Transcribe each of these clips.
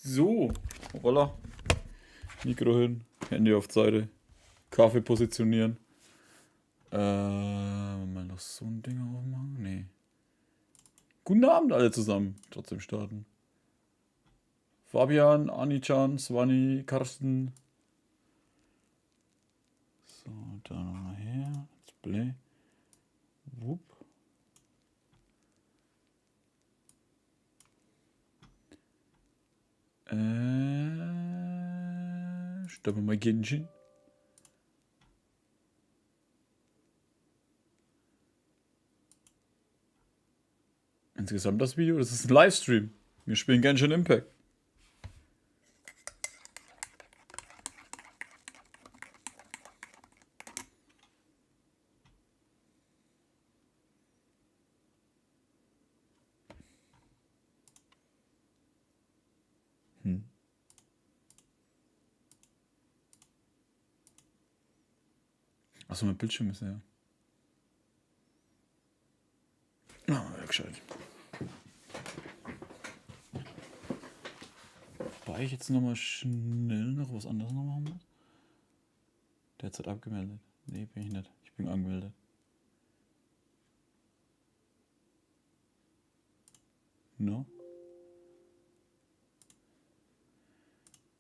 So, Roller. Mikro hin, Handy auf Seite, Kaffee positionieren. Mal noch so ein Ding aufmachen? Nee. Guten Abend alle zusammen. Trotzdem starten. Fabian, Anichan, Swani, Karsten. So, da nochmal her. Display. Wupp. Starten wir mal Genshin. Insgesamt das Video, das ist ein Livestream. Wir spielen Genshin Impact. Achso, mein Bildschirm ist ja. Ah, gescheit. Wobei ich jetzt nochmal schnell noch was anderes noch machen muss. Der hat abgemeldet. Nee, bin ich nicht. Ich bin angemeldet. No.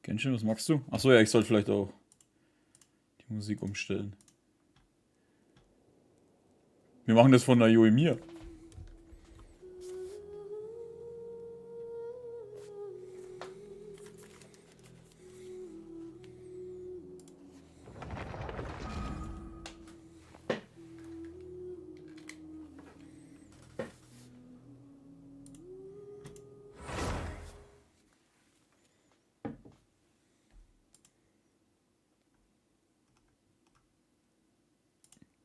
Genshin, was magst du? Achso, ja, ich sollte vielleicht auch die Musik umstellen. Wir machen das von der Yoimiya.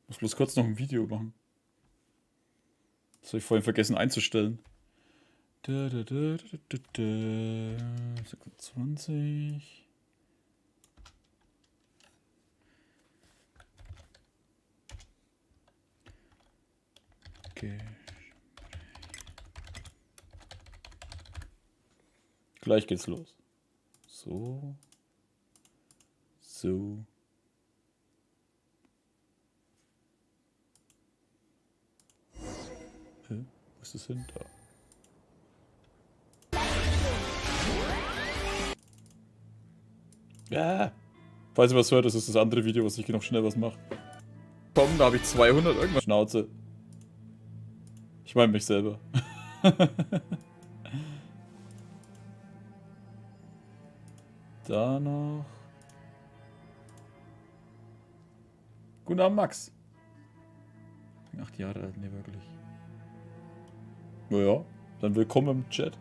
Ich muss bloß kurz noch ein Video machen. Das habe ich vorhin vergessen einzustellen. 26. Okay. Gleich geht's los. So. So. Wo ist das hin? Da. Ja. Falls ihr was hört, das ist das andere Video, was ich noch schnell was mache. Komm, da habe ich 200 irgendwas. Schnauze. Ich meine mich selber. Da noch. Guten Abend, Max. 8 Jahre alt, ne, wirklich. Naja, dann willkommen im Chat.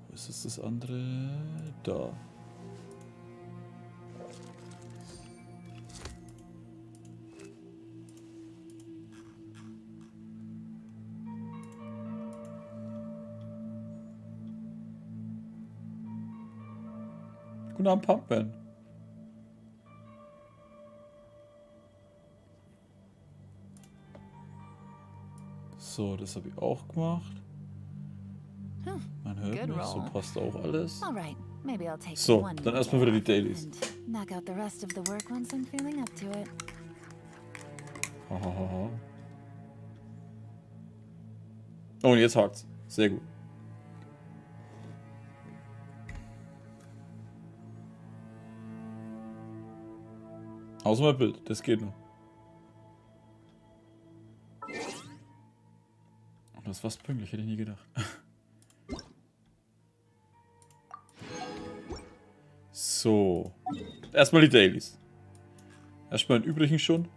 Wo ist das andere? Da. Guten Abend, Pumpman. So, das habe ich auch gemacht. Man hört mich, so passt auch alles. So, dann erstmal wieder die Dailies. Hahaha. Oh, und jetzt hakt's. Sehr gut. Außer mein Bild, das geht noch. Und das war's pünktlich, hätte ich nie gedacht. So. Erstmal die Dailies. Erstmal den übrigen schon.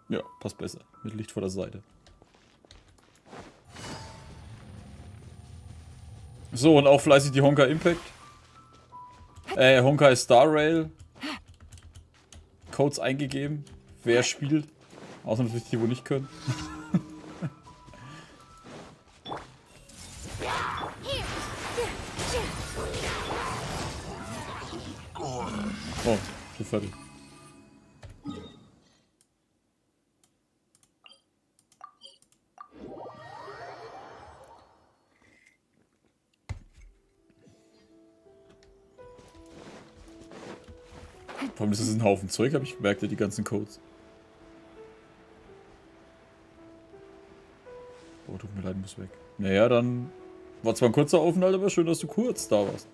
Ja, passt besser. Mit Licht vor der Seite. So, und auch fleißig die Honkai Impact. Honkai Star Rail. Codes eingegeben. Wer spielt. Außer natürlich die, wo nicht können. Oh, schon fertig. Vor allem, das ist ein Haufen Zeug, habe ich gemerkt, ja, die ganzen Codes. Oh, tut mir leid, muss weg. Naja, dann war zwar ein kurzer Aufenthalt, aber schön, dass du kurz da warst.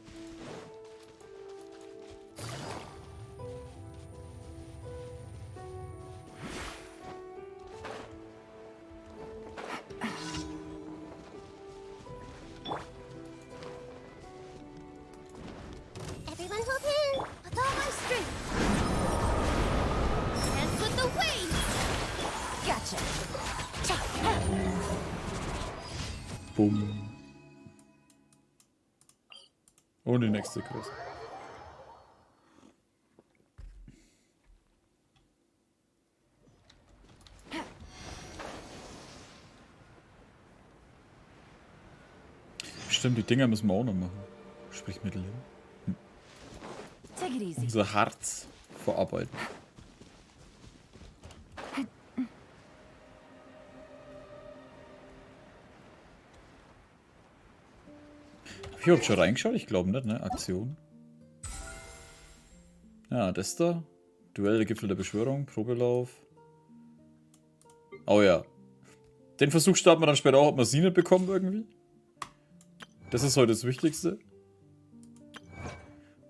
Bumm. Und die nächste Quest. Stimmt, die Dinger müssen wir auch noch machen. Sprich Mittel. Unser Harz verarbeiten. Hab ich überhaupt schon reingeschaut? Ich glaube nicht, ne? Aktion. Ja, das da. Duell der Gipfel der Beschwörung, Probelauf. Oh ja. Den Versuch starten wir dann später auch, ob wir sie nicht bekommen irgendwie. Das ist heute das Wichtigste.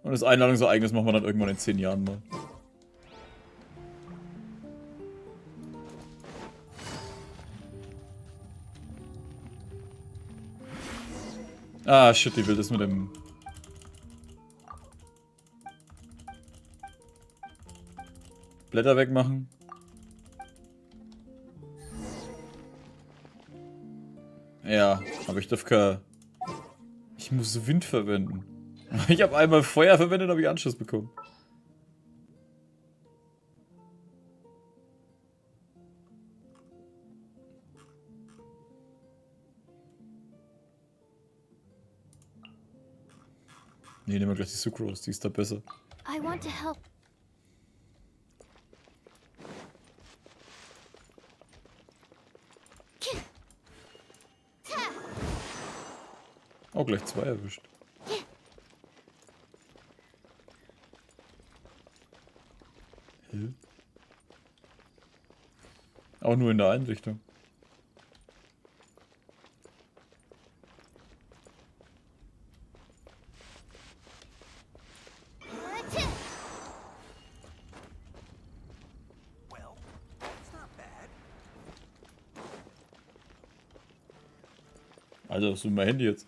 Und das Einladungsereignis machen wir dann irgendwann in 10 Jahren mal. Ah, shit, die will das mit dem... Blätter wegmachen. Ja, aber ich darf kein... Ich muss Wind verwenden. Ich habe einmal Feuer verwendet, habe ich Anschluss bekommen. Nee, nehmen wir gleich die Sucrose, die ist da besser. I want to help. Oh, gleich 2 erwischt. Auch nur in der Einrichtung. Alter, was ist mit meinem Handy jetzt?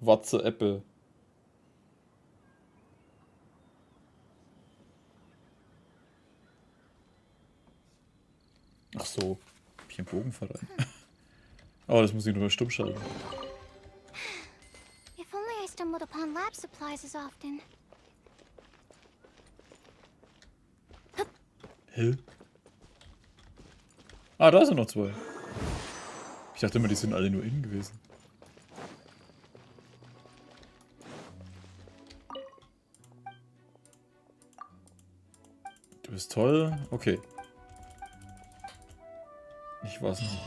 Watze Apple. Ach so. Hab ich einen Bogenverein. Aber das muss ich nur stumm schalten. If only I stumbled upon lab supplies as often. Hä? Ah, da sind noch 2. Ich dachte immer, die sind alle nur innen gewesen. Du bist toll. Okay. Ich weiß nicht.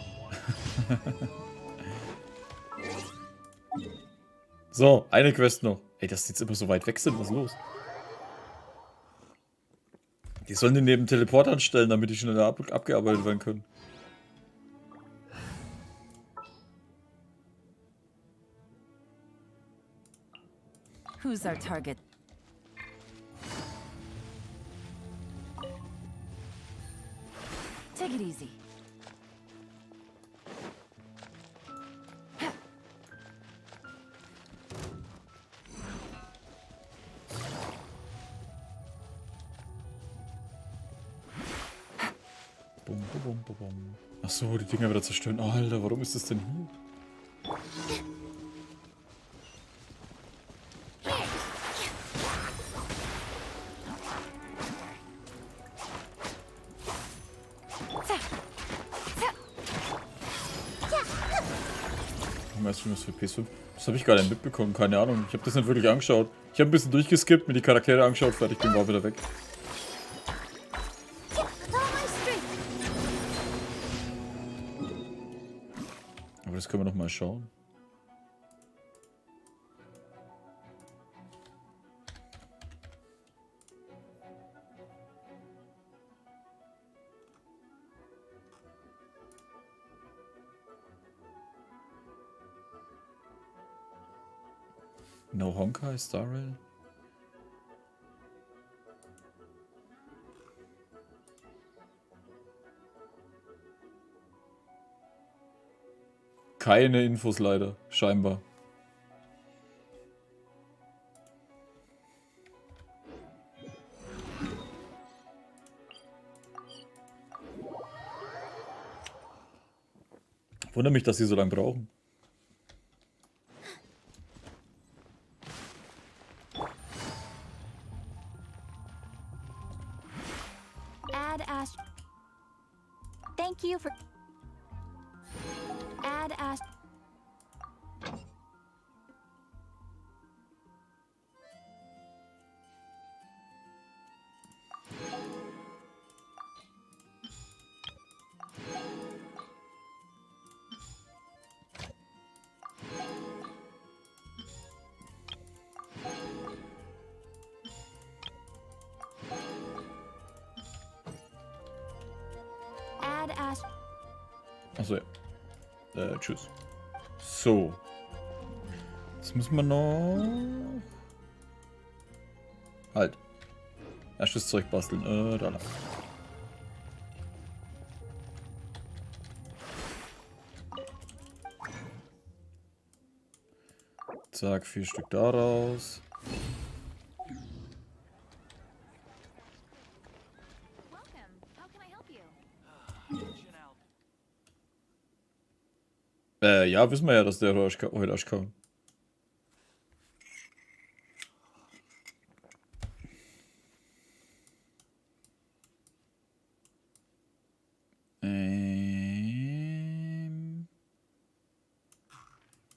So, eine Quest noch. Ey, dass die jetzt immer so weit weg sind. Was ist los? Die sollen den neben Teleportern stellen, damit die schneller abgearbeitet werden können. Who's our target? Take it easy. Bum, bum, bum, bum. Achso, die Dinger wieder zerstören. Oh, Alter, warum ist das denn hier? Weißt du, was für PS5? Das habe ich gar nicht mitbekommen, keine Ahnung. Ich habe das nicht wirklich angeschaut. Ich habe ein bisschen durchgeskippt, mir die Charaktere angeschaut, fertig bin, war wieder weg. Aber das können wir noch mal schauen. No Honkai, Star Rail? Keine Infos leider, scheinbar. Wundert mich, dass sie so lange brauchen. Thank you for add as Achso, ja. Tschüss. So. Jetzt müssen wir noch... Halt. Erstes Zeug basteln. Da lang. Zack, 4 Stück daraus. Ja, wissen wir ja, dass der heute erst kam.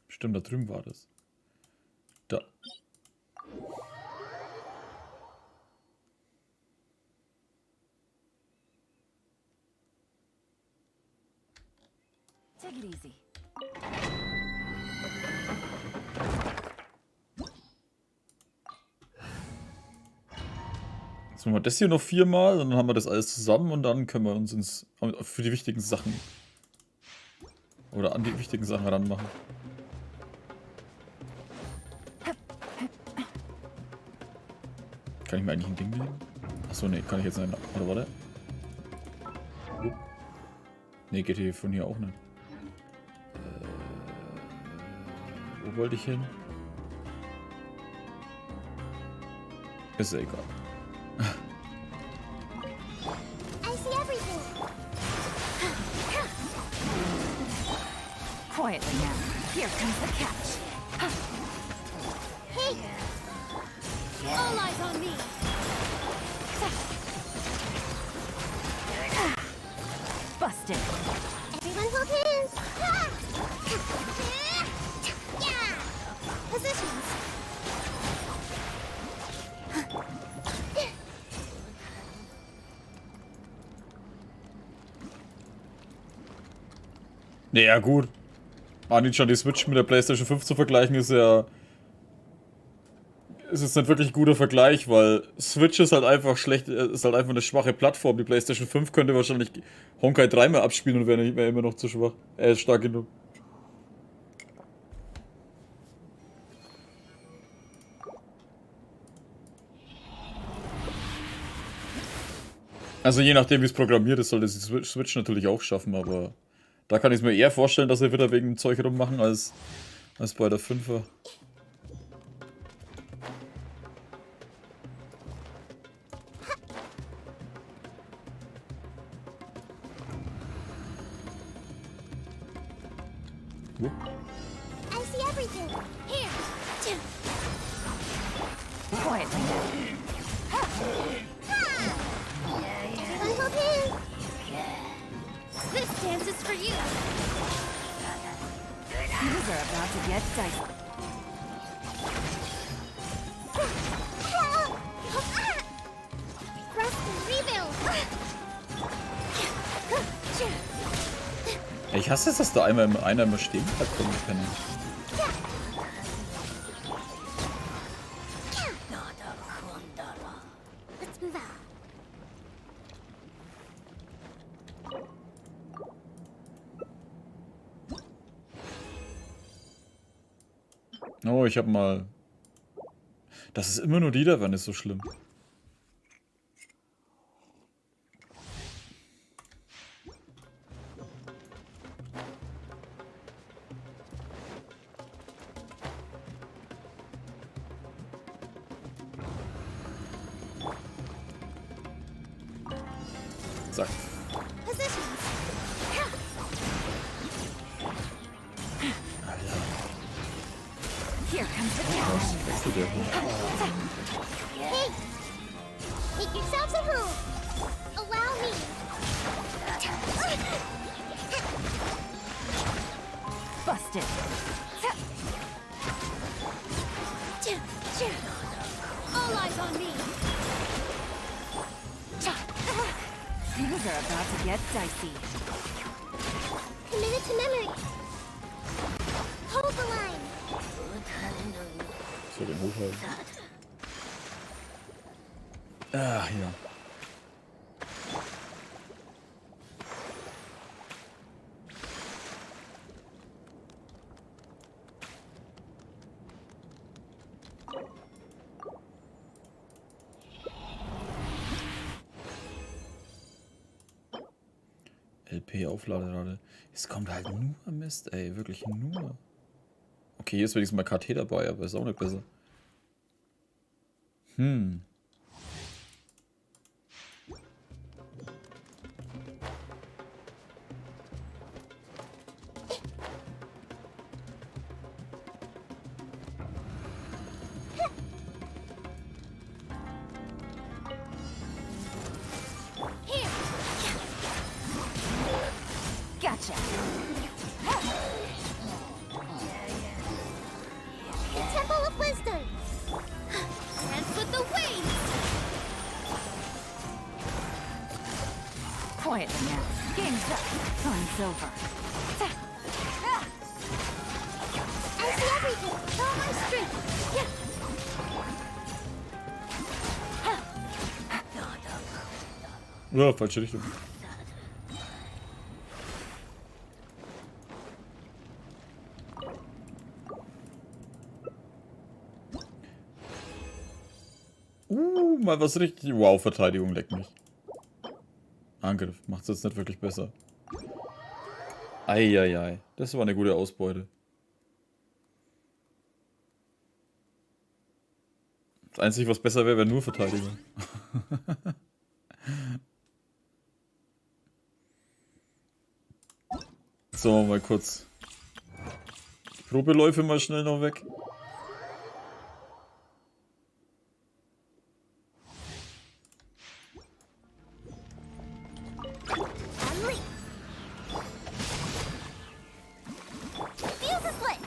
Stimmt, da drüben war das. Da. Take it easy. Jetzt machen wir das hier noch 4-mal und dann haben wir das alles zusammen und dann können wir uns für die wichtigen Sachen oder an die wichtigen Sachen ranmachen. Kann ich mir eigentlich ein Ding nehmen? Achso, ne, kann ich jetzt nicht. Oder warte. Ne, geht hier von hier auch nicht. Wo wollte ich hin? Ist ja egal. I see everything. Quietly now. Here comes the catch. Hey! All eyes on me. Busted. Everyone hold hands. Yeah. Positions. Naja, gut. Schon die Switch mit der PlayStation 5 zu vergleichen, ist ja... Ist jetzt nicht wirklich ein guter Vergleich, weil Switch ist halt einfach schlecht, ist halt einfach eine schwache Plattform. Die PlayStation 5 könnte wahrscheinlich Honkai 3 mehr abspielen und wäre nicht mehr immer noch zu schwach. Er ist stark genug. Also je nachdem, wie es programmiert ist, sollte die Switch natürlich auch schaffen, aber da kann ich es mir eher vorstellen, dass sie wieder wegen dem Zeug rummachen, als bei der 5er. Wupp. I see everything. Here. Quietly now. Everyone hold hands. This dance is for you. Things are about to get dicey. Rest and rebuild. Ich hasse es, dass da einer immer stehen bleibt von den Penny. Let's move out. Oh, ich hab mal... Das ist immer nur die da, wenn ist so schlimm. Zack. Positions. Alter, Here comes the catch. was wechselt der hier? Hey, make yourselves at home. Allow me. Busted. All eyes on me. Things are about to get dicey. Committed to memory. Hold the line. So, den hochhalten. Ah, hier. LP-Aufladerate. Es kommt halt nur Mist, ey. Wirklich nur. Okay, hier ist wenigstens mal KT dabei, aber ist auch nicht besser. Here. Gotcha. The Temple of Wisdom. Dance with the waves. Quietly now. Game's up. Fun's over. I see everything. With all my strength. Ja, falsche Richtung. Mal was richtig... Wow, Verteidigung leckt mich. Angriff macht es jetzt nicht wirklich besser. Eieiei, das war eine gute Ausbeute. Das Einzige, was besser wäre, wäre nur Verteidigung. So, mal kurz. Die Probeläufe mal schnell noch weg. Unleash. Fuse is lit.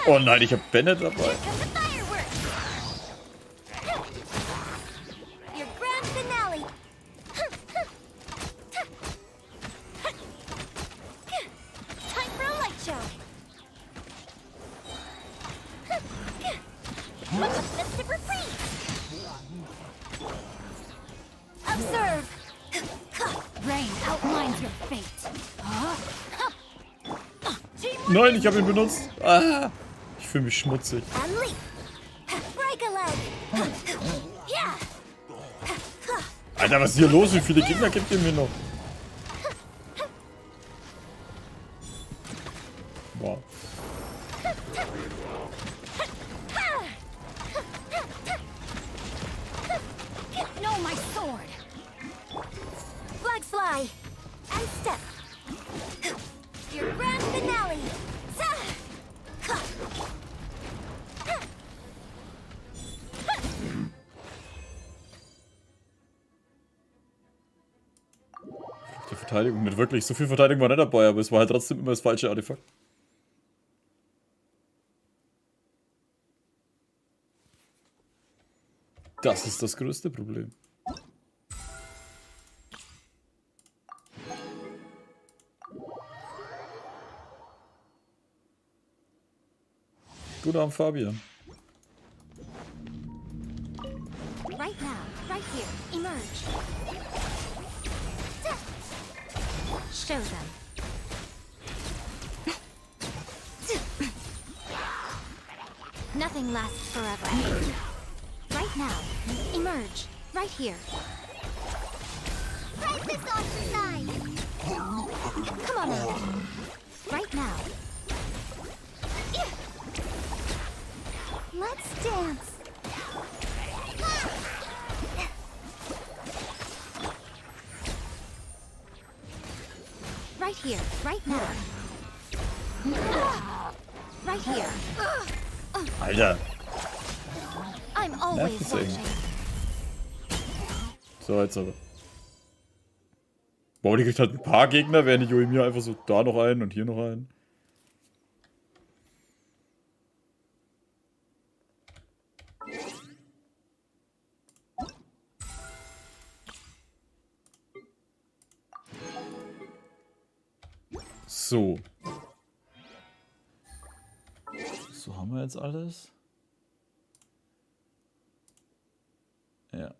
Oh nein, ich hab Bennett dabei. Here comes the fireworks. Your grand finale. Time for a light show. What's a festive reprise? Observe. Rain outlines your fate. Nein, ich habe ihn benutzt. Ah, ich fühle mich schmutzig. Unleash. Break a leg. Yeah. Alter, was ist hier los? Wie viele Gegner gibt ihr mir noch? Wow. No, my sword. Flag Verteidigung. Nicht wirklich. So viel Verteidigung war nicht dabei, aber es war halt trotzdem immer das falsche Artefakt. Das ist das größte Problem. Guten Abend, Fabian. Right now, right here, emerge. Show them. Nothing lasts forever. Right now, emerge. Right here. Fight this ostracized! Come on now. Right now. Let's dance. Right here, right now. Right here. Alter. I'm always watching. So, jetzt aber. Boah, die kriegt halt ein paar Gegner, während die Yoimiya einfach so da noch einen und hier noch einen. So. So haben wir jetzt alles. Ja.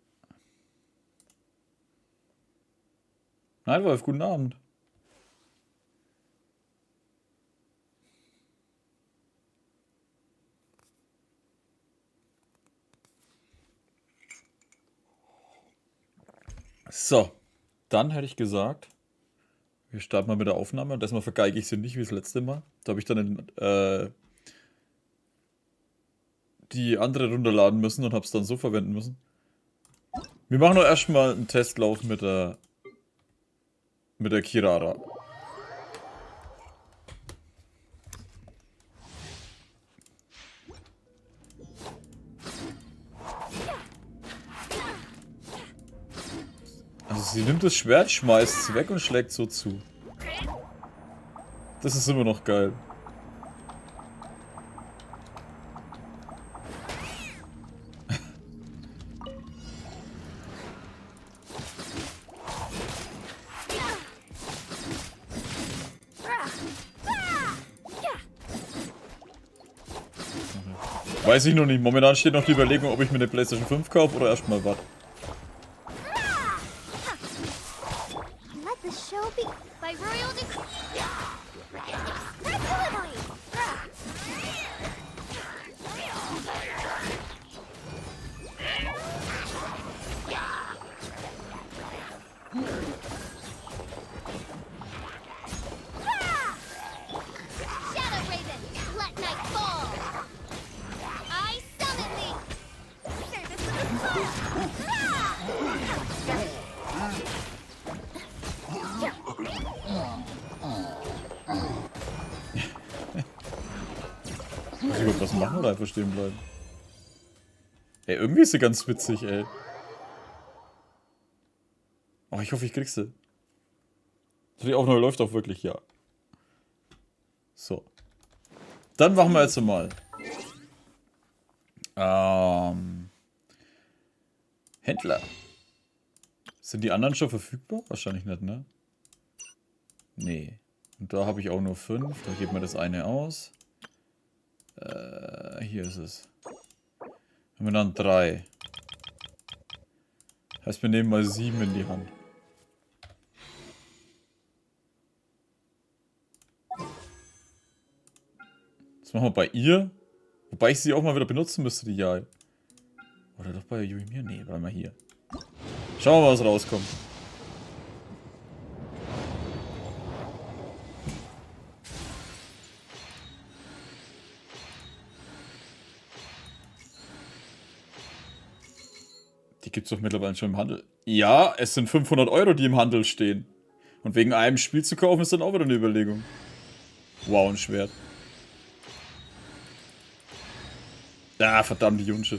Nein, Wolf, guten Abend. So, dann hätte ich gesagt, wir starten mal mit der Aufnahme. Und erstmal vergeige ich sie nicht wie das letzte Mal. Da habe ich dann die andere runterladen müssen und habe es dann so verwenden müssen. Wir machen doch erstmal einen Testlauf mit der Kirara. Also sie nimmt das Schwert, schmeißt es weg und schlägt so zu. Das ist immer noch geil. Weiß ich noch nicht. Momentan steht noch die Überlegung, ob ich mir eine PlayStation 5 kaufe oder erstmal warte. Let the show be by royal decree. Shadow Raven, let night fall. I summon thee. Service with the fall. Muss ich überhaupt was machen oder einfach stehen bleiben? Ey, irgendwie ist sie ganz witzig, ey. Oh, ich hoffe, ich krieg sie. Die Aufnahme läuft auch wirklich, ja. So. Dann machen wir jetzt mal. Händler. Sind die anderen schon verfügbar? Wahrscheinlich nicht, ne? Nee. Und da habe ich auch nur 5. Da geben wir das eine aus. Hier ist es. Haben wir dann 3. Heißt, wir nehmen mal 7 in die Hand. Das machen wir bei ihr. Wobei ich sie auch mal wieder benutzen müsste, die Jai. Oder doch bei Yoimiya? Nee, bleib mal hier. Schauen wir mal, was rauskommt. Die gibt es doch mittlerweile schon im Handel. Ja, es sind 500 Euro, die im Handel stehen. Und wegen einem Spiel zu kaufen, ist dann auch wieder eine Überlegung. Wow, ein Schwert. Ah, verdammt, die Junsche.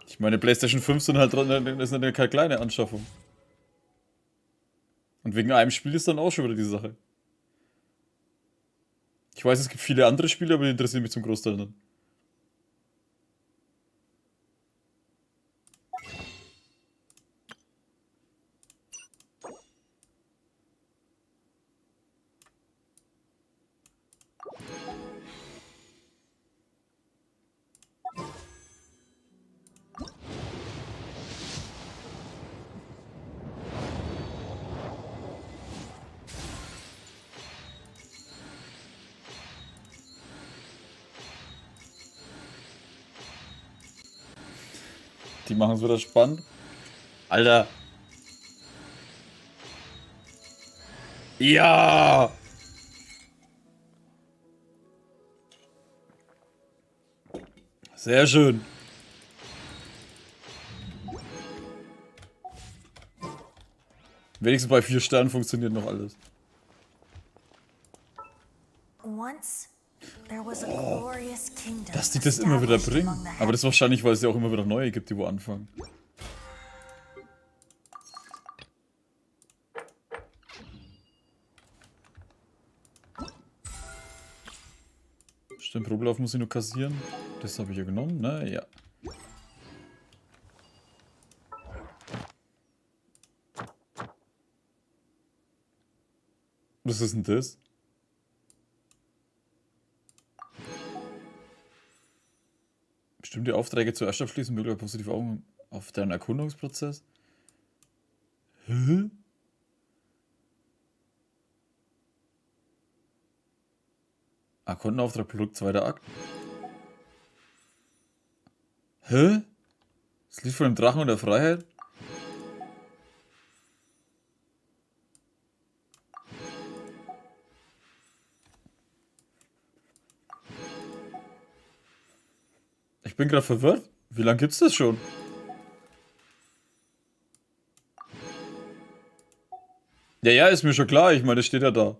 Ich meine, PlayStation 5 sind halt, ist eine keine kleine Anschaffung. Und wegen einem Spiel ist dann auch schon wieder die Sache. Ich weiß, es gibt viele andere Spiele, aber die interessieren mich zum Großteil nicht. Die machen es wieder spannend. Alter. Ja! Sehr schön. Wenigstens bei 4 Sternen funktioniert noch alles. Dass die das immer wieder bringen. Aber das ist wahrscheinlich, weil es ja auch immer wieder neue gibt, die wo anfangen. Stimmt, Probelauf muss ich nur kassieren. Das habe ich ja genommen, ne? Ja. Was ist denn das? Bestimmte Aufträge zuerst abschließen, möglicherweise positive Augen auf deinen Erkundungsprozess. Hä? Kundenauftrag, Produkt, zweiter Akt. Hä? Das Lied von dem Drachen und der Freiheit? Ich bin gerade verwirrt. Wie lange gibt's das schon? Ja, ja, ist mir schon klar. Ich meine, das steht ja da.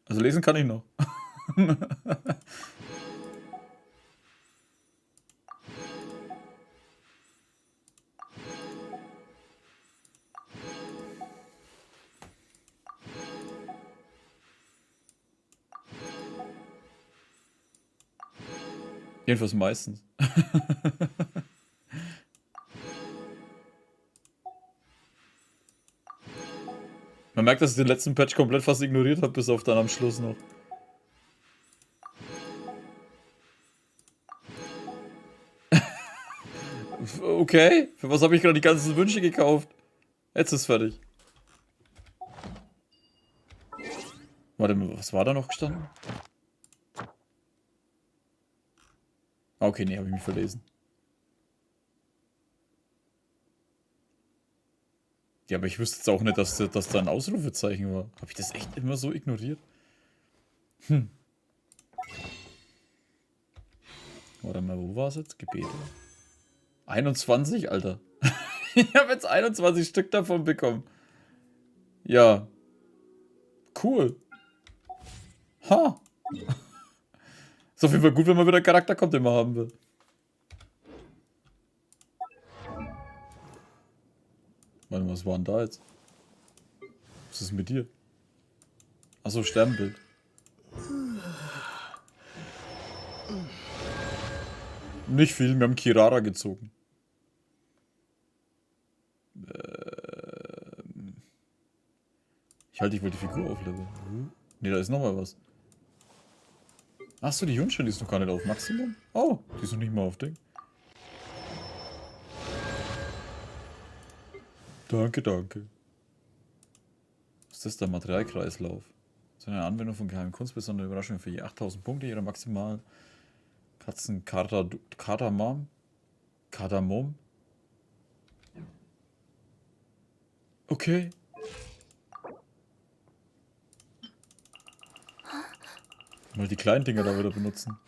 Also lesen kann ich noch. Jedenfalls meistens. Man merkt, dass ich den letzten Patch komplett fast ignoriert habe, bis auf dann am Schluss noch. Okay, für was habe ich gerade die ganzen Wünsche gekauft? Jetzt ist fertig. Warte mal, was war da noch gestanden? Okay, nee, habe ich mich verlesen. Ja, aber ich wüsste jetzt auch nicht, dass da ein Ausrufezeichen war. Habe ich das echt immer so ignoriert? Warte mal, wo war es jetzt? Gebete? 21, Alter. Ich habe jetzt 21 Stück davon bekommen. Ja. Cool. Ha. Ist auf jeden Fall gut, wenn man wieder einen Charakter kommt, den man haben will. Warte mal, was war denn da jetzt? Was ist mit dir? Achso, Sternbild. Nicht viel, wir haben Kirara gezogen. Ich wollte die Figur aufleveln. Ne, da ist nochmal was. Achso, die Junschel, die ist noch gar nicht auf Maximum. Oh, die ist noch nicht mal auf Ding. Danke, danke. Was ist das da? Materialkreislauf. Das ist eine Anwendung von geheimen Kunst, besondere Überraschungen für je 8000 Punkte, jeder maximal. Katzen, Kardamom. Okay. Mal die kleinen Dinger da wieder benutzen.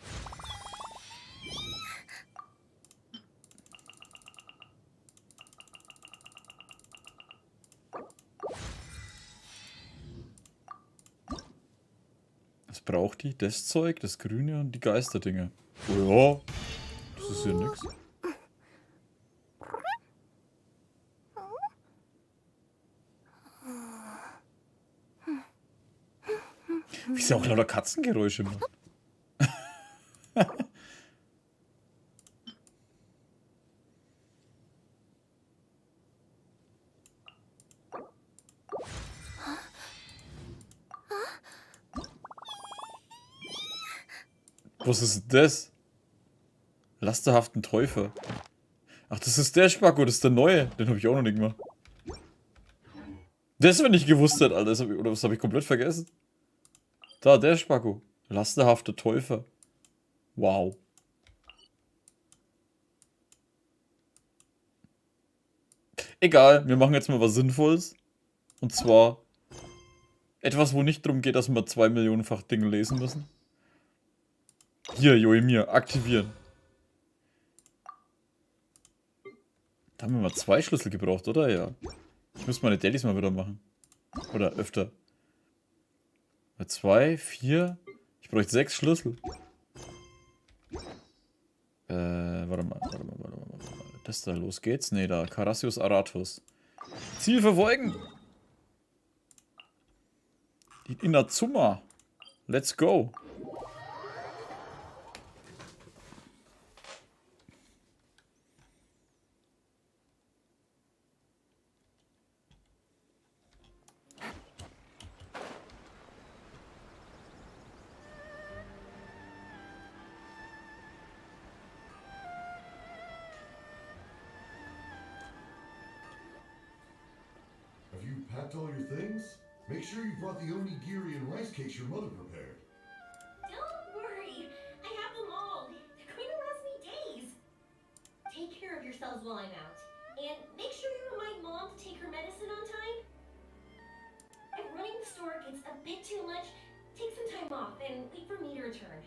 Was braucht die? Das Zeug, das Grüne und die Geisterdinge. Oh ja, das ist ja nix. Wie ist ja auch lauter Katzengeräusche macht. Was ist das? Lasterhaften Täufer. Ach, das ist der Spacko, das ist der neue. Den habe ich auch noch nicht gemacht. Das, wenn ich gewusst hätte, Alter. Oder was habe ich komplett vergessen? Da, der Spacko. Lasterhafter Täufer. Wow. Egal, wir machen jetzt mal was Sinnvolles. Und zwar etwas, wo nicht darum geht, dass wir 2 Millionenfach Dinge lesen müssen. Hier, Yoimiya, aktivieren. Da haben wir mal 2 Schlüssel gebraucht, oder? Ja. Ich muss meine Dailies mal wieder machen. Oder öfter. 2, 4. Ich bräuchte 6 Schlüssel. Warte mal. Das da, los geht's? Nee, da. Carassius Aratus. Ziel verfolgen! Die Inazuma. Let's go. Have you packed all your things? Make sure you brought the onigiri and rice cakes your mother prepared. Don't worry, I have them all. They're going to last me days. Take care of yourselves while I'm out. And make sure you remind Mom to take her medicine on time. If running the store gets a bit too much, take some time off and wait for me to return.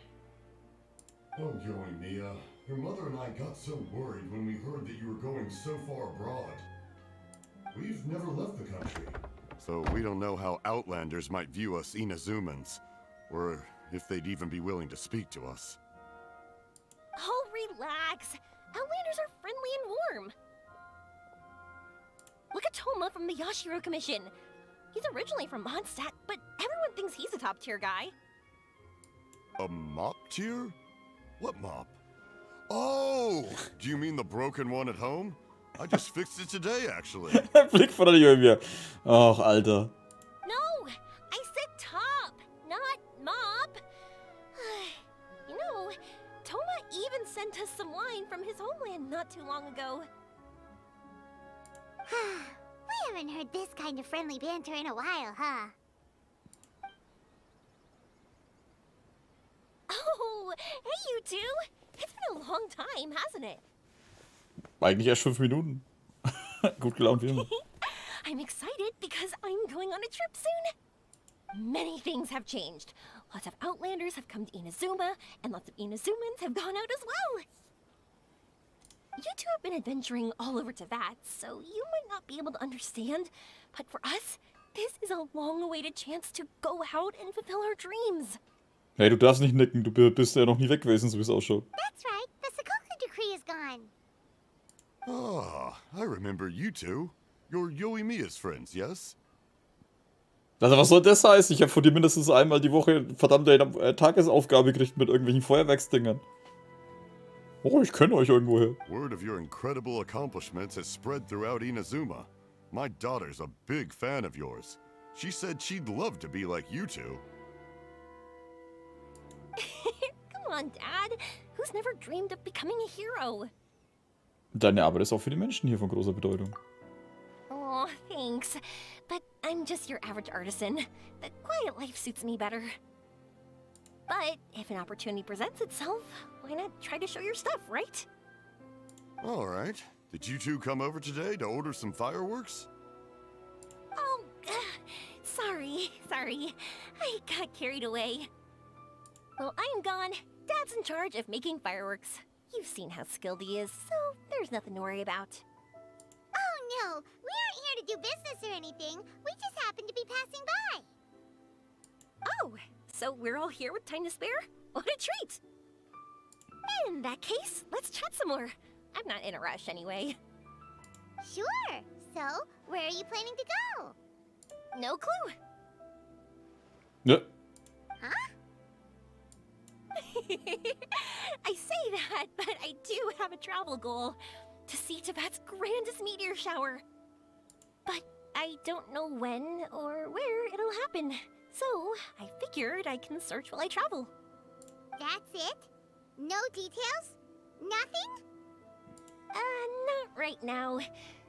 Oh, Yoimiya, your mother and I got so worried when we heard that you were going so far abroad. We've never left the country. So we don't know how Outlanders might view us Inazumans, or if they'd even be willing to speak to us. Oh, relax. Outlanders are friendly and warm. Look at Toma from the Yashiro Commission. He's originally from Mondstadt, but everyone thinks he's a top-tier guy. A mop tier? What mop? Oh! Do you mean the broken one at home? I just fixed it today, actually. Blick von der Yoimiya. Ach, Alter. No, I said top, not mop. You know, Toma even sent us some wine from his homeland not too long ago. We haven't heard this kind of friendly banter in a while, huh? Oh, hey you two. It's been a long time, hasn't it? Eigentlich erst 5 Minuten. Gut gelaunt wie immer. I'm excited because I'm going on a trip soon. Many things have changed. Lots of Outlanders have come to Inazuma, and lots of Inazumans have gone out as well. You two have been adventuring all over Teyvat, so you might not be able to understand, but for us, this is a long-awaited chance to go out and fulfill our dreams. Hey, du darfst nicht nicken, du bist ja noch nie weg gewesen, so wie es ausschaut. That's right. The Sakoku decree is gone. Ah, I remember you two. You're Yoimiya's friends, yes? Also was soll das heißen? Ich habe von dir mindestens einmal die Woche verdammte Tagesaufgabe gekriegt mit irgendwelchen Feuerwerksdingern. Oh, ich kenne euch irgendwoher. Word of your incredible accomplishments has spread throughout Inazuma. My daughter's a big fan of yours. She said she'd love to be like you two. Come on, Dad. Who's never dreamed of becoming a hero? Deine Arbeit ist auch für die Menschen hier von großer Bedeutung. Oh, thanks. But I'm just your average artisan. The quiet life suits me better. But if an opportunity presents itself, why not try to show your stuff, right? All right. Did you two come over today to order some fireworks? Oh, sorry. I got carried away. Well, I'm gone. Dad's in charge of making fireworks. You've seen how skilled he is, so there's nothing to worry about. Oh no, we aren't here to do business or anything. We just happen to be passing by. Oh, so we're all here with time to spare? What a treat! In that case, let's chat some more. I'm not in a rush anyway. Sure. So, where are you planning to go? No clue. Ja. I say that, but I do have a travel goal. To see Tibet's grandest meteor shower. But I don't know when or where it'll happen. So, I figured I can search while I travel. That's it? No details? Nothing? Not right now.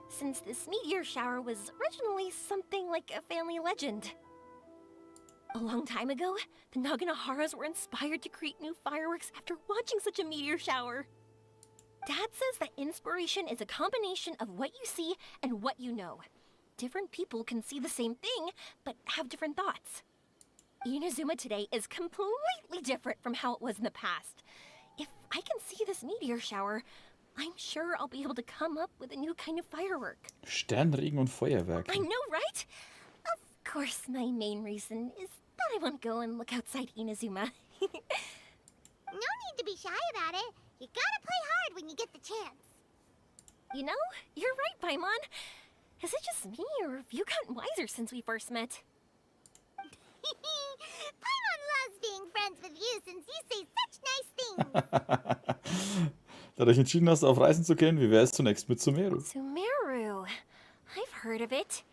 Since this meteor shower was originally something like a family legend. A long time ago, the Naganaharas were inspired to create new fireworks after watching such a meteor shower. Dad says that inspiration is a combination of what you see and what you know. Different people can see the same thing, but have different thoughts. Inazuma today is completely different from how it was in the past. If I can see this meteor shower, I'm sure I'll be able to come up with a new kind of firework. Sternregen und Feuerwerk. I know, right? Of course, my main reason is that I want to go and look outside Inazuma. No need to be shy about it. You gotta play hard when you get the chance. You know, you're right, Paimon. Is it just me, or have you gotten wiser since we first met? Paimon loves being friends with you since you say such nice things. Da du dich entschieden hast, auf Reisen zu gehen, wie wäre es zunächst mit Sumeru? Sumeru. I've heard of it.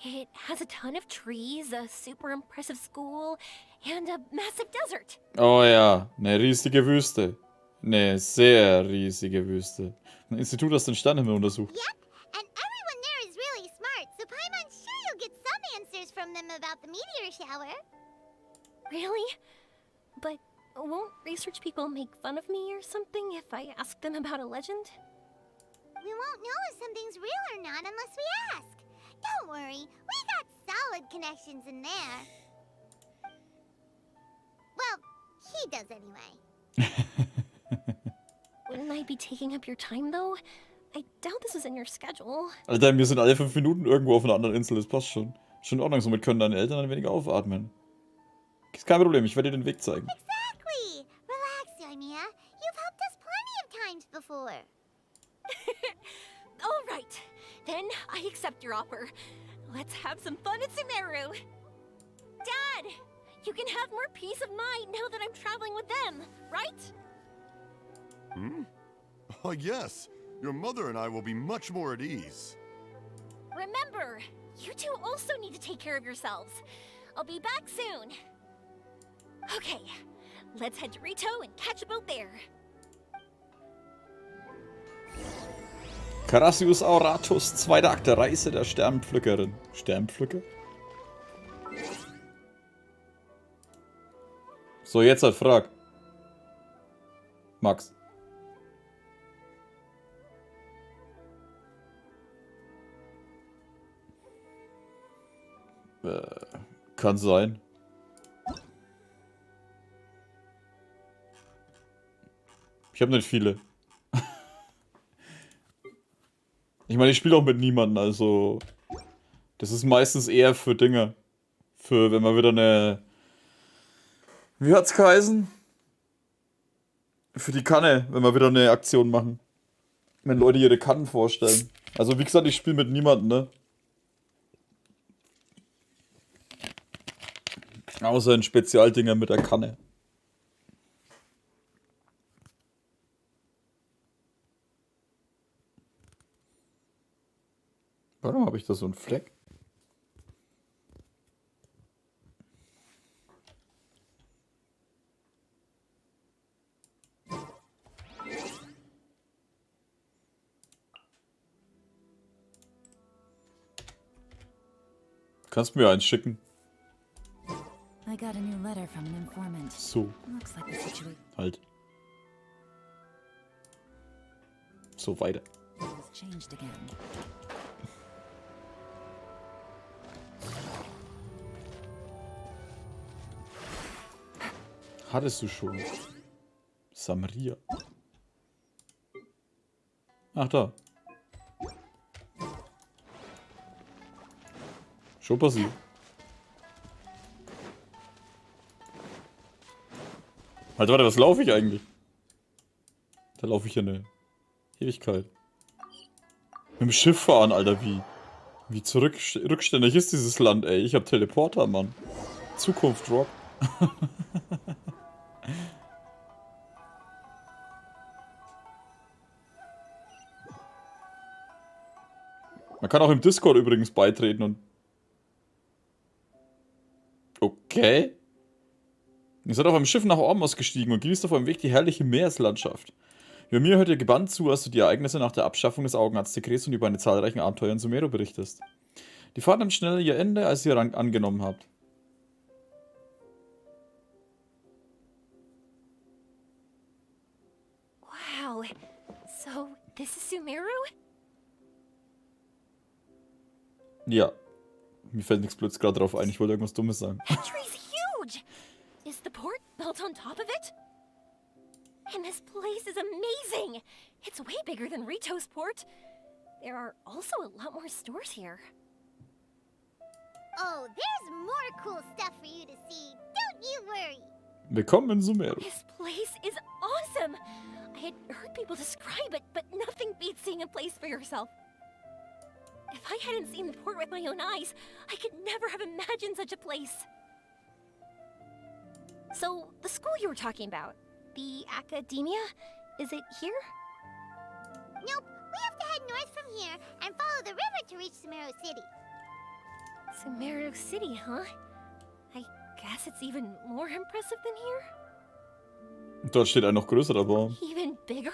It has a ton of trees, a super impressive school, and a massive desert. Oh ja, eine riesige Wüste. Eine sehr riesige Wüste. Ein Institut, das den Sternenhimmel untersucht. Yep, and everyone there is really smart, so Paimon's sure you'll get some answers from them about the meteor shower. Really? But won't research people make fun of me or something if I ask them about a legend? We won't know if something's real or not unless we ask. Don't worry, we got solid connections in there. Well, he does anyway. Wouldn't I be taking up your time, though? I doubt this is in your schedule. Alter, wir sind alle 5 Minuten irgendwo auf einer anderen Insel, das passt schon. Schon in Ordnung, somit können deine Eltern ein wenig aufatmen. Ist kein Problem, ich werde dir den Weg zeigen. Exactly! Relax, Yoimiya. You've helped us plenty of times before. All right, then I accept your offer. Let's have some fun at Sumeru. Dad, you can have more peace of mind now that I'm traveling with them, right? Oh, yes. Your mother and I will be much more at ease. Remember, you two also need to take care of yourselves. I'll be back soon. Okay, let's head to Rito and catch a boat there. Carassius Auratus, zweite Akte, Reise der Sternenpflückerin. Sternenpflücker? So, jetzt halt frag. Max. Kann sein. Ich habe nicht viele. Ich meine, ich spiele auch mit niemandem, also das ist meistens eher für Dinge. Für, wenn man wieder eine... Wie hat's geheißen? Für die Kanne, wenn wir wieder eine Aktion machen. Wenn Leute ihre Kannen vorstellen. Also wie gesagt, ich spiele mit niemandem, ne? Außer in Spezialdinger mit der Kanne. Warum habe ich da so einen Fleck? Kannst mir eins schicken? I got a new letter from an informant. So. Looks like the situation Halt. So weiter. has changed again. Hattest du schon. Samaria. Ach da. Schon passiert. Halt, warte, was laufe ich eigentlich? Da laufe ich ja eine Ewigkeit. Mit dem Schiff fahren, Alter, wie rückständig ist dieses Land, ey. Ich hab Teleporter, Mann. Zukunft, Rock. Man kann auch im Discord übrigens beitreten und... Okay. Ihr seid auf einem Schiff nach Ormos gestiegen und genießt auf eurem Weg die herrliche Meereslandschaft. Yoimiya hört dir gebannt zu, als du die Ereignisse nach der Abschaffung des Augenarztdekrets und über eine zahlreichen Abenteuer in Sumeru berichtest. Die Fahrt nimmt schneller ihr Ende, als ihr angenommen habt. Wow. So, this is Sumeru? Ja. Mir fällt nichts Blöds gerade drauf ein, ich wollte irgendwas Dummes sagen. That tree's huge! Is the port built on top of it? And this place is amazing! It's way bigger than Rito's port. There are also a lot more stores here. Oh, there's more cool stuff for you to see. Don't you worry. Willkommen in Sumeru. This place is awesome! I had heard people describe it, but nothing beats seeing a place for yourself. If I hadn't seen the port with my own eyes, I could never have imagined such a place. So, the school you were talking about, the academia, is it here? Nope, we have to head north from here and follow the river to reach Sumeru City. Sumeru City, huh? I guess it's even more impressive than here? Dort steht ein noch größerer Baum. Even bigger?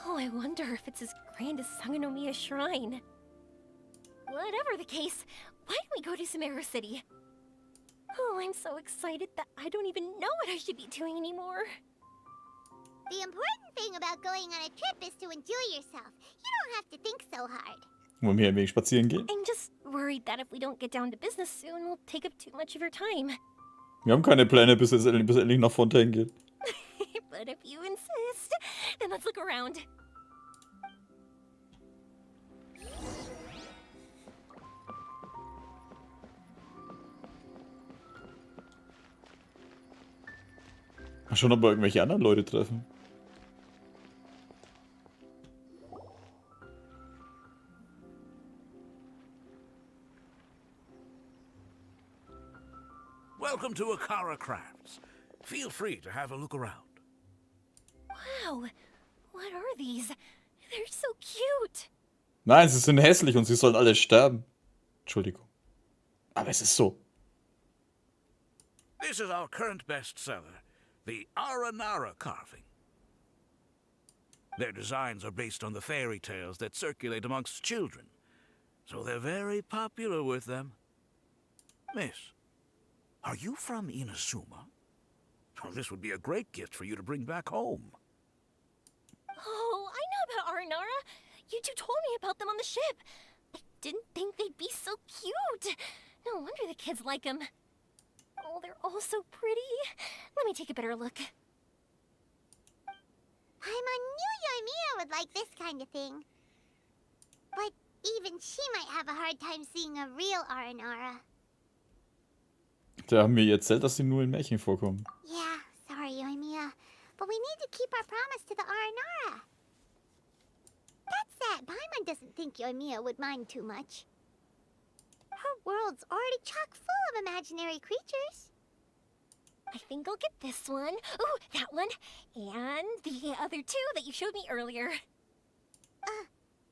Oh, I wonder if it's as grand as Sangonomiya Shrine. Whatever the case, why don't we go to Sumeru City? Oh, I'm so excited that I don't even know what I should be doing anymore. The important thing about going on a trip is to enjoy yourself. You don't have to think so hard. Wollen wir ein wenig spazieren gehen? I'm just worried that if we don't get down to business soon, we'll take up too much of your time. Wir haben keine Pläne, bis es endlich nach Fontaine geht. But if you insist, then let's look around. Mal schauen, ob wir irgendwelche anderen Leute treffen. Welcome to Akara Crafts. Feel free to have a look around. Wow, what are these? They're so cute. Nein, sie sind hässlich und sie sollen alle sterben. Entschuldigung. Aber es ist so. This is our current bestseller, the Aranara carving. Their designs are based on the fairy tales that circulate amongst children, so they're very popular with them. Miss, are you from Inazuma? Oh, this would be a great gift for you to bring back home. Oh, I know about Aranara. You two told me about them on the ship. I didn't think they'd be so cute. No wonder the kids like them. Oh, they're all so pretty. Let me take a better look. Paimon knew Yoimiya would like this kind of thing. But even she might have a hard time seeing a real Aranara. Da haben mir erzählt, dass sie nur in Märchen vorkommen. Yeah, sorry, Yoimiya. But we need to keep our promise to the Aranara. That said, Paimon doesn't think Yoimiya would mind too much. Her world's already chock full of imaginary creatures. I think I'll get this one. Ooh, that one. And the other two that you showed me earlier.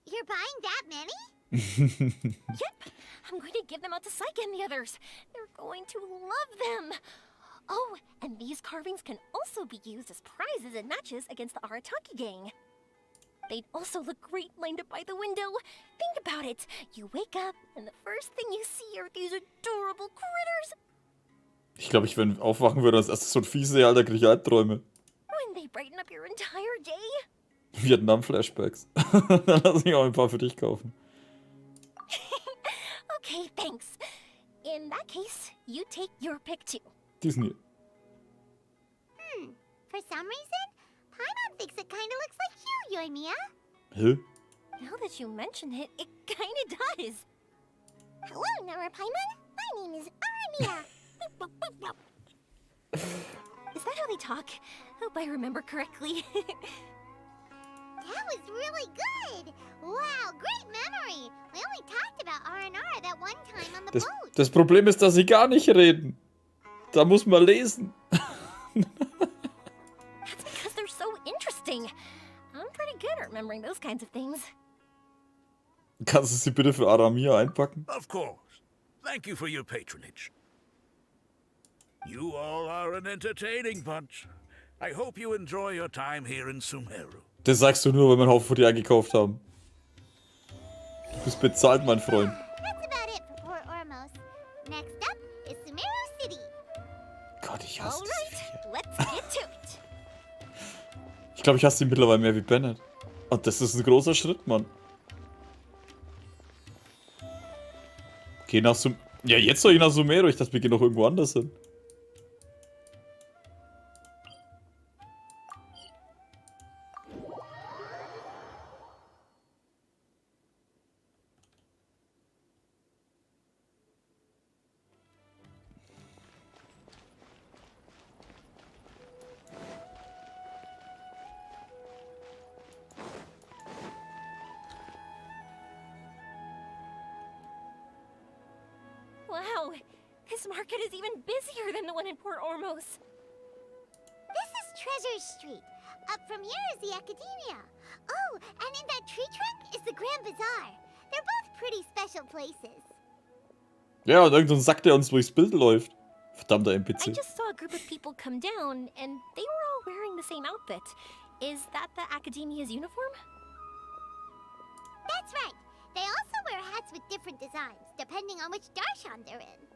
You're buying that many? Yep. I'm going to give them out to Saika and the others. They're going to love them. Oh, and these carvings can also be used as prizes and matches against the Arataki gang. They'd also look great lined up by the window. Think about it. You wake up, and the first thing you see are these adorable critters. Ich glaube, ich, wenn ich aufwachen würde, als erstes so ein Fies sehe, Alter, kriege ich Albträume. When they brighten up your entire day. Vietnam-Flashbacks. Dann lass ich auch ein paar für dich kaufen. Okay, thanks. In that case, you take your pick too. Diesen hier. For some reason, Paimon thinks it kind of looks like you, Yoimiya. Hä? Now that you mention it, it kinda does. Hello, Nara Paimon. My name is Yoimiya. Is that how they talk? Hope I remember correctly. That was really good. Wow, great memory. We only talked about Aranara that one time on the boat. Das Problem ist, dass sie gar nicht reden. Da muss man lesen. That's because they're so interesting. I'm pretty good at remembering those kinds of things. Kannst du sie bitte für Aramia einpacken? Of course. Thank you for your patronage. You all are an entertaining bunch. I hope you enjoy your time here in Sumeru. Das sagst du nur, weil wir einen Haufen von dir eingekauft haben. Du bist bezahlt, mein Freund. That's about it for Port Ormos. Next up is Sumeru City. Gott, ich hasse diese Alright, Viecher. let's get to it. Ich glaube, ich hasse die mittlerweile mehr wie Bennett. Und das ist ein großer Schritt, Mann. Geh nach Sumeru. Ja, jetzt soll ich nach Sumeru. Ich dachte, wir gehen noch irgendwo anders hin. Wow, this market is even busier than the one in Port Ormos. This is Treasure Street. Up from here is the Academia. Oh, and in that tree trunk is the Grand Bazaar. They're both pretty special places. Ja, und irgendein Sack, der uns durchs Bild läuft. Verdammter I NPC. just saw a group of people come down, and they were all wearing the same outfit. Is that the Academia's uniform? That's right. They also wear hats with different designs, depending on which darshan they're in.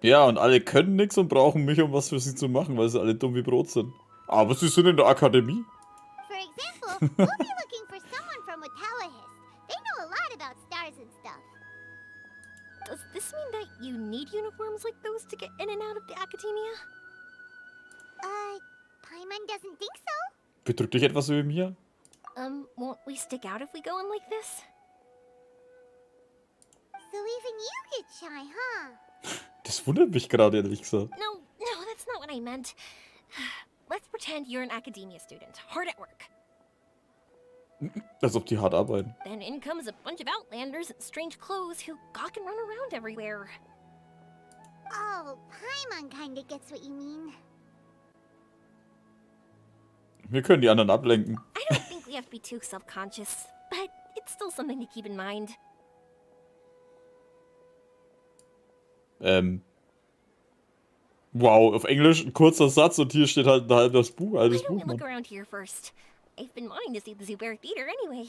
Ja, und alle können nichts und brauchen mich, um was für sie zu machen, weil sie alle dumm wie Brot sind. Aber sie sind in der Akademie. For example, we'll be looking for someone from Watawahis. They know a lot about stars and stuff. Does this mean that you need uniforms like those to get in and out of the Academia? Paimon doesn't think so. Bedrückt dich etwas über mir? Won't we stick out if we go in like this? So even you get shy, huh? Das wundert mich gerade, ehrlich gesagt. No, that's not what I meant. Let's pretend you're an Academia student, hard at work. Als ob die hart arbeiten. Then in comes a bunch of outlanders in strange clothes who gawk and run around everywhere. Oh, Paimon kinda gets what you mean. Wir können die anderen ablenken. I don't think we have to be too self-conscious, but it's still something to keep in mind. Wow, auf Englisch ein kurzer Satz und hier steht halt ein halbes Buch, Why altes don't Buch, we look Mann. around here first? I've been wanting to see the Zubair Theater anyway.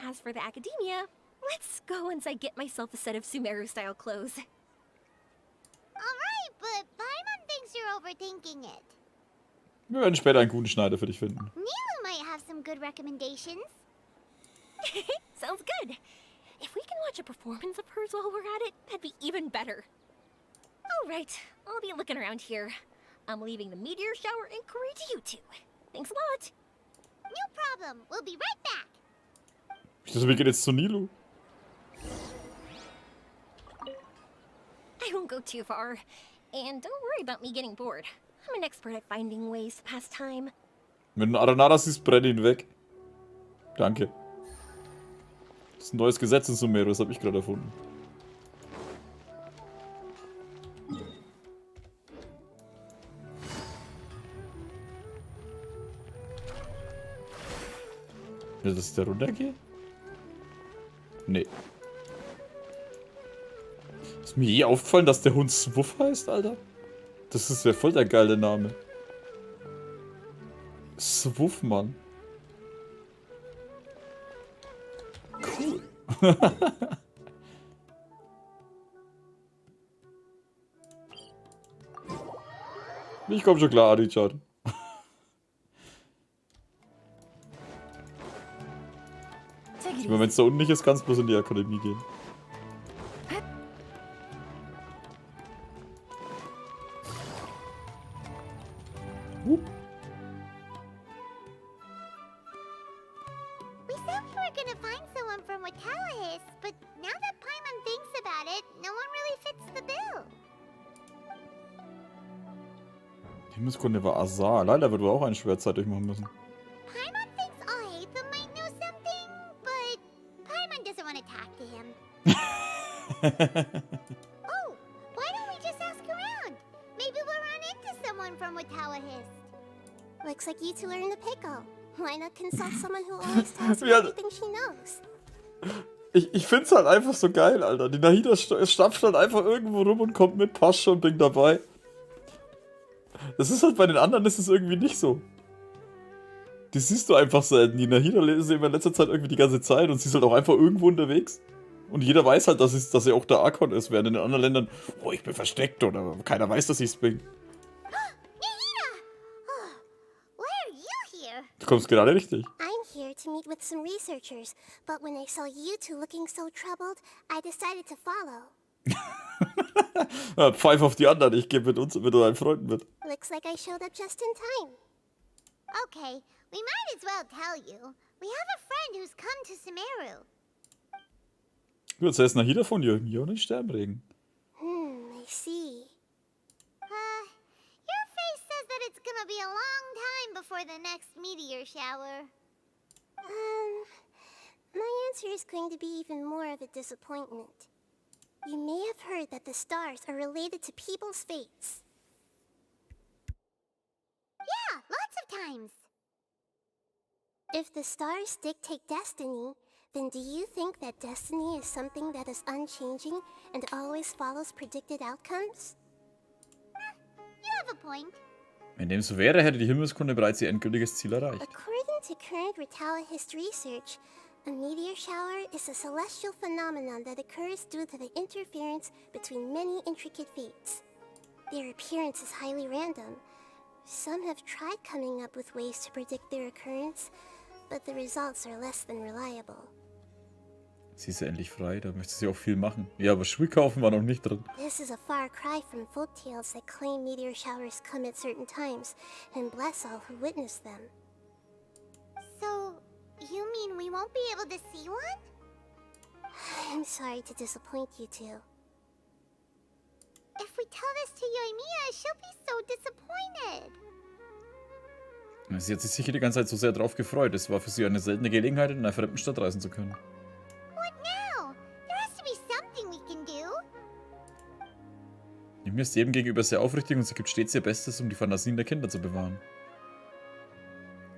As for the Academia, let's go once I get myself a set of Sumeru-style clothes. Alright, but Paimon thinks you're overthinking it. Wir werden später einen guten Schneider für dich finden. Nilu might have some good recommendations. Sounds good. If we can watch a performance of hers while we're at it, that'd be even better. All right, I'll be looking around here. I'm leaving the meteor shower inquiry to you two. Thanks a lot. No problem. We'll be right back. Ich dachte, wir gehen jetzt zu Nilu. I won't go too far. And don't worry about me getting bored. I'm an expert at finding ways to pass time. Wenn du einen Aranara siehst, brenn ihn weg. Danke. Das ist ein neues Gesetz in Sumeru, das habe ich gerade erfunden. Will das der runtergeht? Nee. Ist mir je aufgefallen, dass der Hund Swuff heißt, Alter? Das ist ja voll der geile Name. Swuff, Mann. Cool. Ich komm schon klar, Adi-chan. Take it Ich meine, wenn es da unten nicht ist, kannst du bloß in die Akademie gehen. We said we were gonna find someone from Watawahis, but now that Paimon thinks about it, no one really fits the bill. Himmelskunde war Azar. Leider wird wohl auch eine Schwertzeit durchmachen müssen. Paimon thinks all Hatham might know something, but Paimon doesn't want to talk to him. Oh, why don't we just ask around? Maybe we'll run into someone from Watawahis. Looks like you two are in the pickle. Why not consult someone who always tells you Ja. everything she knows? Ich find's halt einfach so geil, Alter. Die Nahida stapft halt einfach irgendwo rum und kommt mit, passt schon, bin dabei. Das ist halt bei den anderen ist es irgendwie nicht so. Die siehst du einfach selten. Die Nahida sehen wir in letzter Zeit irgendwie die ganze Zeit und sie ist halt auch einfach irgendwo unterwegs. Und jeder weiß halt, dass sie auch der Archon ist, während in den anderen Ländern, oh, ich bin versteckt oder keiner weiß, dass ich's bin. Nahida! Oh, why are you here? Du kommst gerade richtig. I'm here to meet with some researchers, but when I saw you two looking so troubled, I decided to follow. Ja, pfeif auf die anderen, ich gehe mit deinen Freunden mit. Looks like I showed up just in time. Okay, we might as well tell you. We have a friend who's come to Sumeru. Du erzählst Nahida von Yoimiya und den Sternregen. I see. Your face says that it's gonna be a long time before the next meteor shower. My answer is going to be even more of a disappointment. You may have heard that the stars are related to people's fates. Yeah, lots of times. If the stars dictate destiny, then do you think that destiny is something that is unchanging and always follows predicted outcomes? You have a point. Wenn dem so wäre, hätte die Himmelskunde bereits ihr endgültiges Ziel erreicht. According to current Retalahist research, a meteor shower is a celestial phenomenon that occurs due to the interference between many intricate fates. Their appearance is highly random. Some have tried coming up with ways to predict their occurrence, but the results are less than reliable. Sie ist ja endlich frei, da möchte sie auch viel machen. Ja, aber Schuhe kaufen war noch nicht drin. This is a far cry from folktales that claim meteor showers come at certain times and bless all who witness them. So, you mean we won't be able to see one? I'm sorry to disappoint you two. If we tell this to Yoimiya, she'll be so disappointed. Sie hat sich sicher die ganze Zeit so sehr drauf gefreut. Es war für sie eine seltene Gelegenheit, in einer fremden Stadt reisen zu können. What now? There has to be something we can do. Yoimiya ist jedem gegenüber sehr aufrichtig und sie gibt stets ihr Bestes, um die Fantasien der Kinder zu bewahren.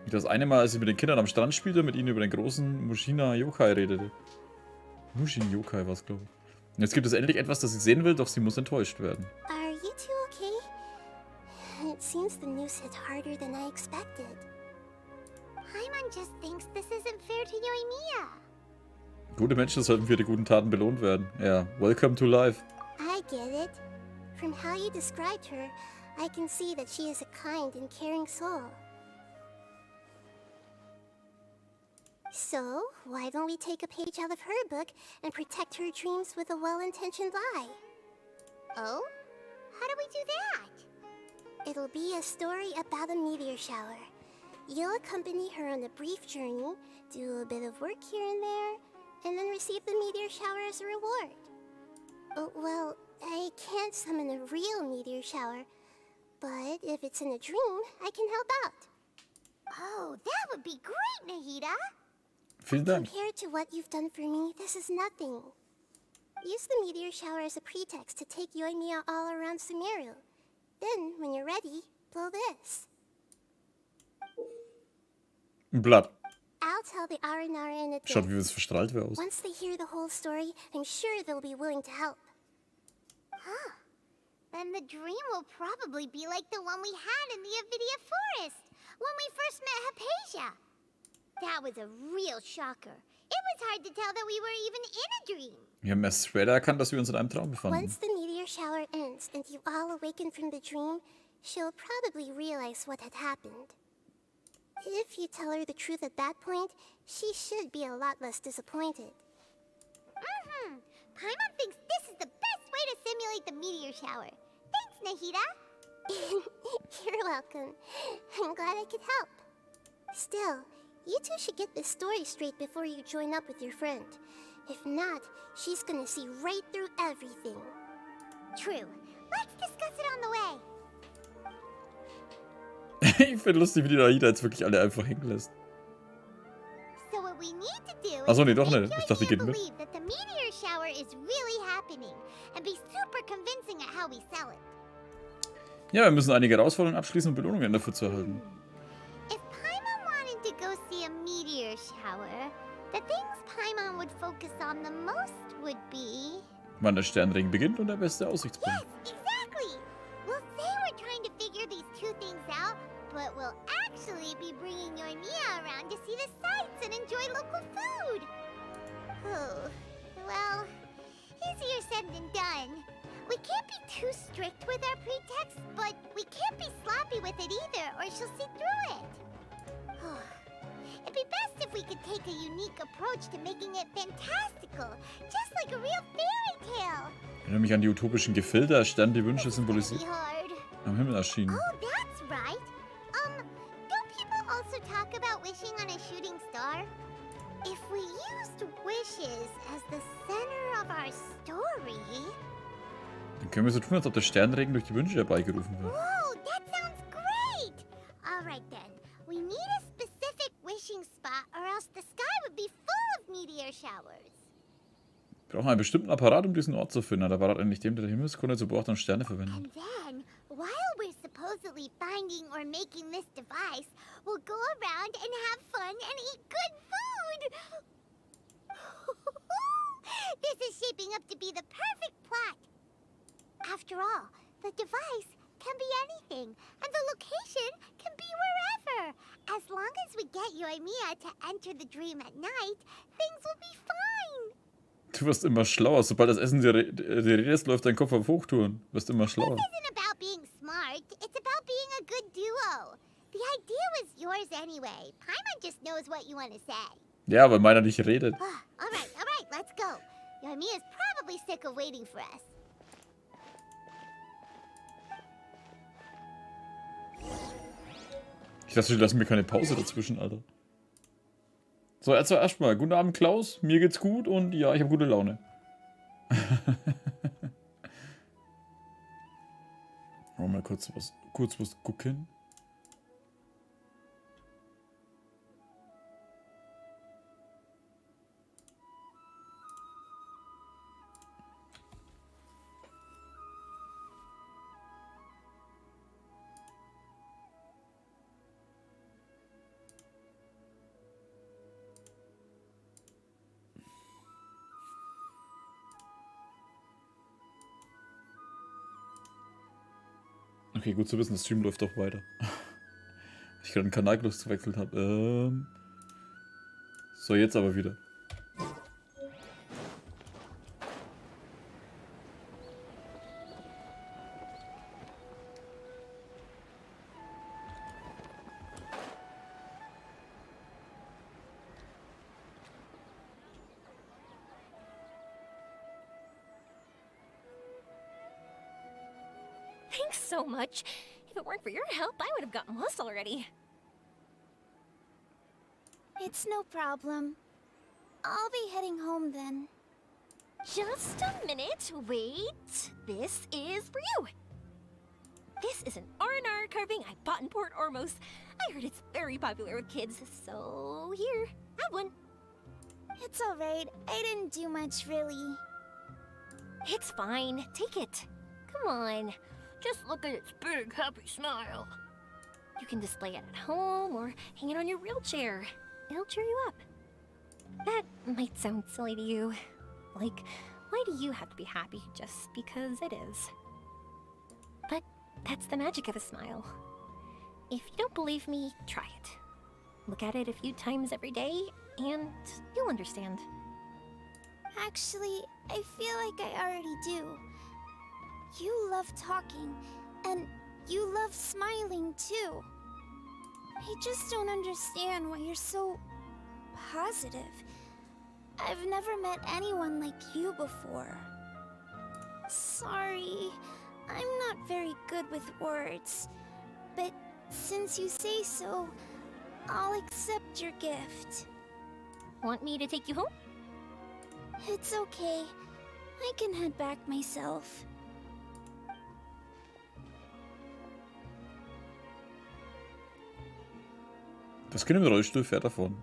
Wie das eine Mal, als sie mit den Kindern am Strand spielte, mit ihnen über den großen Mushina-Yokai redete. Mushin-Yokai war es, glaube ich. Und jetzt gibt es endlich etwas, das sie sehen will, doch sie muss enttäuscht werden. Are you two okay? It seems the news hit harder than I expected. Paimon just thinks this isn't fair to Yoimiya. Gute Menschen sollten für die guten Taten belohnt werden. Ja, welcome to life. I get it. From how you described her, I can see that she is a kind and caring soul. So, why don't we take a page out of her book and protect her dreams with a well-intentioned lie? Oh? How do we do that? It'll be a story about a meteor shower. You'll accompany her on a brief journey, do a bit of work here and there, and then receive the meteor shower as a reward. Oh, well, I can't summon a real meteor shower, but if it's in a dream, I can help out. Oh, that would be great, Nahida! Vielen Dank. Compared to what you've done for me, this is nothing. Use the meteor shower as a pretext to take Yoimiya all around Sumeru. Then, when you're ready, blow this. Ein Blatt. I'll tell the Aranara in advance. Schaut, wie es verstrahlt wäre aus. Once they hear the whole story, I'm sure they'll be willing to help. Huh. Then the dream will probably be like the one we had in the Avidia forest, when we first met Hypatia. That was a real shocker. It was hard to tell that we were even in a dream. Wir haben erst später erkannt, dass wir uns in einem Traum befanden. Once the meteor shower ends and you all awaken from the dream, she'll probably realize what had happened. If you tell her the truth at that point, she should be a lot less disappointed. Paimon thinks this is the best way to simulate the meteor shower. Thanks, Nahida. You're welcome. I'm glad I could help. Still, you two should get this story straight before you join up with your friend. If not, she's gonna see right through everything. True. Let's discuss it on the way. Ich finde lustig, wie die Nahida jetzt wirklich alle einfach hängen lässt. So what we need to do Achso, nee, is doch make nicht. Ich dachte, die Yoimiya geht mit. believe that the meteor shower is really happening and be super convincing at how we sell it. Ja, wir müssen einige Herausforderungen abschließen und Belohnungen dafür zu erhalten. If Paimon wanted to go see a meteor shower, the things Paimon would focus on the Wann der Sternring beginnt und der beste Aussichtspunkt. Yes, exactly. We'll say we're trying to figure these two things out, but we'll actually be bringing Yoimiya around to see the sights and enjoy local food. Oh, well, easier said than done. We can't be too strict with our pretext, but we can't be sloppy with it either, or she'll see through it. It'd be best if we could take a unique approach to making it fantastical, just like a real fairy tale. Erinnere mich an die utopischen Gefilde, als Stern die Wünsche Be symbolisiert, hard. am Himmel erschienen. Oh, that's right. Don't people also talk about wishing on a shooting star? If we used wishes as the center of our story... Dann können wir so tun, als ob der Sternregen durch die Wünsche herbeigerufen wird. Whoa, that sounds great! Alright then, we need a specific wishing spot or else the sky would be full of meteor showers. Wir brauchen einen bestimmten Apparat, um diesen Ort zu finden. Ein Apparat ähnlich dem, der die Himmelskunde zu beobachten und Sterne verwendet. And then, while we're supposedly finding or making this device, we'll go around and have fun and eat good food! This is shaping up to be the perfect plot. After all, the device can be anything, and the location can be wherever. As long as we get Yoimiya to enter the dream at night, things will be fine. Du wirst immer schlauer. Sobald das Essen die Rede ist, läuft dein Kopf auf Hochtouren. Du wirst immer schlauer. This isn't about being smart, it's about being a good duo. The idea was yours anyway. Paimon just knows what you want to say. Ja, weil meiner nicht redet. Alright, let's go. Yoimiya's probably sick of waiting for us. Ich dachte, die lassen mir keine Pause dazwischen, Alter. So, zuerst mal. Guten Abend, Klaus. Mir geht's gut und ja, ich habe gute Laune. Wollen wir mal kurz was gucken. Okay, gut zu wissen, das Stream läuft doch weiter. Ich gerade den Kanal gewechselt habe. So, jetzt aber wieder. Thanks so much. If it weren't for your help, I would have gotten lost already. It's no problem. I'll be heading home then. Just a minute, wait. This is for you. This is an R&R carving I bought in Port Ormos. I heard it's very popular with kids, so here, have one. It's alright. I didn't do much, really. It's fine, take it. Come on, just look at its big, happy smile. You can display it at home or hang it on your wheelchair. It'll cheer you up. That might sound silly to you. Like, why do you have to be happy just because it is? But that's the magic of a smile. If you don't believe me, try it. Look at it a few times every day, and you'll understand. Actually, I feel like I already do. You love talking, and you love smiling too. I just don't understand why you're so positive. I've never met anyone like you before. Sorry, I'm not very good with words, but since you say so, I'll accept your gift. Want me to take you home? It's okay. I can head back myself. Das Kind im Rollstuhl fährt davon.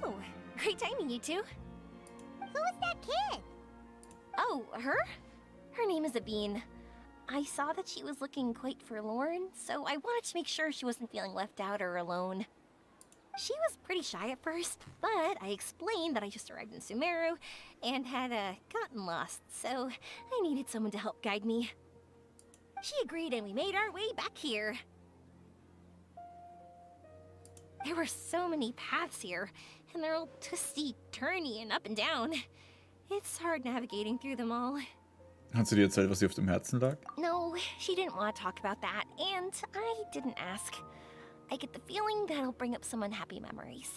Oh, great timing, you two. Who was that kid? Oh, her? Her name is Abine. I saw that she was looking quite forlorn, so I wanted to make sure she wasn't feeling left out or alone. She was pretty shy at first, but I explained that I just arrived in Sumeru and had gotten lost, so I needed someone to help guide me. She agreed and we made our way back here. There were so many paths here, and they're all twisty, turny, and up and down. It's hard navigating through them all. Hat sie dir erzählt, was ihr auf dem Herzen lag? No, she didn't want to talk about that, and I didn't ask. I get the feeling that'll bring up some unhappy memories.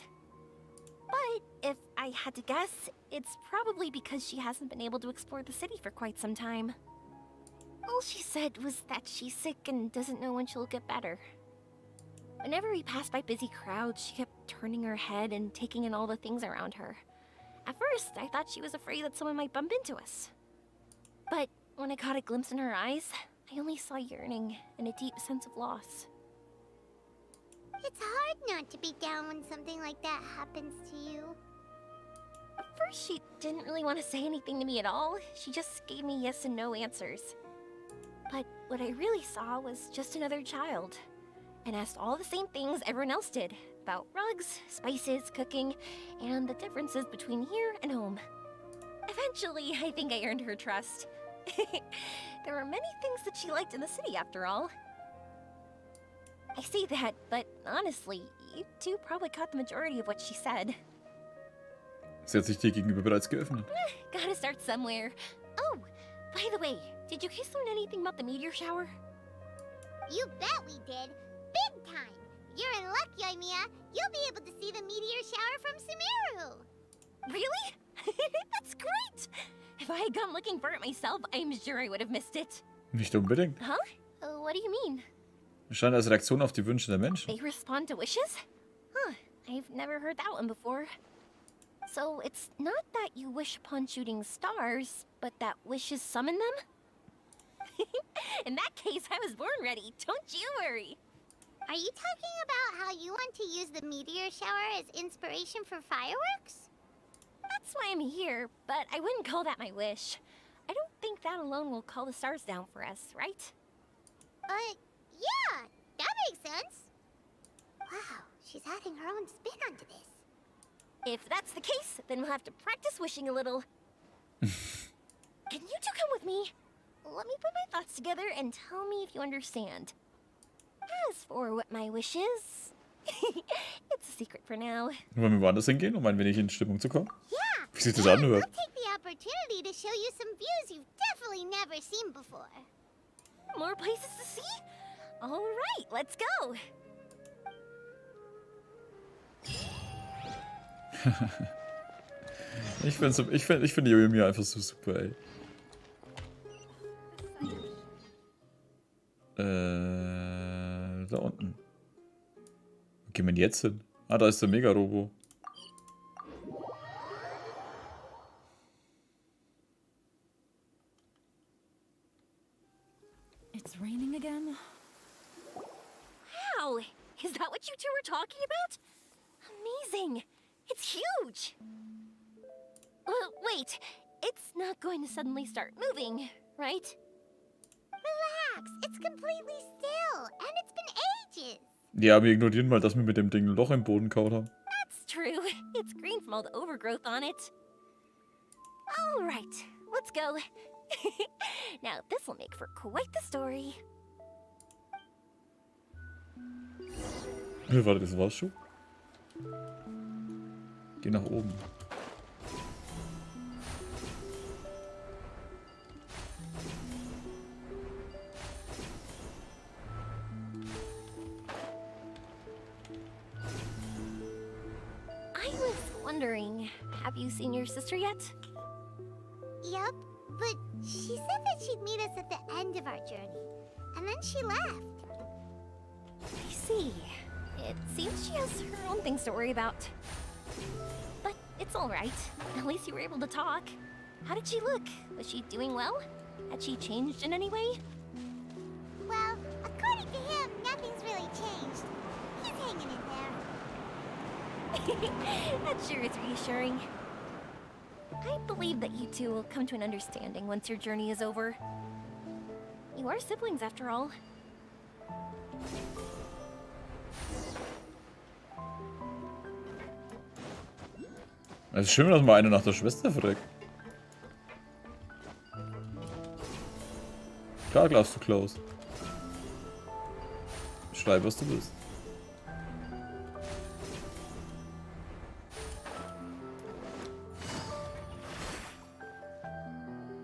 But if I had to guess, it's probably because she hasn't been able to explore the city for quite some time. All she said was that she's sick and doesn't know when she'll get better. Whenever we passed by busy crowds, she kept turning her head and taking in all the things around her. At first, I thought she was afraid that someone might bump into us. But when I caught a glimpse in her eyes, I only saw yearning and a deep sense of loss. It's hard not to be down when something like that happens to you. At first, she didn't really want to say anything to me at all. She just gave me yes and no answers. But what I really saw was just another child, and asked all the same things everyone else did, about rugs, spices, cooking, and the differences between here and home. Eventually, I think I earned her trust. There were many things that she liked in the city, after all. I say that, but honestly, you two probably caught the majority of what she said. Sie hat sich dir gegenüber bereits geöffnet. Gotta start somewhere. Oh, by the way, did you guys learn anything about the meteor shower? You bet we did. Big time. You're in luck, Yoimiya. You'll be able to see the meteor shower from Sumeru. Really? That's great! If I had gone looking for it myself, I'm sure I would have missed it. Nicht unbedingt. Huh? What do you mean? Scheint als Reaktion auf die Wünsche der Menschen. They respond to wishes? Huh, I've never heard that one before. So it's not that you wish upon shooting stars, but that wishes summon them? In that case, I was born ready. Don't you worry. Are you talking about how you want to use the meteor shower as inspiration for fireworks? That's why I'm here, but I wouldn't call that my wish. I don't think that alone will call the stars down for us, right? Yeah, that makes sense. Wow, she's adding her own spin onto this. If that's the case, then we'll have to practice wishing a little. Can you two come with me? Let me put my thoughts together and tell me if you understand. As for what my wish is, it's a secret for now. Wollen wir woanders hingehen, um ein wenig in Stimmung zu kommen? Yeah. Wie sich das I'll anhört. take the opportunity to show you some views you've definitely never seen before. More places to see? All right, let's go. Ich finde Yoimiya einfach so super, ey. Da unten. Wo gehen wir denn jetzt hin? Ah, da ist der Mega-Robo. It's raining again? Wow, is that what you two were talking about? Amazing. It's huge. Wait, it's not going to suddenly start moving, right? Relax, it's completely still, and it's been ages. Ja, wir ignorieren mal, dass wir mit dem Ding ein Loch im Boden kaut haben. That's true. It's green from all the overgrowth on it. All right, let's go. Now, this will make for quite the story. Warte, das war's schon? Geh nach oben. I was wondering, have you seen your sister yet? Yup, but she said that she'd meet us at the end of our journey, and then she left. I see. It seems she has her own things to worry about. But it's all right. At least you were able to talk. How did she look? Was she doing well? Had she changed in any way? Well, according to him, nothing's really changed. He's hanging in there. That sure is reassuring. I believe that you two will come to an understanding once your journey is over. You are siblings, after all. Es ist schön, dass man eine nach der Schwester fragt. Klar glaubst du, Klaus. Schreib, was du willst.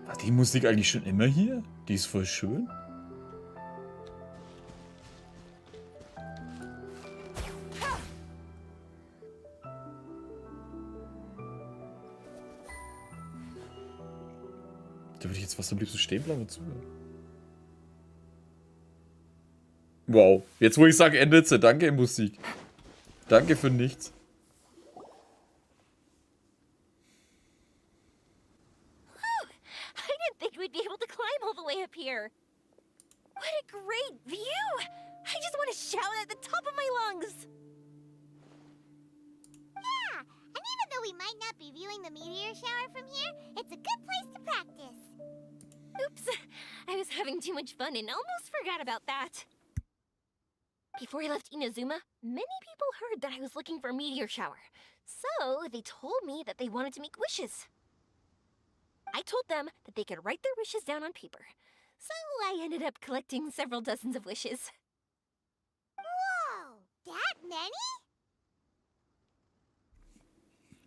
War die Musik eigentlich schon immer hier? Die ist voll schön. Da würde ich jetzt fast am liebsten stehen bleiben und zuhören. Wow. Jetzt, wo ich sage, endet sie. Danke, Musik. Danke für nichts. I didn't think we'd be able to climb all the way up here. What a great view! I just want to shout at the top of my lungs. Yeah, and even though we might not be viewing the meteor shower from here, it's a good place to practice. Oops, I was having too much fun and almost forgot about that. Before I left Inazuma, many people heard that I was looking for a meteor shower, so they told me that they wanted to make wishes. I told them that they could write their wishes down on paper, so I ended up collecting several dozens of wishes. Whoa, that many?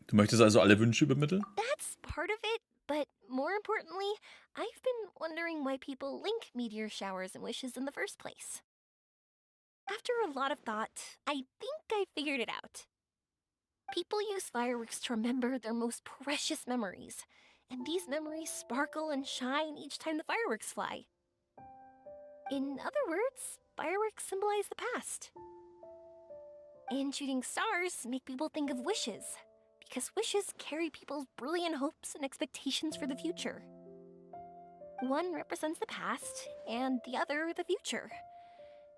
Du möchtest also alle Wünsche übermitteln? That's part of it, but more importantly, I've been wondering why people link meteor showers and wishes in the first place. After a lot of thought, I think I figured it out. People use fireworks to remember their most precious memories, and these memories sparkle and shine each time the fireworks fly. In other words, fireworks symbolize the past. And shooting stars make people think of wishes, because wishes carry people's brilliant hopes and expectations for the future. One represents the past, and the other the future.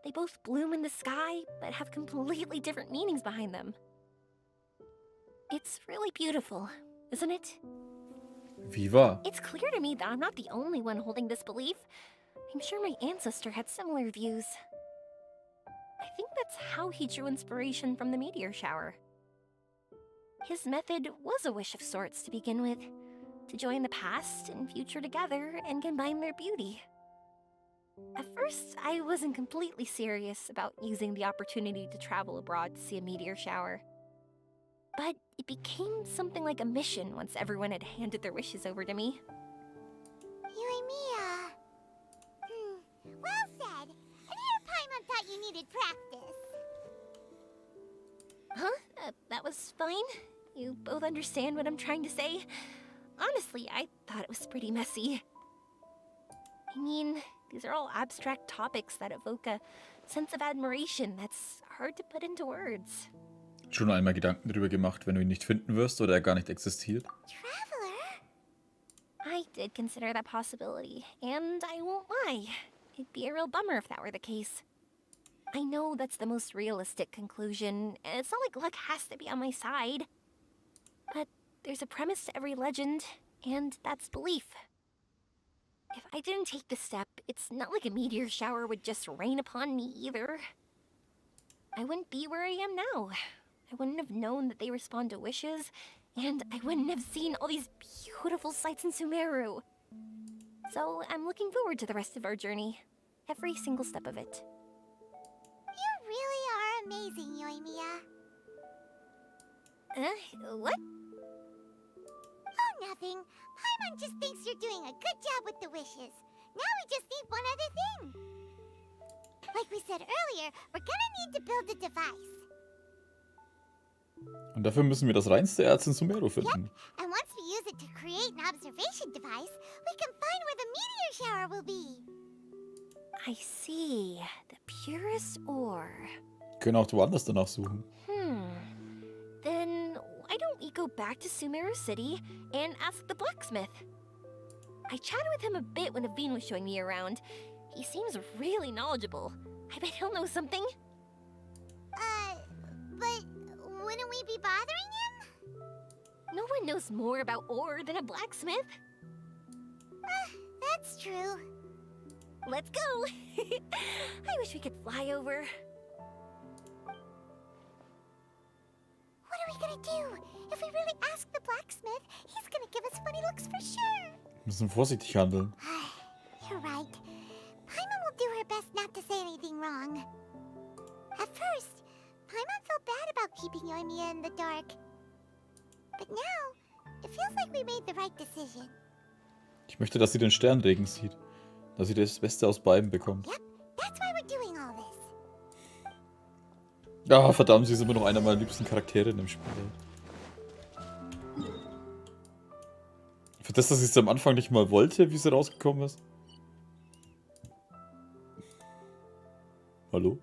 They both bloom in the sky, but have completely different meanings behind them. It's really beautiful, isn't it? Viva. It's clear to me that I'm not the only one holding this belief. I'm sure my ancestor had similar views. I think that's how he drew inspiration from the meteor shower. His method was a wish of sorts to begin with, to join the past and future together and combine their beauty. At first, I wasn't completely serious about using the opportunity to travel abroad to see a meteor shower. But it became something like a mission once everyone had handed their wishes over to me. Yoimiya. Well said. And here Paimon thought you needed practice. Huh? That was fine? You both understand what I'm trying to say? Honestly, I thought it was pretty messy. I mean, these are all abstract topics that evoke a sense of admiration that's hard to put into words. Schon einmal Gedanken darüber gemacht, wenn du ihn nicht finden wirst oder er gar nicht existiert? Traveler? I did consider that possibility, and I won't lie. It'd be a real bummer if that were the case. I know that's the most realistic conclusion, and it's not like luck has to be on my side. But there's a premise to every legend, and that's belief. If I didn't take this step, it's not like a meteor shower would just rain upon me either. I wouldn't be where I am now. I wouldn't have known that they respond to wishes, and I wouldn't have seen all these beautiful sights in Sumeru. So I'm looking forward to the rest of our journey. Every single step of it. You really are amazing, Yoimiya. What? Oh, nothing. Paimon just thinks you're doing a good job with the wishes. Now we just need one other thing. Like we said earlier, we're gonna need to build a device. Und dafür müssen wir das reinste Erz in Sumeru Yep, finden. and once we use it to create an observation device, we can find where the meteor shower will be. I see. The purest ore. Wir können auch woanders danach suchen. Then why don't we go back to Sumeru City and ask the blacksmith? I chatted with him a bit when Aveen was showing me around. He seems really knowledgeable. I bet he'll know something. But wouldn't we be bothering him? No one knows more about ore than a blacksmith. That's true. Let's go! I wish we could fly over. What are we gonna do? If we really ask the blacksmith, he's gonna give us funny looks for sure. Wir müssen vorsichtig handeln. You're right. Paimon will do her best not to say anything wrong. At first, Paimon felt bad about keeping Yoimiya in the dark. But now, it feels like we made the right decision. Ich möchte, dass sie den Sternregen sieht. Dass sie das Beste aus beiden bekommt. Yep, that's why we're doing all this. Ja, verdammt, sie ist immer noch einer meiner liebsten Charaktere in dem Spiel. Für das, dass sie es am Anfang nicht mal wollte, wie sie rausgekommen ist. Hallo?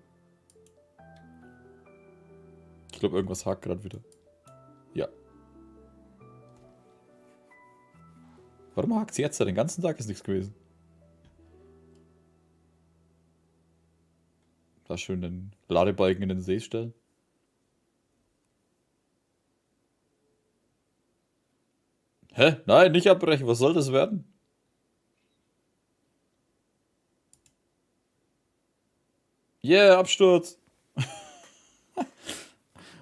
Ich glaube, irgendwas hakt gerade wieder. Ja. Warum hakt sie jetzt? Den ganzen Tag ist nichts gewesen. Da schön den Ladebalken in den See stellen. Hä? Nein, nicht abbrechen. Was soll das werden? Yeah, Absturz.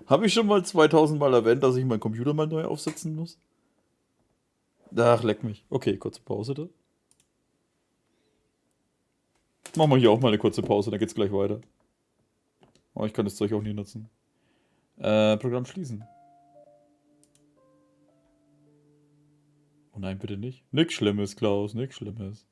Habe ich schon mal 2000 Mal erwähnt, dass ich meinen Computer mal neu aufsetzen muss? Ach, leck mich. Okay, kurze Pause da. Machen wir hier auch mal eine kurze Pause, dann geht's gleich weiter. Oh, ich kann das Zeug auch nie nutzen. Programm schließen. Oh nein, bitte nicht. Nix Schlimmes, Klaus, nix Schlimmes.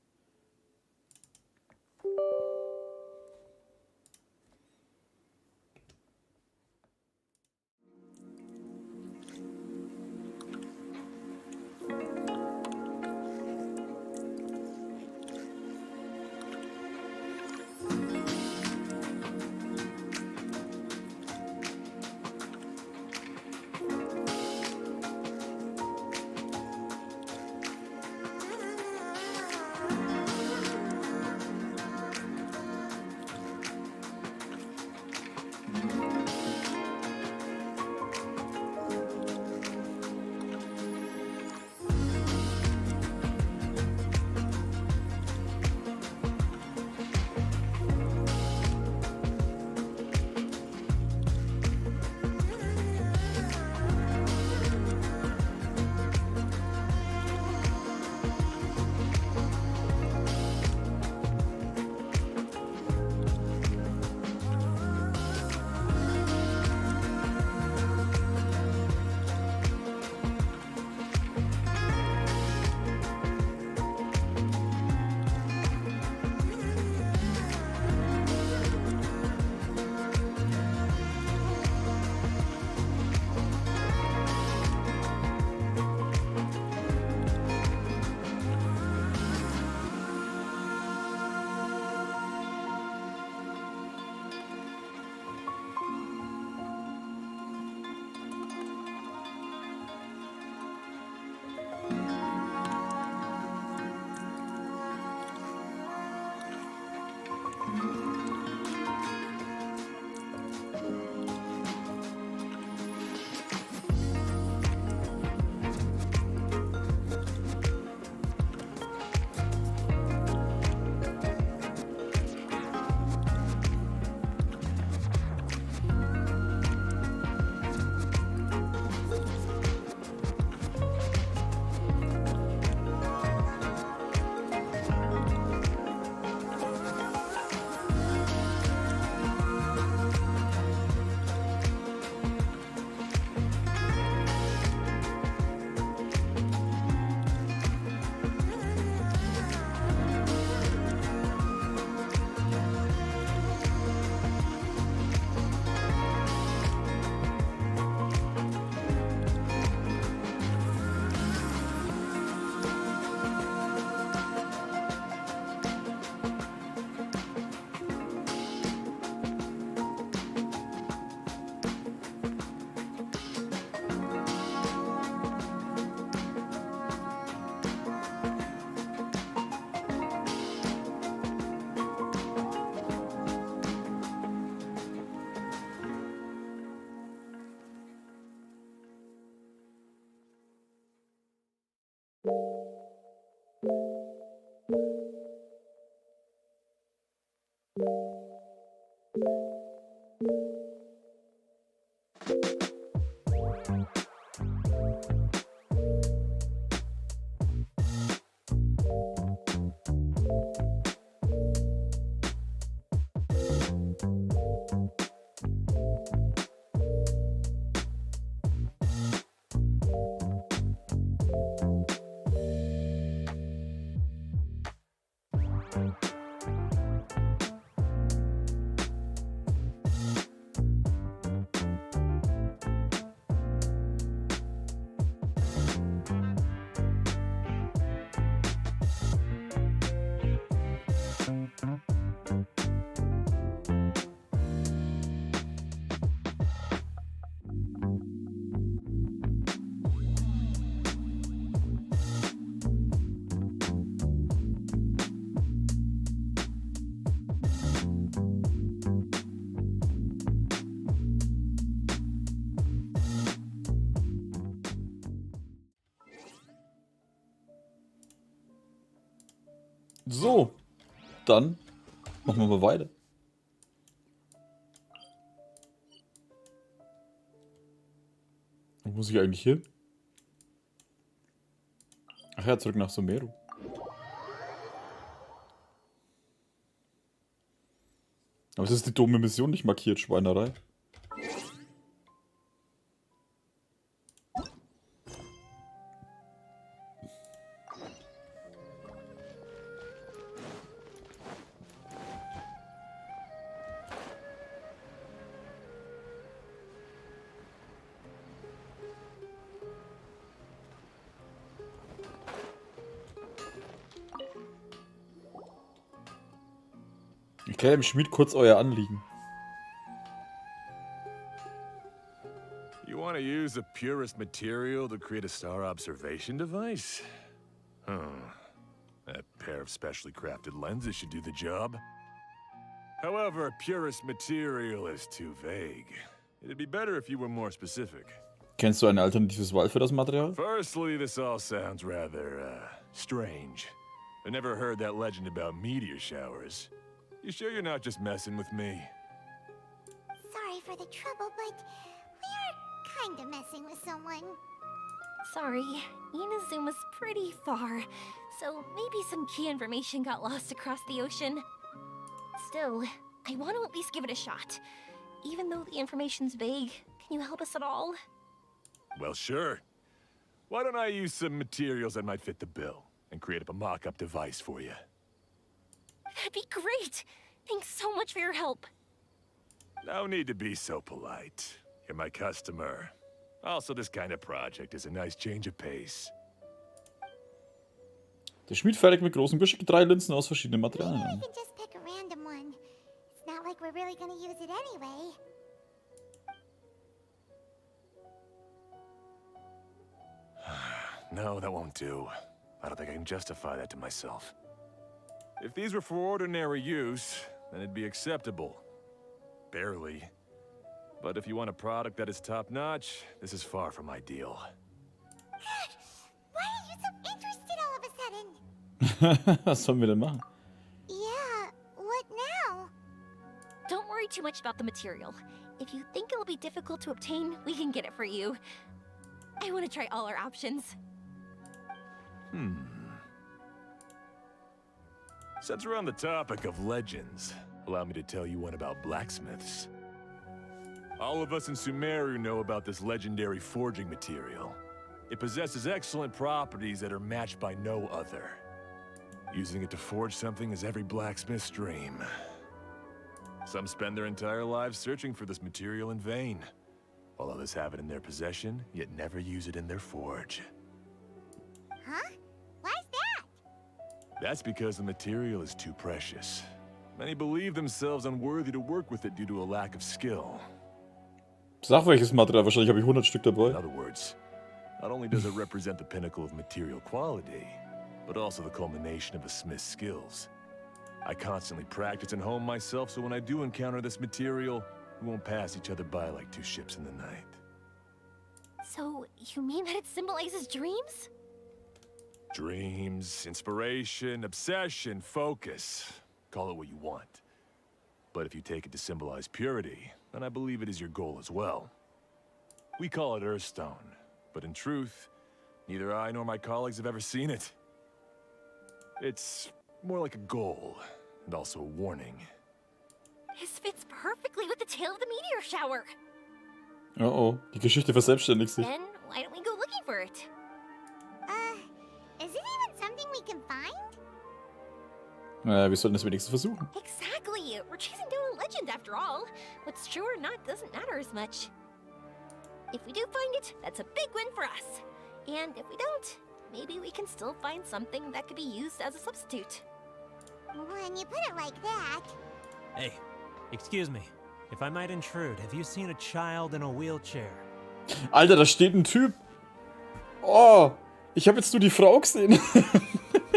So, dann machen wir mal weiter. Wo muss ich eigentlich hin? Ach ja, zurück nach Sumeru. Aber es ist die dumme Mission nicht markiert, Schweinerei. Erklärt dem Schmied kurz euer Anliegen. You want to use the purest material to create a star observation device? That pair of specially crafted lenses should do the job. However, purest material is too vague. It'd be better if you were more specific. Kennst du ein alternatives Wahl für das Material? Firstly, this all sounds rather, strange. I never heard that legend about meteor showers. You sure you're not just messing with me? Sorry for the trouble, but we are kinda messing with someone. Sorry, Inazuma's pretty far, so maybe some key information got lost across the ocean. Still, I want to at least give it a shot. Even though the information's vague, can you help us at all? Well, sure. Why don't I use some materials that might fit the bill and create up a mock-up device for you? That'd be great! Thanks so much for your help. No need to be so polite. You're my customer. Also, this kind of project is a nice change of pace. Der Schmied fertigt mit großem Geschick 3 Linsen aus verschiedenen Maybe Materialien we an. can just pick a random one. It's not like we're really gonna use it anyway. No, that won't do. I don't think I can justify that to myself. If these were for ordinary use, then it'd be acceptable. Barely. But if you want a product that is top-notch, this is far from ideal. Why are you so interested all of a sudden? Was sollen wir denn machen? Yeah, what now? Don't worry too much about the material. If you think it'll be difficult to obtain, we can get it for you. I want to try all our options. Since we're on the topic of legends, allow me to tell you one about blacksmiths. All of us in Sumeru know about this legendary forging material. It possesses excellent properties that are matched by no other. Using it to forge something is every blacksmith's dream. Some spend their entire lives searching for this material in vain, while others have it in their possession, yet never use it in their forge. Huh? Why's that? That's because the material is too precious. Many believe themselves unworthy to work with it due to a lack of skill. Sag welches Material, wahrscheinlich habe ich 100 Stück In dabei. other words, not only does it represent the pinnacle of material quality, but also the culmination of a smith's skills. I constantly practice and hone myself, so when I do encounter this material, we won't pass each other by like two ships in the night. So, you mean that it symbolizes dreams? Dreams, inspiration, obsession, focus. Call it what you want. But if you take it to symbolize purity, then I believe it is your goal as well. We call it Earthstone, but in truth, neither I nor my colleagues have ever seen it. It's more like a goal, and also a warning. This fits perfectly with the tale of the meteor shower. Oh oh, die Geschichte verselbstständigt sich. Then, why don't we go looking for it? Is it even something we can find? Naja, wir sollten es wenigstens versuchen. Exactly! We're chasing down a legend after all. What's true or not doesn't matter as much. If we do find it, that's a big win for us. And if we don't, maybe we can still find something that could be used as a substitute. When you put it like that... Hey, excuse me. If I might intrude, have you seen a child in a wheelchair? Alter, da steht ein Typ. Oh, ich habe jetzt nur die Frau gesehen.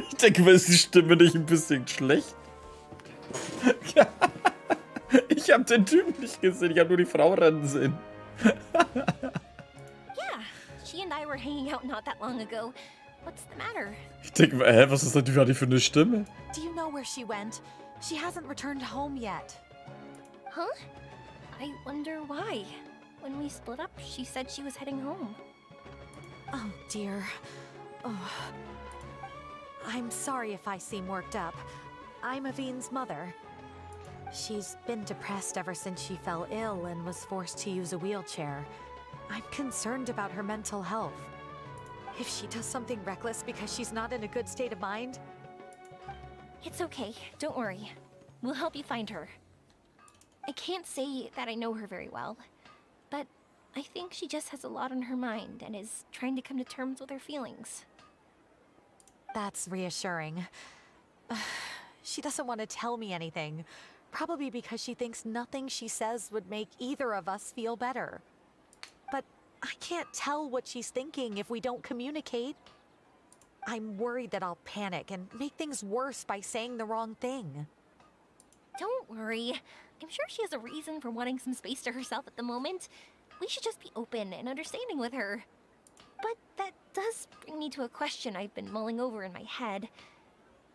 Ich denke, mal ist die Stimme nicht ein bisschen schlecht? Ich habe den Typen nicht gesehen, ich habe nur die Frau rennen sehen. Yeah, she and I were hanging out not that long ago. What's the matter? Ich denke mal, was ist das denn für eine Stimme? Do you know where she went? She hasn't returned home yet. Huh? I wonder why. When we split up, she said she was heading home. Oh, dear. Oh. I'm sorry if I seem worked up. I'm Avine's mother. She's been depressed ever since she fell ill and was forced to use a wheelchair. I'm concerned about her mental health. If she does something reckless because she's not in a good state of mind... It's okay. Don't worry. We'll help you find her. I can't say that I know her very well, but I think she just has a lot on her mind and is trying to come to terms with her feelings. That's reassuring. She doesn't want to tell me anything, probably because she thinks nothing she says would make either of us feel better. But I can't tell what she's thinking if we don't communicate. I'm worried that I'll panic and make things worse by saying the wrong thing. Don't worry. I'm sure she has a reason for wanting some space to herself at the moment. We should just be open and understanding with her. But that does bring me to a question I've been mulling over in my head.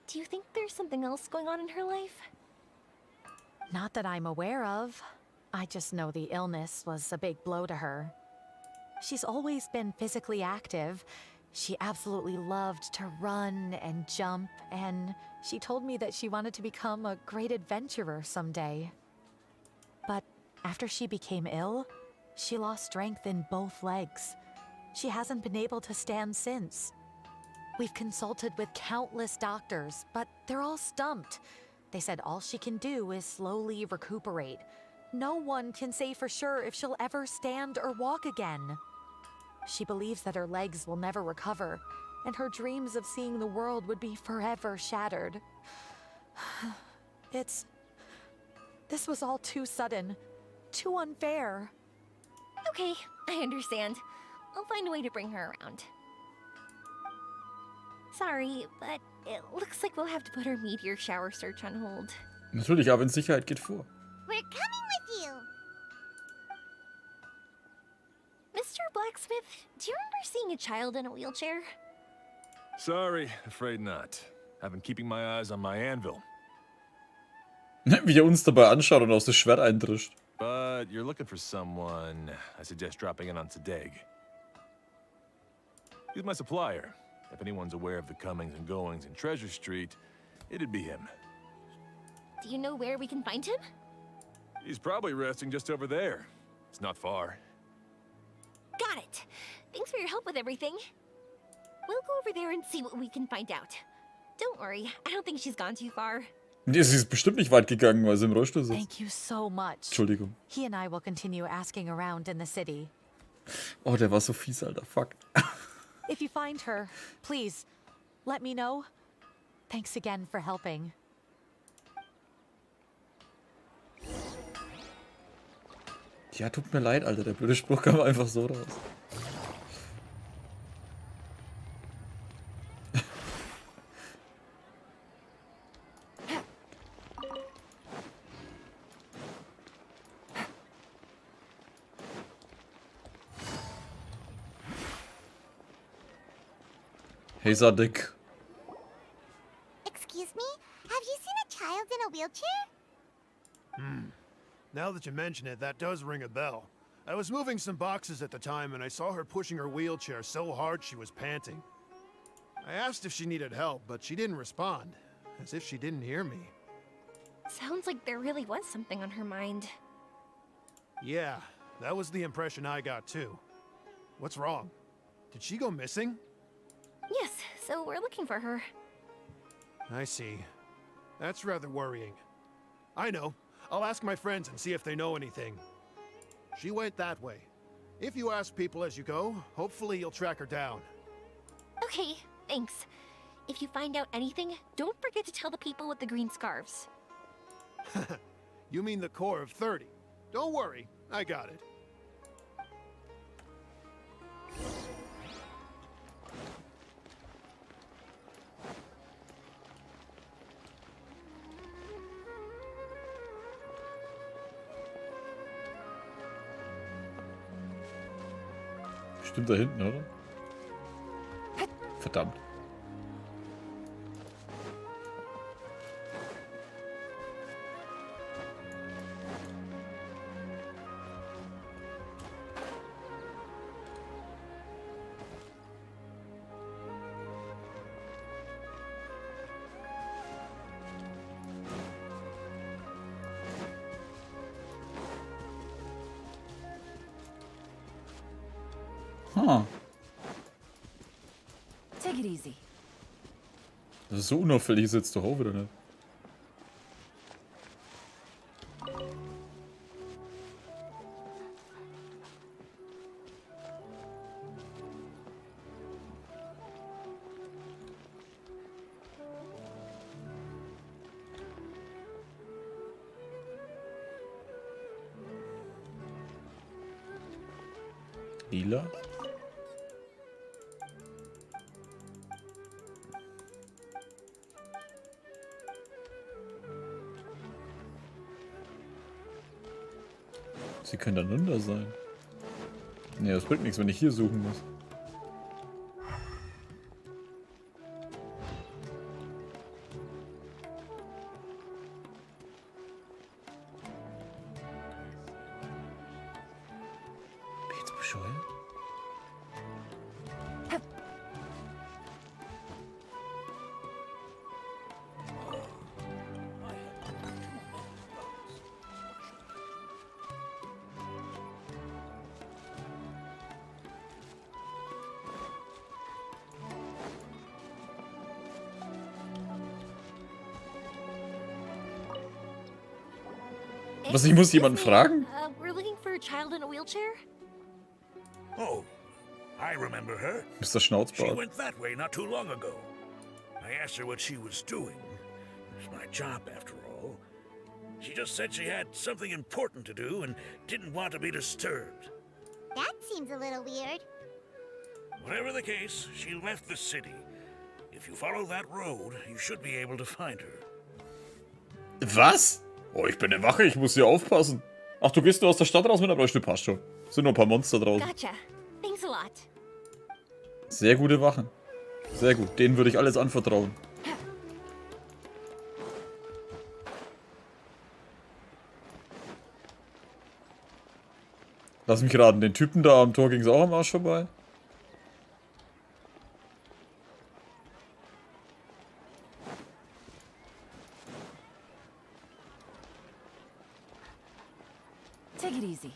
Do you think there's something else going on in her life? Not that I'm aware of. I just know the illness was a big blow to her. She's always been physically active. She absolutely loved to run and jump, and she told me that she wanted to become a great adventurer someday. But after she became ill, she lost strength in both legs. She hasn't been able to stand since. We've consulted with countless doctors, but they're all stumped. They said all she can do is slowly recuperate. No one can say for sure if she'll ever stand or walk again. She believes that her legs will never recover, and her dreams of seeing the world would be forever shattered. This was all too sudden, too unfair. Okay, I understand. I'll find a way to bring her around. Sorry, but it looks like we'll have to put our meteor shower search on hold. Natürlich, aber in Sicherheit geht vor. We're coming with you. Mr. Blacksmith, do you remember seeing a child in a wheelchair? Sorry, afraid not. I've been keeping my eyes on my anvil. Wie er uns dabei anschaut und aus das Schwert eindrischt. But you're looking for someone. I suggest dropping in on Sadeg. He's my supplier. If anyone's aware of the comings and goings in Treasure Street, it'd be him. Do you know where we can find him? He's probably resting just over there. It's not far. Got it. Thanks for your help with everything. We'll go over there and see what we can find out. Don't worry, I don't think she's gone too far. Nee, sie ist bestimmt nicht weit gegangen, weil sie im Rollstuhl sitzt. Thank you so much. Entschuldigung. He and I will continue asking around in the city. Oh, der war so fies, Alter. Fuck. If you find her, please, let me know. Thanks again for helping. Ja, tut mir leid, Alter. Der blöde Spruch kam einfach so raus. Hey, Sadek. Excuse me? Have you seen a child in a wheelchair? Now that you mention it, that does ring a bell. I was moving some boxes at the time and I saw her pushing her wheelchair so hard she was panting. I asked if she needed help, but she didn't respond, as if she didn't hear me. Sounds like there really was something on her mind. Yeah, that was the impression I got too. What's wrong? Did she go missing? Yes, so we're looking for her. I see. That's rather worrying. I know. I'll ask my friends and see if they know anything. She went that way. If you ask people as you go, hopefully you'll track her down. Okay, thanks. If you find out anything, don't forget to tell the people with the green scarves. You mean the core of 30. Don't worry, I got it. Stimmt da hinten, oder? Verdammt. Huh. Take it easy. Das ist so unauffällig, ist jetzt doch auch wieder nicht. Lila? Sie können dann runter sein. Ne, das bringt nichts, wenn ich hier suchen muss. Bin ich jetzt bescheuert? Was, ich muss jemanden fragen? We're looking for a child in a wheelchair. Oh, I remember her. Mr. She Schnauzbart. went that way not too long ago. I asked her what she was doing. It's my job, after all. She just said she had something important to do and didn't want to be disturbed. That seems a little weird. Whatever the case, she left the city. If you follow that road, you should be able to find her. Was? Oh, ich bin eine Wache, ich muss hier aufpassen. Ach, du gehst nur aus der Stadt raus mit einer Bräuchte, passt schon. Sind nur ein paar Monster draußen. Gotcha. Thanks a lot. Sehr gute Wachen. Sehr gut, denen würde ich alles anvertrauen. Lass mich raten, den Typen da am Tor ging es auch am Arsch vorbei? Take it easy.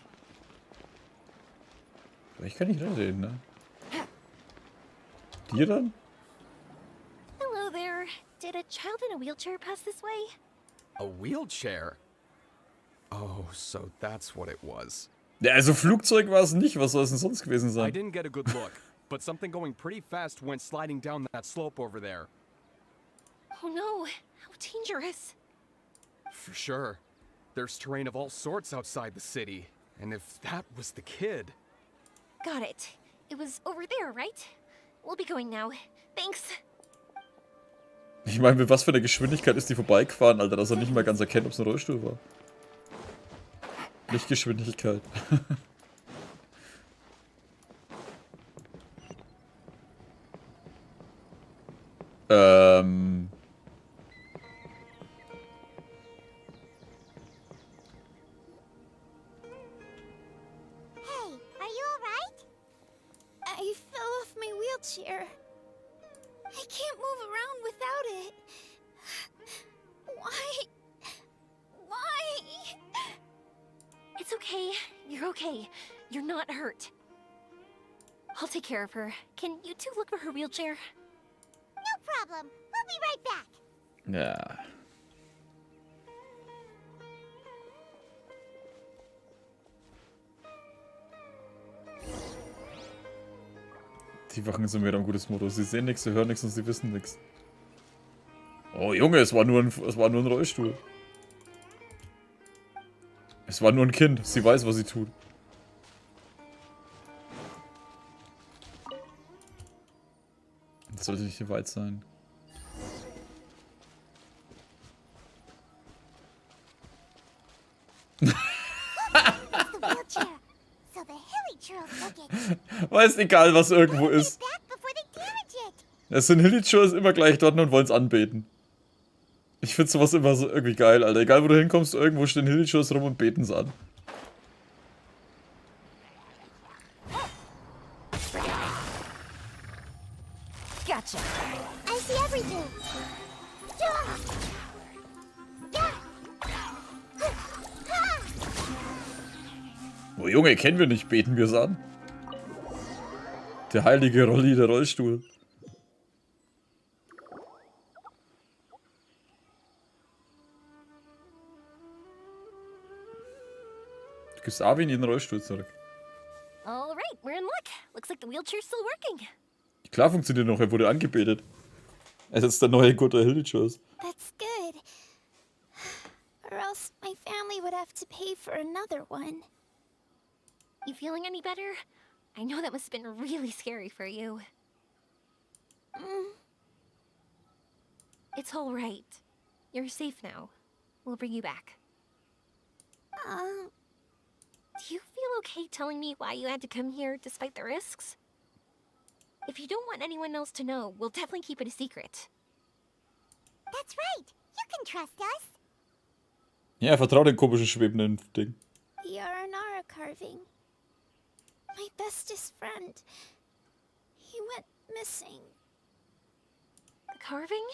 Ich kann nicht reden, ne? Dir dann? Hello there. Did a child in a wheelchair pass this way? A wheelchair? Oh, so that's what it was. Ja, also Flugzeug war es nicht. Was soll es denn sonst gewesen I sein? didn't get a good look, but something going pretty fast went sliding down that slope over there. Oh no, how dangerous. For sure. There's terrain of all sorts outside the city. And if that was the kid... Got it. It was over there, right? We'll be going now. Thanks. Ich meine, mit was für einer Geschwindigkeit ist die vorbeigefahren, Alter, dass er nicht mal ganz erkennt, ob es ein Rollstuhl war. Lichtgeschwindigkeit. Hey, are you alright? I fell off my wheelchair. I can't move around without it. Why? Why? It's okay. You're okay. You're not hurt. I'll take care of her. Can you two look for her wheelchair? No problem. We'll be right back. Ja. Die Wachen sind wieder ein gutes Motto. Sie sehen nichts, sie hören nichts und sie wissen nichts. Oh Junge, es war nur ein Rollstuhl. Es war nur ein Kind. Sie weiß, was sie tut. Das sollte nicht hier weit sein. The wheelchair. So the hilly churls took it. Weil es egal, was irgendwo ist. Back before they damage it. Es sind Hillitschurs immer gleich dort und wollen es anbeten. Ich finde sowas immer so irgendwie geil, Alter. Egal wo du hinkommst, irgendwo stehen Hillitschurs rum und beten es an. Gotcha. I see everything. Yeah. Yeah. Oh Junge, kennen wir nicht, beten wir es an. Der heilige Rolli, der Rollstuhl. Du gibst Arvin in den Rollstuhl zurück. All right, we're in luck. Looks like the wheelchair's still working. Klar funktioniert noch, er wurde angebetet. Er ist jetzt der neue Gott der Hillitschurs. That's good. Or else my family would have to pay for another one. You feeling any better? I know that must have been really scary for you. It's all right. You're safe now. We'll bring you back. Do you feel okay telling me why you had to come here despite the risks? If you don't want anyone else to know, we'll definitely keep it a secret. That's right. You can trust us. Ja, er vertraut den komischen schwebenden Ding. The Aranara carving. My bestest friend. He went missing. The carving?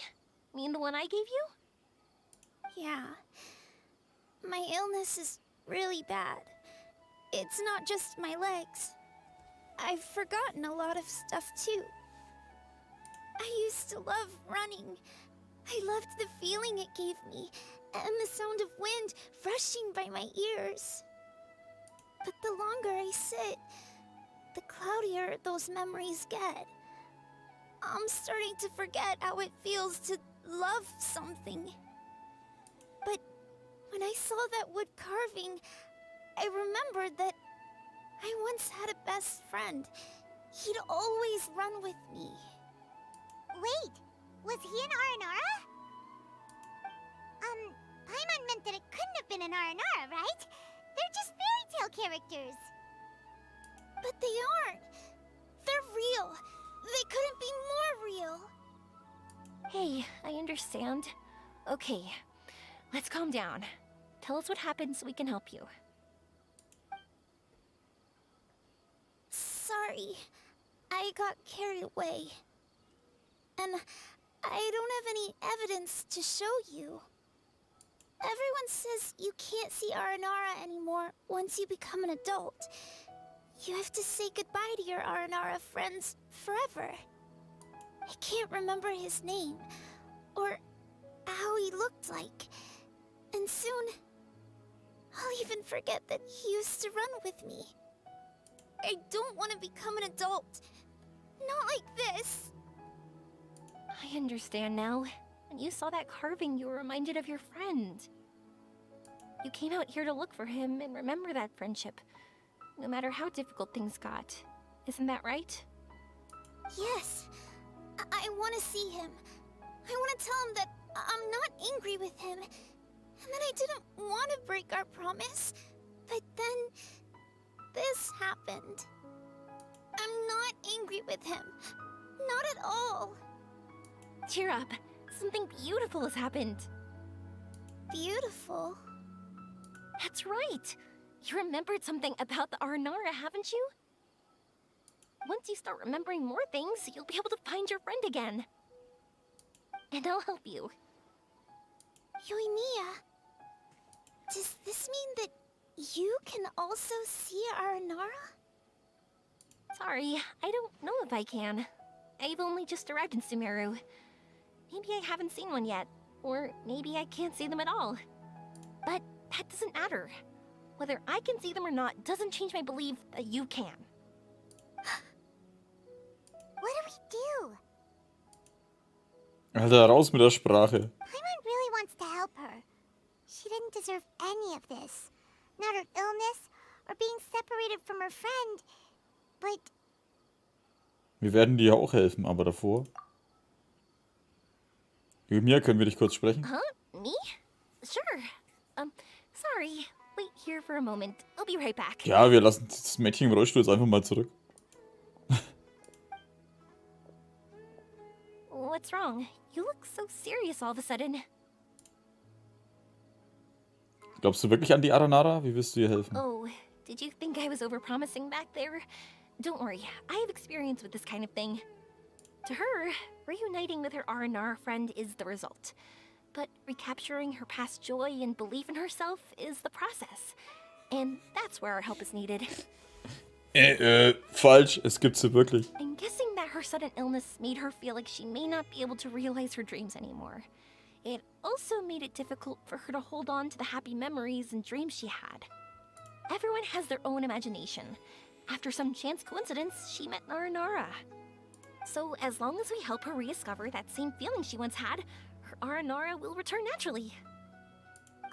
Mean the one I gave you? Yeah. My illness is really bad. It's not just my legs. I've forgotten a lot of stuff too. I used to love running. I loved the feeling it gave me, and the sound of wind rushing by my ears. But the longer I sit, the cloudier those memories get. I'm starting to forget how it feels to love something. But when I saw that wood carving, I remembered that I once had a best friend. He'd always run with me. Wait, was he an Aranara? Paimon meant that it couldn't have been an Aranara, right? They're just fairy tale characters. But they aren't. They're real. They couldn't be more real. Hey, I understand. Okay, let's calm down. Tell us what happened so we can help you. Sorry, I got carried away. And I don't have any evidence to show you. Everyone says you can't see Aranara anymore once you become an adult. You have to say goodbye to your Aranara friends forever. I can't remember his name, or how he looked like. And soon, I'll even forget that he used to run with me. I don't want to become an adult. Not like this. I understand now. When you saw that carving, you were reminded of your friend. You came out here to look for him and remember that friendship, no matter how difficult things got. Isn't that right? Yes. I want to see him. I want to tell him that I'm not angry with him, and that I didn't want to break our promise. But then, this happened. I'm not angry with him. Not at all. Cheer up. Something beautiful has happened. Beautiful? That's right. You remembered something about the Aranara, haven't you? Once you start remembering more things, you'll be able to find your friend again. And I'll help you. Yoimiya, does this mean that you can also see Aranara? Sorry, I don't know if I can. I've only just arrived in Sumeru. Maybe I haven't seen one yet, or maybe I can't see them at all. But that doesn't matter. Whether I can see them or not doesn't change my belief that you can. What do we do? Alter, raus mit der Sprache. Paimon really wants to help her. She didn't deserve any of this. Not her illness, or being separated from her friend. But Wir werden dir auch helfen, aber davor. Yoimiya, können wir dich kurz sprechen? Huh? Me? Sure. Sorry. Wait here for a moment. I'll be right back. Ja, wir lassen das Mädchen im Rollstuhl jetzt einfach mal zurück. What's wrong? You look so serious all of a sudden. Glaubst du wirklich an die Aranara? Wie willst du ihr helfen? Oh, did you think I was overpromising back there? Don't worry, I have experience with this kind of thing. To her, reuniting with her Aranara friend is the result. But recapturing her past joy and belief in herself is the process. And that's where our help is needed. Falsch. Es gibt sie wirklich. I'm guessing that her sudden illness made her feel like she may not be able to realize her dreams anymore. It also made it difficult for her to hold on to the happy memories and dreams she had. Everyone has their own imagination. After some chance coincidence, she met Aranara. So as long as we help her rediscover that same feeling she once had, her Aranara will return naturally.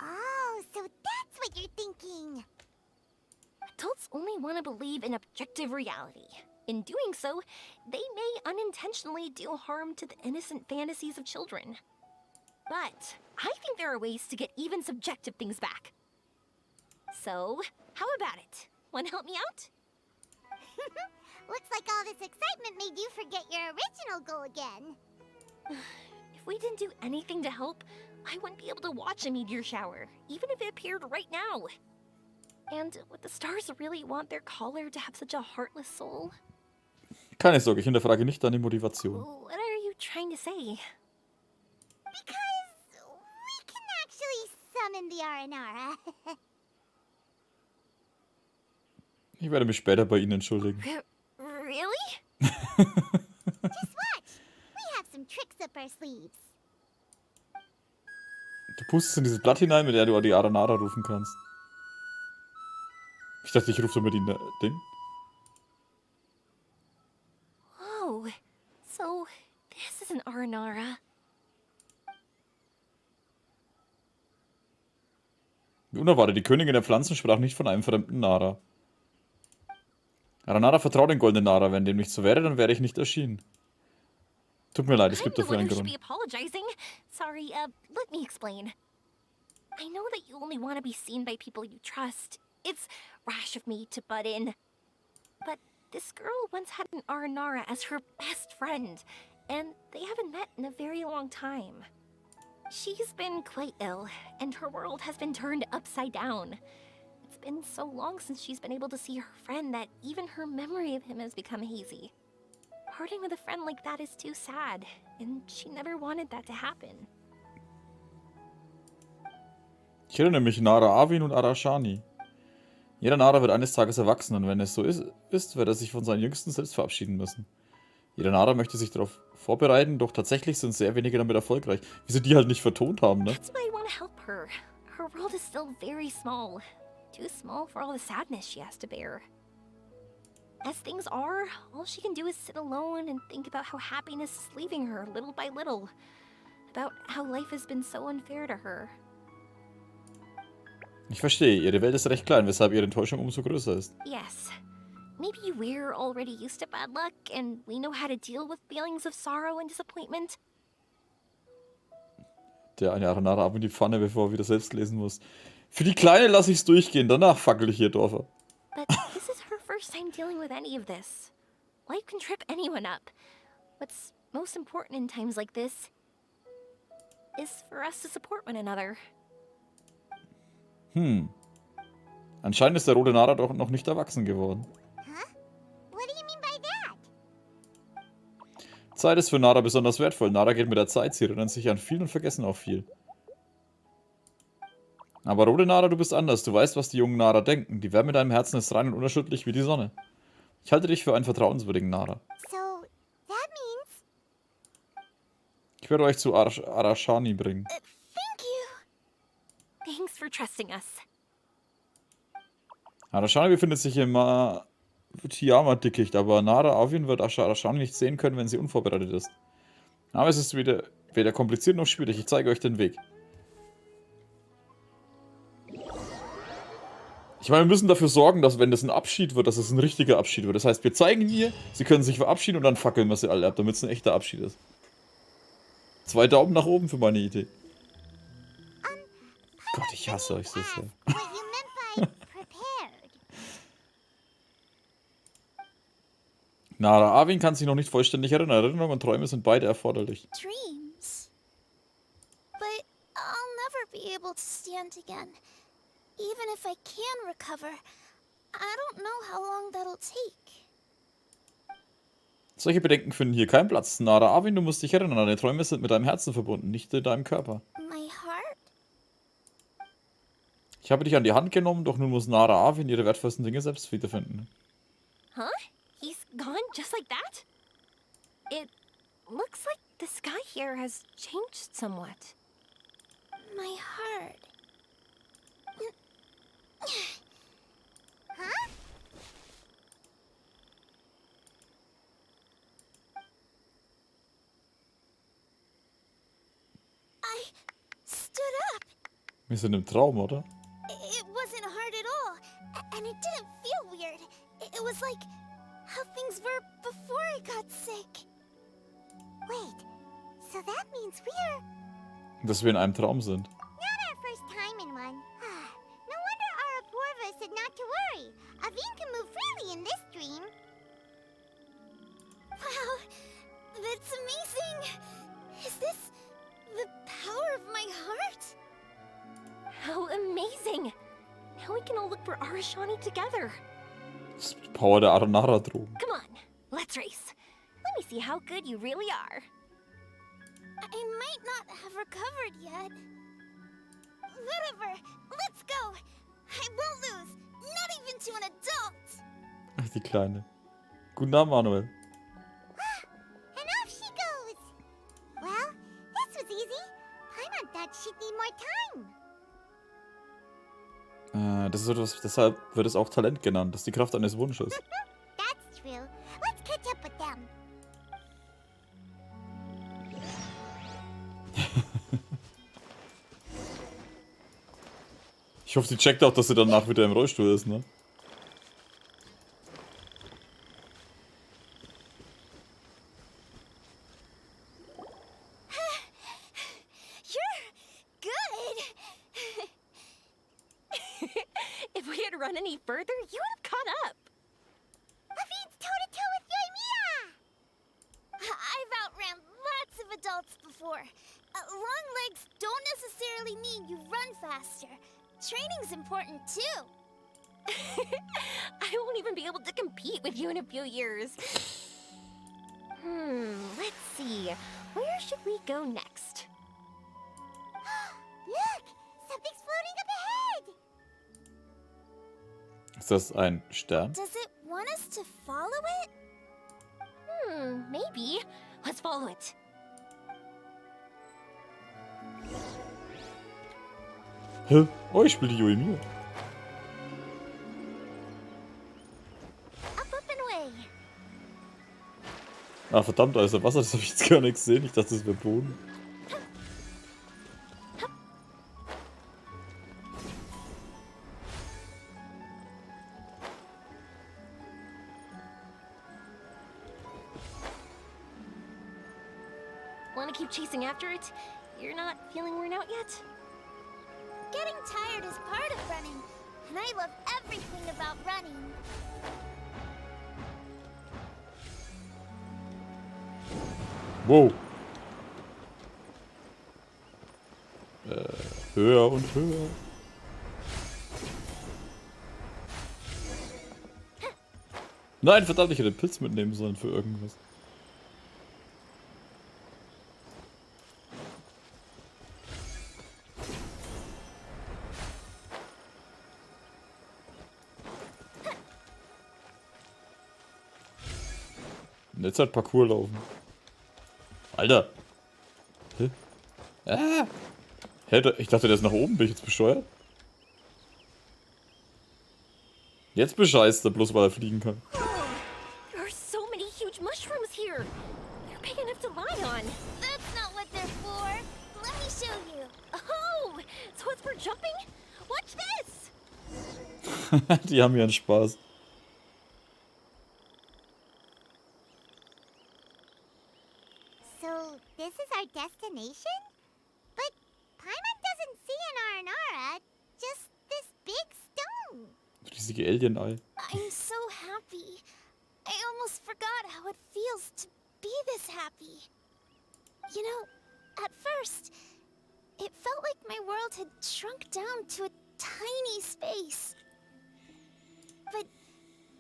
Oh, so that's what you're thinking. Adults only want to believe in objective reality. In doing so, they may unintentionally do harm to the innocent fantasies of children. But I think there are ways to get even subjective things back. So, how about it? Want to help me out? Looks like all this excitement made you forget your original goal again. If we didn't do anything to help, I wouldn't be able to watch a meteor shower, even if it appeared right now. And would the stars really want their caller to have such a heartless soul? Keine Sorge, ich hinterfrage nicht deine Motivation. What are you trying to say? Because we can actually summon the Aranara. Ich werde mich später bei Ihnen entschuldigen. Really? Just watch. We have some tricks up our sleeves. Du pustest in dieses Blatt hinein, mit der du die Aranara rufen kannst. Ich dachte, ich rufe so mit ihnen Ding. Oh, so this is an Aranara. Unerwartet, die Königin der Pflanzen sprach nicht von einem fremden Nara. Aranara vertraut den goldenen Nara, wenn dem nicht so wäre, dann wäre ich nicht erschienen. Tut mir leid, es gibt dafür einen Grund. Sorry, let me explain. I know that you only want to be seen by people you trust. It's rash of me to butt in. But this girl once had an Aranara as her best friend, and they haven't met in a very long time. She's been quite ill, and her world has been turned upside down. It's been so long since she's been able to see her friend that even her memory of him has become hazy. Parting with a friend like that is too sad, and she never wanted that to happen. Ich erinnere mich, Nara Arvin und Arashani. Jeder Nara wird eines Tages erwachsen, und wenn es so ist, wird er sich von seinen Jüngsten selbst verabschieden müssen. Jeder Nara möchte sich darauf vorbereiten, doch tatsächlich sind sehr wenige damit erfolgreich. Wie sie die halt nicht vertont haben, ne? That's why I want to help her. Her world is still very small. Too small for all the sadness she has to bear. As things are, all she can do is sit alone and think about how happiness is leaving her little by little. About how life has been so unfair to her. Ich verstehe, ihre Welt ist recht klein, weshalb ihre Enttäuschung umso größer ist. Yes. Maybe we're already used to bad luck and we know how to deal with feelings of sorrow and disappointment. Der eine Aranara ab in die Pfanne, bevor er wieder selbst lesen muss. Für die Kleine lasse ich es durchgehen, danach fackel ich ihr Dorfer. But this is her first time dealing with any of this. Life can trip anyone up. What's most important in times like this is for us to support one another. Anscheinend ist der rote Nara doch noch nicht erwachsen geworden. Huh? What do you mean by that? Zeit ist für Nara besonders wertvoll. Nara geht mit der Zeit, sie erinnern sich an viel und vergessen auch viel. Aber rote Nara, du bist anders. Du weißt, was die jungen Nara denken. Die Wärme in deinem Herzen ist rein und unerschütterlich wie die Sonne. Ich halte dich für einen vertrauenswürdigen Nara. So, that means... Ich werde euch zu Arashani bringen. Thank you. Thanks for trusting us. Arashani befindet sich im Tiyama-Dickicht, aber Nara Arvin wird Arashani nicht sehen können, wenn sie unvorbereitet ist. Aber es ist weder kompliziert noch schwierig. Ich zeige euch den Weg. Ich meine, wir müssen dafür sorgen, dass, wenn das ein Abschied wird, dass es ein richtiger Abschied wird. Das heißt, wir zeigen ihr, sie können sich verabschieden und dann fackeln wir sie alle ab, damit es ein echter Abschied ist. 2 Daumen nach oben für meine Idee. Gott, ich hasse euch so sehr. What you meant by prepared. Nara Arvin kann sich noch nicht vollständig erinnern. Erinnerung und Träume sind beide erforderlich. Dreams. But I'll never be able to stand again. Even if I can recover, I don't know how long that'll take. Solche Bedenken finden hier keinen Platz. Nara Arvin, du musst dich erinnern, deine Träume sind mit deinem Herzen verbunden, nicht mit deinem Körper. My heart? Ich habe dich an die Hand genommen, doch nun muss Nara Arvin ihre wertvollsten Dinge selbst wiederfinden. Huh? He's gone just like that? It looks like the sky here has changed somewhat. My heart. Huh? I stood up. Wir sind im Traum, oder? It wasn't hard at all, and it didn't feel weird. It was like how things were before I got sick. Wait, so that means we're Dass wir in einem Traum sind. not our first time in one. No wonder Araporva said not to worry. Avin can move freely in this dream. Wow, that's amazing. Is this the power of my heart? How amazing! Now we can all look for Arashani together. Das ist die Power der Aranara-Drogen. Come on, let's race. Let me see how good you really are. I might not have recovered yet. Whatever, let's go. I won't lose, not even to an adult. Ach, die Kleine. Guten Abend, Manuel. And off she goes. Well, this was easy. Paimon thought she'd need more time. Deshalb wird es auch Talent genannt. Das ist die Kraft eines Wunsches. That's true. Let's catch up with them. Ich hoffe, sie checkt auch, dass sie danach wieder im Rollstuhl ist, ne? You're good. If we had run any further, you would have caught up. Avin's toe-to-toe with Yoimiya. I've outran lots of adults before. Long legs don't necessarily mean you run faster. Training's important too. I won't even be able to compete with you in a few years. Let's see. Where should we go next? Look, something's floating up ahead. Ist das ein Stern? Does it want us to follow it? Maybe. Let's follow it. Hä? Oh, ich spiele die Yoimiya. Up and away. Ah, verdammt, da ist ja Wasser, das habe ich jetzt gar nicht gesehen. Ich dachte, das wäre Boden. Want to keep chasing after it? You're not feeling worn out yet? Getting tired is part of running, and I love everything about running. Wow. Höher und höher. Nein, verdammt, ich hätte den Pilz mitnehmen sollen für irgendwas. Und jetzt halt Parcours laufen. Alter. Hä? Ah. Hä, ich dachte, der ist nach oben. Bin ich jetzt bescheuert? Jetzt bescheißt er bloß, weil er fliegen kann. There are so many huge mushrooms here. They're big enough to lie on. That's not what they're for. Let me show you. Oh, so it's for jumping? Watch this. Die haben ja einen Spaß. So, this is our destination? But Paimon doesn't see an Aranara, just this big stone. Riesige Alien-Ei. I'm so happy. I almost almost forgot how it feels to be this happy. You know, at first, it felt like my world had shrunk down to a tiny space. But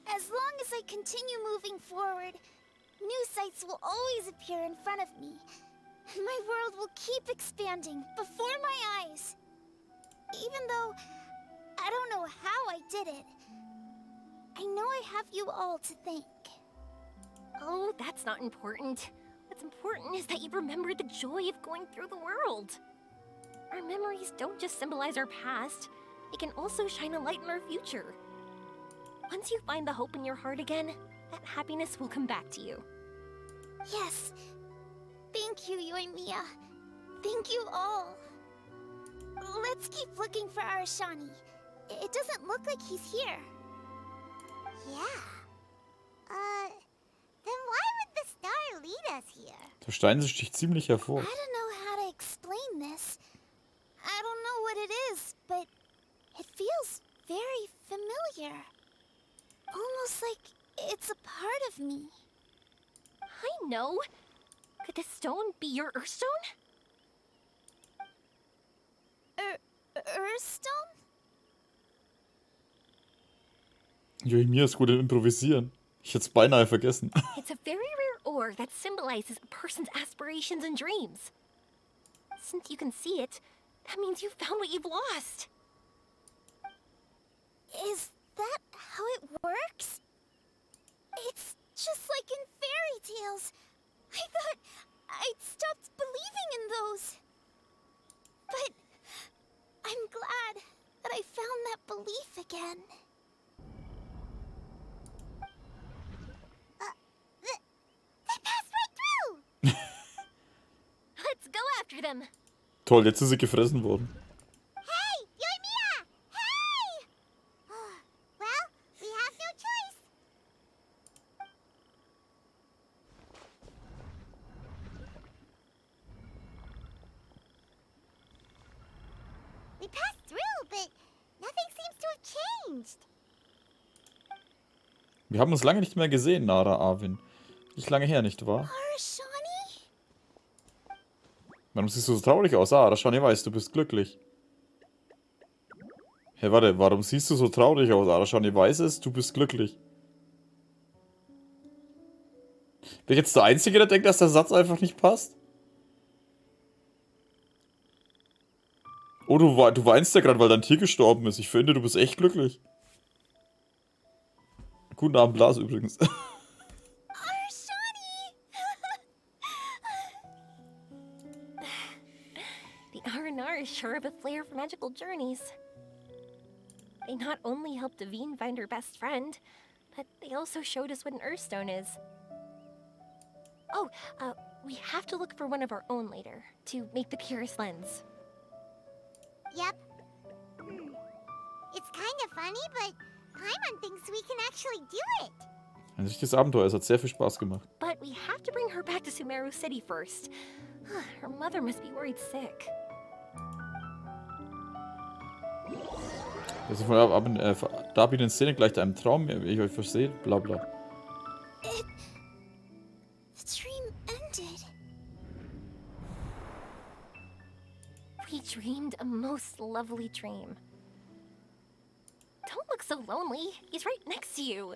as long as I continue moving forward, new sights will always appear in front of me. And my world will keep expanding before my eyes. Even though I don't know how I did it, I know I have you all to thank. Oh, that's not important. What's important is that you remember the joy of going through the world. Our memories don't just symbolize our past, they can also shine a light in our future. Once you find the hope in your heart again, that happiness will come back to you. Yes. Thank you, Yoimiya. Thank you all. Let's keep looking for Arashani. It doesn't look like he's here. Yeah. Then why would the star lead us here? Der Stein sticht ziemlich hervor. I don't know how to explain this. I don't know what it is, but it feels very familiar. Almost like it's a part of me. I know. Could this stone be your Earthstone? Earthstone? Yoimiya ist gut im Improvisieren. Ich hätte es beinahe vergessen. It's a very rare ore that symbolizes a person's aspirations and dreams. Since you can see it, that means you've found what you've lost. Is that how it works? It's just like in fairy tales. I thought I'd stopped believing in those. But I'm glad that I found that belief again. They passed right through! Let's go after them. Toll, jetzt ist sie gefressen worden. Hey, Yoimiya! Hey! Well, we have no choice. We passed through, but nothing seems to have changed. Wir haben uns lange nicht mehr gesehen, Nara Arvin. Nicht lange her, nicht wahr? Arashani? Warum siehst du so traurig aus? Ah, Arashani weiß, du bist glücklich. Hey, warte, warum siehst du so traurig aus? Arashani weiß es, du bist glücklich. Bin ich jetzt der Einzige, der denkt, dass der Satz einfach nicht passt? Oh, du weinst ja gerade, weil dein Tier gestorben ist. Ich finde, du bist echt glücklich. Guten Abend, Blas, übrigens. The R&R is sure of a flair for magical journeys. They not only helped Davine find her best friend, but they also showed us what an Earthstone is. Oh, we have to look for one of our own later, to make the purest lens. Yep. It's kind of funny, but Paimon thinks we can actually do it. Ein richtiges Abenteuer, es hat sehr viel Spaß gemacht. But we have to bring her back to Sumeru City first. Her mother must be worried sick. Also von da bin in Szene gleich einem Traum, wie ich euch verstehe, bla bla. The dream ended. We dreamed a most lovely dream. Don't look so lonely. He's right next to you.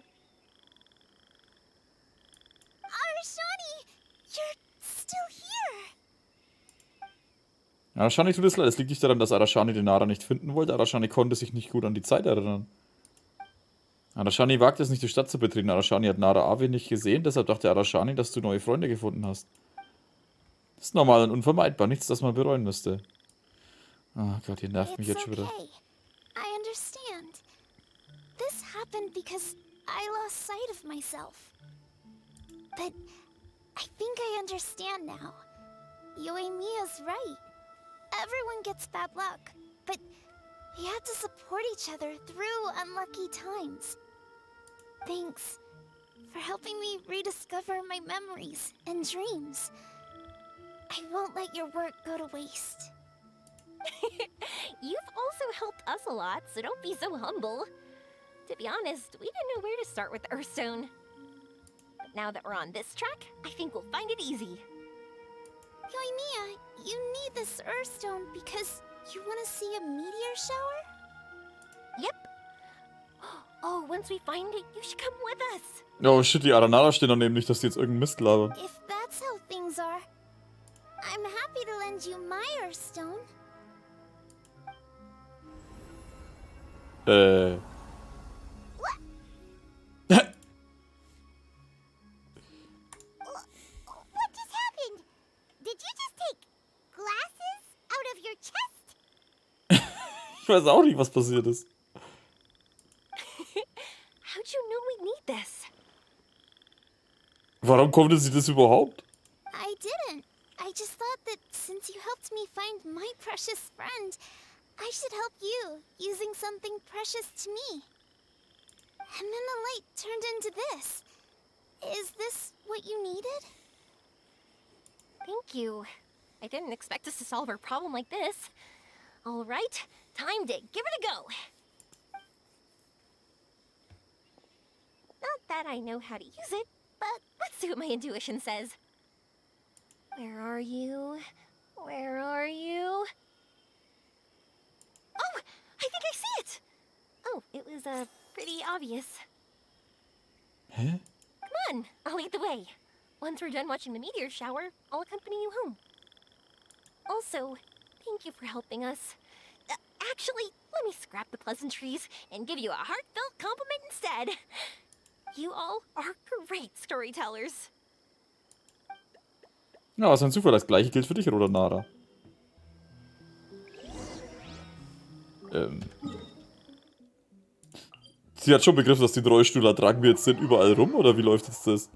Arashani, you're still here. Arashani tut es leid. Es liegt nicht daran, dass Arashani den Nara nicht finden wollte. Arashani konnte sich nicht gut an die Zeit erinnern. Arashani wagt es nicht, die Stadt zu betreten. Arashani hat Nara Arvin nicht gesehen, deshalb dachte Arashani, dass du neue Freunde gefunden hast. Das ist normal und unvermeidbar. Nichts, das man bereuen müsste. Oh Gott, ihr nervt mich jetzt schon wieder. Okay. I understand. This happened because I lost sight of myself. But I think I understand now. Yoimiya's right. Everyone gets bad luck, but we have to support each other through unlucky times. Thanks for helping me rediscover my memories and dreams. I won't let your work go to waste. You've also helped us a lot, so don't be so humble. To be honest, we didn't know where to start with Earthstone. But Now that we're on this track, I think we'll find it easy. Yoimiya, you need this Earthstone because you want to see a meteor shower? Yep. Oh, once we find it, you should come with us. Oh shit, die Aranara stehen daneben, nicht, dass die jetzt irgendeinen Mist labern. If that's how things are, I'm happy to lend you my Earthstone. What just happened? Did you just take glasses out of your chest? Ich weiß auch nicht, was passiert ist. How'd you know we need this? Warum konnte sie das überhaupt? I didn't. I just thought that since you helped me find my precious friend, I should help you, using something precious to me. And then the light turned into this. Is this what you needed? Thank you. I didn't expect us to solve our problem like this. All right, time to give it a go. Not that I know how to use it, but let's see what my intuition says. Where are you? Where are you? Oh, I think I see it! Oh, it was, pretty obvious. Hä? Come on, I'll lead the way. Once we're done watching the meteor shower, I'll accompany you home. Also, thank you for helping us. Actually, let me scrap the pleasantries and give you a heartfelt compliment instead. You all are great storytellers. Ja, was ein Zufall. Das gleiche gilt für dich, oder Nara? Sie hat schon begriffen, dass die Rollstühle tragen wir jetzt denn überall rum, oder wie läuft jetzt das?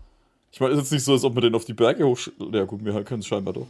Ich meine, ist jetzt nicht so, als ob wir den auf die Berge hoch... Ja gut, wir können es scheinbar doch.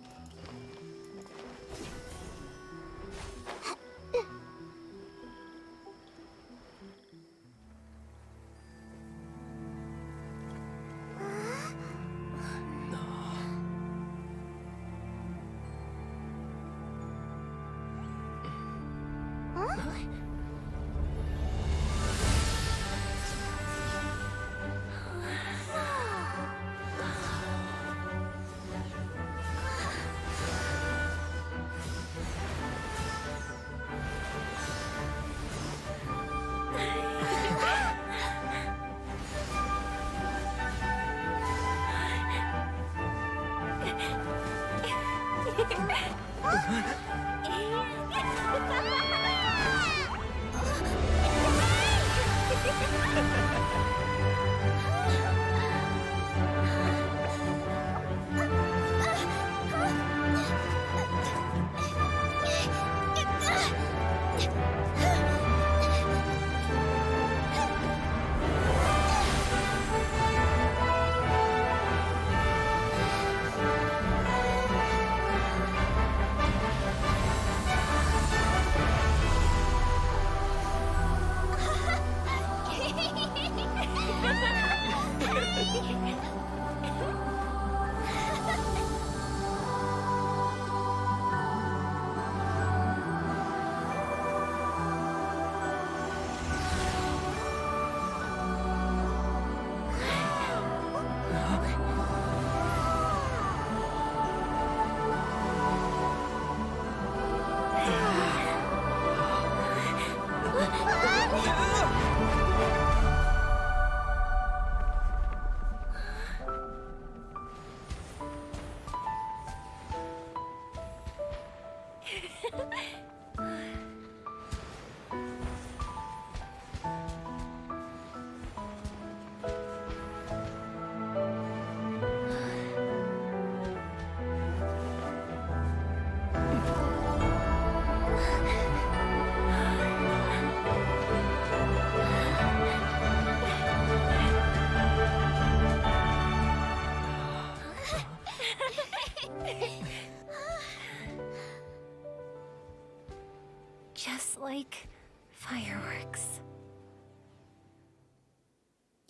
Just like fireworks.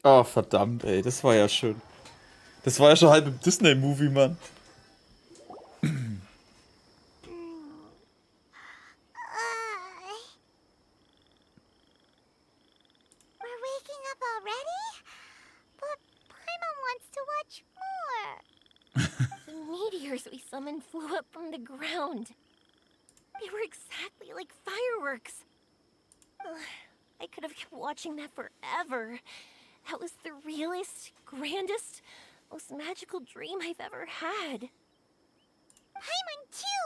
Oh, verdammt, ey. Das war ja schön. Das war ja schon halb im Disney-Movie, Mann. We're waking up already? But Paimon wants to The meteors we summoned flew up from the ground. They were exactly like fireworks. Ugh, I could have kept watching that forever. That was the realest, grandest, most magical dream I've ever had. Paimon, too!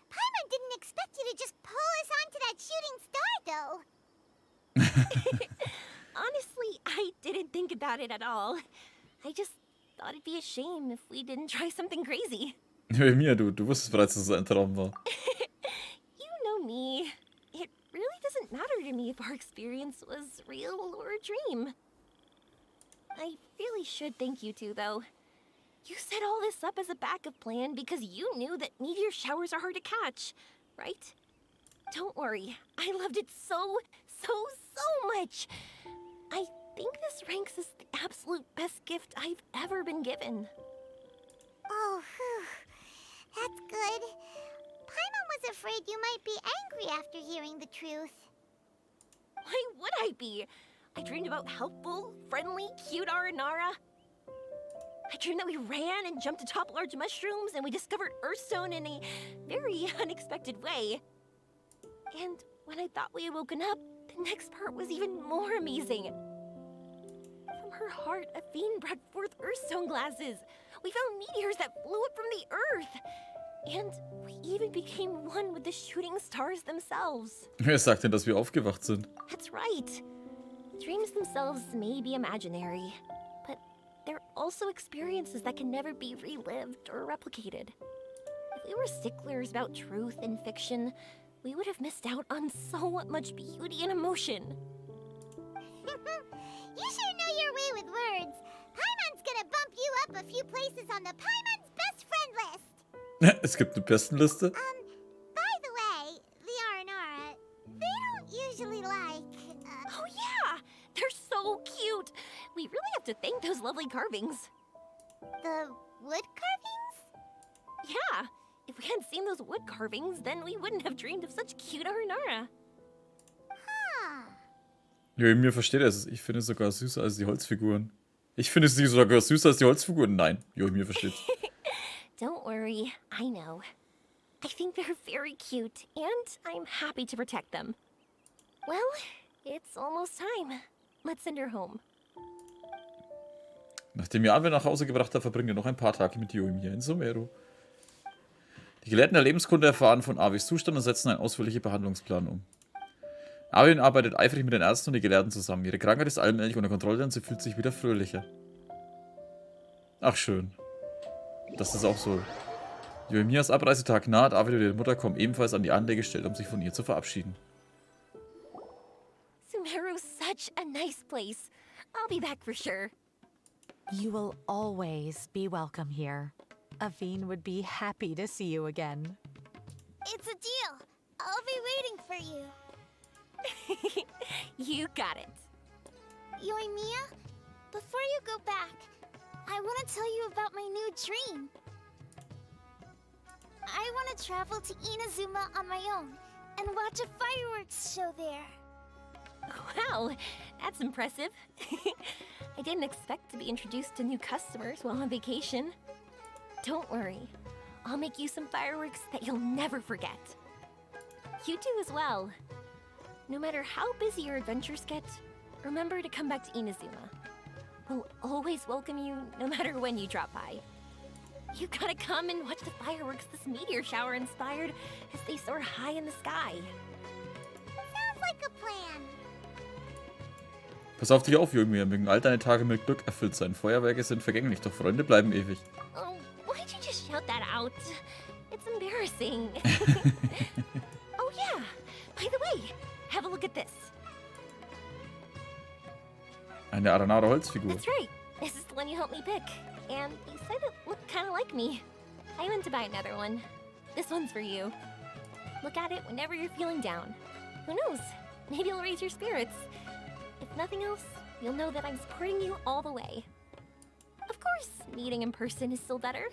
Paimon didn't expect you to just pull us onto that shooting star, though. Honestly, I didn't think about it at all. I just thought it'd be a shame if we didn't try something crazy. Yoimiya, du wusstest bereits, dass es ein Traum war. You know me. It really doesn't matter to me if our experience was real or a dream. I really should thank you two, though. You set all this up as a backup plan because you knew that meteor showers are hard to catch, right? Don't worry, I loved it so much. I think this ranks as the absolute best gift I've ever been given. Oh, whew. That's good. Paimon was afraid you might be angry after hearing the truth. Why would I be? I dreamed about helpful, friendly, cute Aranara. I dreamed that we ran and jumped atop large mushrooms and we discovered Earthstone in a very unexpected way. And when I thought we had woken up, the next part was even more amazing. From her heart, Athene brought forth Earthstone glasses. We found meteors that flew up from the Earth. And we even became one with the shooting stars themselves. Wer sagt denn, dass wir aufgewacht sind? That's right. Dreams themselves may be imaginary, but they're also experiences that can never be relived or replicated. If we were sticklers about truth and fiction, we would have missed out on so much beauty and emotion. You sure know your way with words. Paimon's gonna bump you up a few places on the Paimon's best friend list. Es gibt eine Bestenliste. By the way, the Aranara, they don't usually like, Oh yeah! They're so cute! We really have to thank those lovely carvings. the wood carvings? Yeah! If we hadn't seen those wood carvings, then we wouldn't have dreamed of such cute Aranara. Huh. Yoimiya versteht es. Ich finde es sogar süßer als die Holzfiguren. Ich finde sie sogar süßer als die Holzfiguren. Nein, Yoimiya versteht's. Don't worry, I know. I think they're very cute, and I'm happy to protect them. Well, it's almost time. Let's send her home. Nachdem ihr Arwen nach Hause gebracht habt, verbringt ihr noch ein paar Tage mit Yoimiya in Sumeru. Die Gelehrten der Lebenskunde erfahren von Avis Zustand und setzen einen ausführlichen Behandlungsplan um. Arwen arbeitet eifrig mit den Ärzten und den Gelehrten zusammen. Ihre Krankheit ist allmählich unter Kontrolle und sie fühlt sich wieder fröhlicher. Ach schön. Das ist auch so. Yoimiyas Abreisetag naht. Arwen und ihre Mutter kommen ebenfalls an die Anlegestelle, um sich von ihr zu verabschieden. Sumeru's such a nice place. I'll be back for sure. You will always be welcome here. Athene would be happy to see you again. It's a deal. I'll be waiting for you. You got it. Yoimiya, before you go back, I want to tell you about my new dream. I want to travel to Inazuma on my own and watch a fireworks show there. Wow, that's impressive. I didn't expect to be introduced to new customers while on vacation. Don't worry, I'll make you some fireworks that you'll never forget. You do as well. No matter how busy your adventures get, remember to come back to Inazuma. We'll always welcome you no matter when you drop by. You gotta come and watch the fireworks this meteor shower inspired as they soar high in the sky. Sounds like a plan. Pass auf dich auf, Yoimiya. Mögen all deine Tage mit Glück erfüllt sein. Feuerwerke sind vergänglich, doch Freunde bleiben ewig. Oh, why'd you just shout that out? It's embarrassing. Oh yeah, by the way, have a look at this. Eine Aranara Holzfigur. That's right. This is the one you helped me pick. And you said it looked kind of like me. I went to buy another one. This one's for you. Look at it whenever you're feeling down. Who knows? Maybe it'll raise your spirits. If nothing else, you'll know that I'm supporting you all the way. Of course, meeting in person is still better.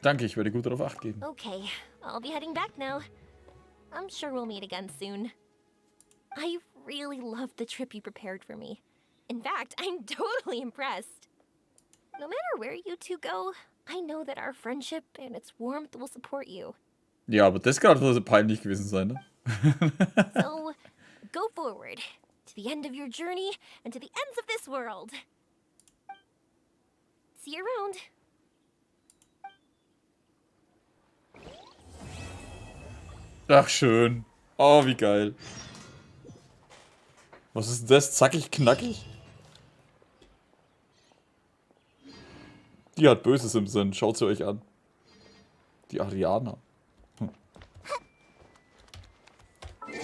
Danke, ich werde gut darauf acht geben. Okay, I'll be heading back now. I'm sure we'll meet again soon. I really loved the trip you prepared for me. In fact, I'm totally impressed. No matter where you two go, I know that our friendship and its warmth will support you. Ja, aber das kann also peinlich gewesen sein, ne? So, go forward to the end of your journey and to the ends of this world. See you around. Ach, schön. Oh, wie geil. Was ist denn das? Zackig, knackig? Die hat Böses im Sinn. Schaut sie euch an. Die Ariana.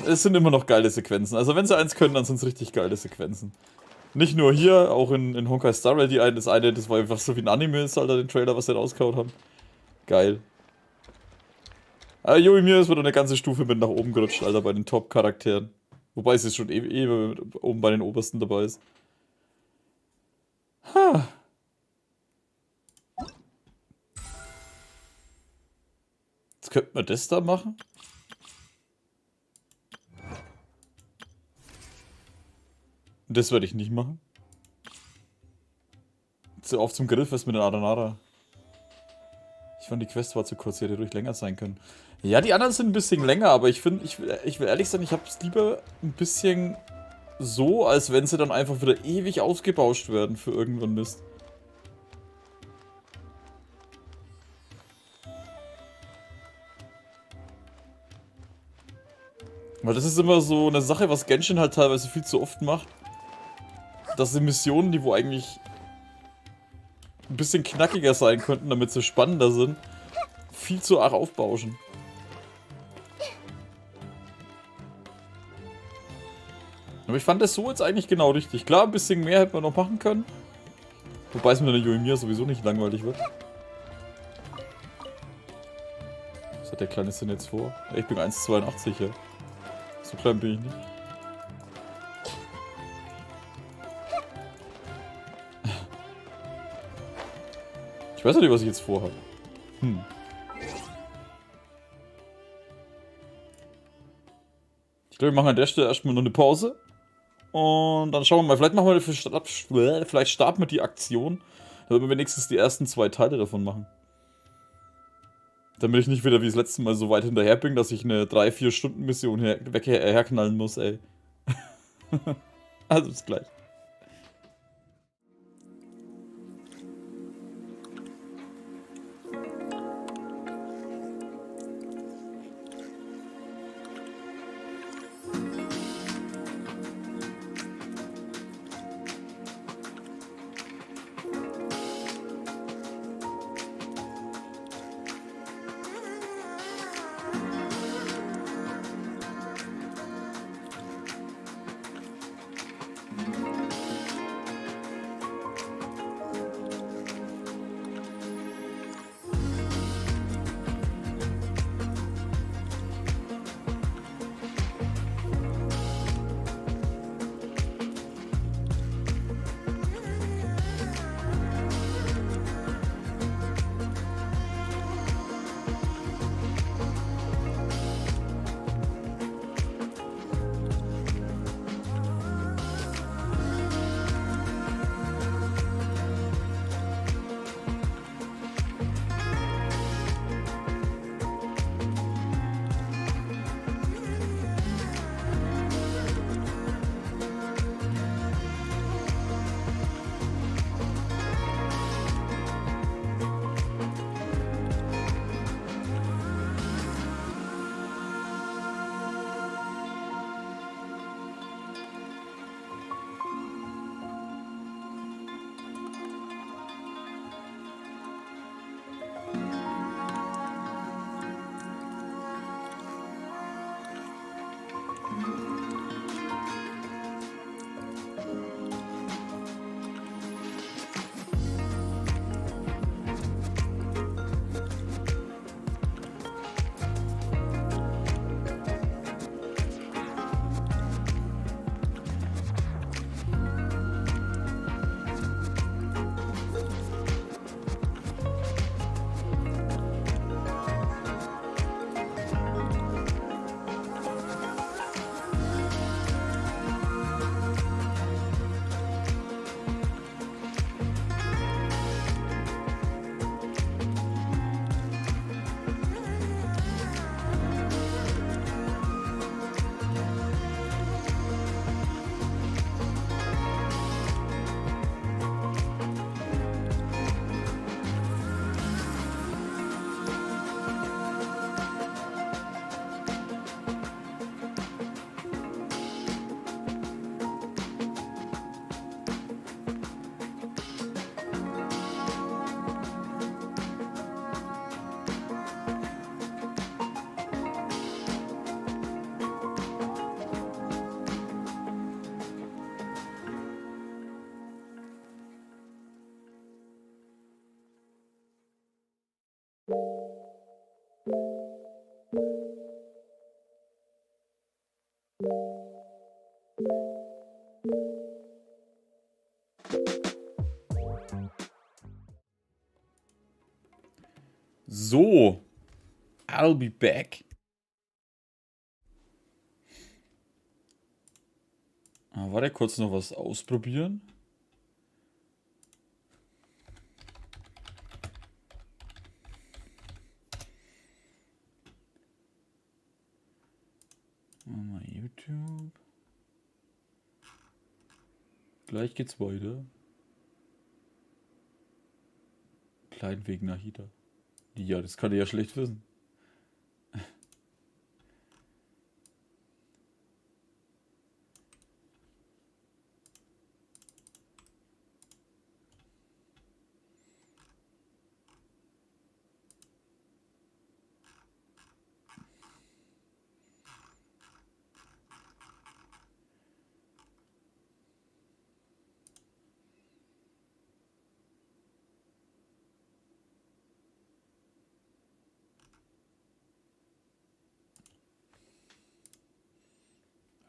Es sind immer noch geile Sequenzen. Also wenn sie eins können, dann sind es richtig geile Sequenzen. Nicht nur hier, auch in Honkai Star Rail, das war einfach so wie ein Anime ist, Alter, den Trailer, was sie rausgehauen haben. Geil. Yoimiya ist wieder eine ganze Stufe mit nach oben gerutscht, Alter, bei den Top-Charakteren. Wobei sie schon oben bei den Obersten dabei ist. Ha. Jetzt könnte man das da machen. Das werde ich nicht machen. So auf zum Grillfest mit den Aranara. Ich fand, die Quest war zu kurz, die hätte ruhig länger sein können. Ja, die anderen sind ein bisschen länger, aber ich finde, ich will ehrlich sein, ich habe es lieber ein bisschen so, als wenn sie dann einfach wieder ewig ausgebauscht werden für irgendwann Mist. Weil das ist immer so eine Sache, was Genshin halt teilweise viel zu oft macht. Dass die Missionen, die wo eigentlich ein bisschen knackiger sein könnten, damit sie spannender sind, viel zu arg aufbauschen. Aber ich fand das so jetzt eigentlich genau richtig. Klar, ein bisschen mehr hätte man noch machen können. Wobei es mit der Yoimiya sowieso nicht langweilig wird. Was hat der kleine Sinn jetzt vor? Ich bin 1,82, ja. So klein bin ich nicht. Ich weiß ja nicht, was ich jetzt vorhabe. Ich glaube, wir machen an der Stelle erstmal noch eine Pause. Und dann schauen wir mal, vielleicht machen wir vielleicht starten wir die Aktion, damit wir wenigstens die ersten 2 Teile davon machen. Damit ich nicht wieder wie das letzte Mal so weit hinterher bin, dass ich eine 3-4 Stunden Mission herknallen muss, ey. Also bis gleich. So. I'll be back. Warte, kurz noch was ausprobieren. Mal YouTube. Gleich geht's weiter. Kleinen Weg nach Hida. Ja, das kann ich ja schlecht wissen.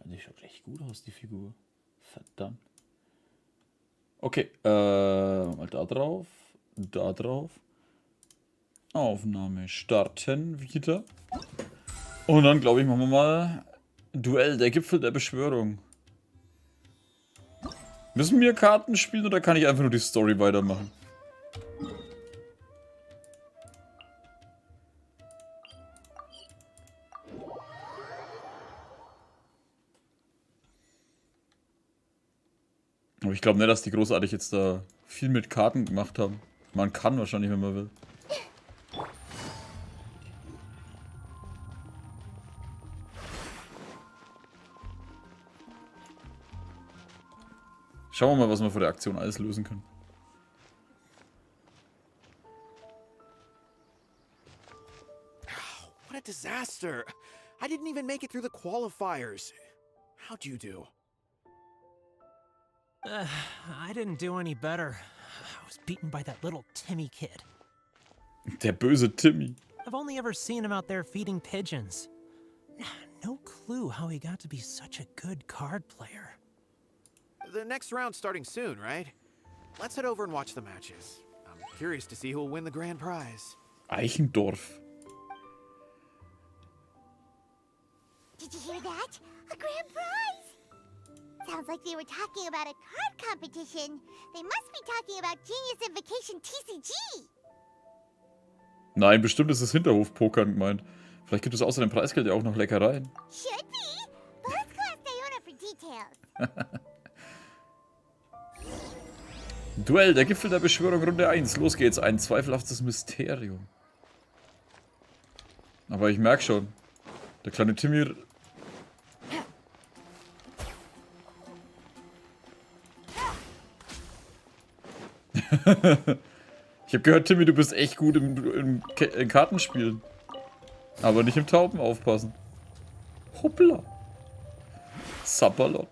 Die schaut echt gut aus, die Figur. Verdammt. Okay, mal da drauf. Da drauf. Aufnahme starten wieder. Und dann, glaube ich, machen wir mal Duell, der Gipfel der Beschwörung. Müssen wir Karten spielen oder kann ich einfach nur die Story weitermachen? Aber ich glaube nicht, dass die großartig jetzt da viel mit Karten gemacht haben. Man kann wahrscheinlich, wenn man will. Schauen wir mal, was wir vor der Aktion alles lösen können. What a disaster! I didn't even make it through the qualifiers. How'd you do? I didn't do any better. I was beaten by that little Timmy kid. Der böse Timmy. I've only ever seen him out there feeding pigeons. No clue how he got to be such a good card player. The next round's starting soon, right? Let's head over and watch the matches. I'm curious to see who will win the grand prize. Eichendorf. Did you hear that? A grand prize! Sounds like they were talking about a card competition. They must be talking about Genius Invocation TCG. Nein, bestimmt ist es Hinterhof-Pokern gemeint. Vielleicht gibt es außer dem Preisgeld ja auch noch Leckereien. Should be. But let's go ask Diona for details. Duell, der Gipfel der Beschwörung, Runde 1. Los geht's, ein zweifelhaftes Mysterium. Aber ich merke schon, der kleine Timmy... Ich habe gehört, Timmy, du bist echt gut im Kartenspielen. Aber nicht im Tauben aufpassen. Hoppla. Sapperlot.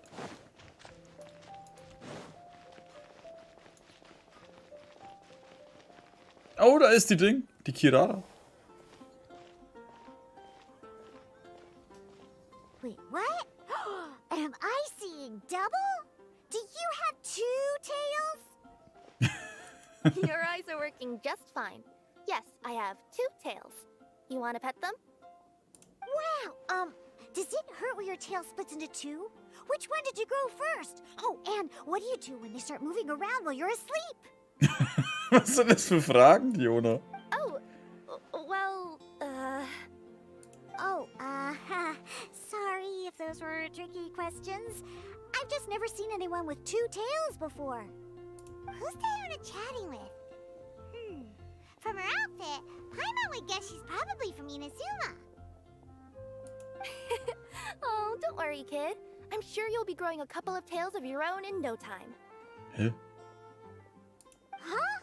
Oh, da ist die Ding. Die Kirara. Wait, what? Am I seeing double? Do you have two tails? Your eyes are working just fine. Yes, I have two tails. You want to pet them? Wow, does it hurt when your tail splits into two? Which one did you grow first? Oh, and what do you do when they start moving around while you're asleep? Was sind das für Fragen, Diona? Oh, well, sorry if those were tricky questions. I've just never seen anyone with two tails before. Who's Diona chatting with? From her outfit, Paimon would guess she's probably from Inazuma. Oh, don't worry, kid. I'm sure you'll be growing a couple of tails of your own in no time. Hä? Huh?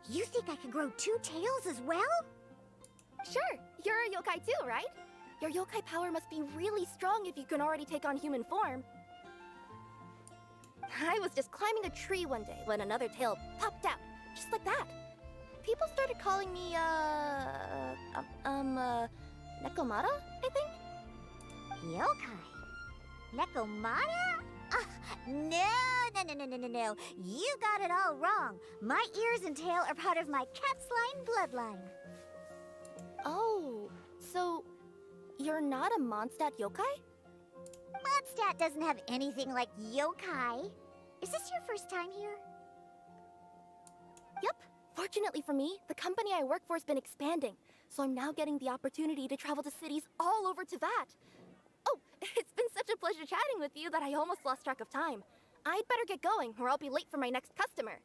You think I can grow two tails as well? Sure, you're a yokai too, right? Your yokai power must be really strong if you can already take on human form. I was just climbing a tree one day when another tail popped out, just like that. people started calling me, Nekomata, I think? Yokai? Nekomata? No. You got it all wrong. My ears and tail are part of my cat's line bloodline. Oh, so you're not a Mondstadt yokai? Mondstadt doesn't have anything like yokai. Is this your first time here? Yep. Fortunately for me, the company I work for has been expanding, so I'm now getting the opportunity to travel to cities all over to that. Oh, it's been such a pleasure chatting with you that I almost lost track of time. I'd better get going, or I'll be late for my next customer.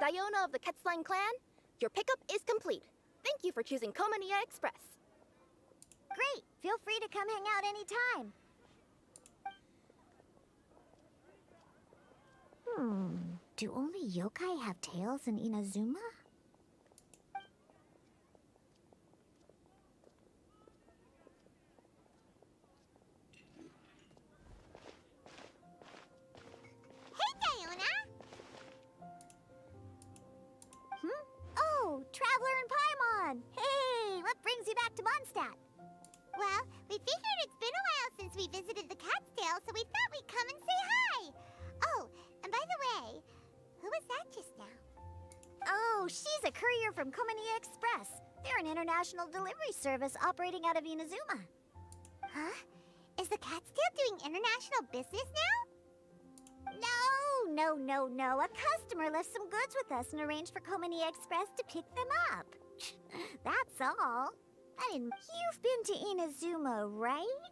Diona of the Quetzline clan, your pickup is complete. Thank you for choosing Komaniya Express. Great. Feel free to come hang out anytime. Do only yokai have tails in Inazuma? Hey, Diona! Oh, Traveler and Paimon! Hey, what brings you back to Mondstadt? Well, we figured it's been a while since we visited the Cat's-tail, so we thought we'd come and say hi! Oh, and by the way, who was that just now? Oh, she's a courier from Komaniya Express. They're an international delivery service operating out of Inazuma. Huh? Is the Cat's-tail doing international business now? No. A customer left some goods with us and arranged for Komaniya Express to pick them up. That's all. You've been to Inazuma, right?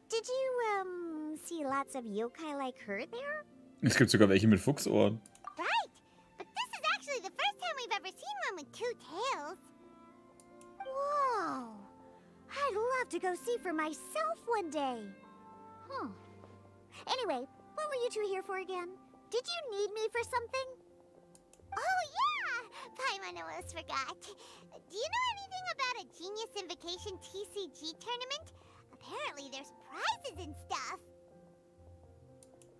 Did you, see lots of yokai like her there? Es gibt sogar welche mit Fuchsohren. Right! But this is actually the first time we've ever seen one with two tails. Whoa! I'd love to go see for myself one day. Anyway, what were you two here for again? Did you need me for something? Oh, yeah! Paimon almost forgot. Do you know anything about a Genius Invocation TCG tournament? Apparently there's prizes and stuff.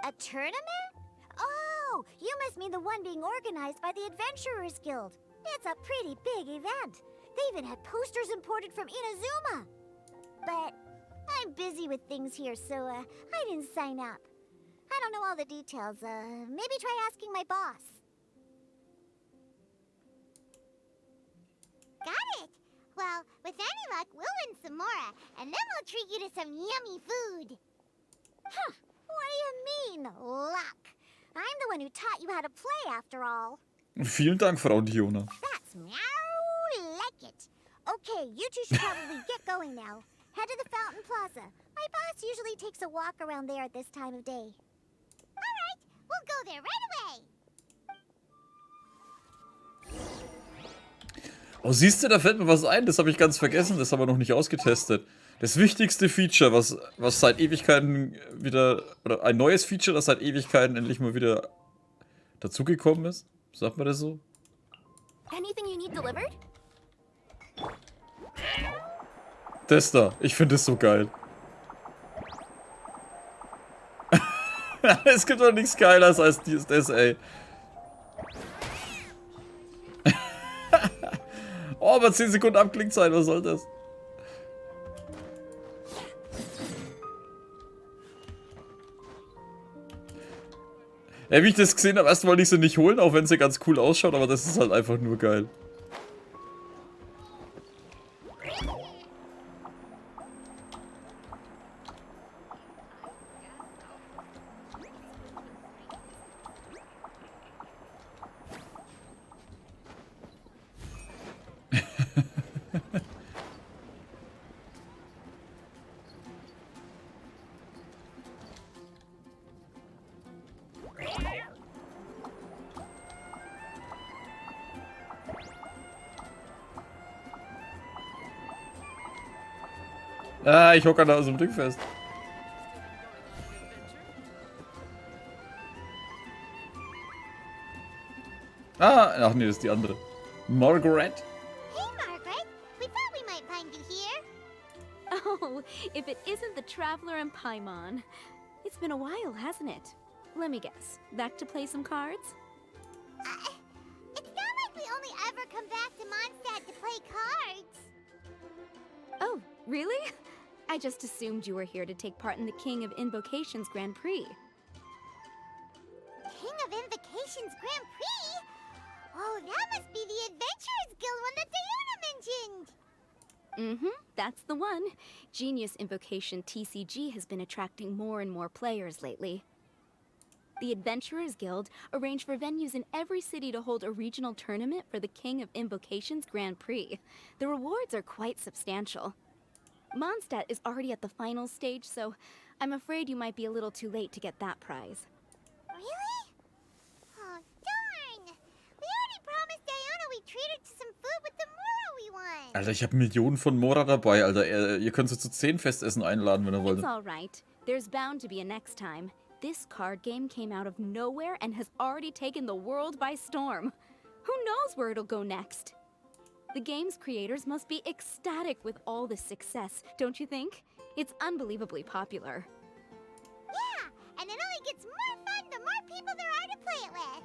A tournament? Oh, you must mean the one being organized by the Adventurers Guild. It's a pretty big event. They even had posters imported from Inazuma. But I'm busy with things here, so I didn't sign up. I don't know all the details. Maybe try asking my boss. Got it. Well, with any luck, we'll win some more, and then we'll treat you to some yummy food. Huh. What do you mean, luck? I'm the one who taught you how to play, after all. Vielen Dank, Frau Diona. That's meow like it. Okay, you two should probably get going now. Head to the Fountain Plaza. My boss usually takes a walk around there at this time of day. All right, we'll go there right away. Oh, siehst du, da fällt mir was ein. Das habe ich ganz vergessen. Das haben wir noch nicht ausgetestet. Das wichtigste Feature, was seit Ewigkeiten wieder... Oder ein neues Feature, das seit Ewigkeiten endlich mal wieder dazugekommen ist. Sagt man das so? Anything you need delivered? Das da. Ich finde es so geil. Es gibt doch nichts Geileres als das, ey. Oh, aber 10 Sekunden Abklingzeit, was soll das? Ja, wie ich das gesehen habe, erst wollte ich sie nicht holen, auch wenn sie ganz cool ausschaut, aber das ist halt einfach nur geil. Ah, ich hocke da so ein Ding fest. Ah, ach nee, das ist die andere. Margaret? Hey, Margaret. We thought we might find you here. Oh, if it isn't the Traveler and Paimon. It's been a while, hasn't it? Let me guess. Back to play some cards? It's not like we only ever come back to Mondstadt to play cards. Oh, really? I just assumed you were here to take part in the King of Invocations Grand Prix. King of Invocations Grand Prix? Oh, that must be the Adventurers Guild one that Diana mentioned. Mm-hmm, that's the one. Genius Invocation TCG has been attracting more and more players lately. The Adventurers Guild arranged for venues in every city to hold a regional tournament for the King of Invocations Grand Prix. The rewards are quite substantial. Mondstadt is already at the final stage, so I'm afraid you might be a little too late to get that prize. Really? Oh, darn! We already promised Diana we'd treat her to some food with the Mora we won. Alter, ich habe Millionen von Mora dabei, Alter. Ihr könnt sie zu 10 Festessen einladen, wenn ihr wollt. It's all right. There's bound to be a next time. This card game came out of nowhere and has already taken the world by storm. Who knows where it'll go next? The game's creators must be ecstatic with all this success, don't you think? It's unbelievably popular. Yeah, and it only gets more fun the more people there are to play it with.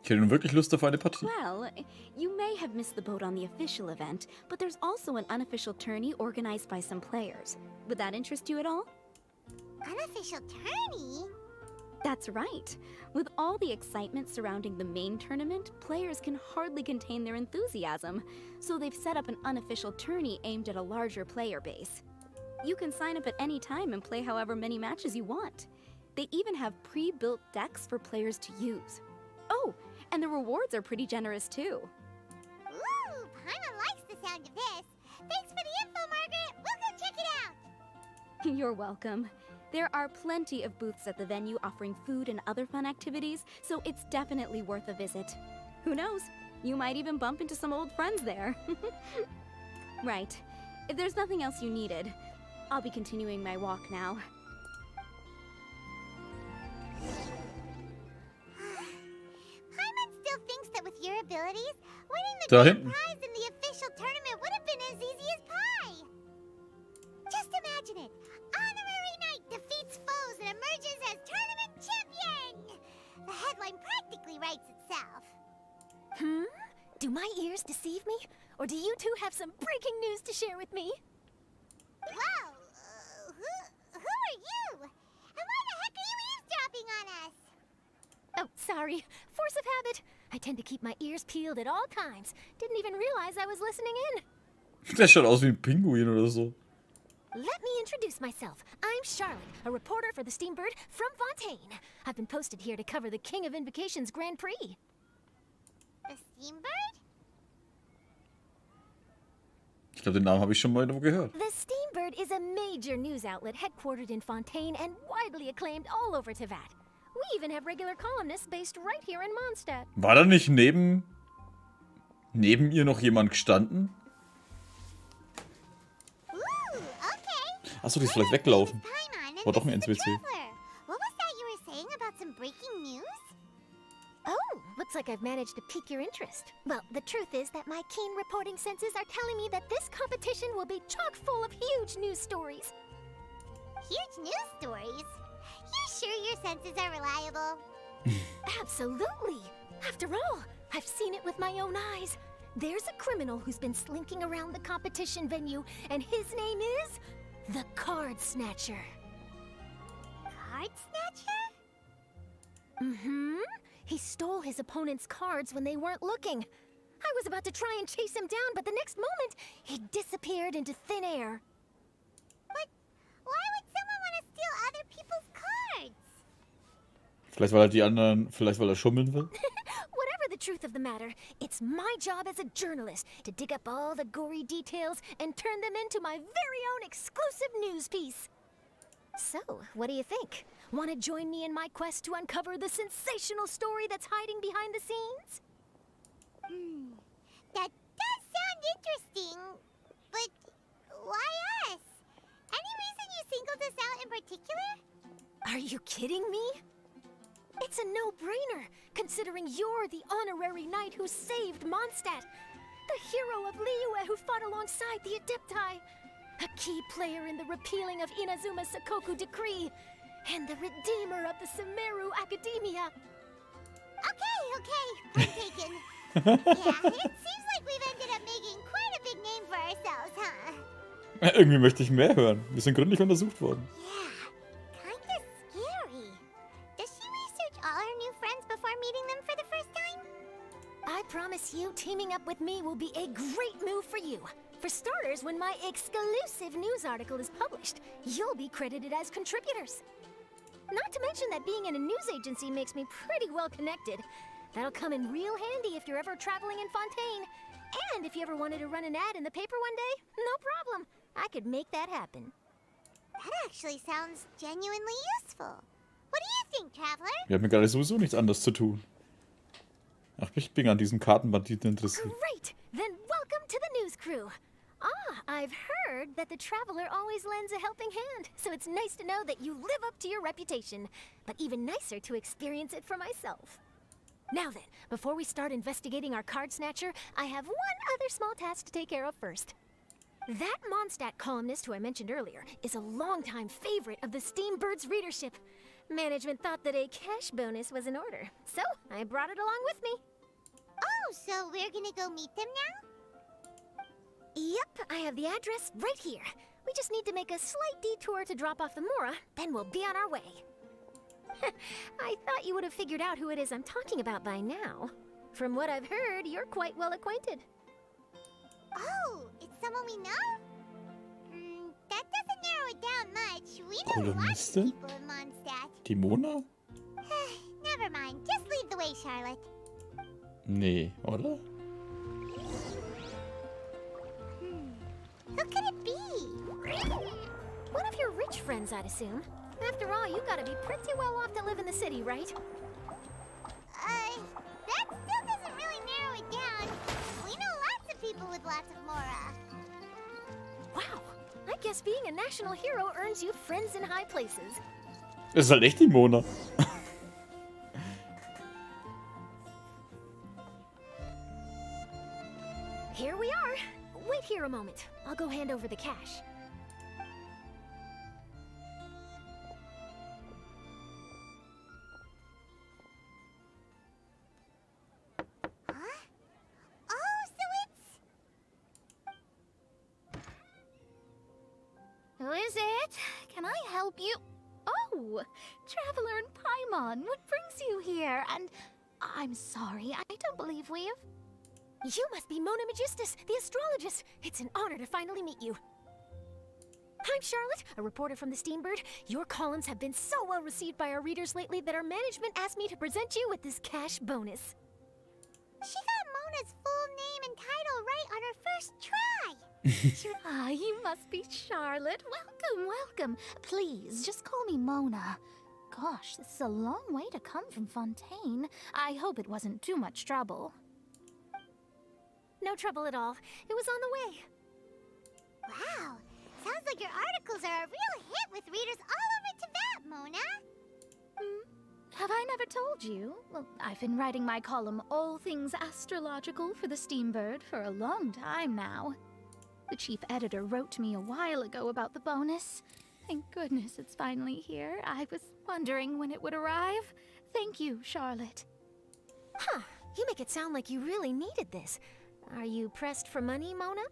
Ich hätte nun wirklich Lust auf eine Partie. Well, you may have missed the boat on the official event, but there's also an unofficial tourney organized by some players. Would that interest you at all? Unofficial tourney? That's right. With all the excitement surrounding the main tournament, players can hardly contain their enthusiasm, so they've set up an unofficial tourney aimed at a larger player base. You can sign up at any time and play however many matches you want. They even have pre-built decks for players to use. Oh, and the rewards are pretty generous too. Ooh, Paimon likes the sound of this. Thanks for the info, Margaret. We'll go check it out. You're welcome. There are plenty of booths at the venue offering food and other fun activities, so it's definitely worth a visit. Who knows? You might even bump into some old friends there. Right. If there's nothing else you needed, I'll be continuing my walk now. Paimon still thinks that with your abilities, winning the Da grand hinten. prize in the official tournament would have been as easy as pie. Just imagine it. Honorary Knight defeats foes and emerges as tournament champion. The headline practically writes itself. Do my ears deceive me? Or do you two have some breaking news to share with me? Whoa! Who are you? And why the heck are you eavesdropping on us? Oh, sorry. Force of habit. I tend to keep my ears peeled at all times. Didn't even realize I was listening in. Der schaut aus wie ein Pinguin oder so. Let me introduce myself. I'm Charlotte, a reporter for the Steambird from Fontaine. I've been posted here to cover the King of Invocations Grand Prix. The Steambird? Ich glaube, den Namen habe ich schon mal irgendwo gehört. The Steambird is a major news outlet headquartered in Fontaine and widely acclaimed all over Teyvat. We even have regular columnists based right here in Mondstadt. War da nicht neben ihr noch jemand gestanden? Ooh, okay. Achso, die ist vielleicht weggelaufen. Paimon, and War doch ein this is the NPC. Traveler. What was that you were saying about some breaking news? Oh, looks like I've managed to pique your interest. Well, the truth is that my keen reporting senses are telling me that this competition will be chock full of huge news stories. Huge news stories? You sure your senses are reliable? Absolutely. After all, I've seen it with my own eyes. There's a criminal who's been slinking around the competition venue, and his name is the Card Snatcher. Card Snatcher? Mm-hmm. He stole his opponent's cards when they weren't looking. I was about to try and chase him down, but the next moment, he disappeared into thin air. But why would someone want to steal other people's cards? Vielleicht weil er die anderen, vielleicht weil er schummeln will? Whatever the truth of the matter, it's my job as a journalist to dig up all the gory details and turn them into my very own exclusive news piece. So, what do you think? Want to join me in my quest to uncover the sensational story that's hiding behind the scenes? That does sound interesting, but why us? Any reason you singled us out in particular? Are you kidding me? It's a no-brainer, considering you're the honorary knight who saved Mondstadt, the hero of Liyue who fought alongside the Adepti, a key player in the repealing of Inazuma's Sakoku Decree, and the redeemer of the Sumeru Academia. Okay, point taken. it seems like we've ended up making quite a big name for ourselves, huh? Irgendwie möchte ich mehr hören. Wir sind gründlich untersucht worden. Yeah, kinda scary. Does she research all her new friends before meeting them for the first time? I promise you, teaming up with me will be a great move for you. For starters, when my exclusive news article is published, you'll be credited as contributors. Not to mention that being in a news agency makes me pretty well connected. That'll come in real handy if you're ever traveling in Fontaine. And if you ever wanted to run an ad in the paper one day, no problem. I could make that happen. That actually sounds genuinely useful. What do you think, Traveler? Wir haben ja gerade sowieso nichts anderes zu tun. Ach, ich bin an diesem Kartenbanditen interessiert. Great! Then welcome to the news crew. I've heard that the Traveler always lends a helping hand, so it's nice to know that you live up to your reputation, but even nicer to experience it for myself. Now then, before we start investigating our card snatcher, I have one other small task to take care of first. That Mondstadt columnist who I mentioned earlier is a longtime favorite of the Steambird's readership. Management thought that a cash bonus was in order, so I brought it along with me. Oh, so we're gonna go meet them now? Yep, I have the address right here. We just need to make a slight detour to drop off the Mora, then we'll be on our way. I thought you would have figured out who it is I'm talking about by now. From what I've heard, you're quite well acquainted. Oh, it's someone we know? That doesn't narrow it down much. We know lots of people in Mondstadt. Die Mona? Never mind, just lead the way, Charlotte. Nee, oder? Who could it be? One of your rich friends, I'd assume. After all, you gotta be pretty well off to live in the city, right? That still doesn't really narrow it down. We know lots of people with lots of Mora. Wow, I guess being a national hero earns you friends in high places. Das ist halt echt die Mona. Here we are. Wait here a moment. I'll go hand over the cash. Huh? Oh, so it's... Who is it? Can I help you? Oh, Traveler and Paimon, what brings you here? And I'm sorry, I don't believe we've... You must be Mona Magistus, the astrologist. It's an honor to finally meet you. I'm Charlotte, a reporter from the Steambird. Your columns have been so well received by our readers lately that our management asked me to present you with this cash bonus. She got Mona's full name and title right on her first try. Ah, you must be Charlotte. Welcome, welcome. Please, just call me Mona. Gosh, this is a long way to come from Fontaine. I hope it wasn't too much trouble. No trouble at all. It was on the way. Wow, sounds like your articles are a real hit with readers all over Tibet, Mona. Have I never told you? Well, I've been writing my column All Things Astrological for the Steambird for a long time now. The chief editor wrote me a while ago about the bonus. Thank goodness it's finally here. I was wondering when it would arrive. Thank you, Charlotte. Huh, you make it sound like you really needed this. Are you pressed for money, Mona?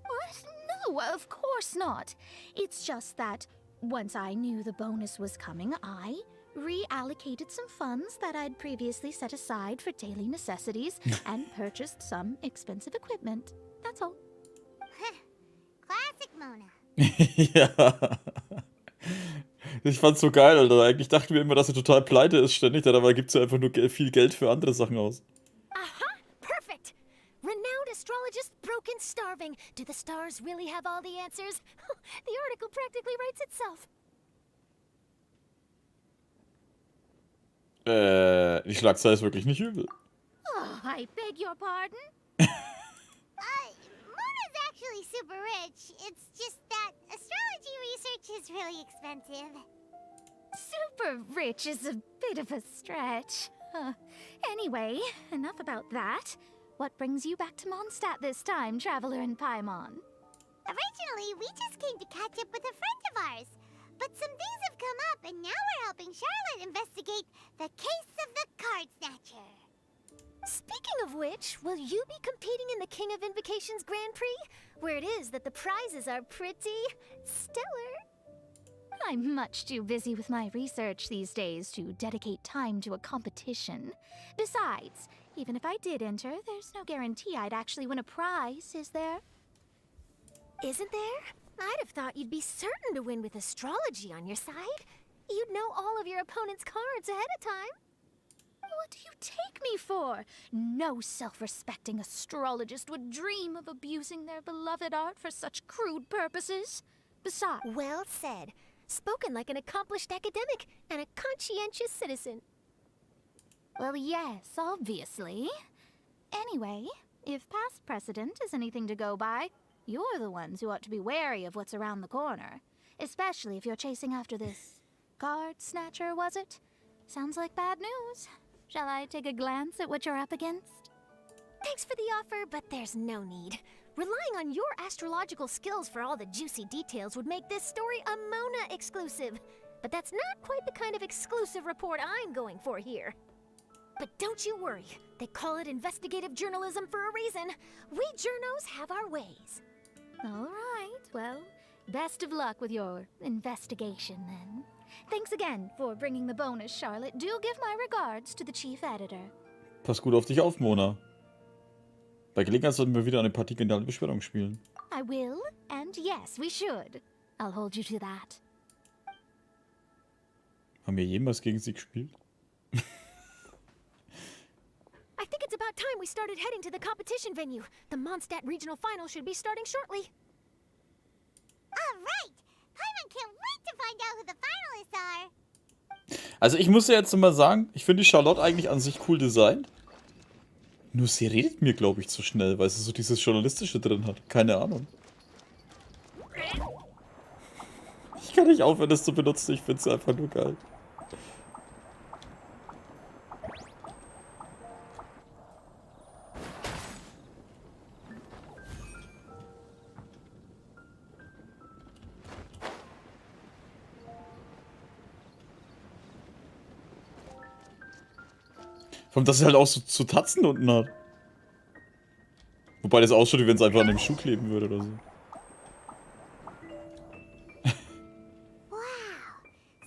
What? No, of course not. It's just that once I knew the bonus was coming, I reallocated some funds that I'd previously set aside for daily necessities and purchased some expensive equipment. That's all. Classic Mona. Ja. Ich fand's so geil, Alter. Eigentlich dachten wir immer, dass er total pleite ist ständig, dabei gibt sie einfach nur viel Geld für andere Sachen aus. Aha! Perfect! Renowned astrologist, broken, starving. Do the stars really have all the answers? The article practically writes itself. Die Schlagzeile ist wirklich nicht übel. Oh, I beg your pardon? Mona's actually super rich. It's just that astrology research is really expensive. Super rich is a bit of a stretch. Anyway, enough about that. What brings you back to Mondstadt this time, Traveler and Paimon? Originally, we just came to catch up with a friend of ours. But some things have come up, and now we're helping Charlotte investigate the case of the card snatcher. Speaking of which, will you be competing in the King of Invocations Grand Prix? Where it is that the prizes are pretty stellar. I'm much too busy with my research these days to dedicate time to a competition. Besides, even if I did enter, there's no guarantee I'd actually win a prize, is there? Isn't there? I'd have thought you'd be certain to win with astrology on your side. You'd know all of your opponent's cards ahead of time. What do you take me for? No self-respecting astrologist would dream of abusing their beloved art for such crude purposes. Besides... Well said. Spoken like an accomplished academic and a conscientious citizen. Well, yes, obviously. Anyway, if past precedent is anything to go by, you're the ones who ought to be wary of what's around the corner. Especially if you're chasing after this card snatcher, was it? Sounds like bad news. Shall I take a glance at what you're up against? Thanks for the offer, but there's no need. Relying on your astrological skills for all the juicy details would make this story a Mona exclusive. But that's not quite the kind of exclusive report I'm going for here. But don't you worry. They call it investigative journalism for a reason. We journos have our ways. All right, well, best of luck with your investigation then. Thanks again for bringing the bonus, Charlotte. Do give my regards to the chief editor. Pass gut auf dich auf, Mona. Bei Gelegenheit sollten wir wieder eine Partie geniale Beschwörung spielen. I will, and yes, we should. I'll hold you to that. Haben wir jemals gegen sie gespielt? I think it's about time we started heading to the competition venue. The Mondstadt Regional Final should be starting shortly. All right. Paimon can't wait to find out who the finalists are. Also ich muss ja jetzt mal sagen, ich finde die Charlotte eigentlich an sich cool designt. Nur sie redet mir, glaube ich, zu schnell, weil sie so dieses Journalistische drin hat. Keine Ahnung. Ich kann nicht aufhören, das zu benutzen. Ich finde es einfach nur geil. Vor allem, dass sie halt auch so Tatzen unten hat. Wobei das ausschaut, wie wenn es einfach an dem Schuh kleben würde oder so. Wow.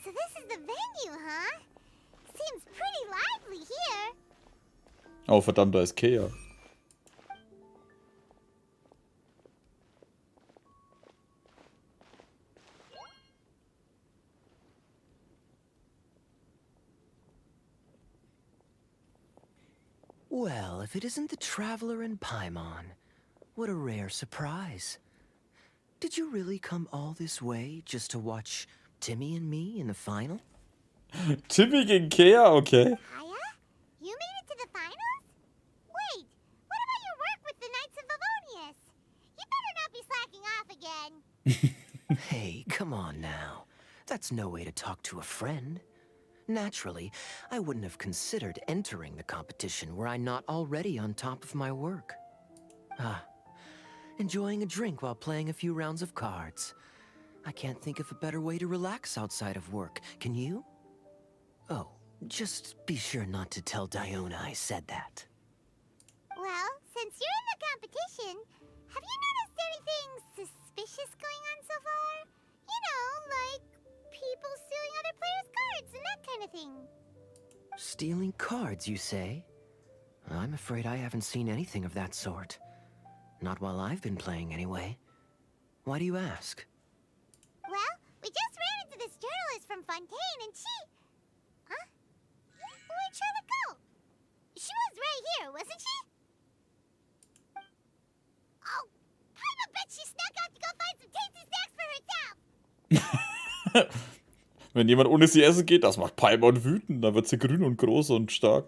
So this is the venue, huh? Seems pretty lively here. Oh, verdammt, da ist Kea. Well, if it isn't the Traveler and Paimon, what a rare surprise. Did you really come all this way just to watch Timmy and me in the final? Timmy gegen Kea, okay. Kaya? You made it to the finals? Wait, what about your work with the Knights of Favonius? You better not be slacking off again. Hey, come on now. That's no way to talk to a friend. Naturally, I wouldn't have considered entering the competition were I not already on top of my work. Enjoying a drink while playing a few rounds of cards. I can't think of a better way to relax outside of work, can you? Oh, just be sure not to tell Diona I said that. Well, since you're in the competition, have you noticed anything suspicious going on so far? You know, like people stealing other players' cards and that kind of thing. Stealing cards, you say? I'm afraid I haven't seen anything of that sort. Not while I've been playing, anyway. Why do you ask? Well, we just ran into this journalist from Fontaine and she... Huh? Where'd Charlotte go? She was right here, wasn't she? Oh, I bet she snuck out to go find some tasty snacks for herself. Wenn jemand ohne sie essen geht, das macht Paimon wütend. Da wird sie grün und groß und stark.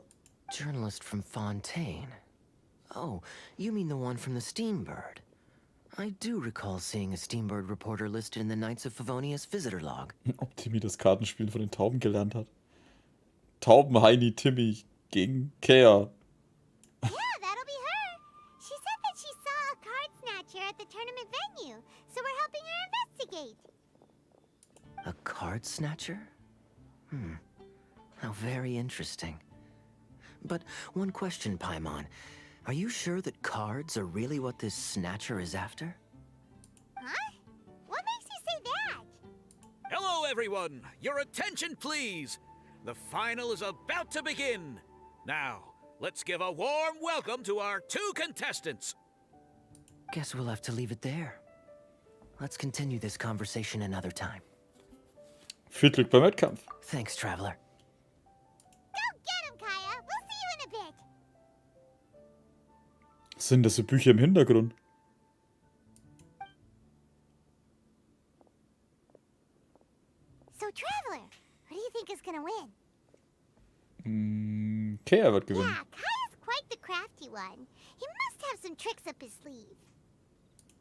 Journalist from Fontaine. Oh, you mean the one from the Steambird. I do recall seeing a Steambird reporter listed in the Knights of Favonius visitor log. Ob Timmy das Kartenspielen von den Tauben gelernt hat. Taubenheini Timmy gegen Kea. Yeah, that'll be her. She said that she saw a card snatcher at the tournament venue, so we're helping her investigate. A card snatcher? How very interesting. But one question, Paimon. Are you sure that cards are really what this snatcher is after? Huh? What makes you say that? Hello, everyone! Your attention, please! The final is about to begin! Now, let's give a warm welcome to our 2 contestants! Guess we'll have to leave it there. Let's continue this conversation another time. Viel Glück beim Wettkampf. Thanks, Traveler. Go get him, Kaya. We'll see you in a bit. Sind das so Bücher im Hintergrund? So, Traveler, who do you think is gonna win? Kea wird gewinnen. Yeah, Kaya's quite the crafty one. He must have some tricks up his sleeve.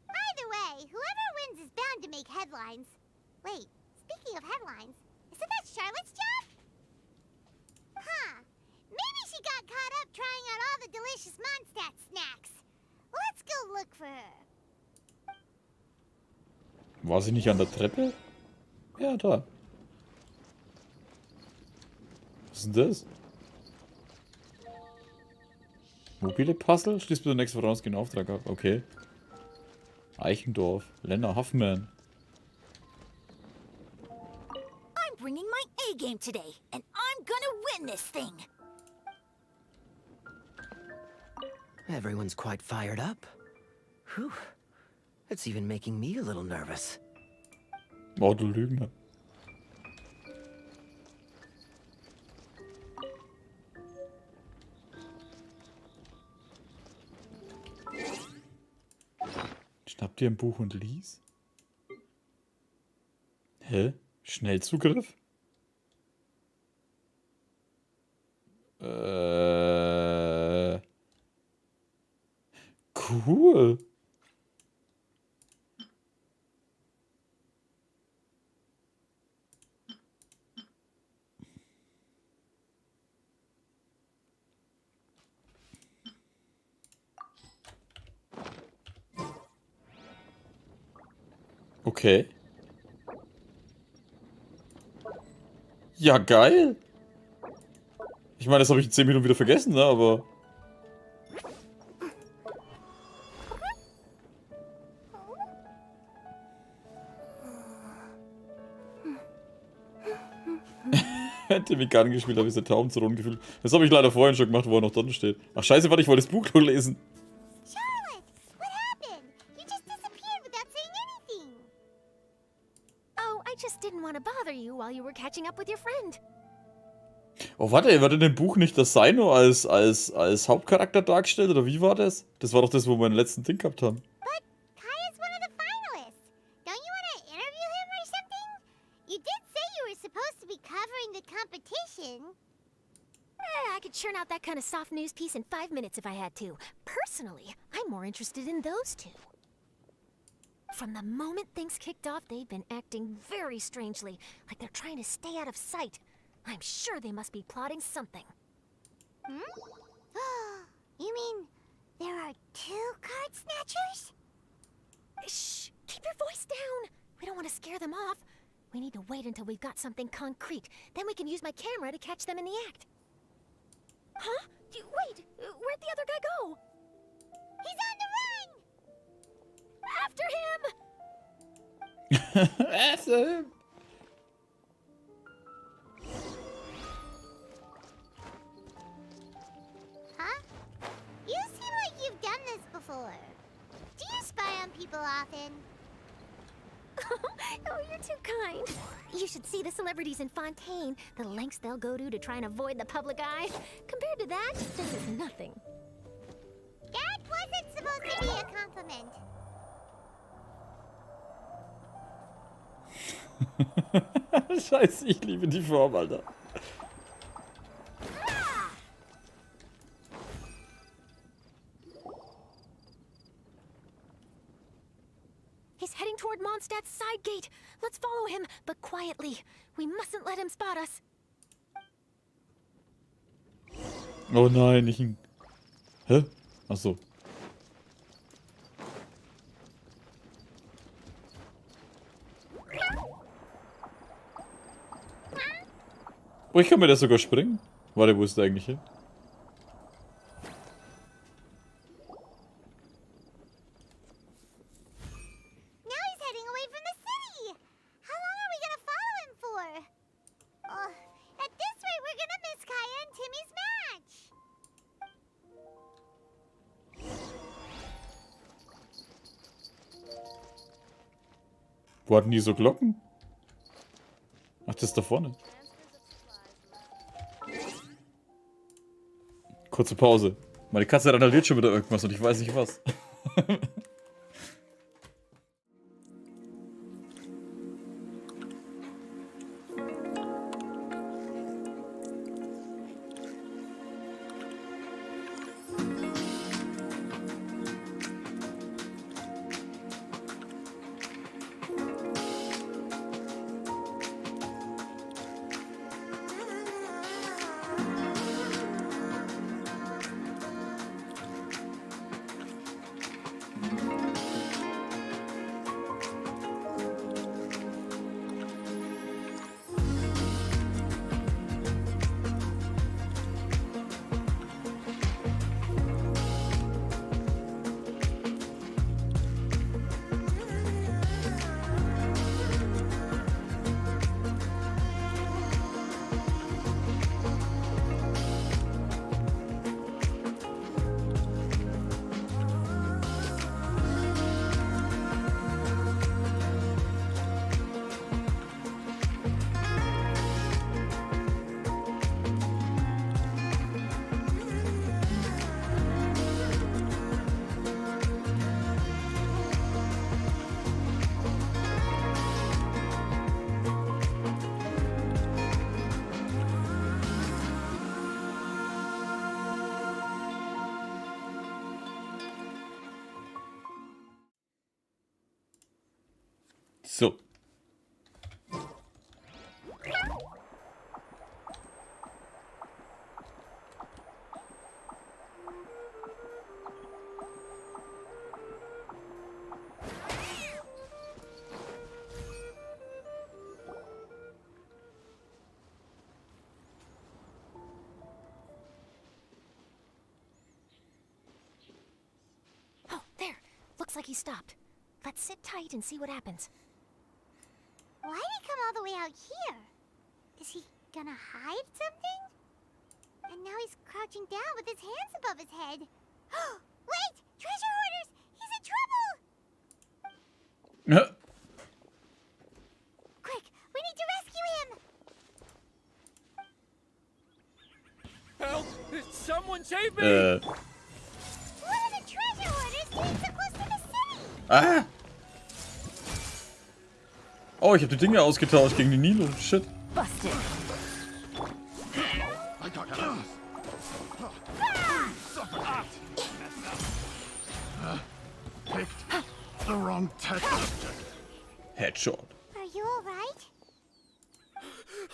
Either way, whoever wins is bound to make headlines. Wait, speaking of headlines, isn't that Charlotte's job? Huh. Maybe she got caught up trying out all the delicious Mondstadt snacks. Let's go look for her. War sie nicht an der Treppe? Ja, da. Was ist denn das? Mobile Puzzle? Schließt bitte nächste voraus, den Auftrag ab. Okay. Eichendorf. Lena Huffman. I'm bringing my A-game today, and I'm gonna win this thing. Everyone's quite fired up. Whew. It's even making me a little nervous. Oh, du Lügner. Schnappt ihr ein Buch und lies? Hä? Schnellzugriff? Cool. Okay. Ja, geil. Ich meine, das habe ich in 10 Minuten wieder vergessen, ne? Aber... Hätte mich gar nicht gespielt, habe ich den Traum zu Runden gefühlt. Das habe ich leider vorhin schon gemacht, wo er noch drin steht. Ach scheiße, warte, ich wollte das Buch nur lesen. Charlotte, what happened? You just disappeared without saying anything. Oh, I just didn't want to bother you while you were catching up with your friend. Oh, warte, wird in dem Buch nicht das Seino als Hauptcharakter dargestellt, oder wie war das? Das war doch das, wo wir den letzten Ding gehabt haben. But Kaya's one of the finalists. Don't you want to interview him or something? You did say you were supposed to be covering the competition. I could churn out that kind of soft news piece in 5 minutes if I had to. Personally, I'm more interested in those 2. From the moment things kicked off, they've been acting very strangely, like they're trying to stay out of sight. I'm sure they must be plotting something. Hmm? You mean there are 2 card snatchers? Shh! Keep your voice down! We don't want to scare them off. We need to wait until we've got something concrete. Then we can use my camera to catch them in the act. Huh? Wait! Where'd the other guy go? He's on the After him! After him! Huh? You seem like you've done this before. Do you spy on people often? Oh, you're too kind. You should see the celebrities in Fontaine. The lengths they'll go to try and avoid the public eye. Compared to that, this is nothing. That wasn't supposed to be a compliment. Scheiße, ich liebe die Form, Alter. He's heading toward Mondstadt's side gate. Let's follow him, but quietly. We mustn't let him spot us. Oh nein, nicht ein... Hä? Achso. Oh, ich kann mir das sogar springen. Warte, wo ist der eigentlich hin? Wo hatten die so Glocken? Ach, das ist da vorne. Kurze Pause. Meine Katze randaliert schon wieder irgendwas und ich weiß nicht was. So. Oh, there. Looks like he stopped. Let's sit tight and see what happens. Why did he come all the way out here? Is he gonna hide something? And now he's crouching down with his hands above his head. Wait! Treasure hoarders! He's in trouble! Quick! We need to rescue him! Help! Someone save me! What are the treasure hoarders doing so close to the city? Ah! Oh, ich habe die Dinge ausgetauscht gegen die Nilo. Shit. Busted. Picked the wrong test subject. Headshot. Are you alright?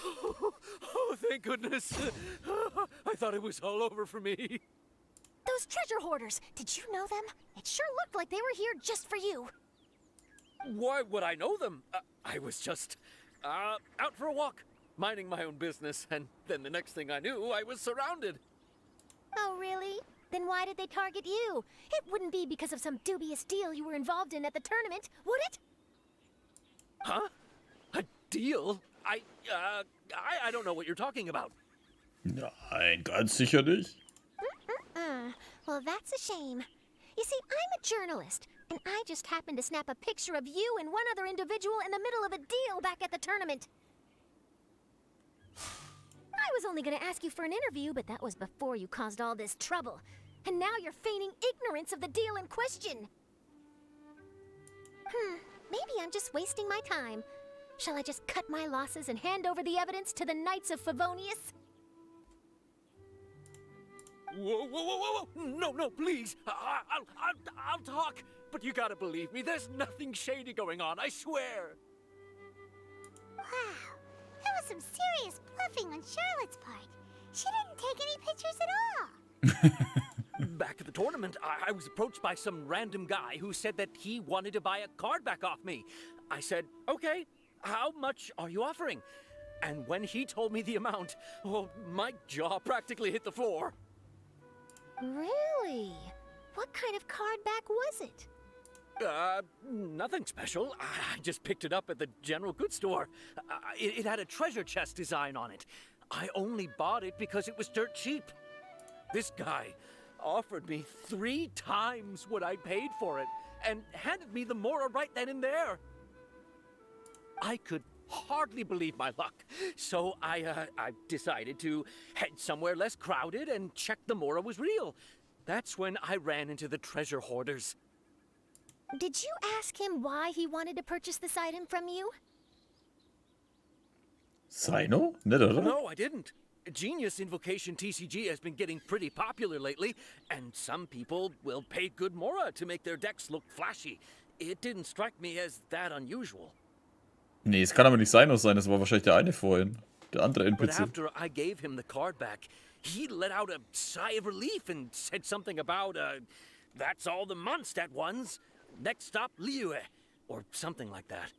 Oh, thank goodness. I thought it was all over for me. Those treasure hoarders, did you know them? It sure looked like they were here just for you. Why would I know them? I was just out for a walk, minding my own business, and then the next thing I knew, I was surrounded. Oh, really? Then why did they target you? It wouldn't be because of some dubious deal you were involved in at the tournament, would it? Huh? A deal? I don't know what you're talking about. Nein, ganz sicher nicht. Well, that's a shame. You see, I'm a journalist, and I just happened to snap a picture of you and one other individual in the middle of a deal back at the tournament. I was only going to ask you for an interview, but that was before you caused all this trouble. And now you're feigning ignorance of the deal in question. Maybe I'm just wasting my time. Shall I just cut my losses and hand over the evidence to the Knights of Favonius? Whoa, whoa, whoa, whoa, whoa! No, please! I'll talk! But you gotta believe me, there's nothing shady going on, I swear! Wow, that was some serious bluffing on Charlotte's part. She didn't take any pictures at all. Back at the tournament, I was approached by some random guy who said that he wanted to buy a card back off me. I said, okay, how much are you offering? And when he told me the amount, oh, my jaw practically hit the floor. Really? What kind of card back was it? Nothing special. I just picked it up at the general goods store. It had a treasure chest design on it. I only bought it because it was dirt cheap. This guy offered me 3 times what I paid for it and handed me the Mora right then and there. I could hardly believe my luck. So I decided to head somewhere less crowded and check the Mora was real. That's when I ran into the treasure hoarders. Did you ask him why he wanted to purchase this item from you? Sino? Nicht, oder? No, I didn't. Genius Invocation TCG has been getting pretty popular lately, and some people will pay good Mora to make their decks look flashy. It didn't strike me as that unusual. Nee, es kann aber nicht Sino sein, das war wahrscheinlich der eine vorhin. Der andere But NPC. after I gave him the card back, he let out a sigh of relief and said something about, that's all the Mondstadt ones. Next stop, Liyue, or something like that.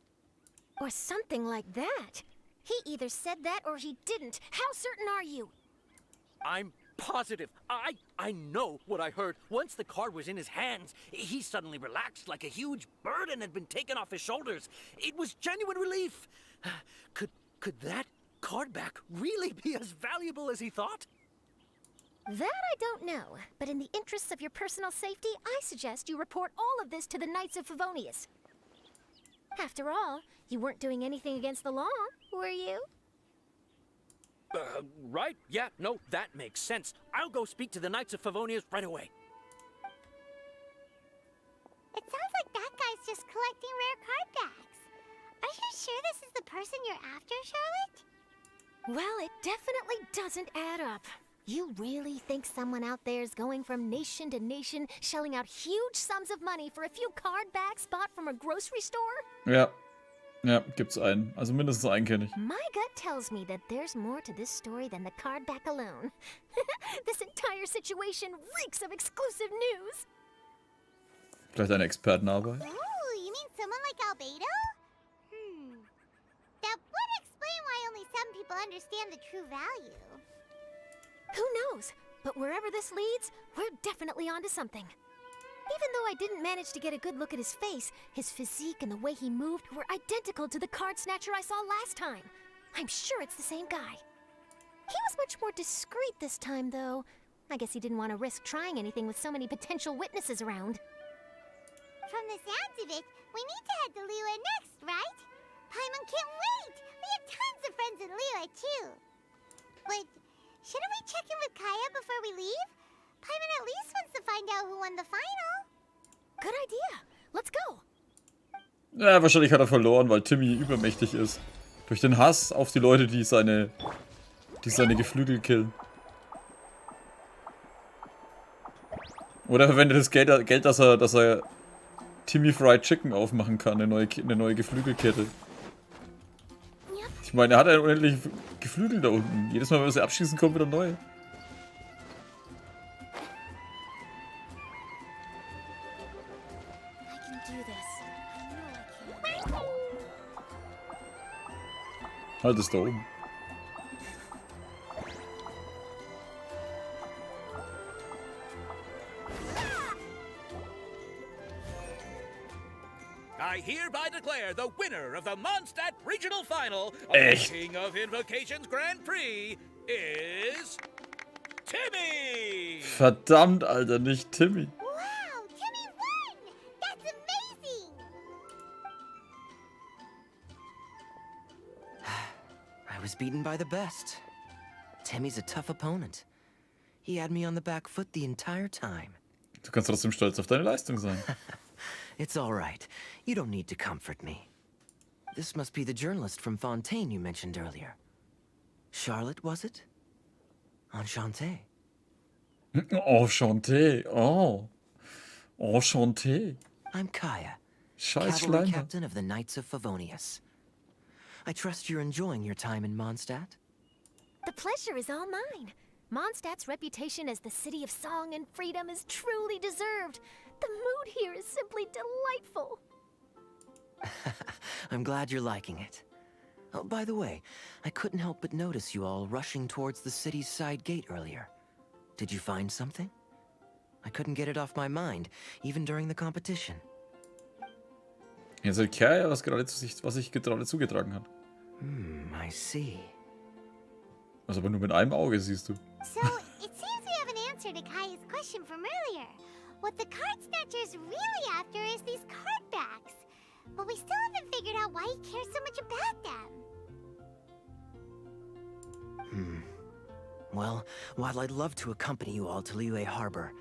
Or something like that? He either said that or he didn't. How certain are you? I'm positive. I know what I heard. Once the card was in his hands, he suddenly relaxed like a huge burden had been taken off his shoulders. It was genuine relief. Could that card back really be as valuable as he thought? That I don't know, but in the interests of your personal safety, I suggest you report all of this to the Knights of Favonius. After all, you weren't doing anything against the law, were you? Right? Yeah, no, that makes sense. I'll go speak to the Knights of Favonius right away. It sounds like that guy's just collecting rare card backs. Are you sure this is the person you're after, Charlotte? Well, it definitely doesn't add up. You really think someone out there is going from nation to nation, shelling out huge sums of money for a few card backs bought from a grocery store? Ja. Ja, gibt's einen. Also mindestens einen kenne ich. My gut tells me that there's more to this story than the card back alone. This entire situation reeks of exclusive news. Vielleicht eine Expertenarbeit. Ooh, you mean someone like Albedo? That would explain why only some people understand the true value. Who knows? But wherever this leads, we're definitely onto something. Even though I didn't manage to get a good look at his face, his physique and the way he moved were identical to the card snatcher I saw last time. I'm sure it's the same guy. He was much more discreet this time, though. I guess he didn't want to risk trying anything with so many potential witnesses around. From the sounds of it, we need to head to Liyue next, right? Paimon can't wait! We have tons of friends in Liyue, too. But shouldn't we check in with Kaya before we leave? Paimon at least wants to find out who won the final. Good idea. Let's go. Ja, wahrscheinlich hat er verloren, weil Timmy übermächtig ist. Durch den Hass auf die Leute, die seine Geflügel killen. Oder verwendet das Geld, dass er Timmy Fried Chicken aufmachen kann, eine neue Geflügelkette. Ich meine, er hat einen unendlichen Geflügel da unten. Jedes Mal, wenn wir sie abschießen, kommen wieder neue. Halt es da oben. I hereby declare the winner of the Mondstadt Regional Final of Echt? the King of Invocations Grand Prix is Timmy! Verdammt, Alter, nicht Timmy. Wow, Timmy won! That's amazing! I was beaten by the best. Timmy's a tough opponent. He had me on the back foot the entire time. Du kannst trotzdem stolz auf deine Leistung sein. It's all right. You don't need to comfort me. This must be the journalist from Fontaine you mentioned earlier. Charlotte, was it? Enchanté. Enchanté. Oh. Enchanté. I'm Kaya, Scheiß cavalry Schleimer. captain of the Knights of Favonius. I trust you're enjoying your time in Mondstadt? The pleasure is all mine. Mondstadt's reputation as the city of song and freedom is truly deserved. The mood here is simply delightful. I'm glad you're liking it. Oh, by the way, I couldn't help but notice you all rushing towards the city's side gate earlier. Did you find something? I couldn't get it off my mind, even during the competition. Jetzt hat Kaya was sich gerade zugetragen hat. I see. Also aber nur mit einem Auge, siehst du. So, it seems we have an answer to Kaya's question from earlier. What the card snatcher's really after is these card backs. but we still haven't figured out why he cares so much about them. Well, while I'd love to accompany you all to Liyue Harbor,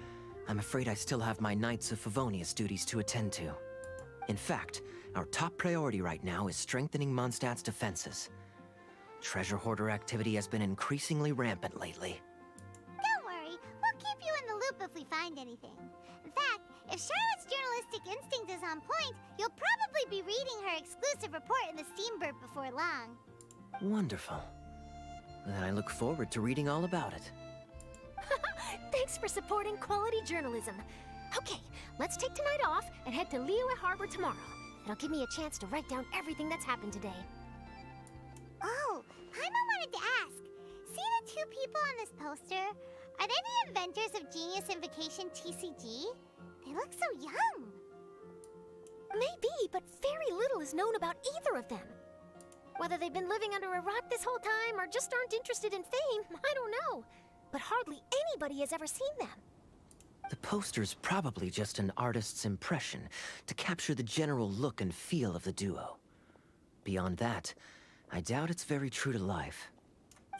I'm afraid I still have my Knights of Favonius duties to attend to. In fact, our top priority right now is strengthening Mondstadt's defenses. Treasure hoarder activity has been increasingly rampant lately. Don't worry, we'll keep you in the loop if we find anything. In fact, if Charlotte's journalistic instinct is on point, you'll probably be reading her exclusive report in the Steambird before long. Wonderful. Then I look forward to reading all about it. Thanks for supporting quality journalism. Okay, let's take tonight off and head to Liyue Harbor tomorrow. It'll give me a chance to write down everything that's happened today. Oh, Paimon wanted to ask. See the two people on this poster? Are they the inventors of Genius Invocation TCG? They look so young. Maybe, but very little is known about either of them. Whether they've been living under a rock this whole time or just aren't interested in fame, I don't know. But hardly anybody has ever seen them. The poster's probably just an artist's impression to capture the general look and feel of the duo. Beyond that, I doubt it's very true to life.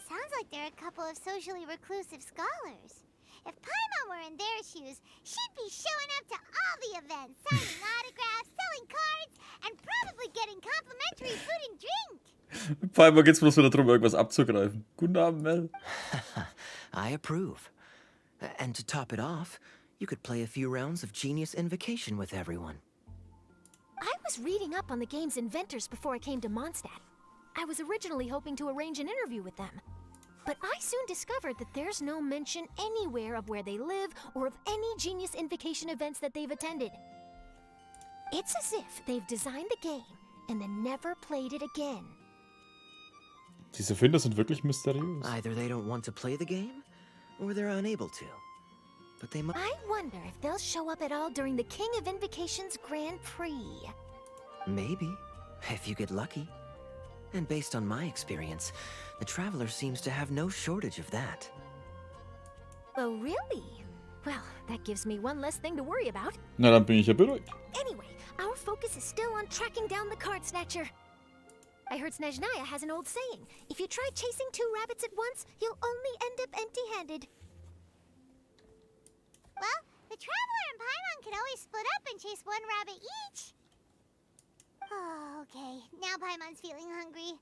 Sounds like they're a couple of socially reclusive scholars. If Paimon were in their shoes, she'd be showing up to all the events, signing autographs, selling cards, and probably getting complimentary food and drink. Paimon geht's bloß wieder darum, irgendwas abzugreifen. Guten Abend, Mel. I approve. And to top it off, you could play a few rounds of Genius Invocation with everyone. I was reading up on the game's inventors before I came to Mondstadt. I was originally hoping to arrange an interview with them. But I soon discovered that there's no mention anywhere of where they live or of any Genius Invocation events that they've attended. It's as if they've designed the game and then never played it again. Diese Finder sind wirklich mysteriös. Either they don't want to play the game, or they're unable to. But they might. I wonder if they'll show up at all during the King of Invocation's Grand Prix. Maybe, if you get lucky. And based on my experience, the Traveler seems to have no shortage of that. Oh, really? Well, that gives me one less thing to worry about. Na, dann bin ich ja beruhigt. Anyway, our focus is still on tracking down the card snatcher. I heard Snezhnaya has an old saying. If you try chasing two rabbits at once, you'll only end up empty-handed. Well, the Traveler and Paimon can always split up and chase one rabbit each. Oh, okay. Now Paimon's feeling hungry.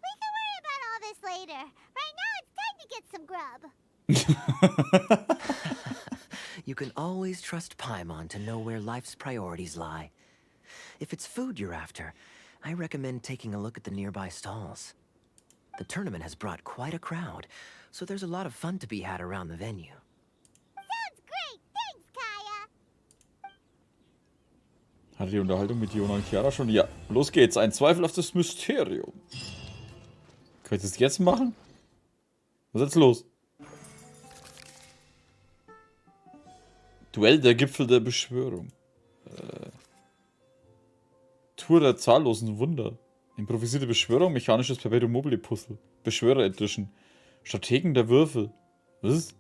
We can worry about all this later. Right now, it's time to get some grub. You can always trust Paimon to know where life's priorities lie. If it's food you're after, I recommend taking a look at the nearby stalls. The tournament has brought quite a crowd, so there's a lot of fun to be had around the venue. Sounds great. Thanks, Kaya. Hatte die Unterhaltung mit Jona und Chiara schon? Ja, los geht's. Ein zweifelhaftes Mysterium. Kann ich das jetzt machen? Was ist jetzt los? Duell der Gipfel der Beschwörung. Tour der zahllosen Wunder. Improvisierte Beschwörung, mechanisches Perpetuum mobile Puzzle. Beschwörer Edition. Strategen der Würfel. Was?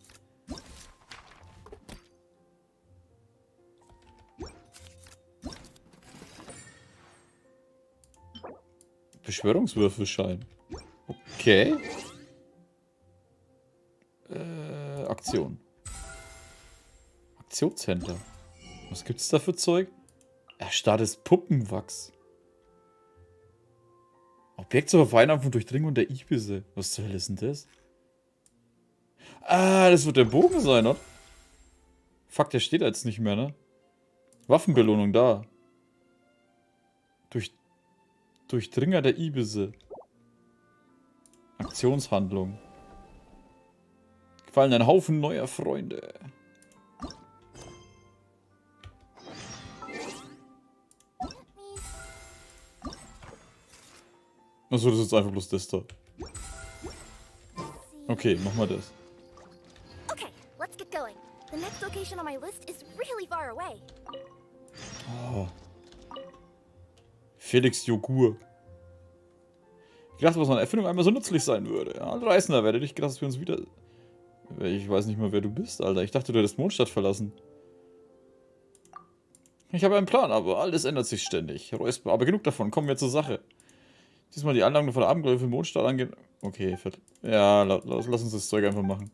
Beschwörungswürfelschein. Okay. Aktion. Aktionscenter. Was gibt's da für Zeug? Erstarrtes Puppenwachs. Objekt zur Verfeinerung von Durchdringung der Ibisse. Was zur Hölle ist denn das? Ah, das wird der Bogen sein, oder? Fuck, der steht jetzt nicht mehr, ne? Waffenbelohnung da. Durchdringer der Ibisse. Aktionshandlung. Gefallen ein Haufen neuer Freunde. Achso, das ist jetzt einfach bloß das da. Okay, mach mal das. Okay, let's get going. The next location on my list is really far away. Oh. Felix Jogur. Ich dachte, was eine Erfindung einmal so nützlich sein würde. Ja, Reisender, werde dich gedacht, dass wir uns wieder... Ich weiß nicht mal, wer du bist, Alter. Ich dachte, du hättest Mondstadt verlassen. Ich habe einen Plan, aber alles ändert sich ständig. Räusper, aber genug davon, kommen wir zur Sache. Diesmal die Anlagen von der Abenteuer für den Mondstaat angehen. Okay, ja, lass uns das Zeug einfach machen.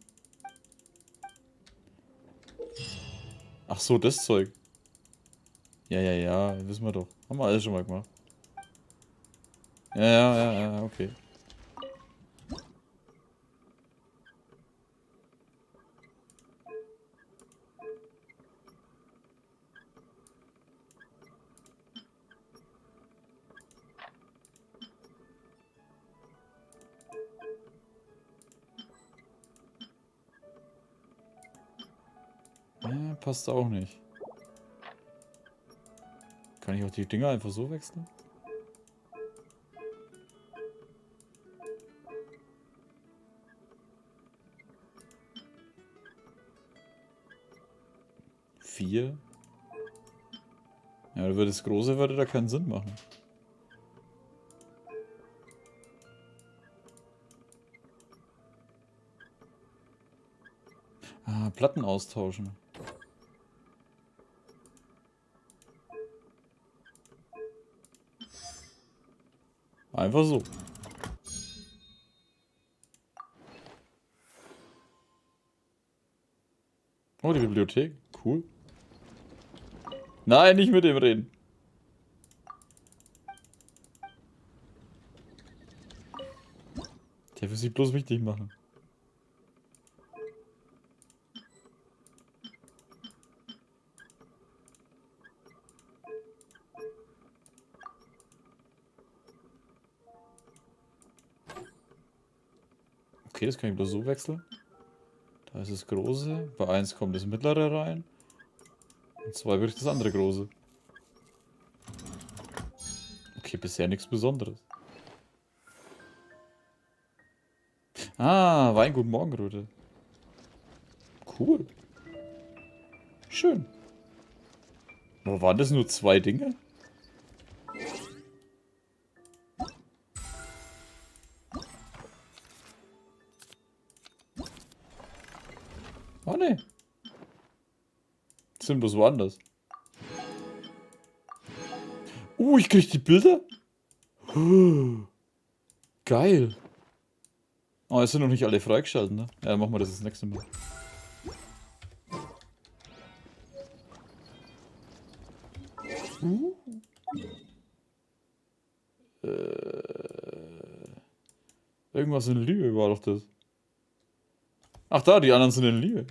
Ach so, das Zeug. Ja, wissen wir doch. Haben wir alles schon mal gemacht. Ja, okay. Ja, passt auch nicht. Kann ich auch die Dinger einfach so wechseln? Vier? Ja, das große würde da keinen Sinn machen. Ah, Platten austauschen. Einfach so. Oh, die Bibliothek. Cool. Nein, nicht mit dem reden. Der will sich bloß wichtig machen. Okay, das kann ich bloß so wechseln. Da ist das große. Bei 1 kommt das mittlere rein. Und 2 würde ich das andere große. Okay, bisher nichts Besonderes. Ah, Weingut Morgenröte. Cool. Schön. Aber waren das nur 2 Dinge? Oh ne. Sind bloß woanders. Ich krieg die Bilder? Geil. Oh, es sind noch nicht alle freigeschaltet, ne? Ja, dann machen wir das nächste Mal. Irgendwas in Liebe war doch das. Ach da, die anderen sind in Liebe.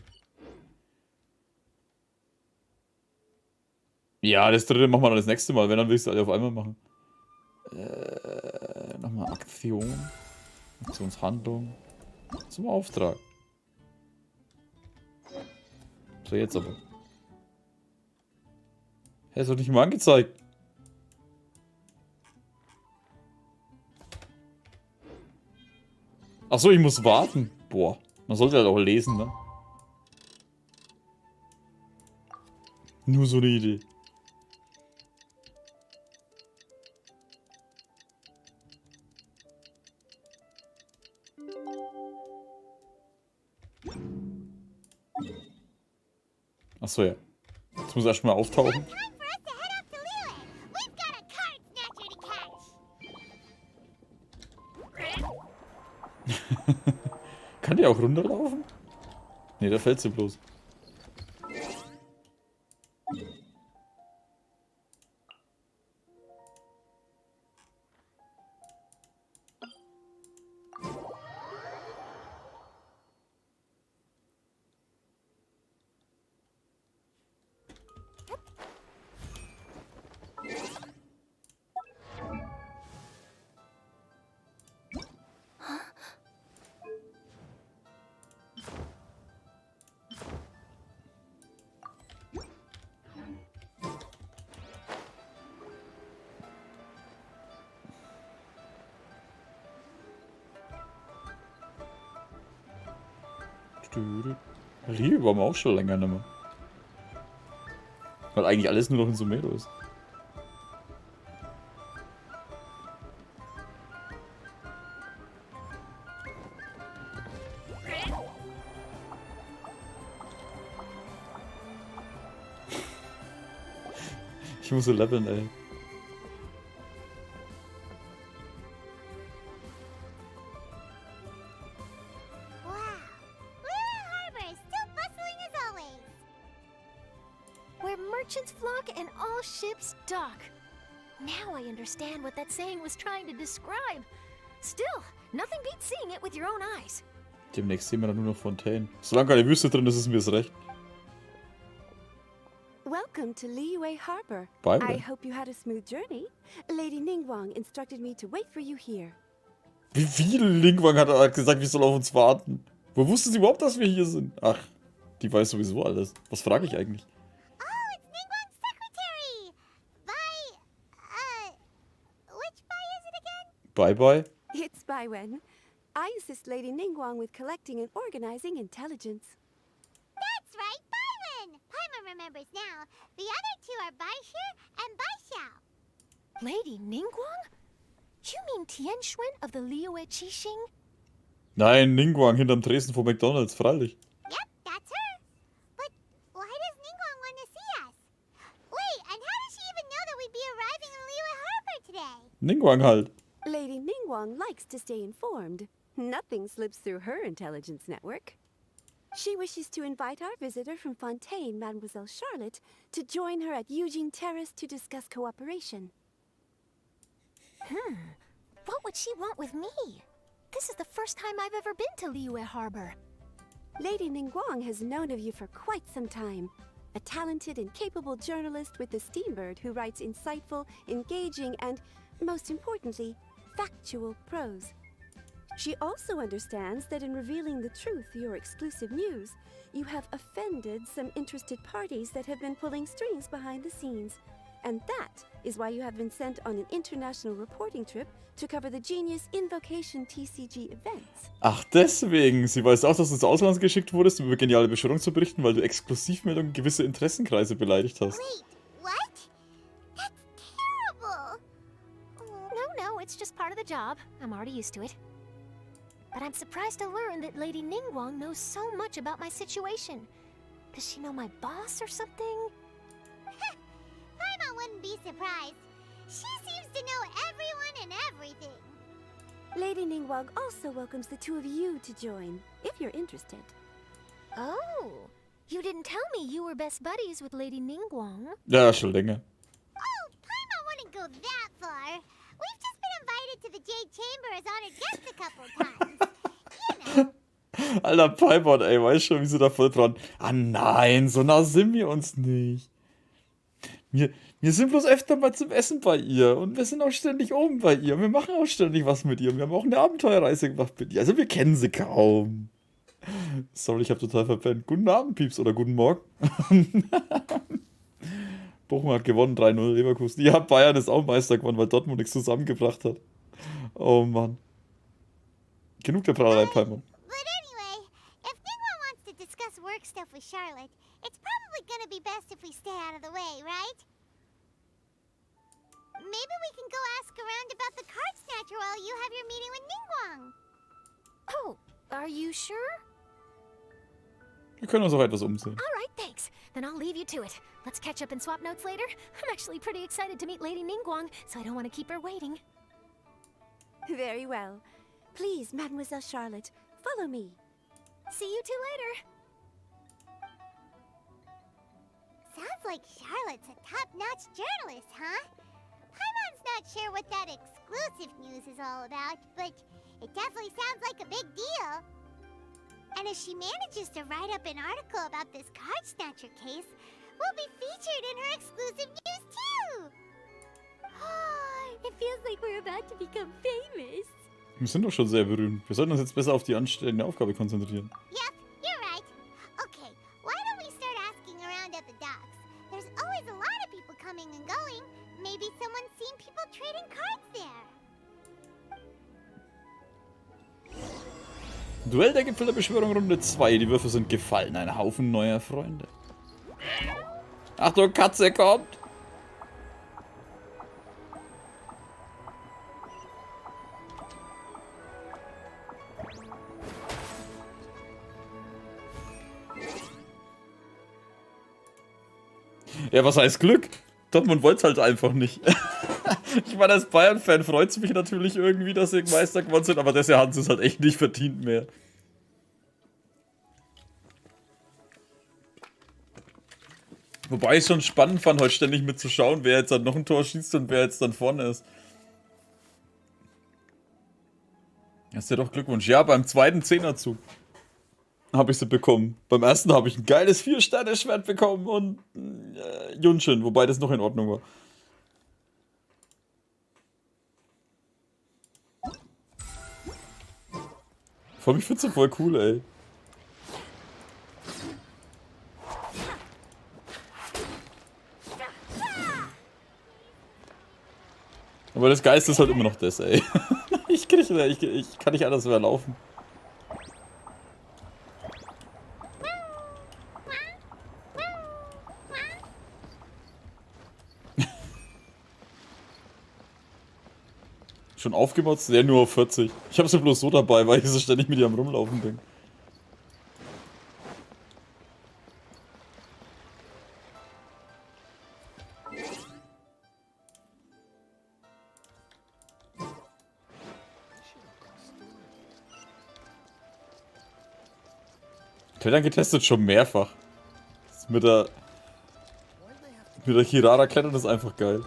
Ja, das dritte machen wir dann das nächste Mal. Wenn, dann will ich es alle auf einmal machen. Nochmal Aktion. Aktionshandlung. Zum Auftrag. So, jetzt aber. Hä, ist doch nicht mal angezeigt. Ach so, ich muss warten. Boah, man sollte halt auch lesen, ne? Nur so eine Idee. Ach so, ja. Jetzt muss erstmal auftauchen. Kann die auch runterlaufen? Ne, da fällt sie bloß. Liebe waren wir auch schon länger nicht mehr. Weil eigentlich alles nur noch in Sumeru ist. Ich muss so leveln, ey. Wow. Liyue Harbor is still bustling as always. Where merchants flock and all ships dock. Now I understand what that saying was trying to describe. Still, nothing beats seeing it with your own eyes. Demnächst sehen wir dann nur noch Fontänen. Solange keine Wüste drin ist, ist mir es recht. Welcome to Liyue Harbor. Bye, I then. hope you had a smooth journey. Lady Ningguang instructed me to wait for you here. Wie viel Lingwang hat gesagt, wir sollen auf uns warten? Wo wusste sie überhaupt, dass wir hier sind? Ach, die weiß sowieso alles. Was frage ich eigentlich? Oh, it's Ningguang's secretary! Which Bai is it again? Bye bye. It's Baiwen. I assist Lady Ningguang with collecting and organizing intelligence. That's right, Baiwen! Paimon remembers now. The other two are Baishir and Baishao. Lady Ningguang? You mean Tianxuan of the Liyue Qixing? Nein, Ningguang hinterm Tresen vor McDonalds, freilich. Yep, that's her. But why does Ningguang want to see us? Wait, and how does she even know that we'd be arriving in Liyue Harbor today? Ningguang halt. Lady Ningguang likes to stay informed. Nothing slips through her intelligence network. She wishes to invite our visitor from Fontaine, Mademoiselle Charlotte, to join her at Eugene Terrace to discuss cooperation. What would she want with me? This is the first time I've ever been to Liyue Harbor. Lady Ningguang has known of you for quite some time. A talented and capable journalist with the Steambird who writes insightful, engaging, and, most importantly, factual prose. She also understands that in revealing the truth, your exclusive news, you have offended some interested parties that have been pulling strings behind the scenes. And that is why you have been sent on an international reporting trip to cover the Genius Invocation TCG events. Ach, deswegen. Sie weiß auch, dass du ins Ausland geschickt wurdest, um über geniale Beschwörung zu berichten, weil du Exklusivmeldungen gewisse Interessenkreise beleidigt hast. Wait, what? That's terrible! No, it's just part of the job. I'm already used to it. But I'm surprised to learn that Lady Ningguang knows so much about my situation. Does she know my boss or something? Paimon wouldn't be surprised. She seems to know everyone and everything. Lady Ningguang also welcomes the two of you to join, if you're interested. Oh, you didn't tell me you were best buddies with Lady Ningguang. Ja, schon länger. Oh, Paimon wouldn't go that far. We've just been invited to the Jade Chamber as honored guests a couple times. You know. Alter Paimon, ey, weißt schon, wie sie da voll dran. Ah nein, so nah sind wir uns nicht. Wir sind bloß öfter mal zum Essen bei ihr und wir sind auch ständig oben bei ihr. Wir machen auch ständig was mit ihr. Wir haben auch eine Abenteuerreise gemacht mit ihr. Also wir kennen sie kaum. Sorry, ich habe total verpennt. Guten Abend, Pieps, oder guten Morgen. Bochum hat gewonnen, 3-0 Leverkusen. Ja, Bayern ist auch Meister geworden, weil Dortmund nichts zusammengebracht hat. Oh Mann. Genug der Prahlerei, Paimon. But anyway, if Ningguang wants to discuss work stuff with Charlotte, it's probably gonna be best if we stay out of the way, right? Maybe we can go ask around about the card snatcher while you have your meeting with Ningguang. Oh, are you sure? Wir können uns auch etwas umsehen. All right, thanks. Then I'll leave you to it. Let's catch up and swap notes later. I'm actually pretty excited to meet Lady Ningguang, so I don't want to keep her waiting. Very well. Please, Mademoiselle Charlotte, follow me. See you two later. Sounds like Charlotte's a top-notch journalist, huh? Paimon's not sure what that exclusive news is all about, but it definitely sounds like a big deal. And if she manages to write up an article about this card snatcher case, we'll be featured in her exclusive news too! It feels like we're about to become famous. Wir sind doch schon sehr berühmt. Wir sollten uns jetzt besser auf die anstehende Aufgabe konzentrieren. Yep, you're right. Okay, why don't we start asking around at the docks? There's always a lot of people coming and going. Maybe someone's seen people trading cards there. Duell der Gipfel der Beschwörung Runde 2. Die Würfe sind gefallen. Ein Haufen neuer Freunde. Achtung, Katze kommt! Ja, was heißt Glück? Dortmund wollte es halt einfach nicht. Ich meine, als Bayern-Fan freut es mich natürlich irgendwie, dass sie Meister geworden sind, aber deshalb haben sie es halt echt nicht verdient mehr. Wobei ich es schon spannend fand, heute ständig mitzuschauen, wer jetzt dann noch ein Tor schießt und wer jetzt dann vorne ist. Das ist ja doch Glückwunsch. Ja, beim zweiten Zehnerzug habe ich sie bekommen. Beim ersten habe ich ein geiles 4-Sterne-Schwert bekommen und Genshin, wobei das noch in Ordnung war. Vor allem, ich find's so voll cool, ey. Aber das Geist ist halt immer noch das, ey. Ich kann nicht anders mehr laufen. Schon aufgemotzt? Ja, nur auf 40. Ich habe sie bloß so dabei, weil ich so ständig mit ihr am Rumlaufen bin. Klettern getestet schon mehrfach. Das mit der Kirara klettern ist einfach geil.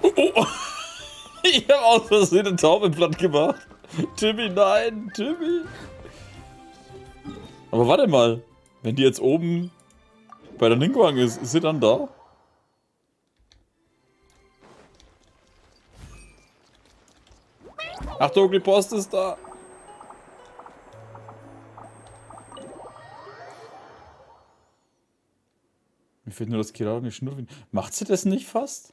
Oh. Ich habe aus Versehen den Tauben platt gemacht. Timmy, nein, Timmy. Aber warte mal. Wenn die jetzt oben bei der Ningguang ist sie dann da? Achtung, die Post ist da. Mir fehlt nur das Kirara nicht schnurren. Macht sie das nicht fast?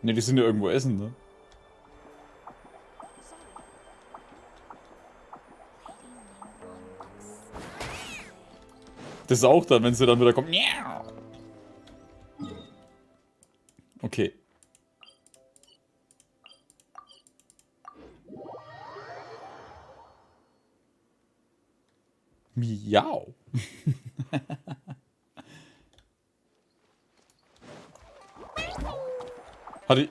Ne, die sind ja irgendwo essen, ne? Das ist auch dann, wenn sie dann wieder kommt. Okay. Miau. Hatte ich...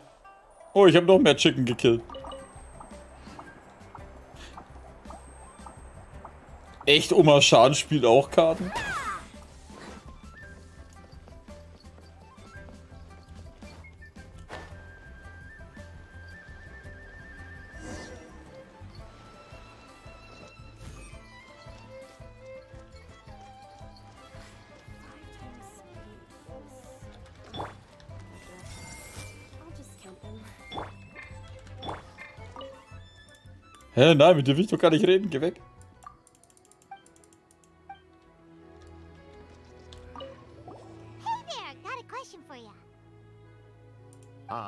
Oh, ich habe noch mehr Chicken gekillt. Echt, Oma Schaden spielt auch Karten? Hä, nein, mit dir will ich doch gar nicht reden, geh weg. Hey there, got a question for you.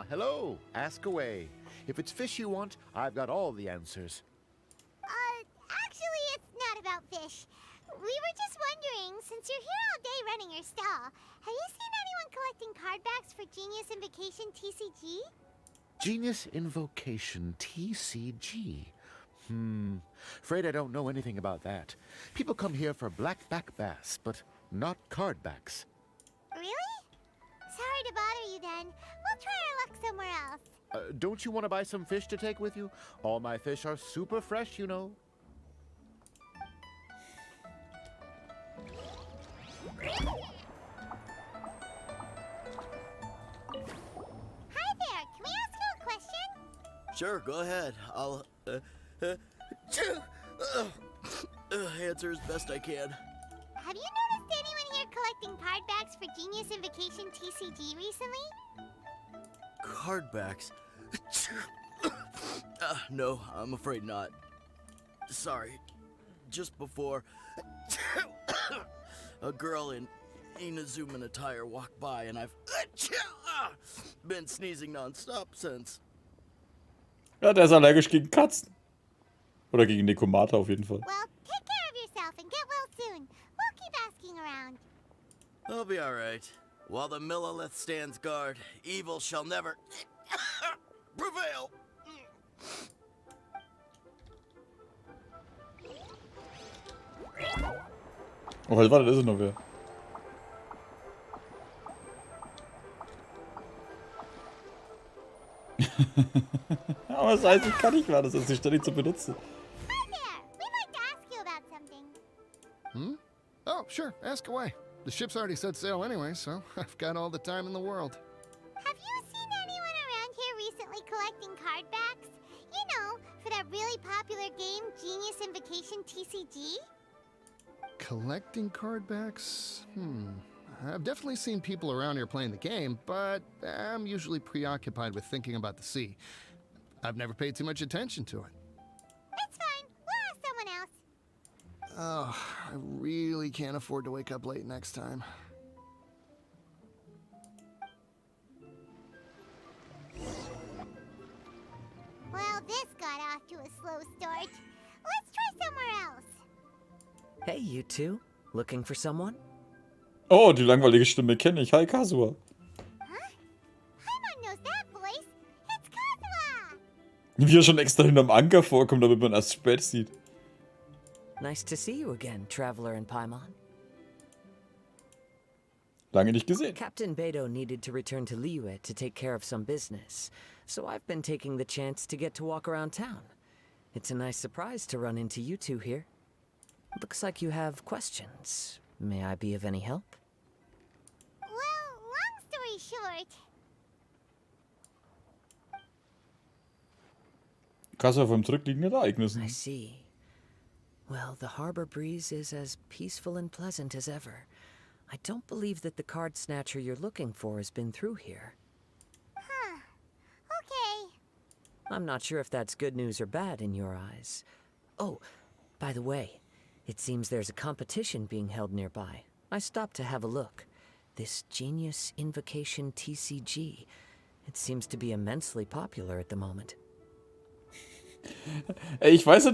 Hello. Ask away. If it's fish you want, I've got all the answers. Actually, it's not about fish. We were just wondering, since you're here all day running your stall, have you seen anyone collecting card backs for Genius Invocation TCG? Genius Invocation TCG. Afraid I don't know anything about that. People come here for blackback bass, but not cardbacks. Really? Sorry to bother you then. We'll try our luck somewhere else. Don't you want to buy some fish to take with you? All my fish are super fresh, you know. Hi there, can we ask you a question? Sure, go ahead. I'll, answer as best I can. Have you noticed anyone here collecting card backs for Genius Invocation TCG recently? Cardbacks? No, I'm afraid not. Sorry. Just before, a girl in Inazuman attire walked by and I've been sneezing non-stop since. Ja, der ist allergisch gegen Katzen. Oder gegen Nekomata auf jeden Fall. Well, take care of yourself and get well soon. We'll keep asking around. I'll be alright. While the Millilith stands guard, evil shall never prevail. Oh, halt, warte, da ist noch wer. Aber das heißt, ich kann nicht mehr, das ist nicht ständig zu benutzen. Hi there. We'd like to ask you about something. Hmm? Oh, sure. Ask away. The ship's already set sail anyway, so I've got all the time in the world. Have you seen anyone around here recently collecting card backs? You know, for that really popular game, Genius Invocation TCG? Collecting card backs? I've definitely seen people around here playing the game, but I'm usually preoccupied with thinking about the sea. I've never paid too much attention to it. That's fine. We'll ask someone else. Oh, I really can't afford to wake up late next time. Well, this got off to a slow start. Let's try somewhere else. Hey, you two. Looking for someone? Oh, die langweilige Stimme kenne ich. Hi, Kasua. Paimon knows that voice. It's Kazuha. Wie er schon extra hinterm Anker vorkommt, damit man erst spät sieht. Nice to see you again, Traveler and Paimon. Lange nicht gesehen. Captain Beidou needed to return to Liyue to take care of some business, so I've been taking the chance to get to walk around town. It's a nice surprise to run into you two here. Looks like you have questions. May I be of any help? Well, long story short. Kasua vom zurückliegenden Ereignissen. I see. Well, the harbor breeze is as peaceful and pleasant as ever. I don't believe that the card snatcher you're looking for has been through here. Huh. Okay. I'm not sure if that's good news or bad in your eyes. Oh, by the way, it seems there's a competition being held nearby. I stopped to have a look. This Genius Invocation TCG. It seems to be immensely popular at the moment. Ey, ich weiß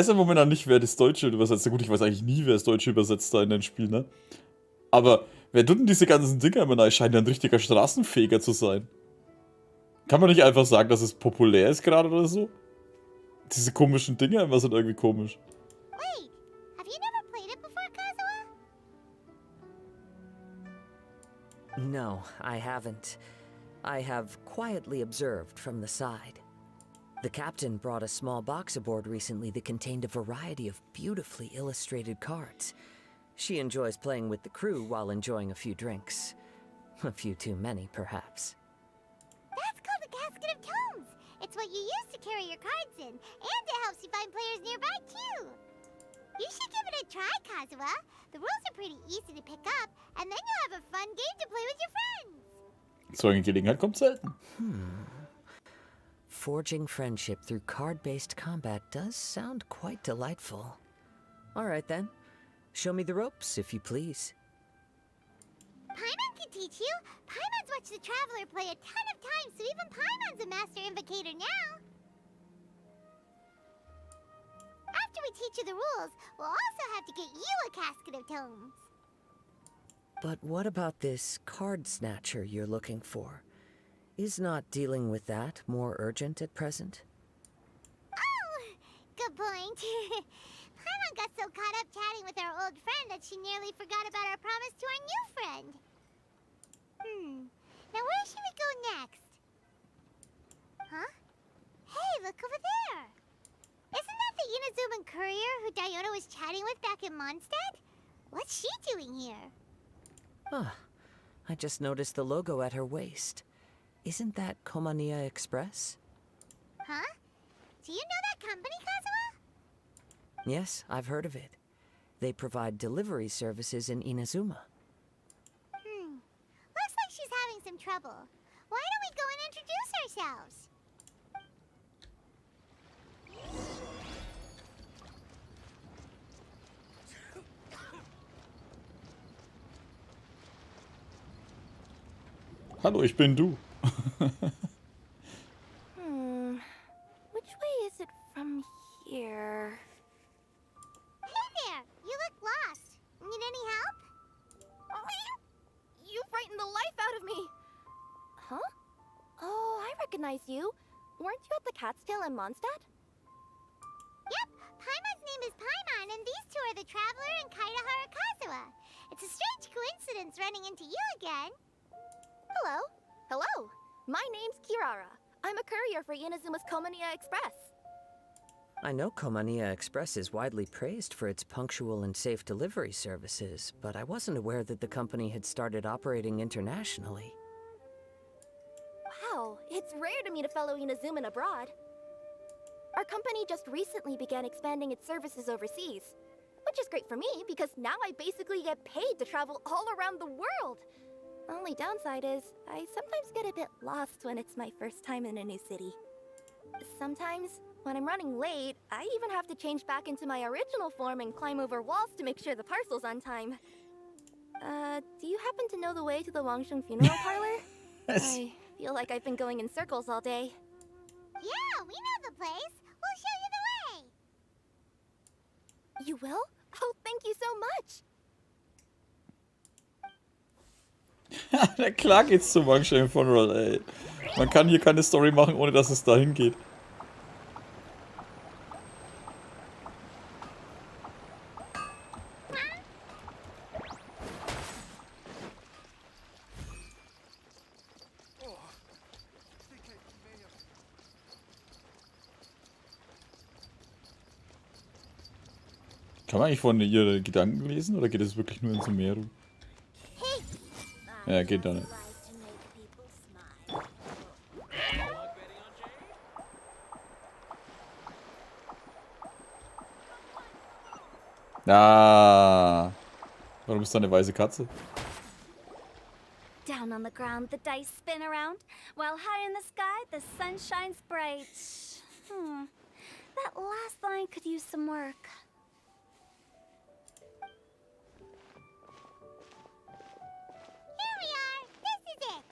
ja momentan nicht, wer das Deutsche übersetzt. Ja, gut, ich weiß eigentlich nie, wer das Deutsche übersetzt da in den Spiel, ne? Aber wer tut denn diese ganzen Dinger immer? Es scheint ja ein richtiger Straßenfeger zu sein. Kann man nicht einfach sagen, dass es populär ist gerade oder so? Diese komischen Dinger immer sind irgendwie komisch. Wait, have you never played it before, Kazuha? No, I haven't. I have quietly observed from the side. The captain brought a small box aboard recently that contained a variety of beautifully illustrated cards. She enjoys playing with the crew while enjoying a few drinks. A few too many, perhaps. That's called a casket of tomes. It's what you use to carry your cards in, and it helps you find players nearby, too. You should give it a try, Kazuha. The rules are pretty easy to pick up, and then you'll have a fun game to play with your friends. So eine Gelegenheit kommt selten. Forging friendship through card-based combat does sound quite delightful. All right, then. Show me the ropes, if you please. Paimon can teach you. Paimon's watched the Traveler play a ton of times, so even Paimon's a master invocator now. After we teach you the rules, we'll also have to get you a casket of tomes. But what about this card snatcher you're looking for? Is not dealing with that more urgent at present? Oh, good point. Paimon got so caught up chatting with our old friend that she nearly forgot about our promise to our new friend. Now where should we go next? Huh? Hey, look over there. Isn't that the Inazuman courier who Diona was chatting with back in Mondstadt? What's she doing here? Ah, I just noticed the logo at her waist. Isn't that Komaniya Express? Huh? Do you know that company, Kazuha? Yes, I've heard of it. They provide delivery services in Inazuma. Looks like she's having some trouble. Why don't we go and introduce ourselves? Hallo, ich bin du. Which way is it from here. Hey there! You look lost. Need any help? You frightened the life out of me! Huh? Oh, I recognize you. Weren't you at the Catskill in Mondstadt? Yep, Paimon's name is Paimon, and these two are the Traveler and Kaida Harakazawa. It's a strange coincidence running into you again. Hello. Hello. My name's Kirara. I'm a courier for Inazuma's Komaniya Express. I know Komaniya Express is widely praised for its punctual and safe delivery services, but I wasn't aware that the company had started operating internationally. Wow, it's rare to meet a fellow Inazuman abroad. Our company just recently began expanding its services overseas, which is great for me because now I basically get paid to travel all around the world. Only downside is I sometimes get a bit lost when it's my first time in a new city. Sometimes, when I'm running late, I even have to change back into my original form and climb over walls to make sure the parcel's on time. Do you happen to know the way to the Wangsheng funeral parlor? I feel like I've been going in circles all day. Yeah, we know the place. We'll show you the way. You will? Oh, thank you so much! Na klar geht's zum Wangsheng von Rolle, ey. Man kann hier keine Story machen, ohne dass es dahin geht. Kann man eigentlich von ihre Gedanken lesen oder geht es wirklich nur in Sumeru? Ja, geht da nicht. Ah. Warum ist da eine weiße Katze? Down on the ground, the dice spin around, while high in the sky, the sun shines bright. That last line could use some work. Here we are. This is it.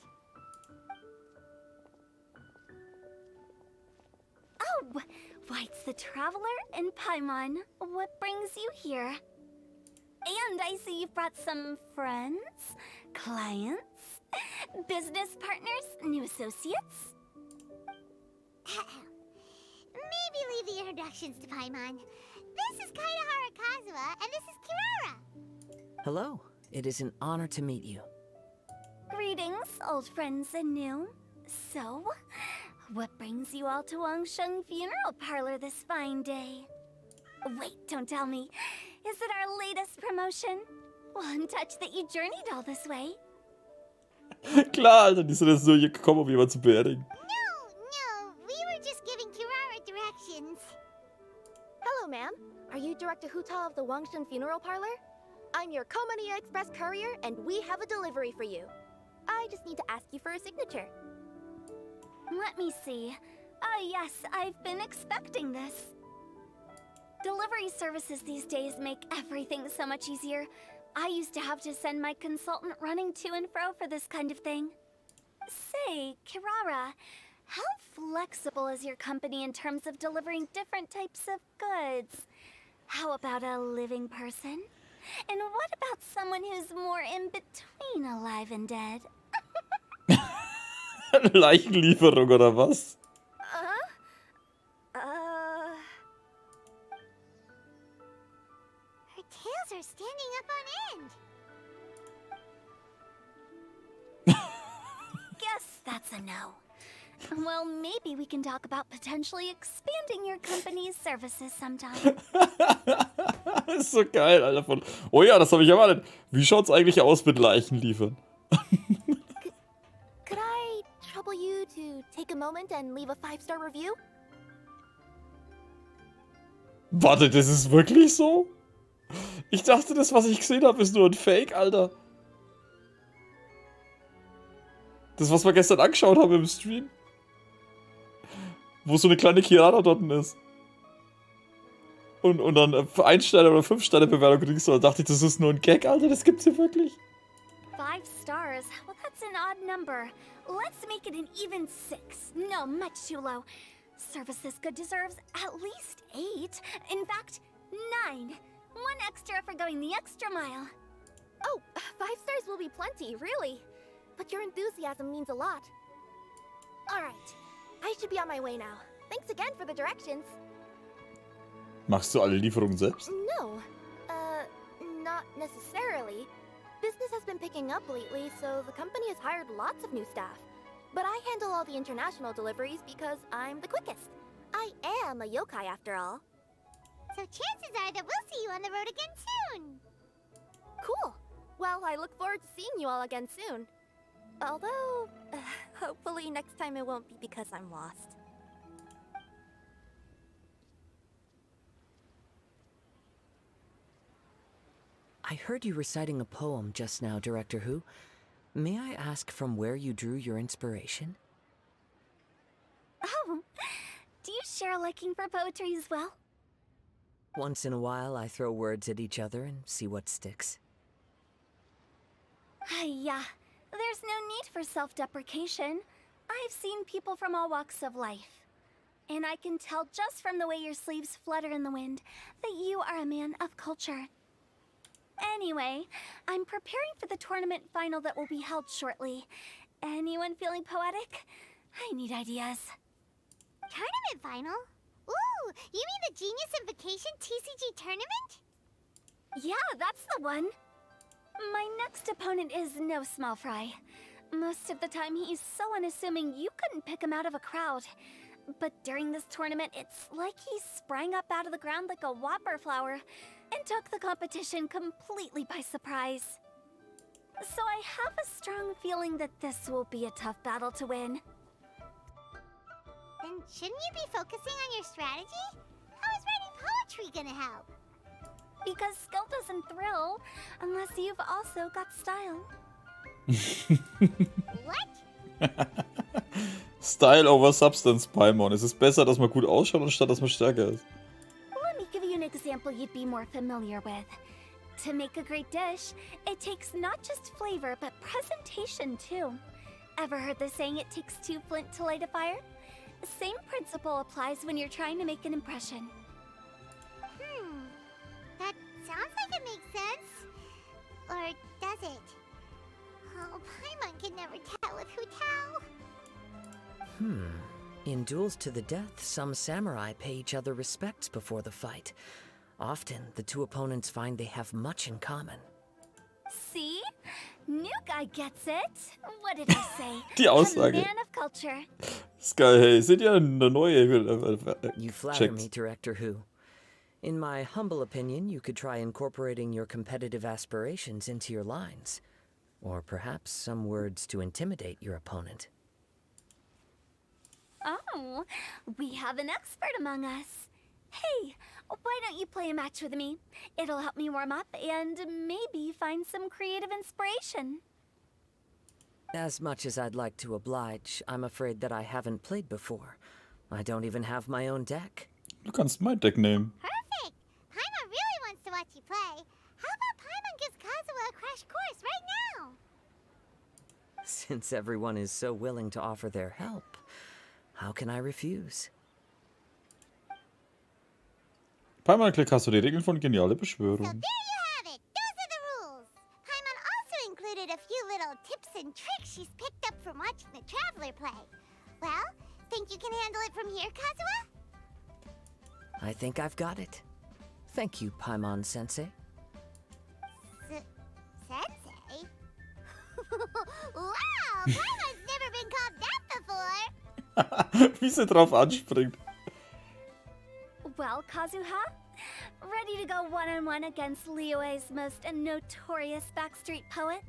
Oh, White's the Traveler and Paimon. What brings you here? And I see you've brought some friends, clients, business partners, new associates. Maybe leave the introductions to Paimon. This is Kaida Harakazawa, and this is Kirara. Hello, it is an honor to meet you. Greetings, old friends and new. So, what brings you all to Wangsheng Funeral Parlor this fine day? Wait, don't tell me. Is it our latest promotion? One touch that you journeyed all this way. Klar, Alter, die sind jetzt nur hier gekommen, um jemanden zu beerdigen. No, we were just giving Kirara directions. Hello, ma'am. Are you Director Huta of the Wangsheng Funeral Parlor? I'm your Komaniya Express courier, and we have a delivery for you. I just need to ask you for a signature. Let me see. Ah, yes, I've been expecting this. Delivery services these days make everything so much easier. I used to have to send my consultant running to and fro for this kind of thing. Say, Kirara, how flexible is your company in terms of delivering different types of goods? How about a living person? And what about someone who's more in between alive and dead? Leichenlieferung oder was? Her tails are standing up on end. Guess that's a no. Well, maybe we can talk about potentially expanding your company's services sometime. Das ist so geil, Alter. Oh ja, das habe ich erwartet. Wie schaut's eigentlich aus mit Leichenliefern? Could I trouble you to take a moment and leave a 5-star review? Warte, das ist wirklich so? Ich dachte, das, was ich gesehen habe, ist nur ein Fake, Alter. Das, was wir gestern angeschaut haben im Stream. Wo so eine kleine Kirara dort ist. Und dann 1-Sterne- oder 5-Sterne-Bewertung kriegst du. Da dachte ich, das ist nur ein Gag, Alter. Das gibt's hier wirklich. 5 stars? Well, that's an odd number. Let's make it an even 6. No, much too low. Service this good deserves at least 8. In fact, 9. 1 extra for going the extra mile. Oh, 5 stars will be plenty, really. But your enthusiasm means a lot. Alright, I should be on my way now. Thanks again for the directions. Machst du alle Lieferungen selbst? No, not necessarily. Business has been picking up lately, so the company has hired lots of new staff. But I handle all the international deliveries because I'm the quickest. I am a yokai after all. So chances are that we'll see you on the road again soon. Cool. Well, I look forward to seeing you all again soon. Although, hopefully next time it won't be because I'm lost. I heard you reciting a poem just now, Director Who. May I ask from where you drew your inspiration? Oh, do you share a liking for poetry as well? Once in a while, I throw words at each other and see what sticks. Yeah, there's no need for self-deprecation. I've seen people from all walks of life. And I can tell just from the way your sleeves flutter in the wind that you are a man of culture. Anyway, I'm preparing for the tournament final that will be held shortly. Anyone feeling poetic? I need ideas. Tournament final? Ooh, you mean the Genius Invocation TCG tournament? Yeah, that's the one. My next opponent is no small fry. Most of the time he's so unassuming you couldn't pick him out of a crowd. But during this tournament, it's like he sprang up out of the ground like a whopper flower and took the competition completely by surprise. So I have a strong feeling that this will be a tough battle to win. Then shouldn't you be focusing on your strategy? How is writing poetry gonna help? Because skill doesn't thrill unless you've also got style. What? Style over Substance, Paimon. Es ist besser, dass man gut ausschaut, anstatt dass man stärker ist. Let me give you an example you'd be more familiar with. To make a great dish, it takes not just flavor, but presentation too. Ever heard the saying, it takes 2 flint to light a fire? The same principle applies when you're trying to make an impression. That sounds like it makes sense. Or does it? Oh, Paimon can never tell with Hu Tao. In duels to the death, some samurai pay each other respects before the fight. Often, the two opponents find they have much in common. See? New guy gets it. What did I say? Die Aussage. A man of culture. Ist geil, hey. Seht ihr eine neue? You flatter me, Director Who. In my humble opinion, you could try incorporating your competitive aspirations into your lines. Or perhaps some words to intimidate your opponent. Oh, we have an expert among us. Hey, why don't you play a match with me? It'll help me warm up and maybe find some creative inspiration. As much as I'd like to oblige, I'm afraid that I haven't played before. I don't even have my own deck. Du kannst mein Deck nehmen. Perfect! Paimon really wants to watch you play. How about Paimon gives Kazuha a crash course right now? Since everyone is so willing to offer their help, how can I refuse? Paimon, klick, hast du die Regeln von Geniale Beschwörung. So there you have it. Those are the rules. Paimon also included a few little tips and tricks she's picked up from watching the Traveler play. Well, think you can handle it from here, Kazuha? I think I've got it. Thank you, Paimon-sensei. Sensei? Wow, Paimon's never been called that before. Wie sie drauf anspringt. Well, Kazuha, ready to go one-on-one against Liyue's most notorious backstreet poet?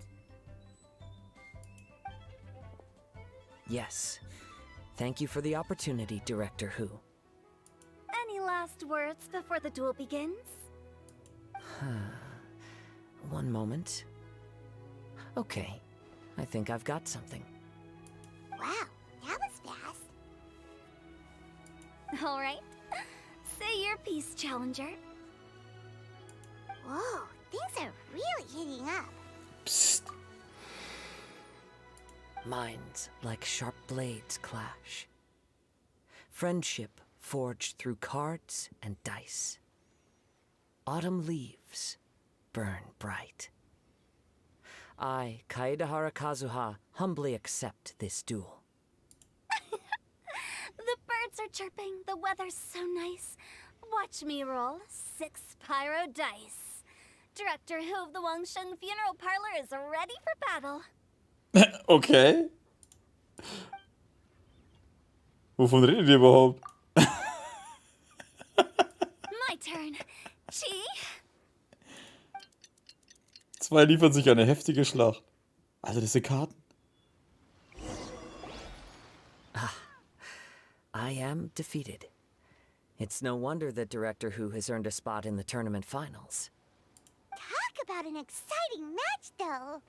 Yes. Thank you for the opportunity, Director Who. Any last words before the duel begins? One moment. Okay, I think I've got something. Wow, that was fast. All right. Say your piece, Challenger. Whoa, things are really heating up. Psst. Minds like sharp blades clash. Friendship forged through cards and dice. Autumn leaves burn bright. I, Kaedehara Kazuha, humbly accept this duel. The birds are chirping, the weather's so nice. Watch me roll 6 pyro dice. Director Hu of the Wangsheng Funeral Parlor is ready for battle. Okay. Wovon redet ihr überhaupt? My turn. Chi? Zwei liefern sich eine heftige Schlacht. Also das sind Karten. I am defeated. It's no wonder that Director Hu has earned a spot in the tournament finals. Talk about an exciting match, though.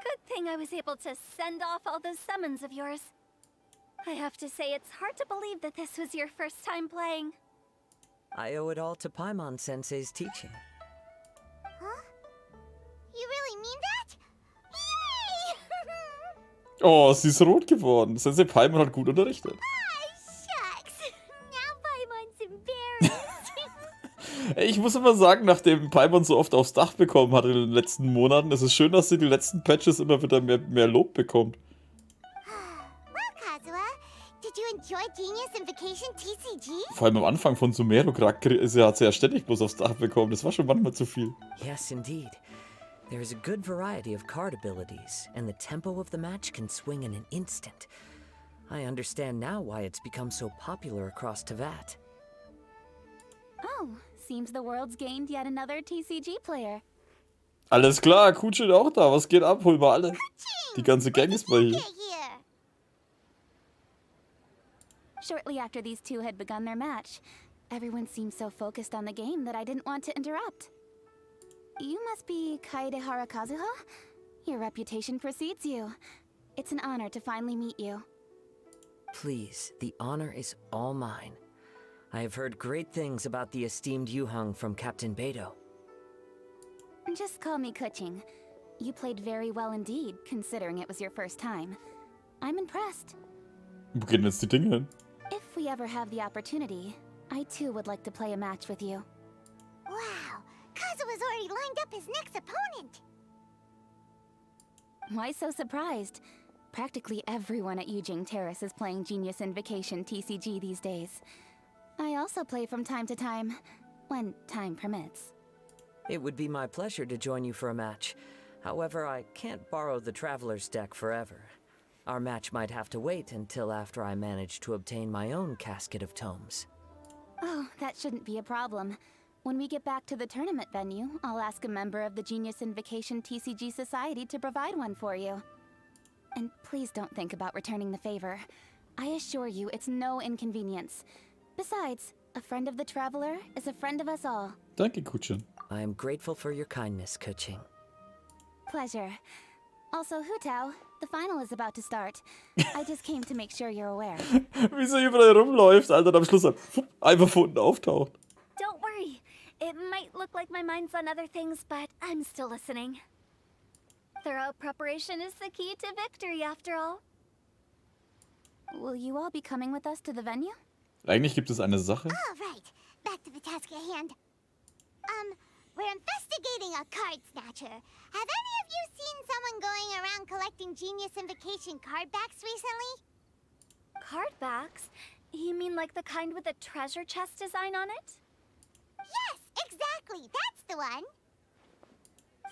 Good thing I was able to send off all those summons of yours. I have to say, it's hard to believe that this was your first time playing. I owe it all to Paimon-sensei's teaching. Huh? You really mean that? Yay! Oh, sie ist rot geworden. Sensei Paimon hat gut unterrichtet. Shucks. Now Paimon's embarrassed. Ich muss immer sagen, nachdem Paimon so oft aufs Dach bekommen hat in den letzten Monaten, ist es schön, dass sie die letzten Patches immer wieder mehr Lob bekommt. Well, Kazuha, did you enjoy Genius in Vacation TCG? Vor allem am Anfang von Sumeru hat sie ja ständig bloß aufs Dach bekommen. Das war schon manchmal zu viel. Yes, indeed. There is a good variety of card abilities, and the tempo of the match can swing in an instant. I understand now why it's become so popular across Teyvat. Oh, seems the world's gained yet another TCG player. Alles klar, Kutsche auch da. Was geht ab? Hol mal alle. Die ganze Gang ist bei hier. Shortly after these two had begun their match, everyone seemed so focused on the game that I didn't want to interrupt. You must be Kaedehara Kazuha? Your reputation precedes you. It's an honor to finally meet you. Please, the honor is all mine. I have heard great things about the esteemed Yuhang from Captain Beidou. Just call me Kuching. You played very well indeed, considering it was your first time. I'm impressed. Wo gehen jetzt die Dinge hin? If we ever have the opportunity, I too would like to play a match with you. Wow, Kazuha's already lined up his next opponent. Why so surprised? Practically everyone at Yujing Terrace is playing Genius in Vacation TCG these days. I also play from time to time, when time permits. It would be my pleasure to join you for a match. However, I can't borrow the Traveler's deck forever. Our match might have to wait until after I manage to obtain my own casket of tomes. Oh, that shouldn't be a problem. When we get back to the tournament venue, I'll ask a member of the Genius in Vacation TCG Society to provide one for you. And please don't think about returning the favor. I assure you it's no inconvenience. Besides, a friend of the Traveler is a friend of us all. Danke, Kutsche. I am grateful for your kindness, Kuching. Pleasure. Also, Hutao, the final is about to start. I just came to make sure you're aware. Wie sie überall rumläuft, Alter, und am Schluss einfach von unten auftaucht. Don't worry. It might look like my mind's on other things, but I'm still listening. Thorough preparation is the key to victory, after all. Will you all be coming with us to the venue? Eigentlich gibt es eine Sache. All right, back to the task at hand. We're investigating a card snatcher. Have any of you seen someone going around collecting Genius in Vacation card backs recently? Card backs? You mean like the kind with a treasure chest design on it? Yes, exactly. That's the one.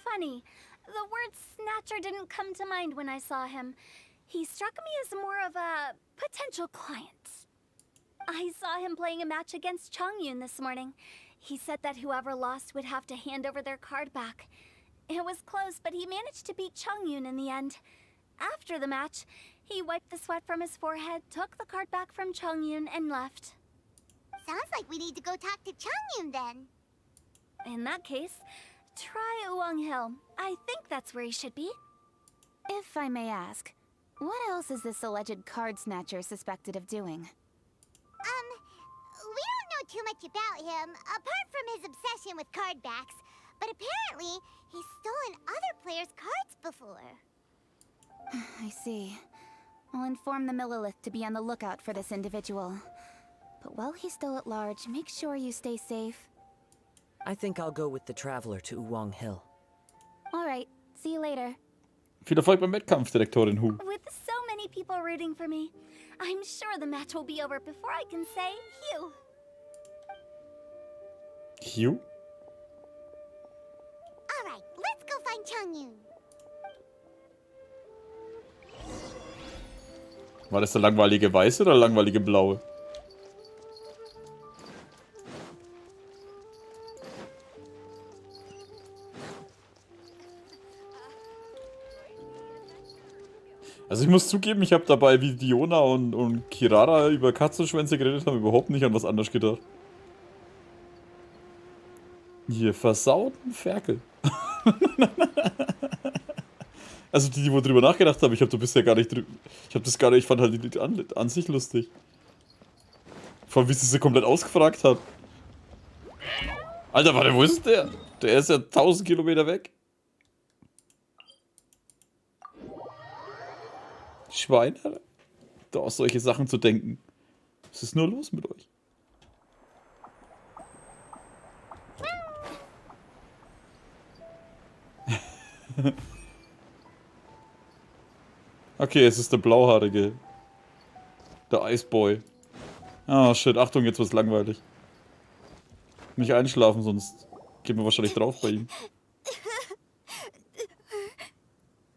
Funny. The word snatcher didn't come to mind when I saw him. He struck me as more of a potential client. I saw him playing a match against Chongyun this morning. He said that whoever lost would have to hand over their card back. It was close, but he managed to beat Chongyun in the end. After the match, he wiped the sweat from his forehead, took the card back from Chongyun, and left. Sounds like we need to go talk to Chongyun then. In that case, try Uwang Hill. I think that's where he should be. If I may ask, what else is this alleged card snatcher suspected of doing? We don't know too much about him, apart from his obsession with card backs. But apparently, he's stolen other players' cards before. I see. I'll inform the Millilith to be on the lookout for this individual. But while he's still at large, make sure you stay safe. I think I'll go with the Traveler to Uwang Hill. Alright, see you later. Viel Erfolg beim Wettkampf, Direktorin Hu. With so many people rooting for me, I'm sure the match will be over before I can say Hugh. Hugh? Alright, let's go find Changyun. War das der langweilige Weiße oder der langweilige Blaue? Also ich muss zugeben, ich habe dabei, wie Diona und Kirara über Katzenschwänze geredet haben, überhaupt nicht an was anderes gedacht. Hier, versauten Ferkel. Also die, wo drüber nachgedacht haben, ich habe da bisher gar nicht drüber... Ich fand halt die Lied an sich lustig. Vor allem, wie sie komplett ausgefragt hat. Alter, warte, wo ist der? Der ist ja 1000 Kilometer weg. Schweine, da aus solche Sachen zu denken. Was ist nur los mit euch? Okay, es ist der Blauhaarige. Der Iceboy. Ah, shit, Achtung, jetzt wird's langweilig. Nicht einschlafen, sonst gehen wir wahrscheinlich drauf bei ihm.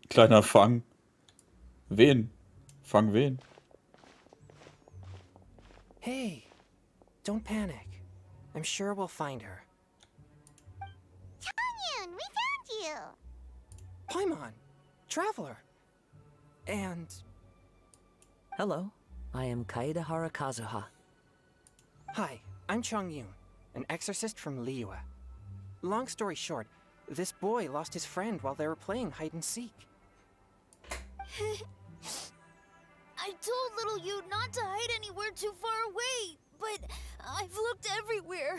Kleiner Fang. Wen? Fang wen? Hey, don't panic. I'm sure we'll find her. Changyun, we found you! Paimon, Traveler. And... Hello, I am Kaedahara Kazuha. Hi, I'm Changyun, an exorcist from Liyue. Long story short, this boy lost his friend while they were playing hide and seek. I told little you not to hide anywhere too far away, but I've looked everywhere,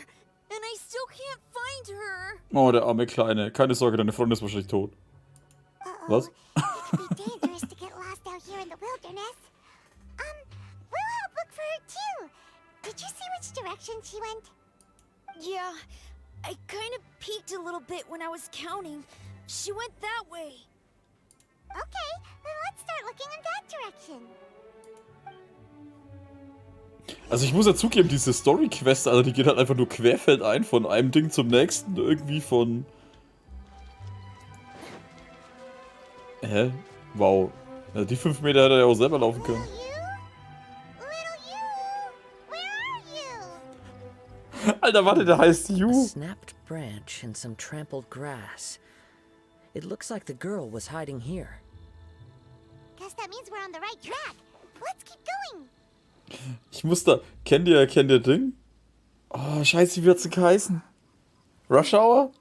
and I still can't find her. Oh, der arme Kleine. Keine Sorge, deine Freundin ist wahrscheinlich tot. Was? It could be dangerous to get lost out here in the wilderness. We'll help look for her too. Did you see which direction she went? Yeah, I kind of peeked a little bit when I was counting. She went that way. Okay, then let's start looking in that direction. Also ich muss ja zugeben, diese Story-Quest, also die geht halt einfach nur querfeldein von einem Ding zum nächsten, irgendwie von... Hä? Wow. Ja, die 5 Meter hätte er ja auch selber laufen können. Alter, warte, der heißt A Yu. snapped branch and some trampled grass. It looks like the girl was hiding here. Guess that means we're on the right track. Let's keep going. Ich muss da... Kennt ihr Ding? Oh, scheiße, wie wird's denn heißen? Rush Hour?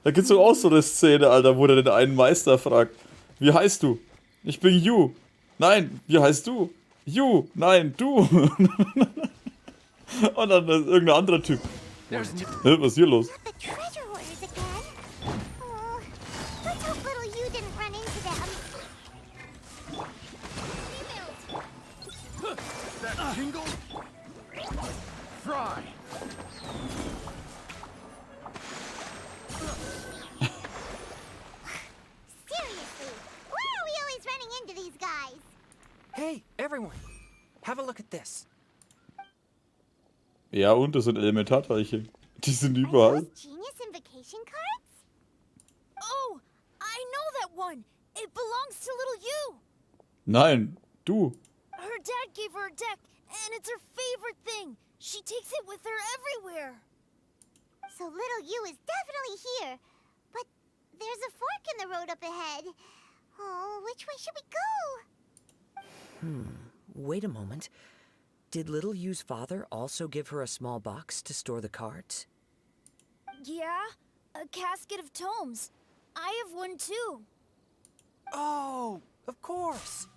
Da gibt's doch auch so eine Szene, Alter, wo der den einen Meister fragt. Wie heißt du? Ich bin Yu. Nein, wie heißt du? Yu. Nein, du. Und dann ist irgendein anderer Typ. Was ist hier los? The treasure hoarders again. Oh, let's hope little you didn't run into them. That tingle? Fry. Seriously, why are we always running into these guys? Hey, everyone, have a look at this. Ja, und das sind Elementarteilchen. Die sind überall. Genius invocation cards? Oh, I know that one. It belongs to little you. Nein, du. Her dad gave her a deck, and it's her favorite thing. She takes it with her everywhere. So little you is definitely here. But there's a fork in the road up ahead. Oh, which way should we go? Wait a moment. Did Little Yu's father also give her a small box to store the cards? Yeah, a casket of tomes. I have one too. Oh, of course.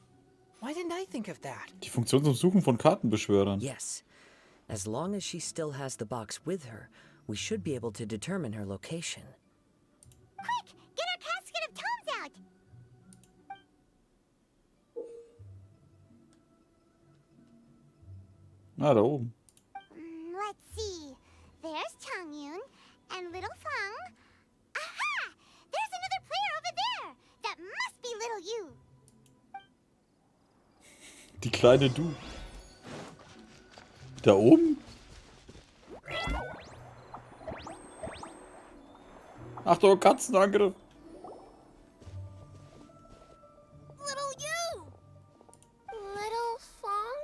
Why didn't I think of that? Die Funktion zum Suchen von Kartenbeschwörern. Yes. As long as she still has the box with her, we should be able to determine her location. Quick, get our casket of tomes out. Ah, da oben. Let's see. There's Changyun and little Fang. Aha! There's another player over there. That must be little you. Die kleine Du. Da oben? Achtung, Katzenangriff. Little you! Little Fang?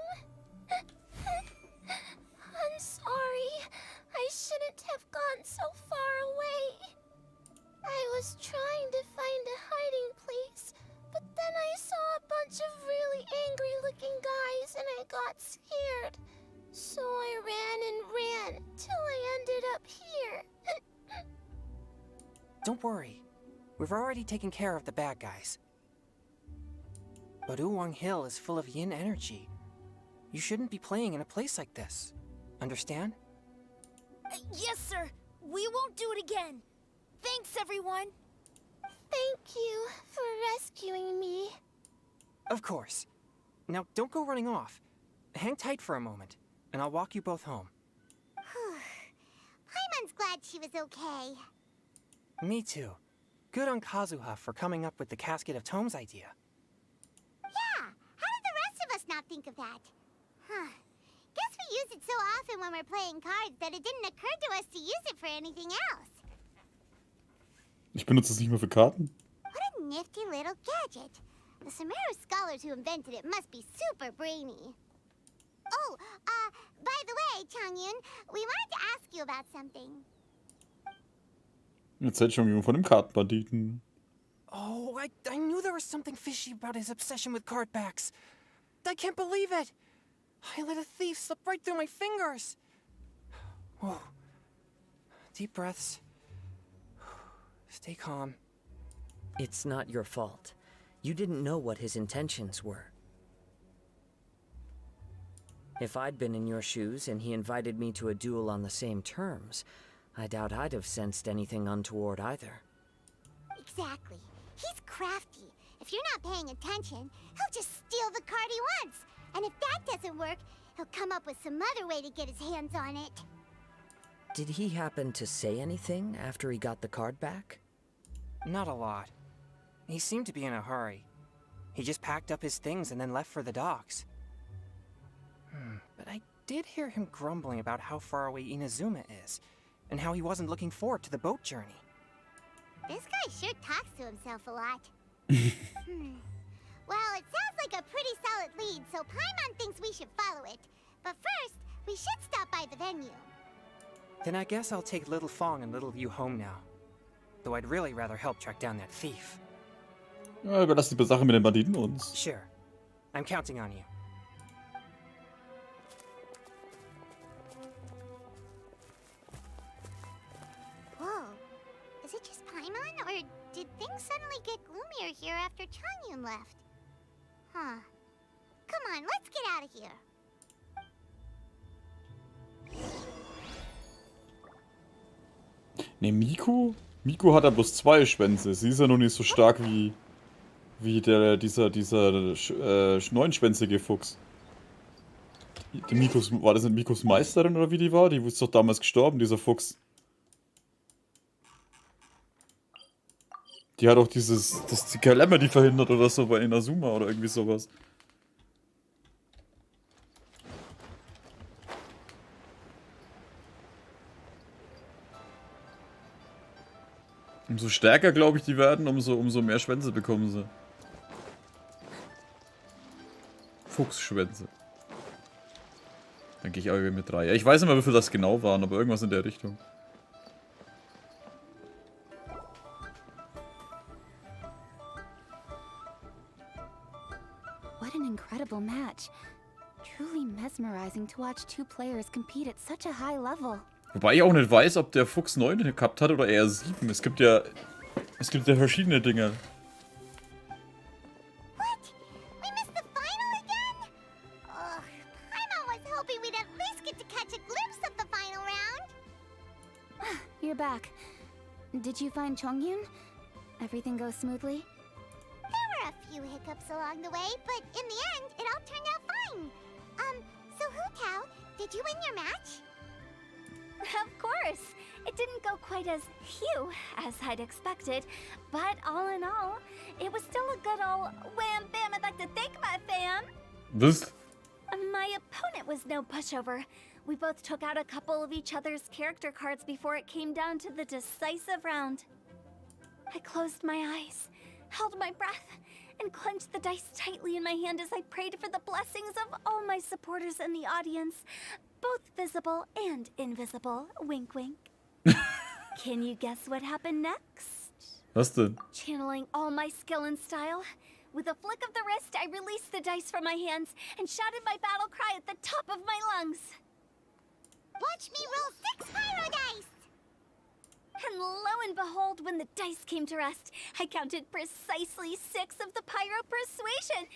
I'm sorry. I shouldn't have gone so far away. I was trying to find a hiding place, but then I saw a bunch of really angry-looking guys and I got scared. So I ran till I ended up here. Don't worry. We've already taken care of the bad guys. But Uwang Hill is full of yin energy. You shouldn't be playing in a place like this. Understand? Yes, sir. We won't do it again. Thanks, everyone. Thank you for rescuing me. Of course. Now, don't go running off. Hang tight for a moment, and I'll walk you both home. Paimon's glad she was okay. Me too. Good on Kazuha for coming up with the Casket of Tomes idea. Yeah, how did the rest of us not think of that? Huh. Guess we use it so often when we're playing cards that it didn't occur to us to use it for anything else. Ich benutze es nicht mehr für Karten. What a nifty little gadget. The Sumeru scholars who invented it must be super brainy. Oh, by the way, Changyun, we wanted to ask you about something. Erzählt schon von dem Kartenbanditen. Oh, I knew there was something fishy about his obsession with card backs. I can't believe it. I let a thief slip right through my fingers. Whoa. Deep breaths. Stay calm. It's not your fault. You didn't know what his intentions were. If I'd been in your shoes and he invited me to a duel on the same terms, I doubt I'd have sensed anything untoward either. Exactly. He's crafty. If you're not paying attention, he'll just steal the card he wants. And if that doesn't work, he'll come up with some other way to get his hands on it. Did he happen to say anything after he got the card back? Not a lot. He seemed to be in a hurry. He just packed up his things and then left for the docks. But I did hear him grumbling about how far away Inazuma is, and how he wasn't looking forward to the boat journey. This guy sure talks to himself a lot. Well, it sounds like a pretty solid lead, so Paimon thinks we should follow it. But first, we should stop by the venue. Then I guess I'll take Little Fong and Little You home now. Though I'd really rather help track down that thief. Ja, überlass die Sache mit den Banditen uns. Sure. I'm counting on you. Whoa. Is it just Paimon, or did things suddenly get gloomier here after Changyun left? Huh. Come on, let's get out of here. Ne, Miku? Miku hat ja bloß 2 Schwänze. Sie ist ja noch nicht so stark wie dieser neunschwänzige Fuchs. War das nicht Mikus Meisterin oder wie die war? Die ist doch damals gestorben, dieser Fuchs. Die hat auch die Kalemme die verhindert oder so bei Inazuma oder irgendwie sowas. Umso stärker, glaube ich, die werden, umso mehr Schwänze bekommen sie. Fuchsschwänze. Dann gehe ich aber mit 3. Ja, ich weiß nicht mehr, wie viel das genau waren, aber irgendwas in der Richtung. What an incredible match. Truly mesmerizing to watch two players compete at such a high level. Wobei ich auch nicht weiß, ob der Fuchs 9 gehabt hat oder eher 7. Es gibt ja verschiedene Dinge. What? We missed the final again? Ugh, Paimon was hoping we'd at least get to catch a glimpse of the final round. You're back. Did you find Chongyun? Everything go smoothly? There were a few hiccups along the way, but in the end, it all turned out fine. So Hu Tao, as few as I'd expected, but all in all, it was still a good old wham bam I'd like to thank my fam. This? My opponent was no pushover. We both took out a couple of each other's character cards before it came down to the decisive round. I closed my eyes, held my breath, and clenched the dice tightly in my hand as I prayed for the blessings of all my supporters in the audience, both visible and invisible. Wink, wink. Can you guess what happened next? Was denn? Channeling all my skill and style, with a flick of the wrist, I released the dice from my hands and shouted my battle cry at the top of my lungs. Watch me roll 6 pyro dice! And lo and behold, when the dice came to rest, I counted precisely 6 of the pyro persuasion.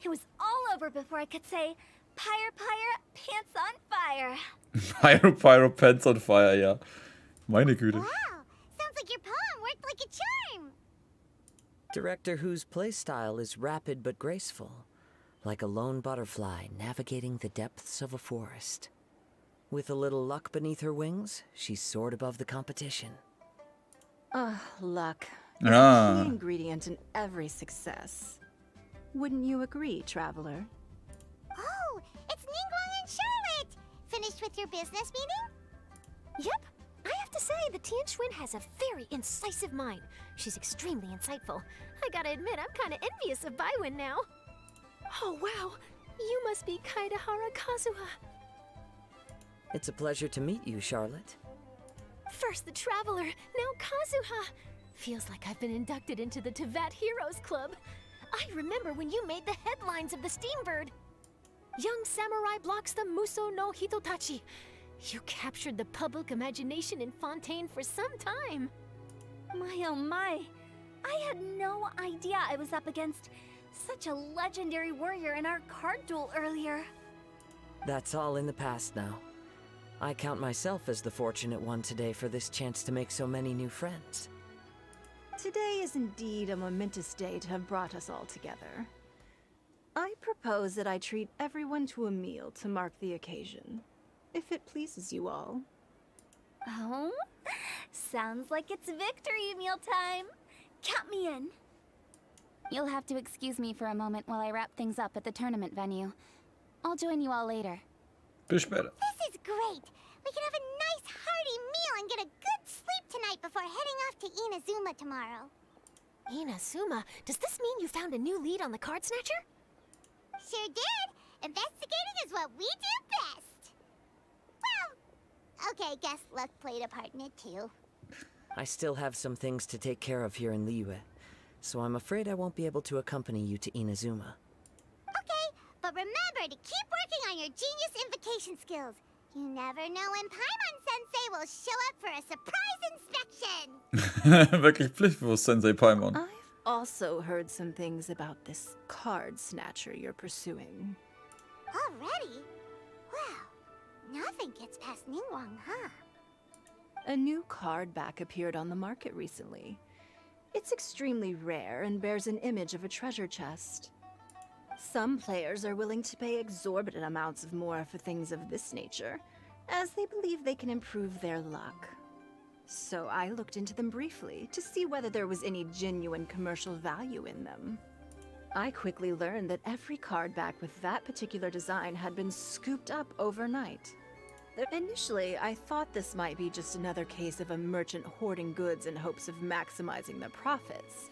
It was all over before I could say, pyre, pants on fire. Pyro Pants on Fire, ja. Meine Güte. Wow, sounds like your poem worked like a charm. Director Who's playstyle is rapid but graceful, like a lone butterfly navigating the depths of a forest. With a little luck beneath her wings, she soared above the competition. Luck. Ah. Is a key ingredient in every success. Wouldn't you agree, traveler? Oh, it's Ningguang and Charlotte! Finished with your business meeting? Yep. I have to say, the Tianquan has a very incisive mind. She's extremely insightful. I gotta admit, I'm kinda envious of Baiwen now. Oh, wow. You must be Kaedahara Kazuha. It's a pleasure to meet you, Charlotte. First the Traveler, now Kazuha. Feels like I've been inducted into the Tevat Heroes Club. I remember when you made the headlines of the Steambird. Young samurai blocks the Muso no Hitotachi. You captured the public imagination in Fontaine for some time. My oh my. I had no idea I was up against such a legendary warrior in our card duel earlier. That's all in the past now. I count myself as the fortunate one today for this chance to make so many new friends. Today is indeed a momentous day to have brought us all together. I propose that I treat everyone to a meal to mark the occasion, if it pleases you all. Oh? Sounds like it's victory meal time. Count me in. You'll have to excuse me for a moment while I wrap things up at the tournament venue. I'll join you all later. Bis später. This is great. We can have a nice hearty meal and get a good sleep tonight before heading off to Inazuma tomorrow. Inazuma, does this mean you found a new lead on the Card Snatcher? Sure did. Investigating is what we do best. Well, okay, guess luck played a part in it too. I still have some things to take care of here in Liyue, so I'm afraid I won't be able to accompany you to Inazuma. Okay, but remember to keep working on your genius invocation skills. You never know when Paimon-sensei will show up for a surprise inspection. Wirklich pflichtbewusst, Sensei Paimon. I've also heard some things about this card snatcher you're pursuing. Already? Wow, nothing gets past Ningguang, huh? A new card back appeared on the market recently. It's extremely rare and bears an image of a treasure chest. Some players are willing to pay exorbitant amounts of more for things of this nature, as they believe they can improve their luck. So I looked into them briefly to see whether there was any genuine commercial value in them. I quickly learned that every card back with that particular design had been scooped up overnight. Initially, I thought this might be just another case of a merchant hoarding goods in hopes of maximizing their profits.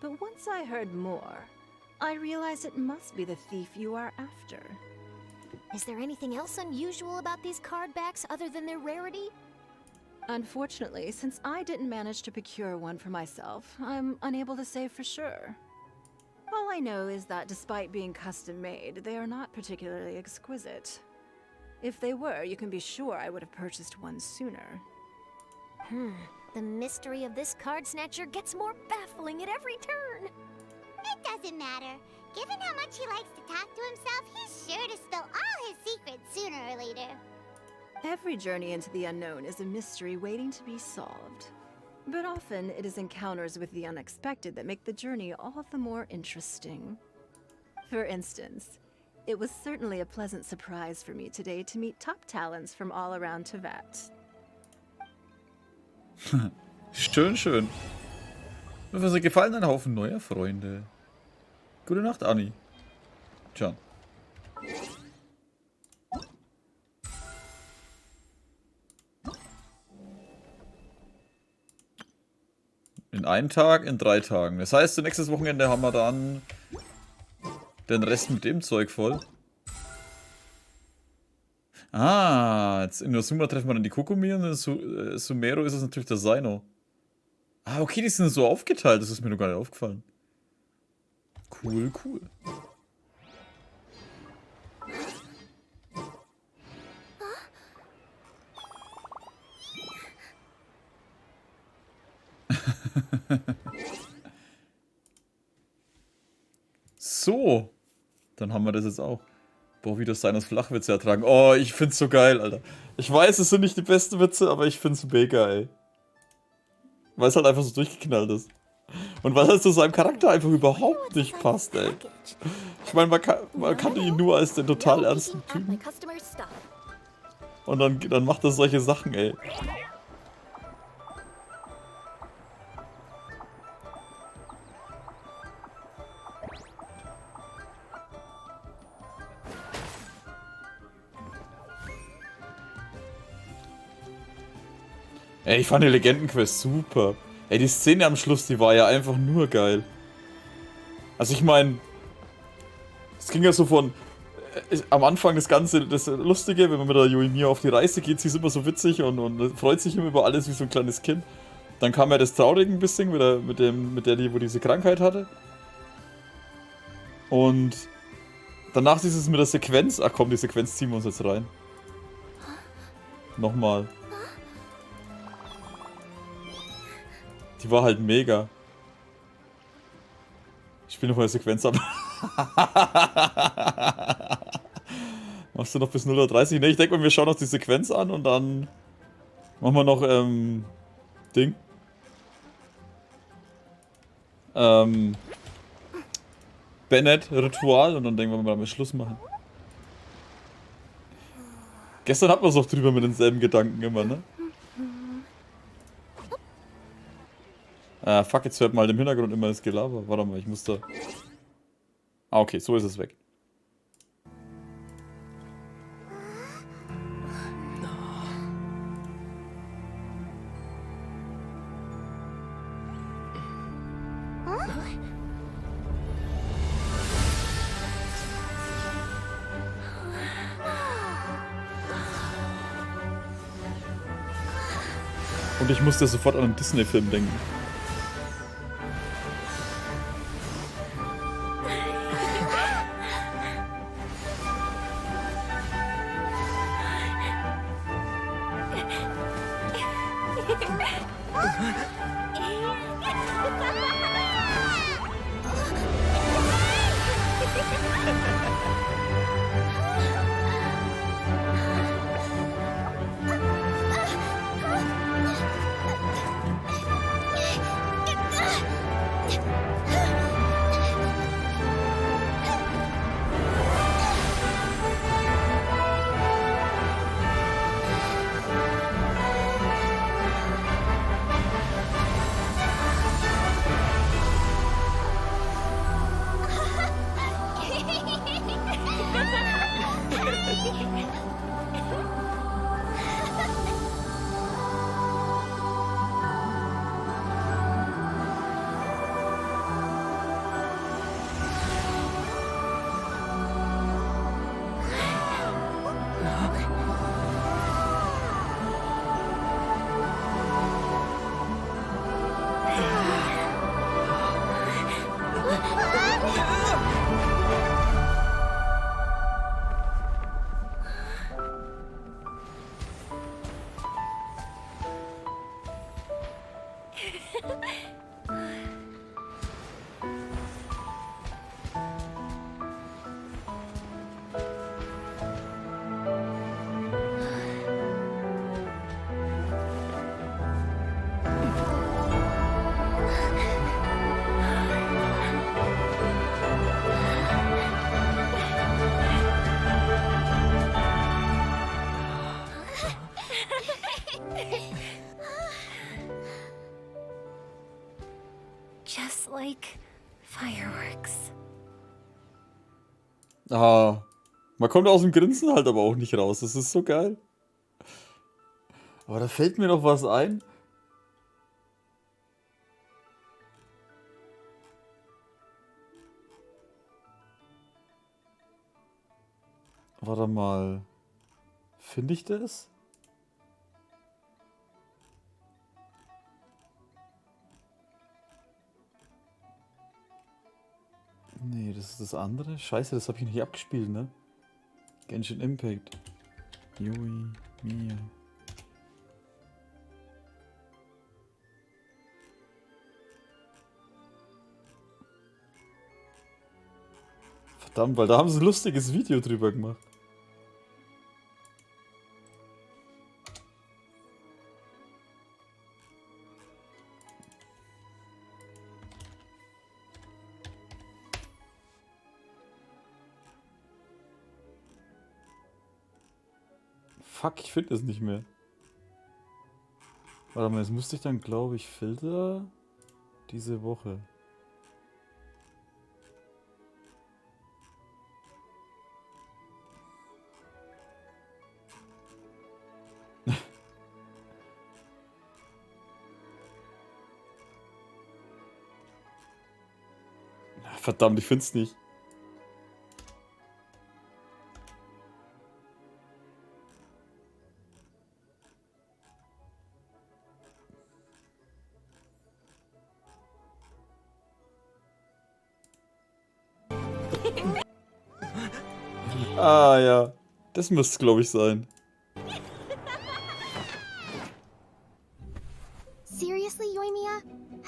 But once I heard more, I realized it must be the thief you are after. Is there anything else unusual about these card backs other than their rarity? Unfortunately, since I didn't manage to procure one for myself, I'm unable to say for sure. All I know is that despite being custom-made, they are not particularly exquisite. If they were, you can be sure I would have purchased one sooner. The mystery of this card snatcher gets more baffling at every turn. It doesn't matter. Given how much he likes to talk to himself, he's sure to spill all his secrets sooner or later. Every journey into the unknown is a mystery waiting to be solved. But often it is encounters with the unexpected that make the journey all the more interesting. For instance, it was certainly a pleasant surprise for me today to meet top talents from all around Tevat. Schön, schön. Ich hoffe, es gefallen ein Haufen neuer Freunde. Gute Nacht, Anni. Ciao. In einem Tag, in 3 Tagen. Das heißt, nächstes Wochenende haben wir dann den Rest mit dem Zeug voll. Ah, jetzt in Nosuma treffen wir dann die Kokomi und in Sumero ist es natürlich der Saino. Ah, okay, die sind so aufgeteilt, das ist mir noch gar nicht aufgefallen. Cool, cool. So, dann haben wir das jetzt auch. Boah, wie das Sainos Flachwitze ertragen. Oh, ich find's so geil, Alter. Ich weiß, es sind nicht die besten Witze, aber ich find's mega, ey. Weil es halt einfach so durchgeknallt ist. Und weil es zu seinem Charakter einfach überhaupt nicht passt, ey. Ich meine, man kannte ihn nur als den total ernsten Typen. Und dann macht er solche Sachen, ey. Ey, ich fand die Legendenquest super. Ey, die Szene am Schluss, die war ja einfach nur geil. Also ich meine, es ging ja so von, am Anfang das Ganze, das Lustige, wenn man mit der Yoimiya auf die Reise geht, sie ist immer so witzig und freut sich immer über alles wie so ein kleines Kind. Dann kam ja das Traurige ein bisschen, mit der, wo diese Krankheit hatte. Und danach ist es mit der Sequenz, ach komm, die Sequenz ziehen wir uns jetzt rein. Nochmal. Die war halt mega. Ich spiele noch mal eine Sequenz ab. Machst du noch bis 0:30 Uhr? Ne, ich denke mal, wir schauen uns die Sequenz an und dann machen wir noch, Ding. Bennett-Ritual und dann denken wir mal, wir Schluss machen. Gestern hatten wir es auch drüber mit denselben Gedanken immer, ne? Ah, fuck, jetzt hört mal im Hintergrund immer das Gelaber. Warte mal, ich muss da... Ah, okay, so ist es weg. Und ich musste sofort an einen Disney-Film denken. like fireworks. Ah, man kommt aus dem Grinsen halt aber auch nicht raus. Das ist so geil. Aber da fällt mir noch was ein. Warte mal. Finde ich das? Nee, das ist das andere. Scheiße, das habe ich nicht abgespielt, ne? Genshin Impact. Yoimiya. Verdammt, weil da haben sie ein lustiges Video drüber gemacht. Fuck, ich finde es nicht mehr. Warte mal, jetzt müsste ich dann, glaube ich, Filter diese Woche. Verdammt, ich find's nicht. Ah ja, das müsste es, glaube ich, sein. Seriously, Yoimiya?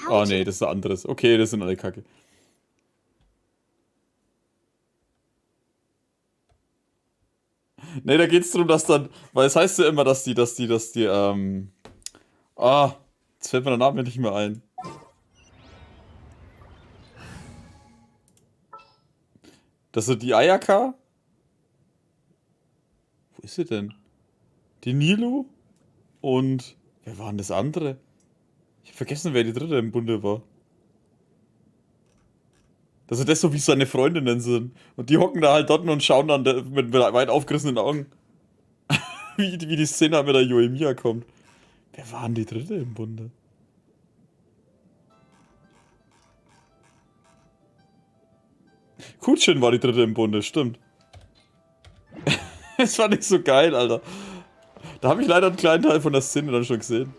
Oh nee, das ist ein anderes. Okay, das sind alle Kacke. Nee, da geht's darum, dass dann, weil es heißt ja immer, dass die, jetzt fällt mir der Name nicht mehr ein. Das sind die Ayaka? Wo ist sie denn? Die Nilu und wer war denn das andere? Ich hab vergessen, wer die dritte im Bunde war. Dass das so wie seine Freundinnen sind. Und die hocken da halt dort und schauen dann mit weit aufgerissenen Augen, wie die Szene mit der Yoimiya kommt. Wer war denn die dritte im Bunde? Kutschin war die dritte im Bunde, stimmt. Das fand ich so geil, Alter. Da habe ich leider einen kleinen Teil von der Szene dann schon gesehen.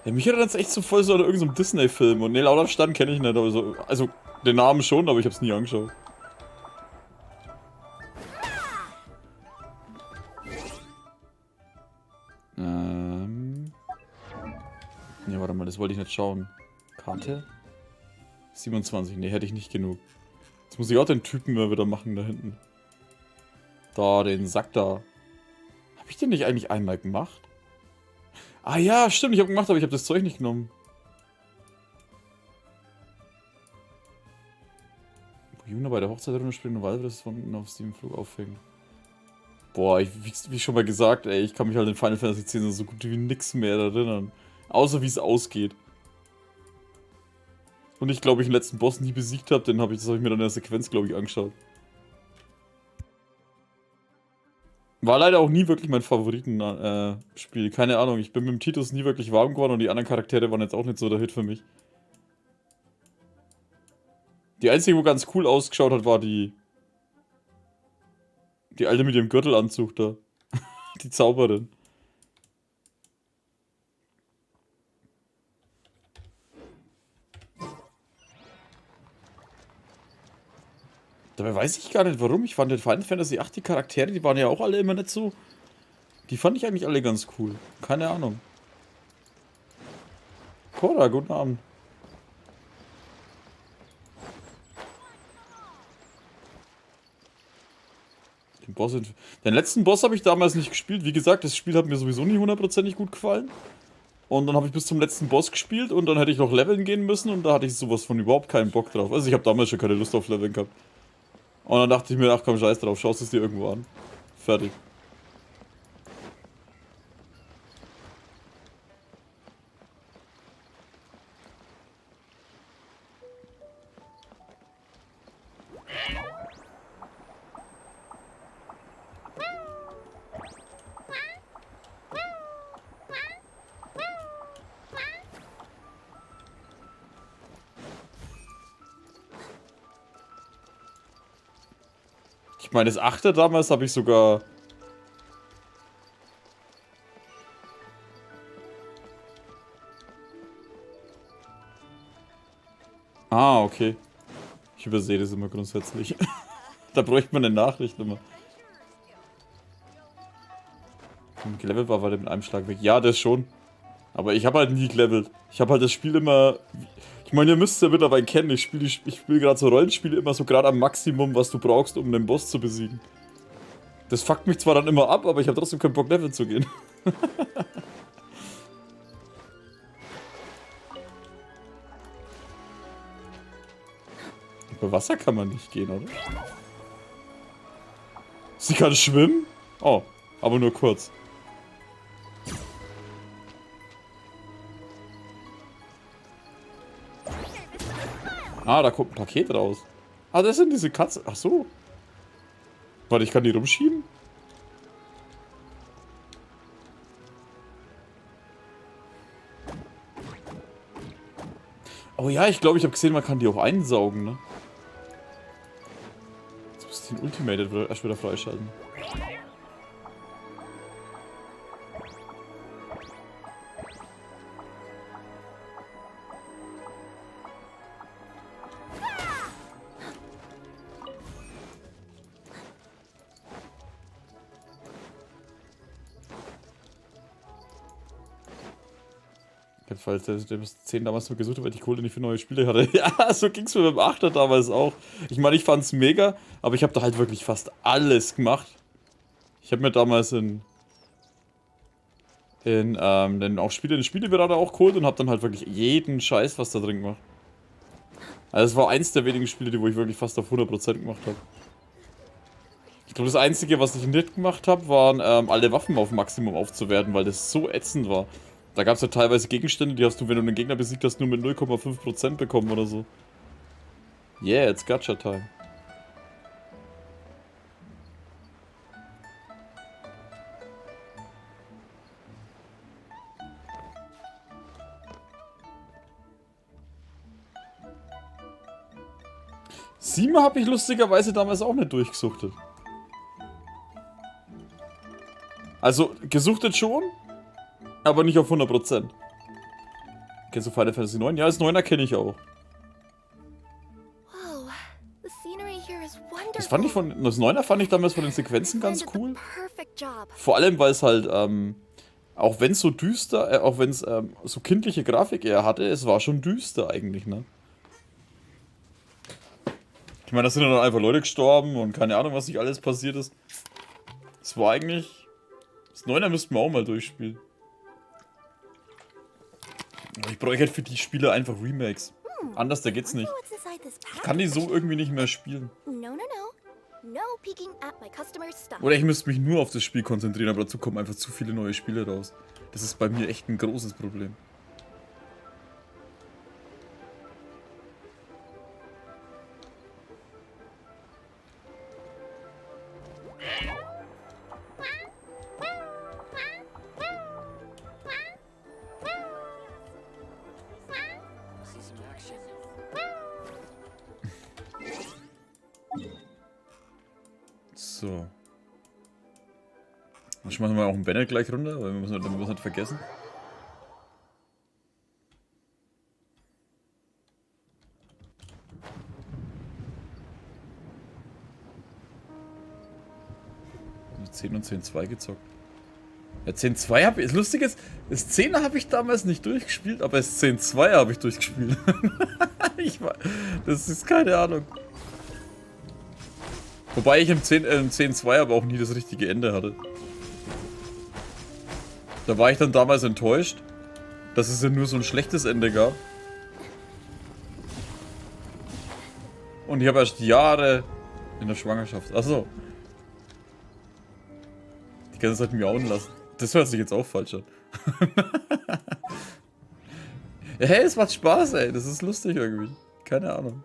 Ja, mich erinnert das echt so voll so an irgendeinem Disney-Film. Und ne, lauter Stand kenne ich nicht, aber so. Also, den Namen schon, aber ich hab's nie angeschaut. Ja, warte mal, das wollte ich nicht schauen. Karte? 27, ne, hätte ich nicht genug. Jetzt muss ich auch den Typen mal wieder machen da hinten. Da, den Sack da. Hab ich den nicht eigentlich einmal gemacht? Ah ja, stimmt, ich habe gemacht, aber ich habe das Zeug nicht genommen. Juna bei der Hochzeit runterspringen und Walrus von unten auf Steam Flug aufhängen. Boah, wie schon mal gesagt, ey, ich kann mich halt in Final Fantasy X so gut wie nix mehr erinnern. Außer wie es ausgeht. Und ich glaube, ich den letzten Boss nie besiegt habe, das habe ich mir dann in der Sequenz, glaube ich, angeschaut. War leider auch nie wirklich mein Favoriten-Spiel. Keine Ahnung, ich bin mit dem Titus nie wirklich warm geworden und die anderen Charaktere waren jetzt auch nicht so der Hit für mich. Die einzige, wo ganz cool ausgeschaut hat, war die Alte mit dem Gürtelanzug da. Die Zauberin. Dabei weiß ich gar nicht warum. Ich fand in Final Fantasy 8 die Charaktere, die waren ja auch alle immer nicht so. Die fand ich eigentlich alle ganz cool. Keine Ahnung. Cora, guten Abend. Den letzten Boss habe ich damals nicht gespielt. Wie gesagt, das Spiel hat mir sowieso nie hundertprozentig gut gefallen. Und dann habe ich bis zum letzten Boss gespielt und dann hätte ich noch leveln gehen müssen und da hatte ich sowas von überhaupt keinen Bock drauf. Also ich habe damals schon keine Lust auf Leveln gehabt. Und dann dachte ich mir, ach komm, scheiß drauf, schaust es dir irgendwo an. Fertig. Ich meine, das 8. damals habe ich sogar... Ah, okay. Ich übersehe das immer grundsätzlich. Da bräuchte man eine Nachricht immer. Gelevelt war der mit einem Schlag weg. Ja, das schon. Aber ich habe halt nie gelevelt. Ich habe halt das Spiel immer... Ich meine, ihr müsst es ja mittlerweile kennen. Ich spiele gerade so Rollenspiele immer so gerade am Maximum, was du brauchst, um den Boss zu besiegen. Das fuckt mich zwar dann immer ab, aber ich habe trotzdem keinen Bock, leveln zu gehen. Über Wasser kann man nicht gehen, oder? Sie kann schwimmen? Oh, aber nur kurz. Ah, da kommt ein Paket raus. Ah, das sind diese Katzen. Ach so. Warte, ich kann die rumschieben? Oh ja, ich glaube, ich habe gesehen, man kann die auch einsaugen, ne? Jetzt muss ich den Ultimated erst wieder freischalten. Falls der 10 damals nur gesucht hat, weil ich Kohle nicht für neue Spiele hatte. Ja, so ging es mir mit dem 8. damals auch. Ich meine, ich fand es mega, aber ich habe da halt wirklich fast alles gemacht. Ich habe mir damals auch den Spieleberater auch geholt und habe dann halt wirklich jeden Scheiß, was da drin gemacht. Also es war eins der wenigen Spiele, wo ich wirklich fast auf 100% gemacht habe. Ich glaube, das Einzige, was ich nicht gemacht habe, waren alle Waffen auf Maximum aufzuwerten, weil das so ätzend war. Da gab es ja teilweise Gegenstände, die hast du, wenn du einen Gegner besiegt hast, nur mit 0,5% bekommen oder so. Yeah, it's Gacha time. Sima habe ich lustigerweise damals auch nicht durchgesuchtet. Also, gesuchtet schon, aber nicht auf 100%. Kennst du Final Fantasy 9? Ja, das 9er kenne ich auch. Das 9er fand ich damals von den Sequenzen ganz cool. Vor allem, weil es halt, auch wenn es so düster, auch wenn es so kindliche Grafik eher hatte, es war schon düster eigentlich, ne? Ich meine, da sind ja dann einfach Leute gestorben und keine Ahnung, was nicht alles passiert ist. Es war eigentlich... Das 9er müssten wir auch mal durchspielen. Aber ich bräuchte halt für die Spiele einfach Remakes. Anders, da geht's nicht. Ich kann die so irgendwie nicht mehr spielen. Oder ich müsste mich nur auf das Spiel konzentrieren, aber dazu kommen einfach zu viele neue Spiele raus. Das ist bei mir echt ein großes Problem. So. Dann schmeißen wir auch einen Banner gleich runter, weil wir müssen nicht vergessen. Also 10 und 10.2 gezockt. Ja, 10.2 habe ich. Das Lustige ist, das 10er habe ich damals nicht durchgespielt, aber das 10.2 habe ich durchgespielt. Das ist keine Ahnung. Wobei ich im 10.2 aber auch nie das richtige Ende hatte. Da war ich dann damals enttäuscht, dass es ja nur so ein schlechtes Ende gab. Und ich habe erst Jahre in der Schwangerschaft. Achso. Die ganze Zeit miauen lassen. Das hört sich jetzt auch falsch an. Ja, hey, es macht Spaß, ey. Das ist lustig irgendwie. Keine Ahnung.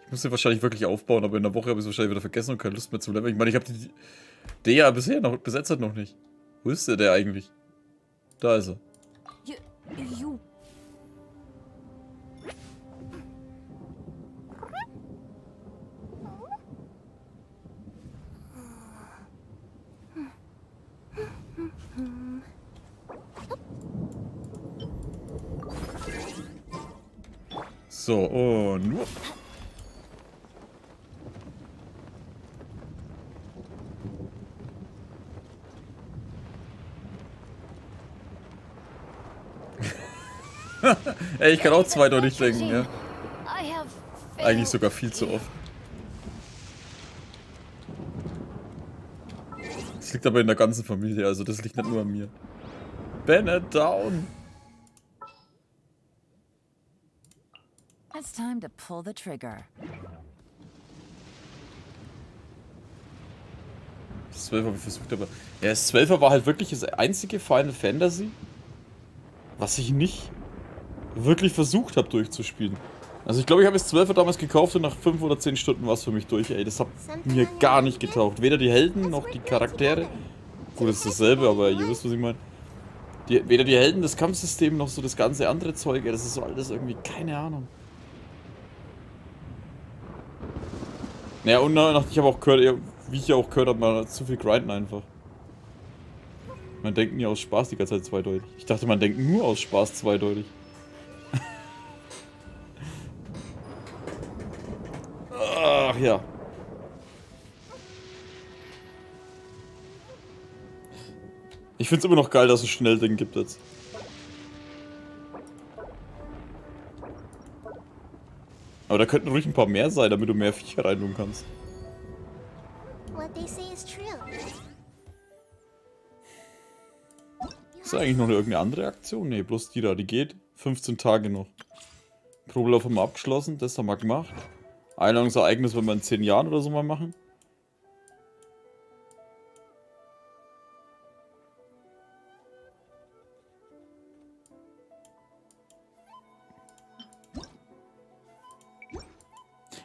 Ich muss den wahrscheinlich wirklich aufbauen, aber in der Woche habe ich es wahrscheinlich wieder vergessen und keine Lust mehr zu leveln. Ich meine, ich habe die ja bisher noch besetzt noch nicht. Wo ist der eigentlich? Da ist er. So, und... Ey, ich kann auch zweideutig denken, ja. Eigentlich sogar viel zu oft. Das liegt aber in der ganzen Familie, also das liegt nicht nur an mir. Bennett down! It's time to pull the trigger. Das 12er habe ich versucht, aber... Ja, das 12er war halt wirklich das einzige Final Fantasy, was ich nicht wirklich versucht habe durchzuspielen. Also ich glaube, ich habe das 12er damals gekauft und nach 5 oder 10 Stunden war es für mich durch, ey. Das hat mir gar nicht getaugt. Weder die Helden noch die Charaktere. Gut, das ist dasselbe, aber ihr wisst, was ich meine. Weder die Helden, das Kampfsystem, noch so das ganze andere Zeug, ey. Das ist so alles irgendwie, keine Ahnung. Naja, und ich habe auch gehört, wie ich ja auch gehört habe, man hat zu viel Grinden einfach. Man denkt nie aus Spaß die ganze Zeit zweideutig. Ich dachte, man denkt nur aus Spaß zweideutig. Ach ja. Ich find's immer noch geil, dass es Schnellding gibt jetzt. Aber da könnten ruhig ein paar mehr sein, damit du mehr Viecher rein tun kannst. What they say is true. Ist da eigentlich noch irgendeine andere Aktion? Ne, bloß die da. Die geht 15 Tage noch. Probelauf haben wir abgeschlossen, das haben wir gemacht. Einladungsereignis wollen wir in 10 Jahren oder so mal machen.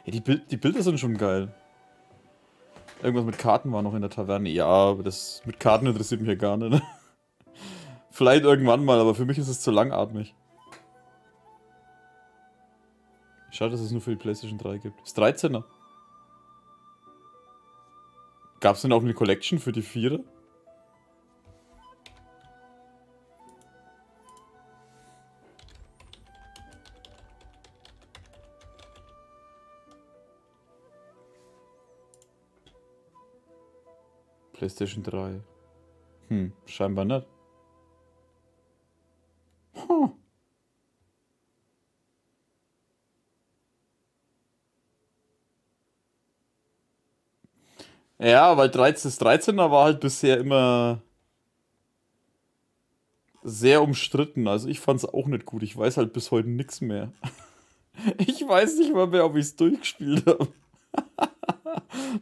Ja, die Bilder sind schon geil. Irgendwas mit Karten war noch in der Taverne. Ja, aber das mit Karten interessiert mich ja gar nicht. Vielleicht irgendwann mal, aber für mich ist es zu langatmig. Schade, dass es nur für die PlayStation 3 gibt. Das 13er. Gab es denn auch eine Collection für die 4er? PlayStation 3. Scheinbar nicht. Ja, weil das 13er war halt bisher immer sehr umstritten. Also ich fand's auch nicht gut. Ich weiß halt bis heute nichts mehr. Ich weiß nicht mal mehr, ob ich es durchgespielt habe.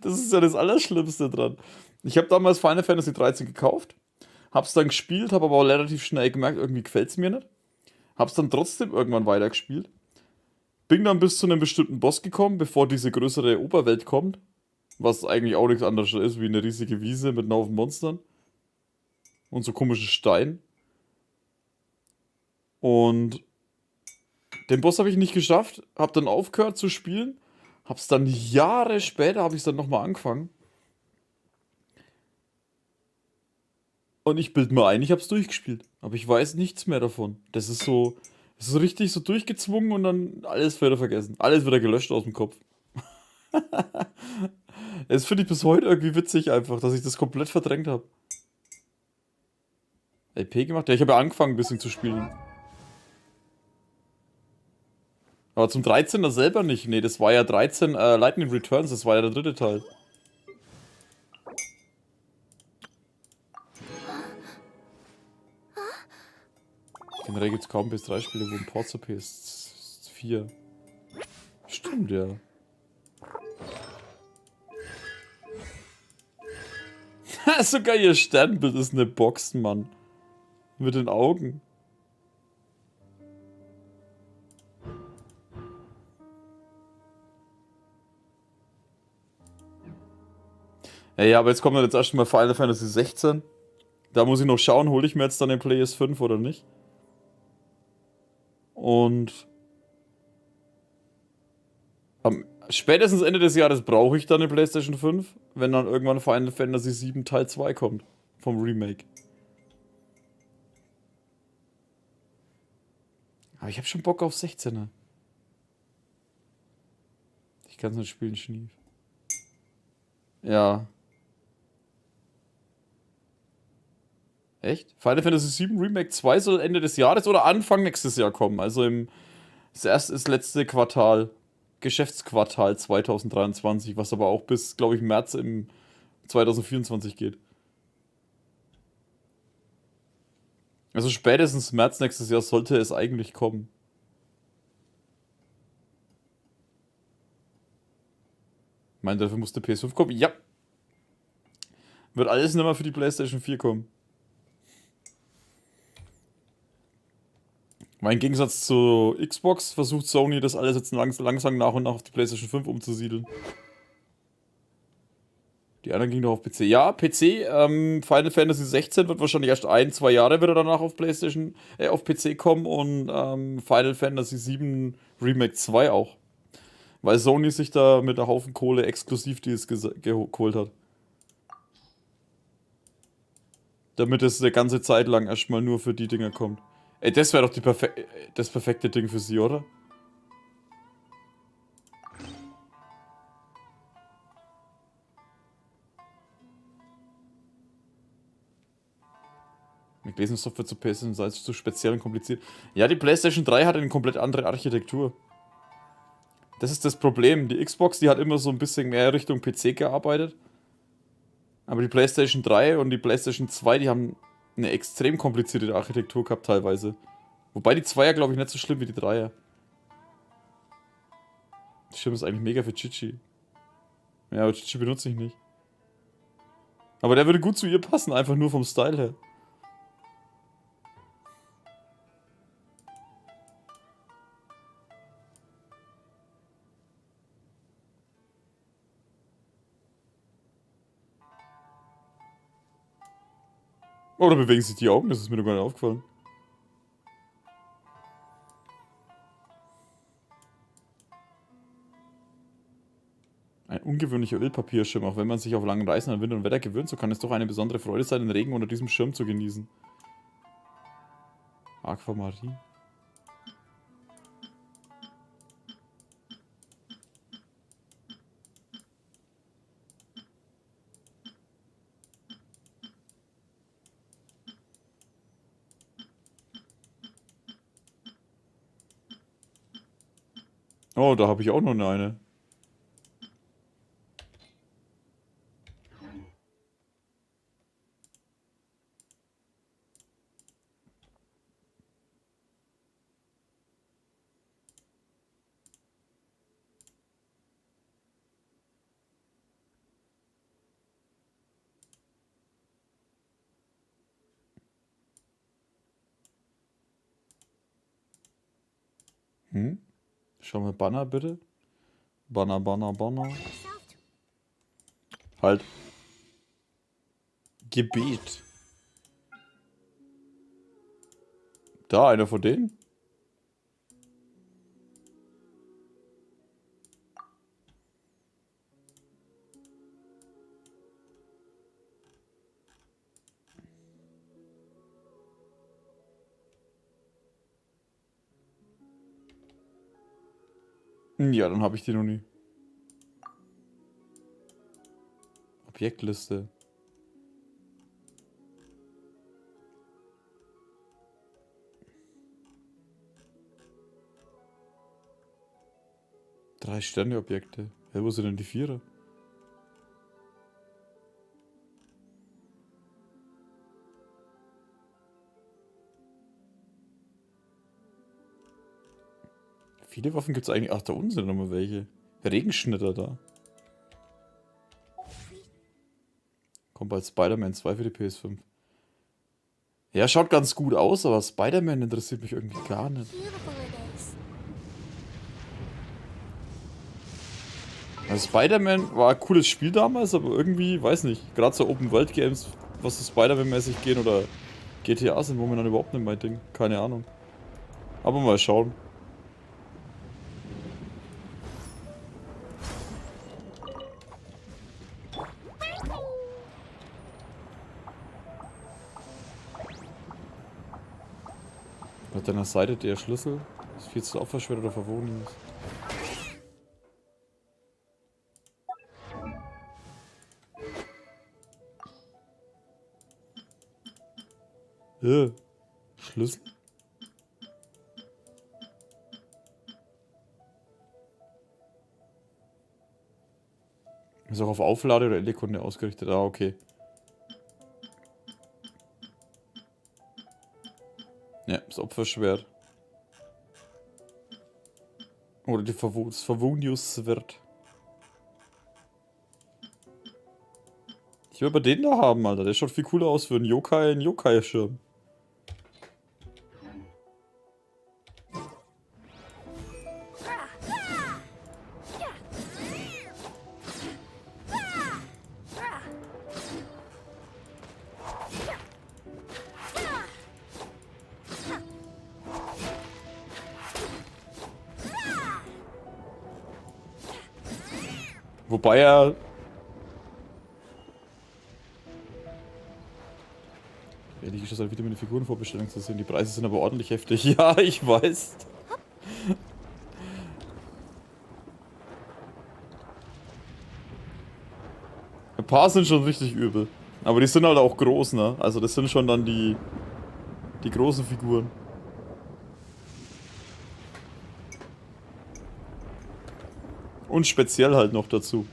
Das ist ja das Allerschlimmste dran. Ich habe damals Final Fantasy 13 gekauft, hab's dann gespielt, habe aber auch relativ schnell gemerkt, irgendwie gefällt's mir nicht. Hab's dann trotzdem irgendwann weitergespielt. Bin dann bis zu einem bestimmten Boss gekommen, bevor diese größere Oberwelt kommt. Was eigentlich auch nichts anderes ist, wie eine riesige Wiese mit einem Haufen Monstern. Und so komischen Steinen. Und den Boss habe ich nicht geschafft, hab dann aufgehört zu spielen. Hab's dann Jahre später, habe ich es dann nochmal angefangen. Und ich bild mir ein, ich hab's durchgespielt. Aber ich weiß nichts mehr davon. Das ist so richtig so durchgezwungen und dann alles wieder vergessen. Alles wieder gelöscht aus dem Kopf. Das finde ich bis heute irgendwie witzig einfach, dass ich das komplett verdrängt habe. LP gemacht? Ja, ich habe ja angefangen ein bisschen zu spielen. Aber zum 13er selber nicht. Nee, das war ja 13 Lightning Returns, das war ja der 3. Teil. Generell gibt es kaum PS3-Spiele, wo ein Port zur PS4. Stimmt, ja. Sogar ihr Sternbild ist eine Box, Mann. Mit den Augen. Ja, aber jetzt kommt dann jetzt erstmal Final Fantasy 16. Da muss ich noch schauen, hole ich mir jetzt dann den PS5 oder nicht. Und spätestens Ende des Jahres brauche ich dann eine PlayStation 5, wenn dann irgendwann Final Fantasy 7 Teil 2 kommt. Vom Remake. Aber ich habe schon Bock auf 16er. kann es nicht spielen, Schnief. Ja. Echt? Final Fantasy VII Remake 2 soll Ende des Jahres oder Anfang nächstes Jahr kommen. Also das letzte Quartal. Geschäftsquartal 2023, was aber auch bis, glaube ich, März im 2024 geht. Also spätestens März nächstes Jahr sollte es eigentlich kommen. Ich meine, dafür musste PS5 kommen. Ja. Wird alles nicht mehr für die PlayStation 4 kommen. Im Gegensatz zu Xbox versucht Sony das alles jetzt langsam nach und nach auf die PlayStation 5 umzusiedeln. Die anderen gingen doch auf PC. Ja, PC, Final Fantasy 16 wird wahrscheinlich erst 1-2 Jahre wieder danach auf auf PC kommen und Final Fantasy 7 Remake 2 auch. Weil Sony sich da mit einer Haufen Kohle Exklusivdeals geholt hat. Damit es eine ganze Zeit lang erstmal nur für die Dinger kommt. Ey, das wäre doch das perfekte Ding für sie, oder? Mit Lesensoftware zu PlayStation sei es zu speziell und kompliziert. Ja, die PlayStation 3 hat eine komplett andere Architektur. Das ist das Problem. Die Xbox, die hat immer so ein bisschen mehr Richtung PC gearbeitet. Aber die PlayStation 3 und die PlayStation 2, die haben eine extrem komplizierte Architektur gehabt teilweise. Wobei die 2er, glaube ich, nicht so schlimm wie die 3er. Das Schirm ist eigentlich mega für Chichi. Ja, aber Chichi benutze ich nicht. Aber der würde gut zu ihr passen, einfach nur vom Style her. Oh, da bewegen sich die Augen, das ist mir noch gar nicht aufgefallen. Ein ungewöhnlicher Ölpapierschirm, auch wenn man sich auf langen Reisen an Wind und Wetter gewöhnt, so kann es doch eine besondere Freude sein, den Regen unter diesem Schirm zu genießen. Aquamarin. Oh, da habe ich auch noch eine. Schau mal, Banner bitte. Banner, Banner, Banner. Halt. Gebet. Da, einer von denen? Ja, dann habe ich die noch nie. Objektliste. Drei Sterne-Objekte. Hey, wo sind denn die Vierer? Viele Waffen gibt es eigentlich. Ach, da unten sind nochmal welche. Regenschnitter da. Kommt bald Spider-Man 2 für die PS5. Ja, schaut ganz gut aus, aber Spider-Man interessiert mich irgendwie gar nicht. Also Spider-Man war ein cooles Spiel damals, aber irgendwie, weiß nicht, gerade so Open-World-Games, was so Spider-Man-mäßig gehen oder GTA sind momentan überhaupt nicht mein Ding. Keine Ahnung. Aber mal schauen. Auf deiner Seite der Schlüssel ist viel zu opferschwer oder verwogen ist. Schlüssel? Ist auch auf Auflade oder Endkunde ausgerichtet. Ah, okay. Ja, das Opferschwert. Oder das Verwunius-Schwert. Ich will aber den da haben, Alter. Der schaut viel cooler aus für einen Yokai-Schirm. Wobei er... Ehrlich ist das halt wieder mit der Figurenvorbestellung zu sehen. Die Preise sind aber ordentlich heftig. Ja, ich weiß. Ein paar sind schon richtig übel. Aber die sind halt auch groß, ne? Also das sind schon dann die großen Figuren. Und speziell halt noch dazu.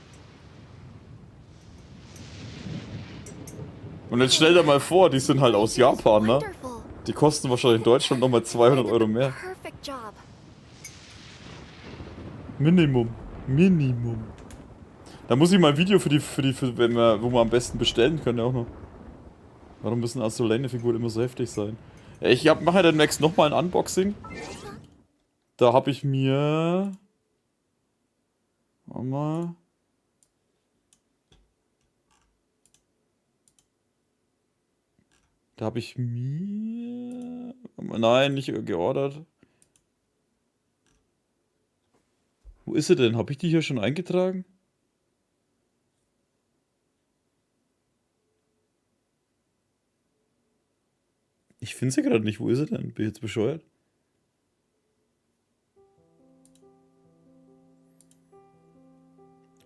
Und jetzt stell dir mal vor, die sind halt aus Japan, ne? Die kosten wahrscheinlich in Deutschland nochmal 200 € mehr. Minimum. Minimum. Da muss ich mal ein Video wo wir am besten bestellen können, ja auch noch. Warum müssen Azulane-Figuren immer so heftig sein? Ja, ich mache ja demnächst nochmal ein Unboxing. Da habe ich mir... Warte mal. Da habe ich mir... Nein, nicht geordert. Wo ist sie denn? Habe ich die hier schon eingetragen? Ich finde sie gerade nicht. Wo ist sie denn? Bin ich jetzt bescheuert?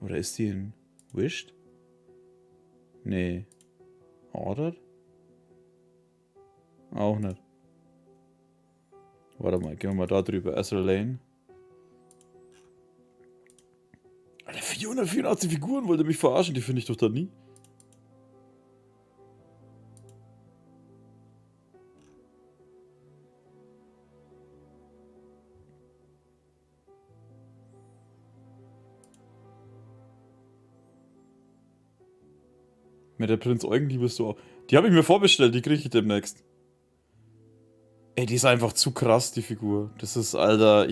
Oder ist die in Wished? Nee. Ordered? Auch nicht. Warte mal, gehen wir mal da drüber. Azulane. Alter, 484 Figuren, wollt ihr mich verarschen? Die finde ich doch da nie. Mit der Prinz Eugen, die bist du auch. Die habe ich mir vorbestellt, die kriege ich demnächst. Ey, die ist einfach zu krass, die Figur. Das ist, Alter,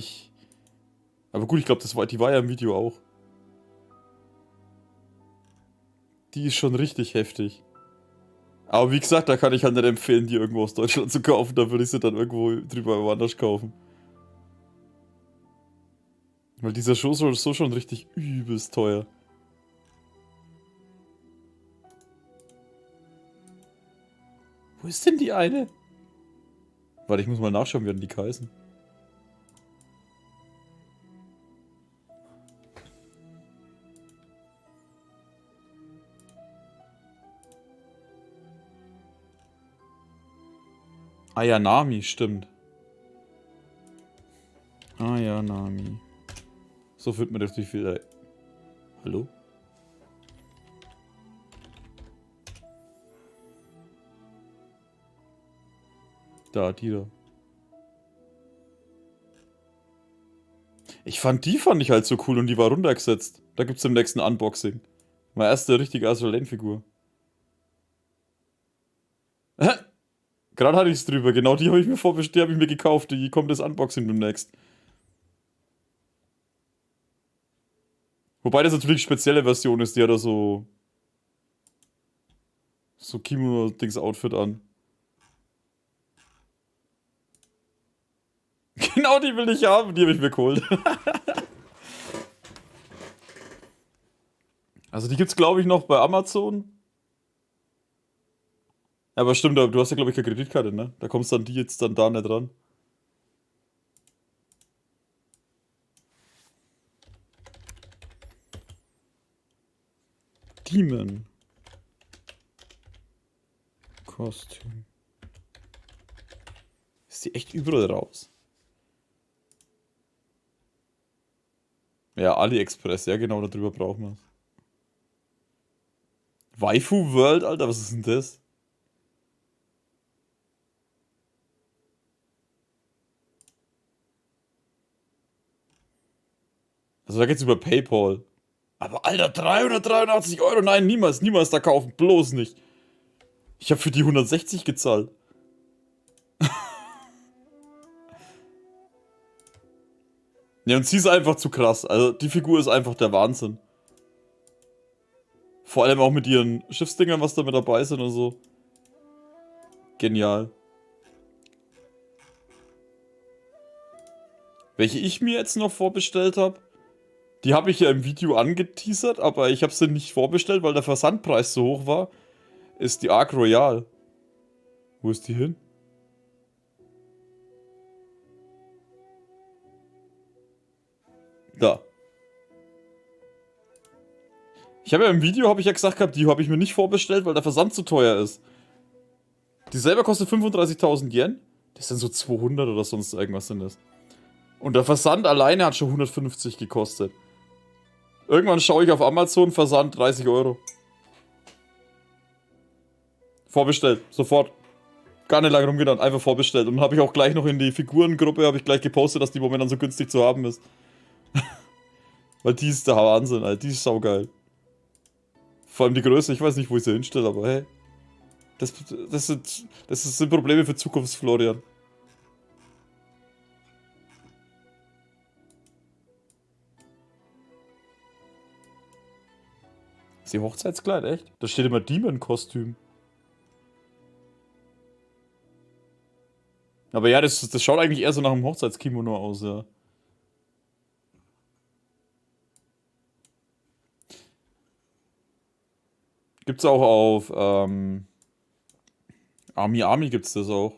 Aber gut, ich glaube, die war ja im Video auch. Die ist schon richtig heftig. Aber wie gesagt, da kann ich halt nicht empfehlen, die irgendwo aus Deutschland zu kaufen. Da würde ich sie dann irgendwo drüber woanders kaufen. Weil dieser Show ist so schon richtig übelst teuer. Wo ist denn die eine? Warte, ich muss mal nachschauen, wie die heißen. Ayanami, stimmt. Ayanami. So fühlt man natürlich wieder... Hallo? Da, die da. Die fand ich halt so cool und die war runtergesetzt. Da gibt's im nächsten Unboxing. Meine erste richtige Azulane-Figur. Gerade hatte ich es drüber. Genau die habe ich mir vorbestellt, die habe ich mir gekauft. Die kommt das Unboxing demnächst. Wobei das natürlich eine spezielle Version ist. Die hat da so Kimono-Dings-Outfit an. Genau die will ich haben, die habe ich mir geholt. Also die gibt's glaube ich noch bei Amazon. Aber stimmt, du hast ja glaube ich keine Kreditkarte, ne? Da kommst dann die jetzt dann da nicht ran. Demon. Kostüm. Ist die echt überall raus? Ja, AliExpress, ja genau, darüber brauchen wir es. Waifu World, Alter, was ist denn das? Also da geht's über PayPal. Aber Alter, 383 Euro, nein, niemals, niemals da kaufen, bloß nicht. Ich habe für die 160 gezahlt. Ja, und sie ist einfach zu krass. Also die Figur ist einfach der Wahnsinn. Vor allem auch mit ihren Schiffsdingern, was da mit dabei sind und so. Genial. Welche ich mir jetzt noch vorbestellt habe, die habe ich ja im Video angeteasert, aber ich habe sie nicht vorbestellt, weil der Versandpreis so hoch war, ist die Arc Royale. Wo ist die hin? Da. Ich habe ja im Video, habe ich ja gesagt gehabt, die habe ich mir nicht vorbestellt, weil der Versand zu teuer ist. Die selber kostet 35.000 Yen. Das sind so 200 oder sonst irgendwas sind das. Und der Versand alleine hat schon 150 gekostet. Irgendwann schaue ich auf Amazon, Versand 30 Euro. Vorbestellt, sofort. Gar nicht lange rumgedacht, einfach vorbestellt. Und dann habe ich auch gleich noch in die Figurengruppe, habe ich gleich gepostet, dass die momentan so günstig zu haben ist. Weil die ist der Wahnsinn, Alter. Die ist saugeil. Vor allem die Größe, ich weiß nicht, wo ich sie hinstelle, aber hey. Das sind Probleme für Zukunftsflorian. Ist die Hochzeitskleid, echt? Da steht immer Demon-Kostüm. Aber ja, das schaut eigentlich eher so nach einem Hochzeitskimono aus, ja. Gibt's auch auf, Army gibt's das auch.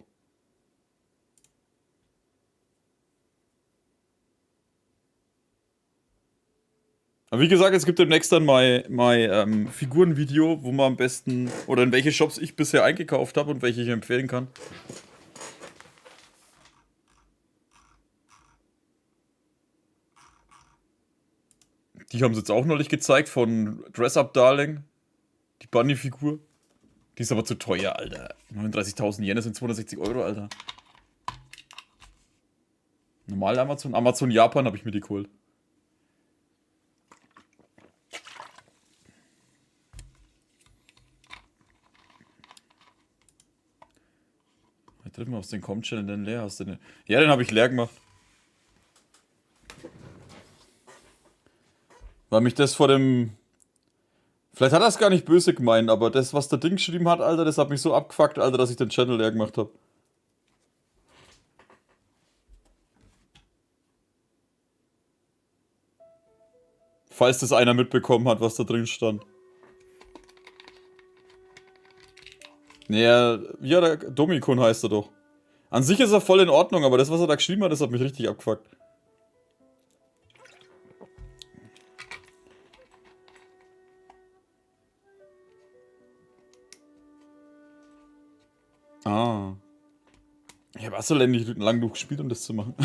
Aber wie gesagt, es gibt demnächst dann mein Figurenvideo, wo man am besten, oder in welche Shops ich bisher eingekauft habe und welche ich empfehlen kann. Die haben sie jetzt auch neulich gezeigt von Dress Up Darling. Die Bunny-Figur. Die ist aber zu teuer, Alter. 39.000 Yen sind 260 Euro, Alter. Normal Amazon. Amazon Japan habe ich mir die geholt. Treffen wir aus den Com-Channel denn leer? Hast du den? Ja, den habe ich leer gemacht. Weil mich das vor dem... Vielleicht hat er es gar nicht böse gemeint, aber das, was der Ding geschrieben hat, Alter, das hat mich so abgefuckt, Alter, dass ich den Channel leer gemacht habe. Falls das einer mitbekommen hat, was da drin stand. Ja, ja, der Domikun heißt er doch. An sich ist er voll in Ordnung, aber das, was er da geschrieben hat, das hat mich richtig abgefuckt. Ah. Ich habe so nicht lang genug gespielt, um das zu machen.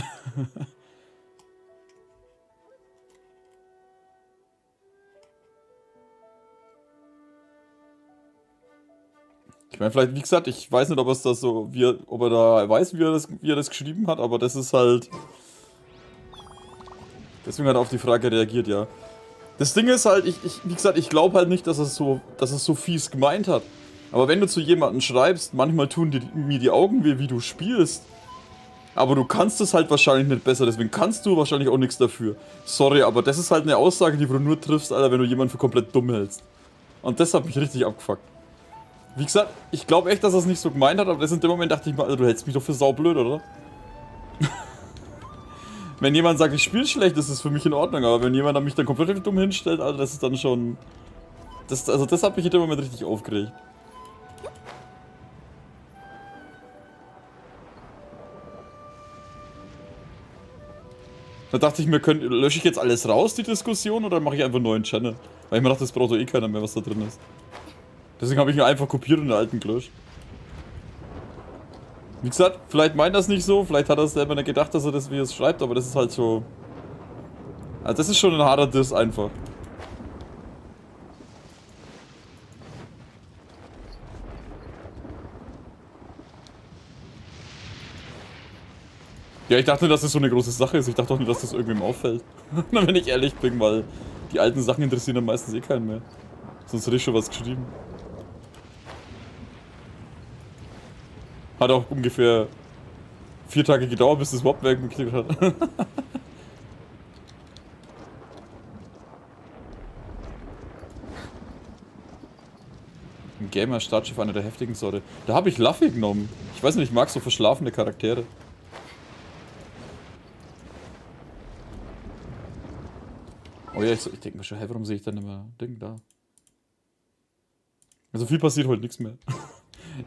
Ich meine, vielleicht, wie gesagt, ich weiß nicht, ob es das so, ob er da weiß, wie er das geschrieben hat, aber das ist halt... Deswegen hat er auf die Frage reagiert, ja. Das Ding ist halt, wie gesagt, ich glaube halt nicht, dass es so fies gemeint hat. Aber wenn du zu jemandem schreibst, manchmal tun mir die Augen weh, wie du spielst. Aber du kannst es halt wahrscheinlich nicht besser, deswegen kannst du wahrscheinlich auch nichts dafür. Sorry, aber das ist halt eine Aussage, die du nur triffst, Alter, wenn du jemanden für komplett dumm hältst. Und das hat mich richtig abgefuckt. Wie gesagt, ich glaube echt, dass er es nicht so gemeint hat, aber in dem Moment dachte ich mir, Alter, du hältst mich doch für saublöd, oder? Wenn jemand sagt, ich spiele schlecht, ist das für mich in Ordnung, aber wenn jemand mich dann komplett dumm hinstellt, Alter, das ist dann schon... Das hat mich in dem Moment richtig aufgeregt. Da dachte ich mir, lösche ich jetzt alles raus, die Diskussion, oder mache ich einfach einen neuen Channel? Weil ich mir dachte, das braucht doch eh keiner mehr, was da drin ist. Deswegen habe ich ihn einfach kopiert und den alten gelöscht. Wie gesagt, vielleicht meint er es nicht so, vielleicht hat er selber nicht gedacht, dass er das wie er es schreibt, aber das ist halt so... Also das ist schon ein harter Diss einfach. Ja, ich dachte nicht, dass das so eine große Sache ist. Ich dachte auch nicht, dass das irgendwem auffällt. Wenn ich ehrlich bin, weil die alten Sachen interessieren dann meistens eh keinen mehr. Sonst hätte ich schon was geschrieben. Hat auch ungefähr 4 Tage gedauert, bis das überhaupt wer geklickt hat. Ein Gamer, Startschiff, einer der heftigen Sorte. Da habe ich Luffy genommen. Ich weiß nicht, ich mag so verschlafene Charaktere. Oh ja, ich denke mir schon, hey, warum sehe ich dann immer Ding da? Also viel passiert heute nichts mehr.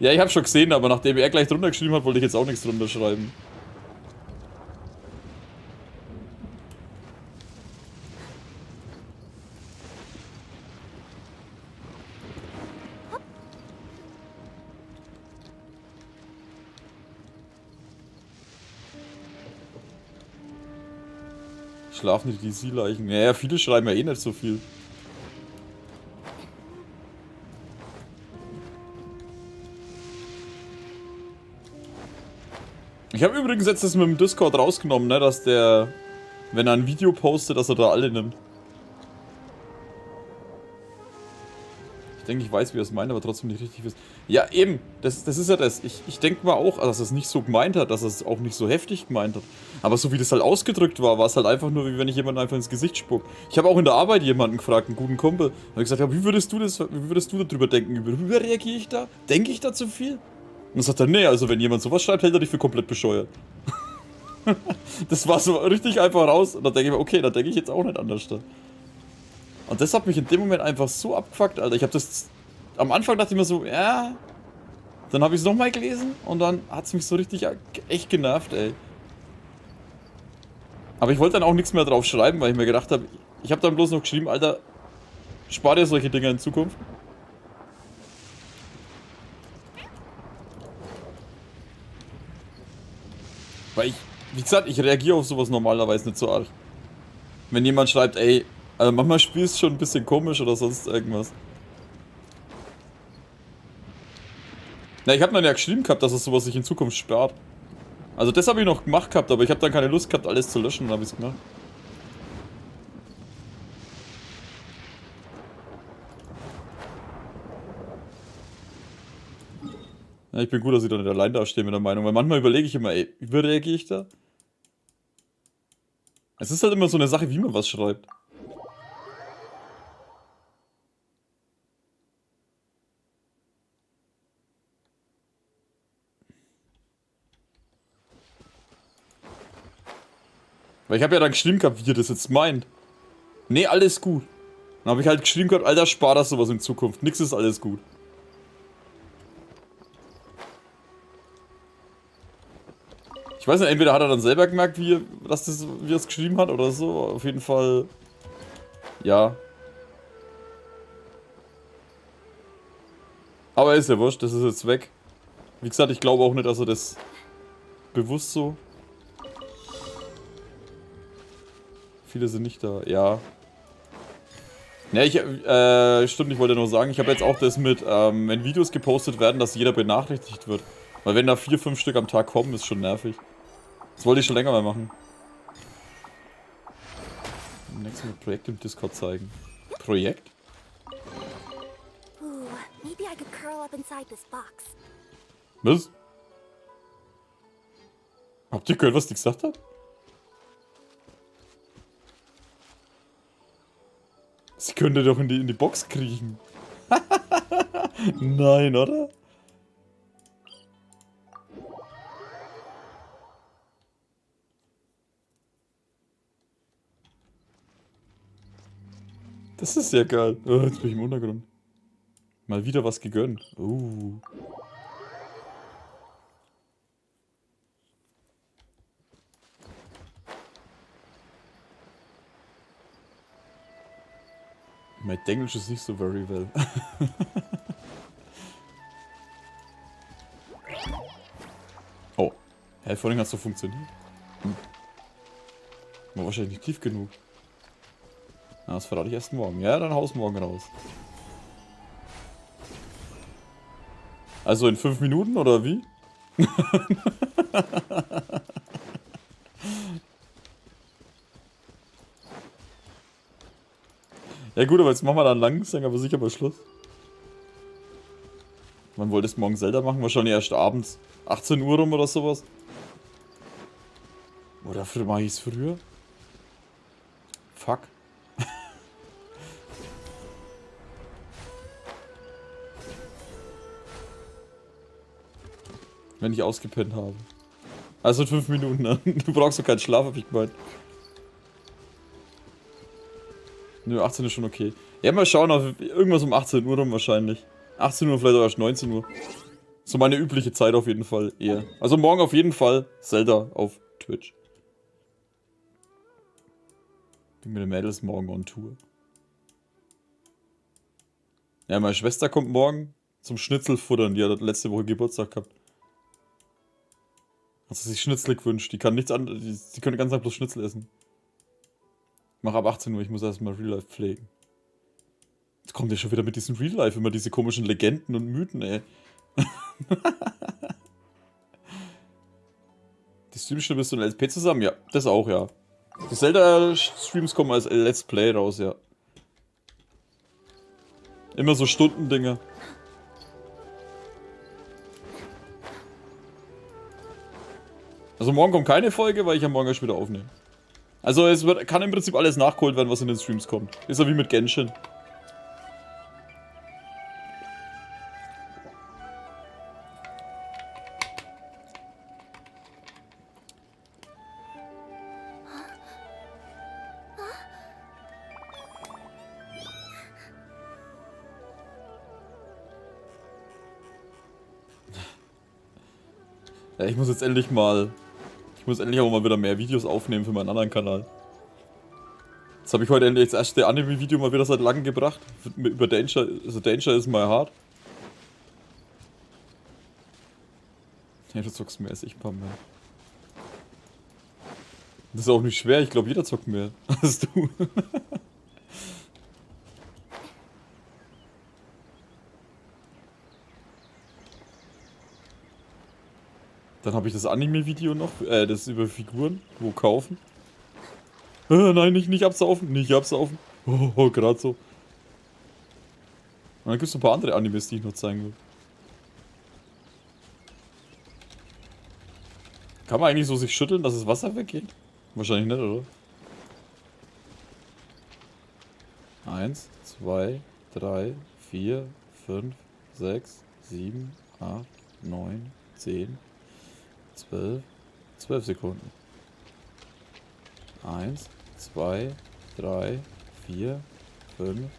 Ja, ich habe schon gesehen, aber nachdem er gleich drunter geschrieben hat, wollte ich jetzt auch nichts drunter schreiben. Schlafen die DC-Leichen? Naja, viele schreiben ja eh nicht so viel. Ich habe übrigens jetzt das mit dem Discord rausgenommen, ne, dass der, wenn er ein Video postet, dass er da alle nimmt. Ich denke, ich weiß, wie er es meint, aber trotzdem nicht richtig wisst. Ja, eben, das ist ja das. Ich denke mal auch, dass er es nicht so gemeint hat, dass er es auch nicht so heftig gemeint hat. Aber so wie das halt ausgedrückt war, war es halt einfach nur, wie wenn ich jemanden einfach ins Gesicht spuck. Ich habe auch in der Arbeit jemanden gefragt, einen guten Kumpel. Habe gesagt, ja, wie würdest du darüber denken? Überreagiere ich da? Denke ich da zu viel? Und dann sagt er, nee, also wenn jemand sowas schreibt, hält er dich für komplett bescheuert. Das war so richtig einfach raus. Und dann denke ich mir, okay, da denke ich jetzt auch nicht anders da. Und das hat mich in dem Moment einfach so abgefuckt, Alter. Ich habe das... Am Anfang dachte ich mir so, ja... Dann habe ich es nochmal gelesen und dann hat es mich so richtig echt genervt, ey. Aber ich wollte dann auch nichts mehr drauf schreiben, weil ich mir gedacht habe, ich habe dann bloß noch geschrieben, Alter, spar dir solche Dinge in Zukunft. Weil ich, wie gesagt, ich reagiere auf sowas normalerweise nicht so arg. Wenn jemand schreibt, ey, also manchmal spielst du schon ein bisschen komisch oder sonst irgendwas. Na, ich habe dann ja geschrieben gehabt, dass es sowas sich in Zukunft sperrt. Also das habe ich noch gemacht gehabt, aber ich habe dann keine Lust gehabt, alles zu löschen, dann habe ich es gemacht. Ja, ich bin gut, dass ich da nicht allein dastehe mit der Meinung, weil manchmal überlege ich immer, ey, überreagiere ich da? Es ist halt immer so eine Sache, wie man was schreibt. Weil ich habe ja dann geschrieben gehabt, wie ihr das jetzt meint. Nee, alles gut. Dann habe ich halt geschrieben gehabt, Alter, spar das sowas in Zukunft. Nix ist alles gut. Ich weiß nicht, entweder hat er dann selber gemerkt, wie er es geschrieben hat oder so. Auf jeden Fall, ja. Aber ist ja wurscht, das ist jetzt weg. Wie gesagt, ich glaube auch nicht, dass er das bewusst so... Viele sind nicht da, ja. Ja, stimmt, ich wollte nur sagen, ich habe jetzt auch das mit, wenn Videos gepostet werden, dass jeder benachrichtigt wird. Weil wenn da 4, 5 Stück am Tag kommen, ist schon nervig. Das wollte ich schon länger mal machen. Nächstes Mal Projekt im Discord zeigen. Projekt? Maybe I could curl up inside this box. Was? Habt ihr gehört, was die gesagt hat? Sie könnte doch in die Box kriechen. Nein, oder? Das ist ja geil. Oh, jetzt bin ich im Untergrund. Mal wieder was gegönnt. Mein Englisch ist nicht so very well. Hä, vorhin hat es doch funktioniert. War wahrscheinlich nicht tief genug. Na, das verrate ich erst morgen. Ja, dann haus morgen raus. Also in 5 Minuten oder wie? Ja gut, aber jetzt machen wir da einen langen Sänger, aber sicher mal Schluss. Wann wolltest du morgen Zelda machen? Wahrscheinlich erst abends. 18 Uhr rum oder sowas. Oder mache ich es früher? Fuck. Wenn ich ausgepennt habe. Also in 5 Minuten, ne? Du brauchst doch keinen Schlaf, hab ich gemeint. Nö, 18 ist schon okay. Ja, mal schauen, auf irgendwas um 18 Uhr rum wahrscheinlich. 18 Uhr, vielleicht auch erst 19 Uhr. So meine übliche Zeit auf jeden Fall eher. Also morgen auf jeden Fall Zelda auf Twitch. Bin mit den Mädels morgen on Tour. Ja, meine Schwester kommt morgen zum Schnitzelfuttern. Die hat letzte Woche Geburtstag gehabt. Hat sie sich Schnitzel gewünscht. Die kann nichts anderes. Die können ganz einfach bloß Schnitzel essen. Ich mach ab 18 Uhr. Ich muss erstmal Real Life pflegen. Jetzt kommt ja schon wieder mit diesem Real Life. Immer diese komischen Legenden und Mythen, ey. Die Streamstunde bist du in LSP zusammen? Ja, das auch, ja. Die Zelda-Streams kommen als Let's Play raus, ja. Immer so Stundendinger. Also morgen kommt keine Folge, weil ich am Morgen erst wieder aufnehme. Also es kann im Prinzip alles nachgeholt werden, was in den Streams kommt. Ist ja wie mit Genshin. Ja, ich muss jetzt endlich mal... Ich muss endlich auch mal wieder mehr Videos aufnehmen für meinen anderen Kanal. Jetzt habe ich heute endlich das erste Anime-Video mal wieder seit langem gebracht. Über Danger, also Danger is my heart. Ja, du zockst mehr als ich, ein paar mehr. Das ist auch nicht schwer, ich glaube jeder zockt mehr als du. Dann habe ich das Anime-Video noch, das über Figuren, wo kaufen. Nein, nicht absaufen, nicht absaufen. Oh, gerade so. Und dann gibt es noch ein paar andere Animes, die ich noch zeigen will. Kann man eigentlich so sich schütteln, dass das Wasser weggeht? Wahrscheinlich nicht, oder? 1, 2, 3, 4, 5, 6, 7, 8, 9, 10, 12 Sekunden. 1, 2, 3, 4, 5,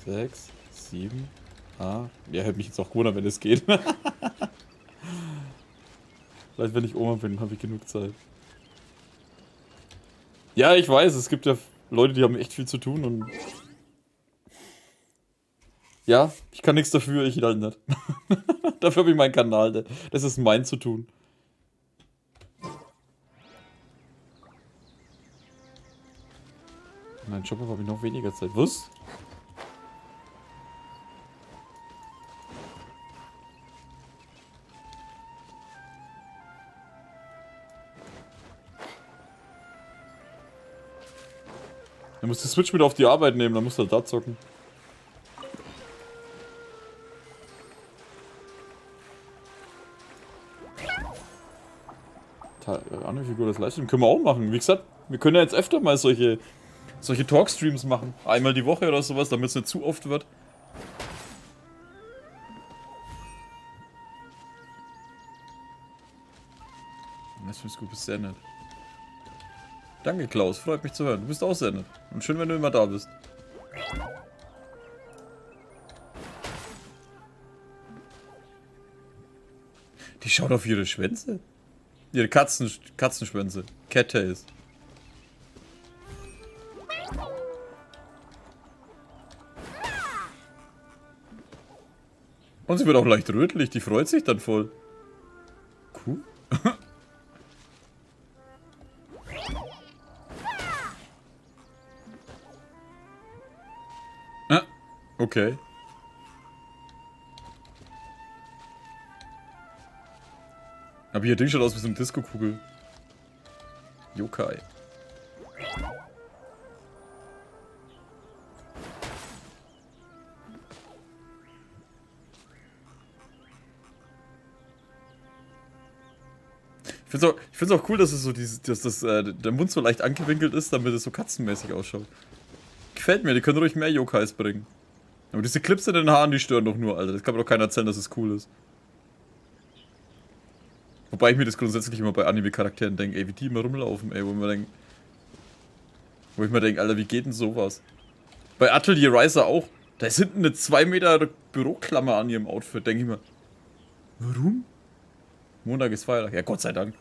6, 7, 8. Ja, hätte mich jetzt auch gewundert, wenn es geht. Vielleicht, wenn ich Oma bin, habe ich genug Zeit. Ja, ich weiß, es gibt ja Leute, die haben echt viel zu tun und... Ja, ich kann nichts dafür, ich halt nicht. Dafür habe ich meinen Kanal, das ist mein zu tun. In meinem Job habe ich noch weniger Zeit. Was? Er muss die Switch mit auf die Arbeit nehmen, dann muss er da zocken. Anime-Figur des Livestreams können wir auch machen. Wie gesagt, wir können ja jetzt öfter mal solche Talkstreams machen. Einmal die Woche oder sowas, damit es nicht zu oft wird. Das findest du gut, bist sehr nett. Danke, Klaus, freut mich zu hören. Du bist auch sehr nett. Und schön, wenn du immer da bist. Die schaut auf ihre Schwänze. Ihre Katzenschwänze. Cattails. Und sie wird auch leicht rötlich, die freut sich dann voll. Cool. Okay. Aber hier Ding schaut aus wie so eine Disco-Kugel. Yokai. Ich find's auch cool, dass es so der Mund so leicht angewinkelt ist, damit es so katzenmäßig ausschaut. Gefällt mir, die können ruhig mehr Yokais bringen. Aber diese Clips in den Haaren, die stören doch nur, Alter. Das kann mir doch keiner erzählen, dass es cool ist. Wobei ich mir das grundsätzlich immer bei Anime-Charakteren denke, ey, wie die immer rumlaufen, ey, wo ich mir denke, Alter, wie geht denn sowas? Bei Atelier Reise auch. Da ist hinten eine 2 Meter Büroklammer an ihrem Outfit, denke ich mir. Warum? Montag ist Feiertag. Ja, Gott sei Dank.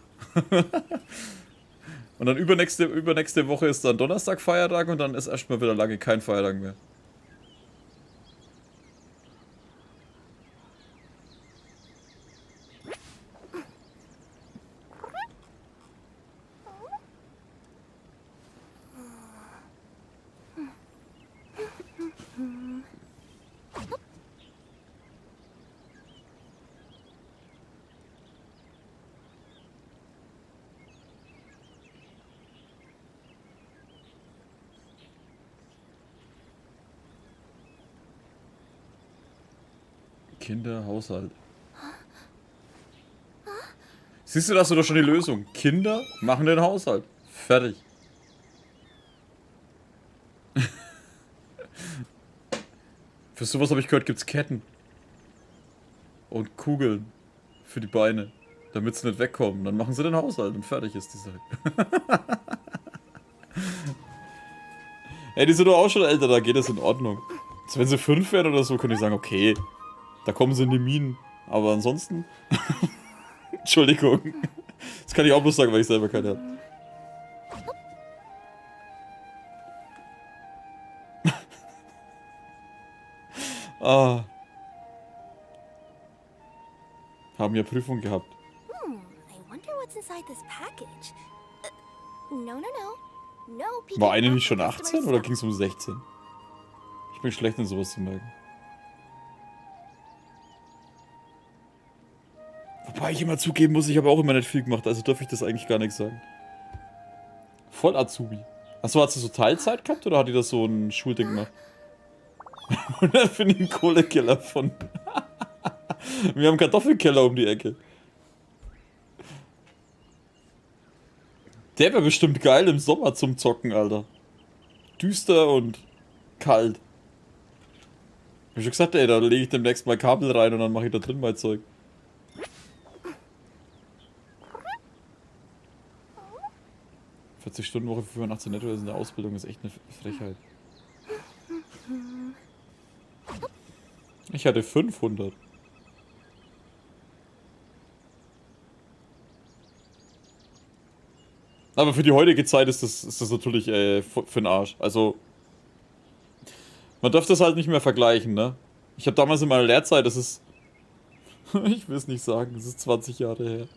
Und dann übernächste Woche ist dann Donnerstag Feiertag und dann ist erstmal wieder lange kein Feiertag mehr. Kinder, Haushalt. Siehst du, da hast du doch schon die Lösung. Kinder machen den Haushalt. Fertig. Für sowas habe ich gehört, gibt's Ketten. Und Kugeln. Für die Beine. Damit sie nicht wegkommen. Dann machen sie den Haushalt und fertig ist die Sache. Ey, die sind doch auch schon älter, da geht es in Ordnung. Also wenn sie 5 wären oder so, könnte ich sagen, okay. Da kommen sie in die Minen. Aber ansonsten... Entschuldigung. Das kann ich auch bloß sagen, weil ich selber keine habe. Ah. Haben ja Prüfung gehabt. I wonder what's inside this package. No. War eine nicht schon 18 oder ging es um 16? Ich bin schlecht in sowas zu merken. Wobei ich immer zugeben muss, ich habe auch immer nicht viel gemacht, also darf ich das eigentlich gar nicht sagen. Voll Azubi. Achso, hat sie so Teilzeit gehabt oder hat die das so ein Schulding gemacht? Und dann finde ich einen Kohlekeller von... Wir haben einen Kartoffelkeller um die Ecke. Der wäre bestimmt geil im Sommer zum Zocken, Alter. Düster und kalt. Hab ich schon gesagt, ey, da lege ich demnächst mal Kabel rein und dann mache ich da drin mein Zeug. ...40-Stunden-Woche für 85 netto in der Ausbildung ist echt eine Frechheit. Ich hatte 500. Aber für die heutige Zeit ist das natürlich für den Arsch. Also, man darf das halt nicht mehr vergleichen, ne? Ich habe damals in meiner Lehrzeit, das ist... ich will es nicht sagen, das ist 20 Jahre her.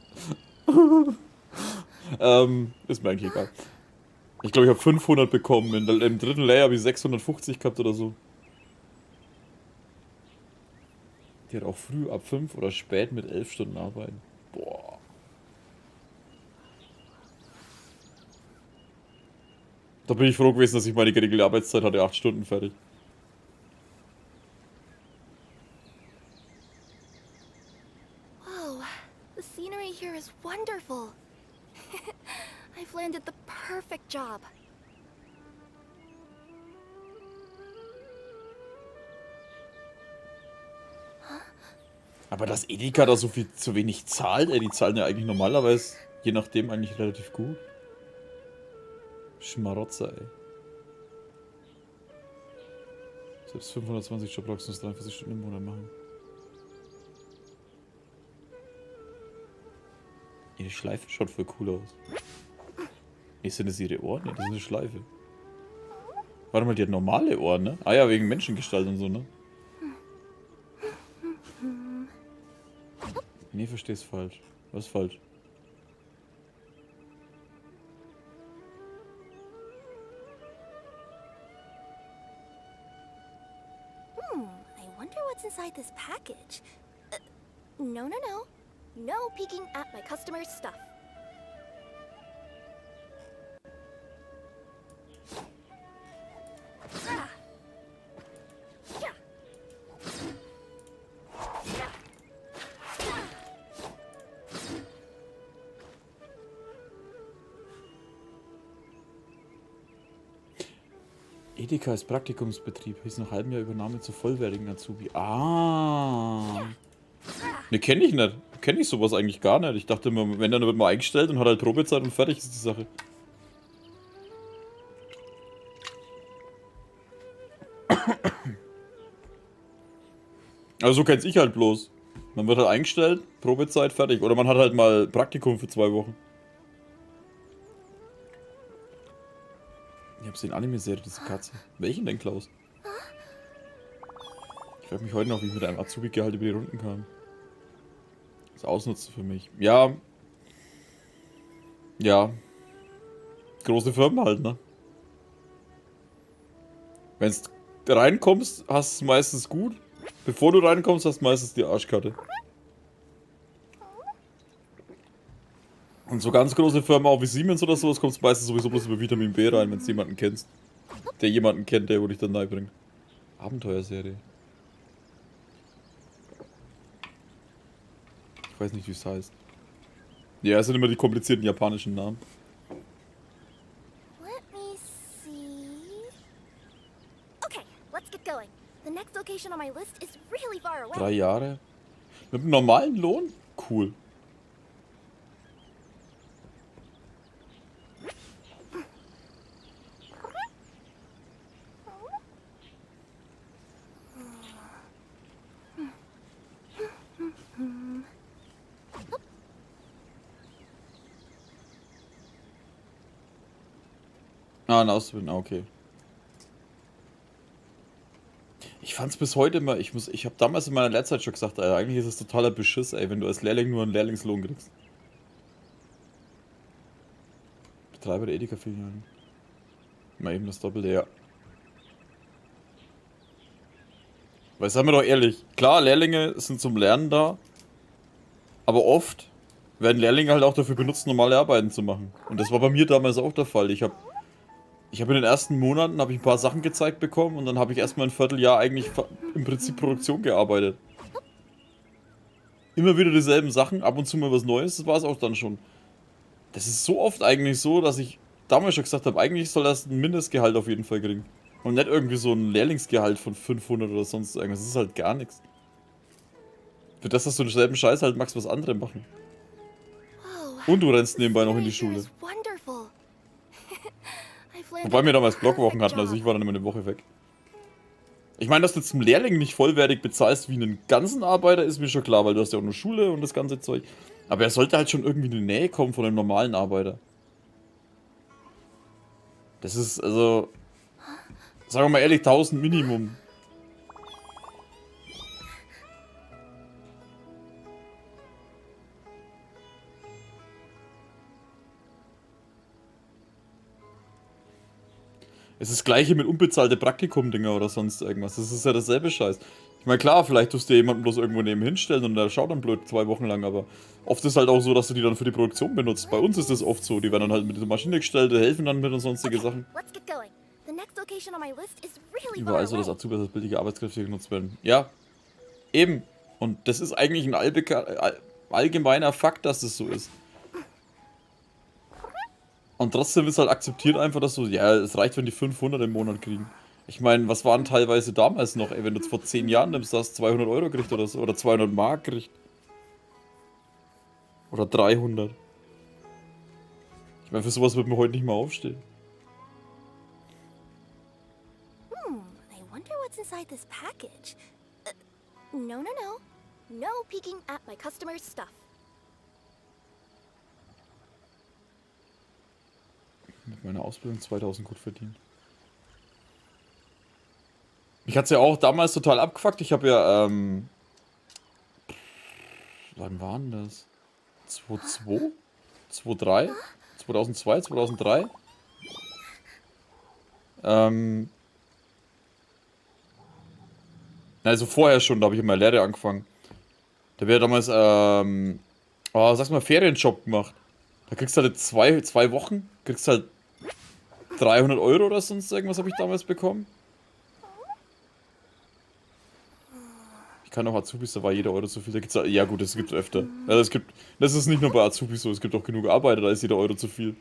Ist mir eigentlich egal. Ich glaube, ich habe 500 bekommen. Im dritten Layer habe ich 650 gehabt oder so. Die hat auch früh ab 5 oder spät mit 11 Stunden arbeiten. Boah. Da bin ich froh gewesen, dass ich meine geregelte Arbeitszeit hatte. 8 Stunden fertig. Whoa, the scenery here is wonderful. I've landed the perfect job. Aber dass Edeka da so wenig zahlt, ey, die zahlen ja eigentlich normalerweise, je nachdem, eigentlich relativ gut. Schmarotzer, ey. Selbst 520 Jobblocks muss 43 Stunden im Monat machen. Die Schleife schaut voll cool aus. Nee, sind das ihre Ohren? Ne, das ist eine Schleife. Warte mal, die hat normale Ohren, ne? Ah ja, wegen Menschengestalt und so, ne? Nee, versteh's falsch. Was ist falsch? wonder what's inside this package. No. No peeking at my customers' stuff. Edeka ist Praktikumsbetrieb. Hieß nach halbem Jahr Übernahme zu vollwertigen Azubi. Ah. Ne, kenne ich nicht. Kenne ich sowas eigentlich gar nicht. Ich dachte immer, wenn, dann wird man eingestellt und hat halt Probezeit und fertig ist die Sache. Also so kenn's ich halt bloß. Man wird halt eingestellt, Probezeit, fertig. Oder man hat halt mal Praktikum für 2 Wochen. Ich hab's den Anime-Serie, diese Katze. Welchen denn, Klaus? Ich frage mich heute noch, wie ich mit einem Azubi-Gehalt über die Runden kam. Das Ausnutzen für mich. Ja. Ja. Große Firmen halt, ne? Wenn du reinkommst, hast du es meistens gut. Bevor du reinkommst, hast du meistens die Arschkarte. Und so ganz große Firmen, auch wie Siemens oder sowas, kommst du meistens sowieso bloß über Vitamin B rein, wenn du jemanden kennst. Der jemanden kennt, der wo dich dann nahe bringt. Abenteuerserie. Ich weiß nicht, wie es heißt. Ja, es sind immer die komplizierten japanischen Namen. Let me see. Okay, let's get going. The next location on my list is really far away. 3 Jahre? Mit einem normalen Lohn? Cool. Ah, ein Auszubildender, okay. Ich fand's bis heute immer, ich habe damals in meiner Lehrzeit schon gesagt, Alter, eigentlich ist es totaler Beschiss, ey, wenn du als Lehrling nur einen Lehrlingslohn kriegst. Betreiber der Edeka-Filialen. Mal eben das Doppelte, ja. Weil, sagen wir doch ehrlich, klar, Lehrlinge sind zum Lernen da, aber oft werden Lehrlinge halt auch dafür benutzt, normale Arbeiten zu machen. Und das war bei mir damals auch der Fall. Ich habe in den ersten Monaten ein paar Sachen gezeigt bekommen und dann habe ich erstmal ein Vierteljahr eigentlich im Prinzip Produktion gearbeitet. Immer wieder dieselben Sachen, ab und zu mal was Neues, das war es auch dann schon. Das ist so oft eigentlich so, dass ich damals schon gesagt habe, eigentlich soll das ein Mindestgehalt auf jeden Fall kriegen. Und nicht irgendwie so ein Lehrlingsgehalt von 500 oder sonst irgendwas, das ist halt gar nichts. Für das, dass du denselben Scheiß halt magst, was andere machen. Und du rennst nebenbei noch in die Schule. Wobei wir damals Blockwochen hatten, also ich war dann immer eine Woche weg. Ich meine, dass du zum Lehrling nicht vollwertig bezahlst wie einen ganzen Arbeiter, ist mir schon klar, weil du hast ja auch eine Schule und das ganze Zeug. Aber er sollte halt schon irgendwie in die Nähe kommen von einem normalen Arbeiter. Das ist, also, sagen wir mal ehrlich, 1000 Minimum. Es ist das gleiche mit unbezahlte Praktikum-Dinger oder sonst irgendwas. Das ist ja dasselbe Scheiß. Ich meine, klar, vielleicht tust du jemanden bloß irgendwo neben hinstellen und der schaut dann blöd 2 Wochen lang, aber oft ist halt auch so, dass du die dann für die Produktion benutzt. Bei uns ist das oft so. Die werden dann halt mit der Maschine gestellt, helfen dann mit und sonstige Sachen. Überall soll das Azubi als billige Arbeitskräfte genutzt werden. Ja, eben. Und das ist eigentlich ein allgemeiner Fakt, dass das so ist. Und trotzdem ist halt akzeptiert einfach, dass du, ja, es reicht, wenn die 500 im Monat kriegen. Ich meine, was waren teilweise damals noch, ey, wenn du vor 10 Jahren nimmst, hast 200 Euro gekriegt oder so, oder 200 Mark gekriegt. Oder 300. Ich meine, für sowas wird man heute nicht mehr aufstehen. I wonder what's inside this package. No. No peeking at my customers' stuff. Mit meiner Ausbildung 2000 gut verdient. Mich hat's ja auch damals total abgefuckt. Ich habe ja, wann war denn das? 2002? 2003? 2002, 2003? Also vorher schon, da habe ich in meiner Lehre angefangen. Da wäre damals, sag's mal, Ferienjob gemacht. Da kriegst du halt zwei Wochen, kriegst halt 300 Euro oder sonst irgendwas habe ich damals bekommen. Ich kann auch Azubis, da war jeder Euro zu viel. Da gibt's, ja gut, das gibt's öfter. Also das ist nicht nur bei Azubis so, es gibt auch genug Arbeiter, da ist jeder Euro zu viel.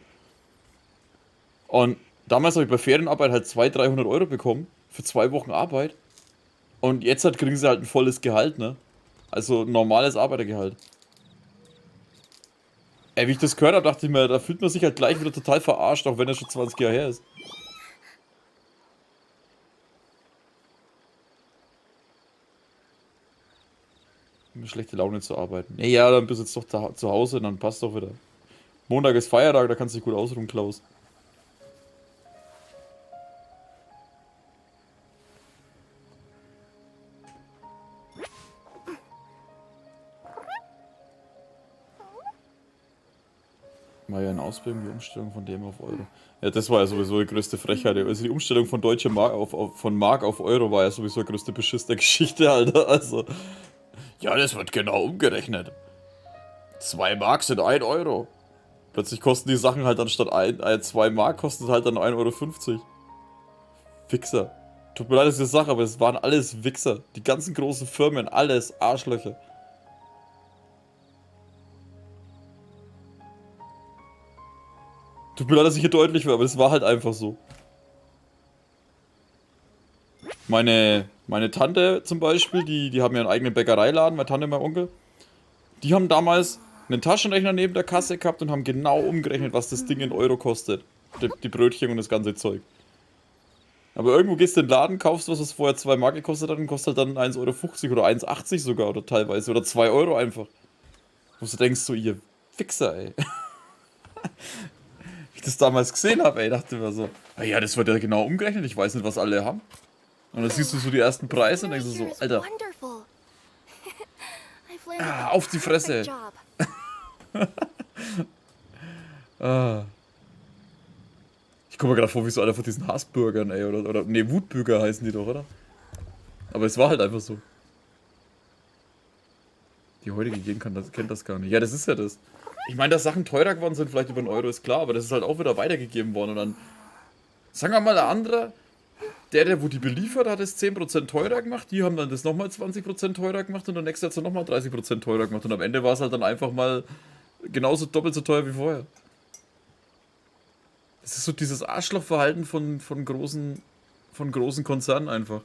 Und damals habe ich bei Ferienarbeit halt 200, 300 Euro bekommen für 2 Wochen Arbeit. Und jetzt halt kriegen sie halt ein volles Gehalt, ne? Also ein normales Arbeitergehalt. Ey, wie ich das gehört habe, dachte ich mir, da fühlt man sich halt gleich wieder total verarscht, auch wenn er schon 20 Jahre her ist. Immer schlechte Laune zu arbeiten. Ja, dann bist du jetzt doch zu Hause, dann passt doch wieder. Montag ist Feiertag, da kannst du dich gut ausruhen, Klaus. War ja eine Ausbildung, die Umstellung von DM auf Euro. Ja, das war ja sowieso die größte Frechheit. Also die Umstellung von von Mark auf Euro war ja sowieso die größte Beschiss der Geschichte, Alter. Also, ja, das wird genau umgerechnet. 2 Mark sind 1 Euro. Plötzlich kosten die Sachen halt anstatt 2 Mark, kosten halt dann 1,50 Euro. Wichser. Tut mir leid, dass ich das sage, aber es waren alles Wichser. Die ganzen großen Firmen, alles Arschlöcher. Tut mir leid, dass ich hier deutlich war, aber es war halt einfach so. Meine Tante zum Beispiel, die haben ja einen eigenen Bäckereiladen, meine Tante und mein Onkel. Die haben damals einen Taschenrechner neben der Kasse gehabt und haben genau umgerechnet, was das Ding in Euro kostet. Die Brötchen und das ganze Zeug. Aber irgendwo gehst du in den Laden, kaufst was vorher 2 Mark gekostet hat und kostet halt dann 1,50 Euro oder 1,80 sogar oder teilweise. Oder 2 Euro einfach. Wo du denkst so, ihr Wichser, ey. Wie ich das damals gesehen habe, ey, dachte mir so, ja, das wird ja genau umgerechnet, ich weiß nicht, was alle haben. Und dann siehst du so die ersten Preise und denkst du so, Alter. Auf die Fresse. Ich komme mir gerade vor, wie so einer von diesen Hassbürgern, ey, oder ne, Wutbürger heißen die doch, oder? Aber es war halt einfach so. Die heutige Gegend kennt das gar nicht. Ja, das ist ja das. Ich meine, dass Sachen teurer geworden sind, vielleicht über 1 Euro, ist klar, aber das ist halt auch wieder weitergegeben worden. Und dann, sagen wir mal, der andere, der wo die beliefert, hat es 10% teurer gemacht, die haben dann das nochmal 20% teurer gemacht und der nächste hat es dann nochmal 30% teurer gemacht. Und am Ende war es halt dann einfach mal genauso doppelt so teuer wie vorher. Das ist so dieses Arschlochverhalten von großen Konzernen einfach.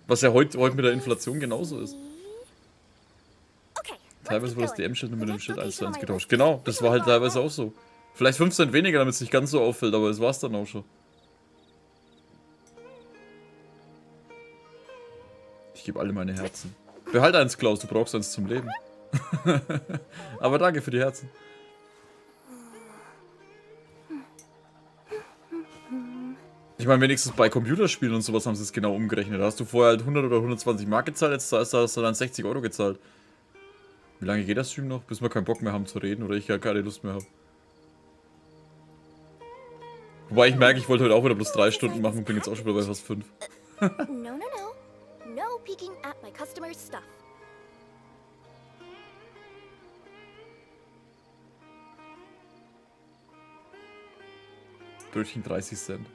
Was ja heute mit der Inflation genauso ist. Teilweise wurde das DM-Schild nur mit dem Schild 1:1 getauscht. Genau, das war halt teilweise auch so. Vielleicht 5 Cent weniger, damit es nicht ganz so auffällt, aber das war's dann auch schon. Ich gebe alle meine Herzen. Behalte eins, Klaus, du brauchst eins zum Leben. Aber danke für die Herzen. Ich meine, wenigstens bei Computerspielen und sowas haben sie es genau umgerechnet. Da hast du vorher halt 100 oder 120 Mark gezahlt, jetzt hast du dann 60 Euro gezahlt. Wie lange geht das Stream noch? Bis wir keinen Bock mehr haben zu reden oder ich ja keine Lust mehr habe. Wobei ich merke, ich wollte heute auch wieder bloß 3 Stunden machen und bin jetzt auch schon wieder bei fast 5. No peeking at my customers' stuff. Brötchen 30 Cent.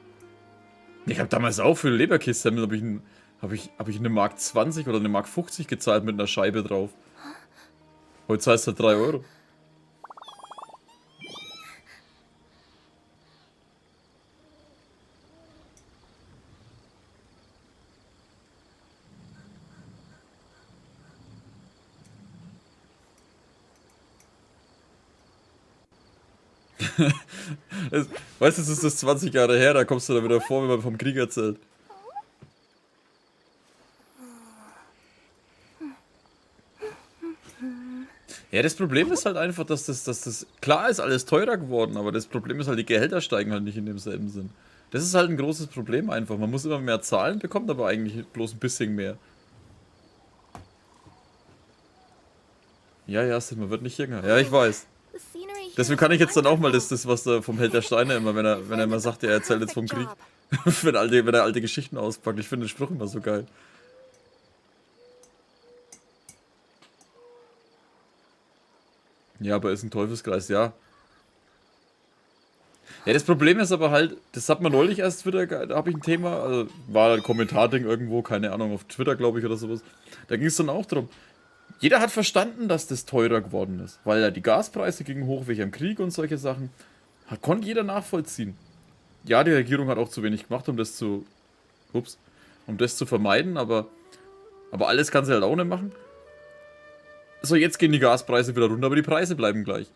Ich habe damals auch für Leberkässemmel habe ich eine Mark 20 oder eine Mark 50 gezahlt mit einer Scheibe drauf. Heute zahlst du halt 3 Euro. Weißt du, das ist das 20 Jahre her, da kommst du da wieder vor, wenn man vom Krieg erzählt. Ja, das Problem ist halt einfach, dass das klar ist, alles teurer geworden, aber das Problem ist halt, die Gehälter steigen halt nicht in demselben Sinn. Das ist halt ein großes Problem einfach. Man muss immer mehr zahlen, bekommt aber eigentlich bloß ein bisschen mehr. Ja, man wird nicht jünger. Ja, ich weiß. Deswegen kann ich jetzt dann auch mal das was da vom Held der Steine immer, wenn er immer sagt, er erzählt jetzt vom Krieg. wenn er alte Geschichten auspackt. Ich finde den Spruch immer so geil. Ja, aber ist ein Teufelskreis, ja. Ja, das Problem ist aber halt, das hat man neulich erst wieder, da habe ich ein Thema, also war ein Kommentarding irgendwo, keine Ahnung, auf Twitter, glaube ich, oder sowas. Da ging es dann auch drum. Jeder hat verstanden, dass das teurer geworden ist, weil ja die Gaspreise gingen hoch wegen dem Krieg und solche Sachen. Konnte jeder nachvollziehen. Ja, die Regierung hat auch zu wenig gemacht, um das zu vermeiden, aber alles kann sie halt auch nicht machen. So, jetzt gehen die Gaspreise wieder runter, aber die Preise bleiben gleich.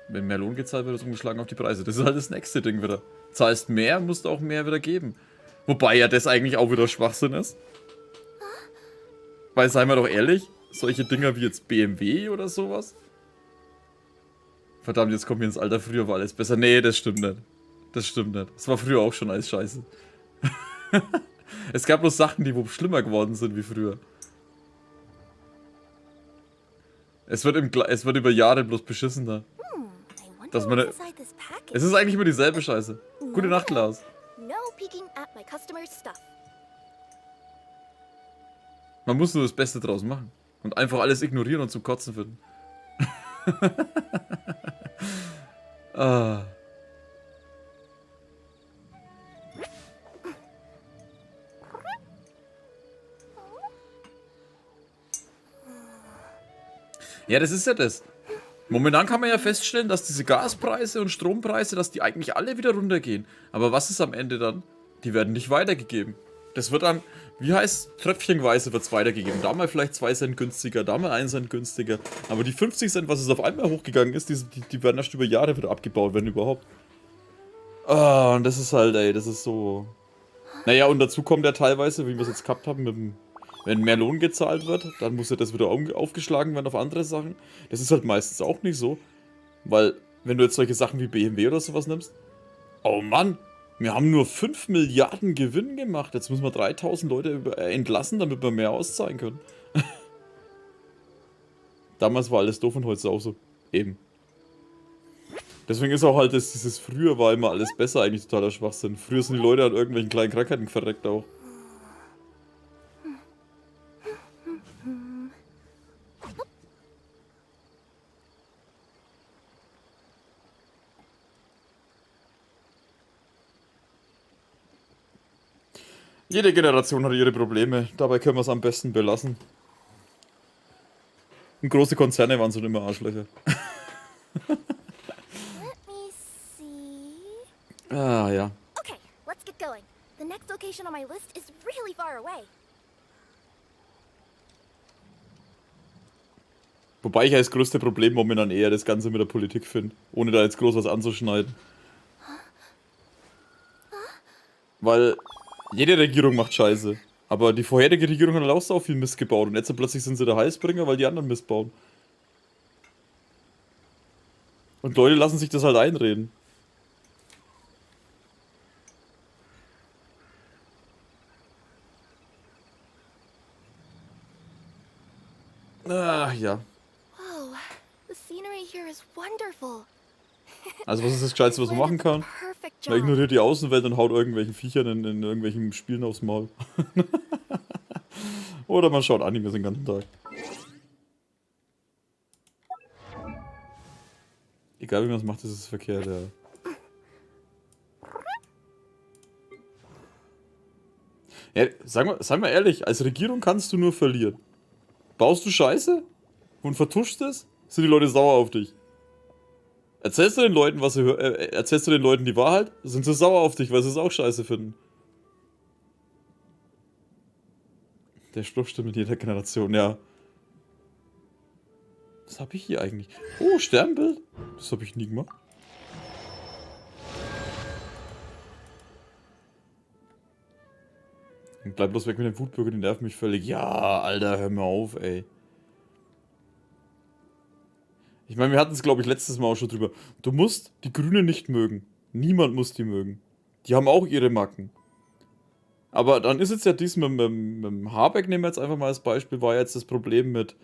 Wenn mehr Lohn gezahlt wird, ist umgeschlagen auf die Preise. Das ist halt das nächste Ding wieder. Zahlst mehr, musst du auch mehr wieder geben. Wobei ja das eigentlich auch wieder Schwachsinn ist. Weil, seien wir doch ehrlich, solche Dinger wie jetzt BMW oder sowas. Verdammt, jetzt kommen wir ins Alter, früher war alles besser. Nee, das stimmt nicht. Das stimmt nicht. Das war früher auch schon alles scheiße. Es gab bloß Sachen, die wo schlimmer geworden sind wie früher. Es wird über Jahre bloß beschissener. Dass man es ist eigentlich immer dieselbe Scheiße. Gute Nacht, Lars. Man muss nur das Beste draus machen. Und einfach alles ignorieren und zum Kotzen finden. Ah. Ja, das ist ja das. Momentan kann man ja feststellen, dass diese Gaspreise und Strompreise, dass die eigentlich alle wieder runtergehen. Aber was ist am Ende dann? Die werden nicht weitergegeben. Das wird dann, wie heißt, tröpfchenweise wird es weitergegeben. Da mal vielleicht 2 Cent günstiger, da mal 1 Cent günstiger. Aber die 50 Cent, was es auf einmal hochgegangen ist, die werden erst über Jahre wieder abgebaut, wenn überhaupt. Ah, und das ist halt, ey, das ist so... Naja, und dazu kommt ja teilweise, wie wir es jetzt gehabt haben, wenn mehr Lohn gezahlt wird, dann muss ja das wieder aufgeschlagen werden auf andere Sachen. Das ist halt meistens auch nicht so. Weil, wenn du jetzt solche Sachen wie BMW oder sowas nimmst, oh Mann, wir haben nur 5 Milliarden Gewinn gemacht. Jetzt müssen wir 3000 Leute entlassen, damit wir mehr auszahlen können. Damals war alles doof und heute ist es auch so. Eben. Deswegen ist auch halt dieses früher war immer alles besser eigentlich totaler Schwachsinn. Früher sind die Leute an irgendwelchen kleinen Krankheiten verreckt auch. Jede Generation hat ihre Probleme, dabei können wir es am besten belassen. Und große Konzerne waren schon immer Arschlöcher. Ah, ja. Okay, let's get going. The next location on my list is really far away. Wobei ich ja das größte Problem momentan eher das Ganze mit der Politik finde, ohne da jetzt groß was anzuschneiden. Weil jede Regierung macht Scheiße. Aber die vorherige Regierung hat auch so viel Mist gebaut und jetzt plötzlich sind sie der Heißbringer, weil die anderen Mist bauen. Und Leute lassen sich das halt einreden. Ach ja. Wow, the scenery here is wonderful. Also was ist das Gescheitste, was man machen kann? Man ignoriert die Außenwelt und haut irgendwelchen Viechern in irgendwelchen Spielen aufs Maul. Oder man schaut Animes den ganzen Tag. Egal wie man es macht, ist es verkehrt, ja. Ja, sag mal ehrlich, als Regierung kannst du nur verlieren. Baust du Scheiße und vertuschst es, sind die Leute sauer auf dich. Erzählst du den Leuten, erzählst du den Leuten die Wahrheit, sind sie sauer auf dich, weil sie es auch scheiße finden. Der Spruch stimmt in jeder Generation, ja. Was habe ich hier eigentlich? Oh, Sternbild? Das habe ich nie gemacht. Bleib bloß weg mit den Wutbürgern, die nerven mich völlig. Ja, Alter, hör mir auf, ey. Ich meine, wir hatten es, glaube ich, letztes Mal auch schon drüber. Du musst die Grünen nicht mögen. Niemand muss die mögen. Die haben auch ihre Macken. Aber dann ist jetzt ja dies mit dem Habeck, nehmen wir jetzt einfach mal als Beispiel, war jetzt das Problem mit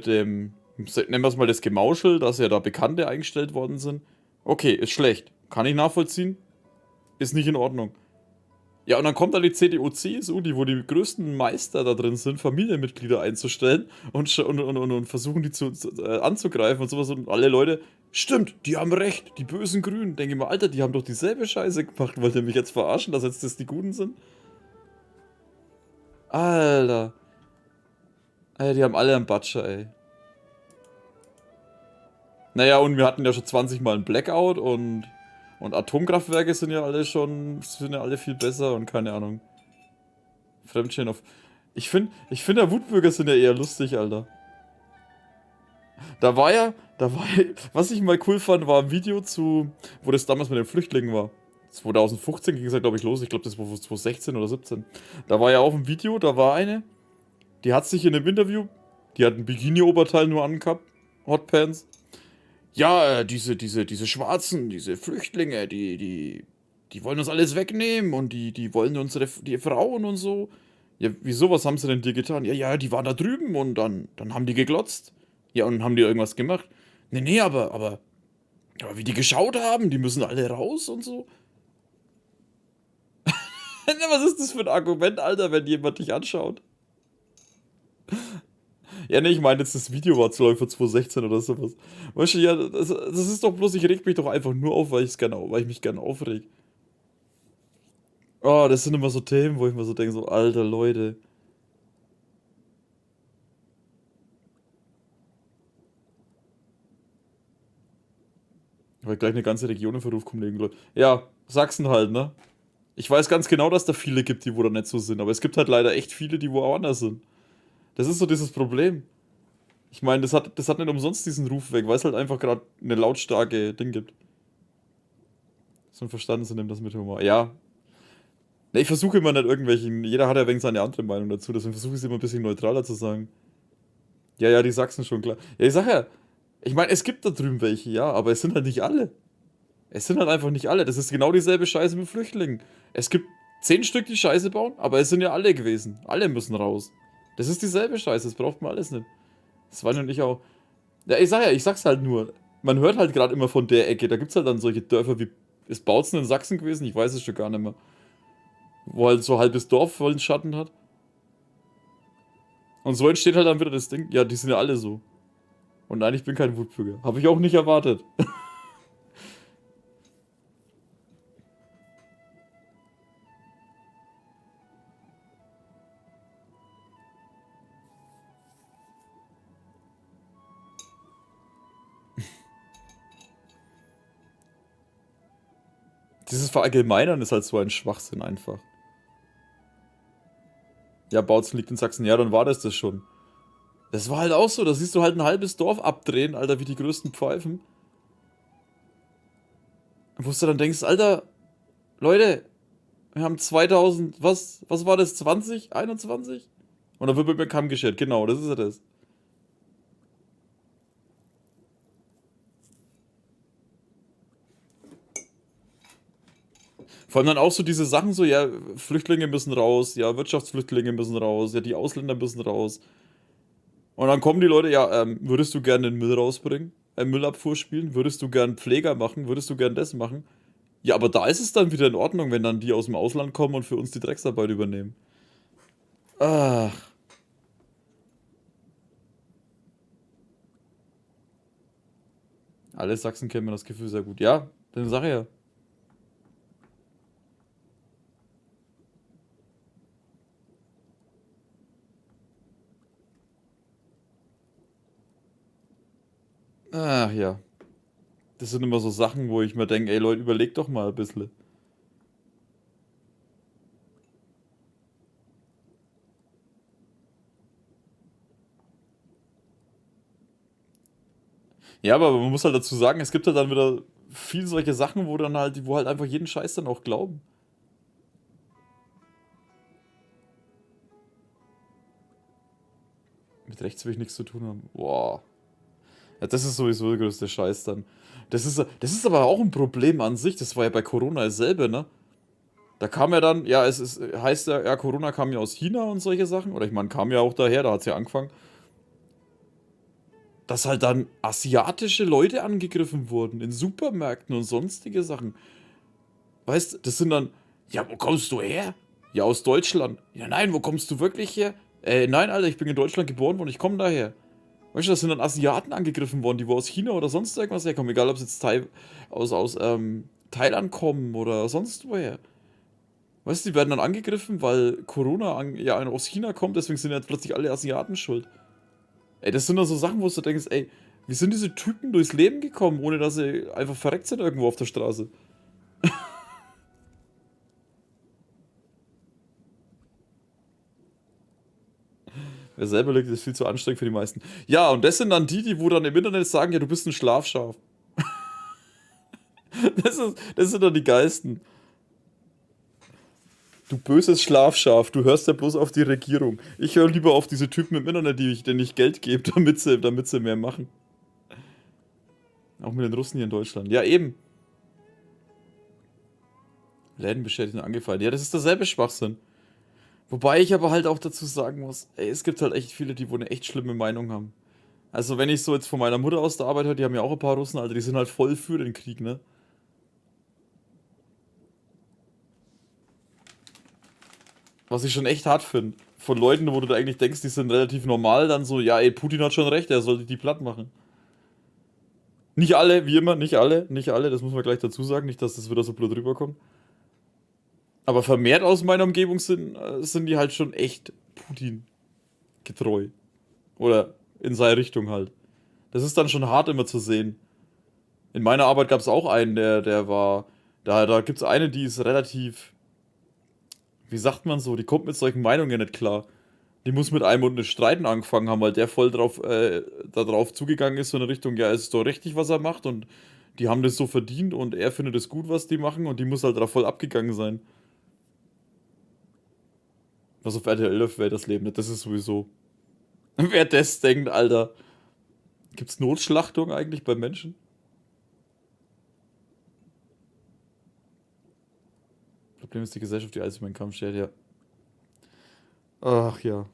dem, nennen wir es mal das Gemauschel, dass ja da Bekannte eingestellt worden sind. Okay, ist schlecht. Kann ich nachvollziehen. Ist nicht in Ordnung. Ja, und dann kommt dann die CDU, CSU, wo die größten Meister da drin sind, Familienmitglieder einzustellen und versuchen die anzugreifen und sowas. Und alle Leute, stimmt, die haben recht, die bösen Grünen. Denke ich mal, Alter, die haben doch dieselbe Scheiße gemacht. Wollt ihr mich jetzt verarschen, dass jetzt das die Guten sind? Alter. Ey, die haben alle einen Batscher, ey. Naja, und wir hatten ja schon 20 Mal einen Blackout und Atomkraftwerke sind ja alle viel besser und keine Ahnung. Fremdschäden auf. Ich finde ja, Wutbürger sind ja eher lustig, Alter. Da war ja, was ich mal cool fand, war ein Video wo das damals mit den Flüchtlingen war. 2015 ging es ja, glaube ich, los. Ich glaube, das war 2016 oder 17. Da war ja auch ein Video, da war eine, die hat sich in einem Interview, die hat ein Bikini-Oberteil nur angehabt, Hotpants. Ja, diese Schwarzen, diese Flüchtlinge, die wollen uns alles wegnehmen und die wollen die Frauen und so. Ja, wieso, was haben sie denn dir getan? Ja, die waren da drüben und dann haben die geglotzt. Ja, und haben die irgendwas gemacht? Nee, aber wie die geschaut haben, die müssen alle raus und so. Was ist das für ein Argument, Alter, wenn jemand dich anschaut? Ja, ne, ich meine jetzt das Video war von 2016 oder sowas. Weißt du, ja, das ist doch bloß, ich reg mich doch einfach nur auf, weil ich mich gerne aufreg. Oh, das sind immer so Themen, wo ich mir so denke, so, alter Leute. Weil gleich eine ganze Region in Verruf kommt, Leute. Ja, Sachsen halt, ne? Ich weiß ganz genau, dass da viele gibt, die wo da nicht so sind, aber es gibt halt leider echt viele, die wo auch anders sind. Das ist so dieses Problem. Ich meine, das hat nicht umsonst diesen Ruf weg, weil es halt einfach gerade eine lautstarke Ding gibt. So ein Verstanden zu nehmen, das mit Humor. Ja. Ne, ich versuche immer nicht irgendwelchen, jeder hat ja wegen seine andere Meinung dazu, deswegen versuche ich es immer ein bisschen neutraler zu sagen. Ja, die Sachsen schon, klar. Ja, ich sag ja, ich meine, es gibt da drüben welche, ja, aber es sind halt nicht alle. Es sind halt einfach nicht alle. Das ist genau dieselbe Scheiße mit Flüchtlingen. Es gibt 10 Stück, die Scheiße bauen, aber es sind ja alle gewesen. Alle müssen raus. Das ist dieselbe Scheiße, das braucht man alles nicht. Das war und ich auch. Ja, ich sag's halt nur. Man hört halt gerade immer von der Ecke. Da gibt's halt dann solche Dörfer wie. Ist Bautzen in Sachsen gewesen? Ich weiß es schon gar nicht mehr. Wo halt so ein halbes Dorf voll einen Schatten hat. Und so entsteht halt dann wieder das Ding. Ja, die sind ja alle so. Und nein, ich bin kein Wutbürger. Habe ich auch nicht erwartet. Dieses Verallgemeinern ist halt so ein Schwachsinn einfach. Ja, Bautzen liegt in Sachsen. Ja, dann war das schon. Das war halt auch so. Da siehst du halt ein halbes Dorf abdrehen, Alter, wie die größten Pfeifen. Wo du dann denkst, Alter, Leute, wir haben 2000, was war das, 20, 21? Und dann wird mit mir Kamm geschert. Genau, das ist ja das. Vor allem dann auch so diese Sachen so, ja, Flüchtlinge müssen raus, ja, Wirtschaftsflüchtlinge müssen raus, ja, die Ausländer müssen raus. Und dann kommen die Leute, ja, würdest du gerne den Müll rausbringen? Müllabfuhr spielen? Würdest du gern Pfleger machen? Würdest du gern das machen? Ja, aber da ist es dann wieder in Ordnung, wenn dann die aus dem Ausland kommen und für uns die Drecksarbeit übernehmen. Ach. Alle Sachsen kennen das Gefühl sehr gut. Ja, dann sag ich ja. Ach ja. Das sind immer so Sachen, wo ich mir denke, ey Leute, überlegt doch mal ein bisschen. Ja, aber man muss halt dazu sagen, es gibt halt dann wieder viel solche Sachen, wo halt einfach jeden Scheiß dann auch glauben. Mit rechts will ich nichts zu tun haben. Boah. Ja, das ist sowieso der größte Scheiß dann. Das ist aber auch ein Problem an sich. Das war ja bei Corona dasselbe, ne? Da kam ja dann, ja, heißt ja, Corona kam ja aus China und solche Sachen. Oder ich meine, kam ja auch daher, da hat es ja angefangen. Dass halt dann asiatische Leute angegriffen wurden in Supermärkten und sonstige Sachen. Weißt, das sind dann, Ja, wo kommst du her? Ja, aus Deutschland. Ja, nein, wo kommst du wirklich her? Nein, Alter, ich bin in Deutschland geboren worden, ich komme daher. Weißt du, das sind dann Asiaten angegriffen worden, die wo aus China oder sonst irgendwas herkommen. Egal, ob sie jetzt aus Thailand kommen oder sonst woher. Weißt du, die werden dann angegriffen, weil Corona ja aus China kommt, deswegen sind jetzt plötzlich alle Asiaten schuld. Ey, das sind dann so Sachen, wo du denkst, ey, wie sind diese Typen durchs Leben gekommen, ohne dass sie einfach verreckt sind irgendwo auf der Straße? Wer selber legt, ist viel zu anstrengend für die meisten. Ja, und das sind dann die wo dann im Internet sagen, ja, du bist ein Schlafschaf. Das sind dann die Geisten. Du böses Schlafschaf, du hörst ja bloß auf die Regierung. Ich höre lieber auf diese Typen im Internet, denen ich Geld gebe, damit sie mehr machen. Auch mit den Russen hier in Deutschland. Ja, eben. Läden beschädigt und angefallen. Ja, das ist derselbe Schwachsinn. Wobei ich aber halt auch dazu sagen muss, ey, es gibt halt echt viele, die wohl eine echt schlimme Meinung haben. Also wenn ich so jetzt von meiner Mutter aus der Arbeit höre, die haben ja auch ein paar Russen, Alter, die sind halt voll für den Krieg, ne? Was ich schon echt hart finde. Von Leuten, wo du da eigentlich denkst, die sind relativ normal, dann so, ja ey, Putin hat schon recht, er sollte die platt machen. Nicht alle, wie immer, nicht alle, das muss man gleich dazu sagen, nicht, dass das wieder so blöd rüberkommt. Aber vermehrt aus meiner Umgebung sind die halt schon echt Putin getreu. Oder in seine Richtung halt. Das ist dann schon hart immer zu sehen. In meiner Arbeit gab es auch einen, der war... Da gibt es eine, die ist relativ... Wie sagt man so? Die kommt mit solchen Meinungen nicht klar. Die muss mit einem und Streiten angefangen haben, weil der voll darauf zugegangen ist, so in Richtung, ja, es ist doch richtig, was er macht und die haben das so verdient und er findet es gut, was die machen und die muss halt darauf voll abgegangen sein. Was auf RTL läuft, wer das Leben nicht, das ist sowieso. Wer das denkt, Alter. Gibt's Notschlachtung eigentlich bei Menschen? Problem ist die Gesellschaft, die alles über den Kampf stellt, ja. Ach ja.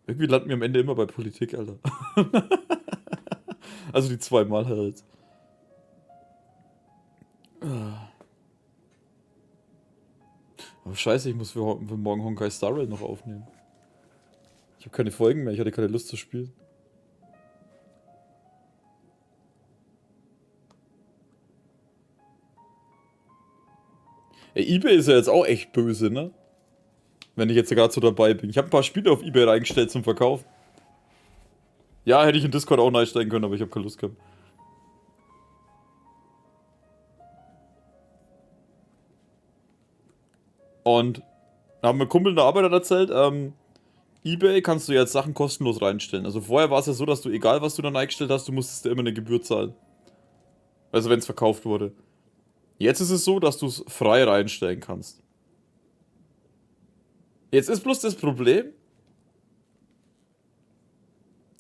Irgendwie landen wir am Ende immer bei Politik, Alter. Also die zweimal halt. Aber scheiße, ich muss für morgen Honkai Star Rail noch aufnehmen. Ich habe keine Folgen mehr, ich hatte keine Lust zu spielen. Ey, eBay ist ja jetzt auch echt böse, ne? Wenn ich jetzt gerade so dabei bin. Ich habe ein paar Spiele auf eBay reingestellt zum Verkauf. Ja, hätte ich in Discord auch einsteigen können, aber ich habe keine Lust gehabt. Und da haben wir Kumpel in der Arbeit erzählt, eBay kannst du jetzt Sachen kostenlos reinstellen. Also vorher war es ja so, dass du, egal was du dann eingestellt hast, du musstest dir immer eine Gebühr zahlen. Also wenn es verkauft wurde. Jetzt ist es so, dass du es frei reinstellen kannst. Jetzt ist bloß das Problem.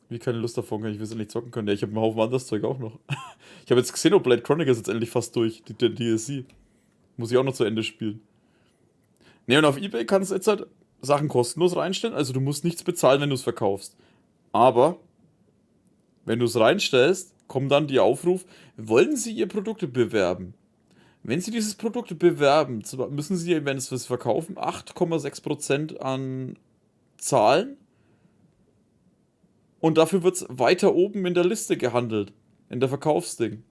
Wie keine Lust davon kann ich wissen nicht zocken können. Ja, ich habe einen Haufen anderes Zeug auch noch. Ich habe jetzt Xenoblade Chronicles jetzt endlich fast durch, die DLC. Muss ich auch noch zu Ende spielen. Ne, und auf eBay kannst du jetzt halt Sachen kostenlos reinstellen. Also du musst nichts bezahlen, wenn du es verkaufst. Aber, wenn du es reinstellst, kommt dann die Aufruf, wollen Sie Ihr Produkt bewerben? Wenn Sie dieses Produkt bewerben, müssen Sie, wenn Sie es verkaufen, 8,6% an zahlen. Und dafür wird es weiter oben in der Liste gehandelt. In der Verkaufsding.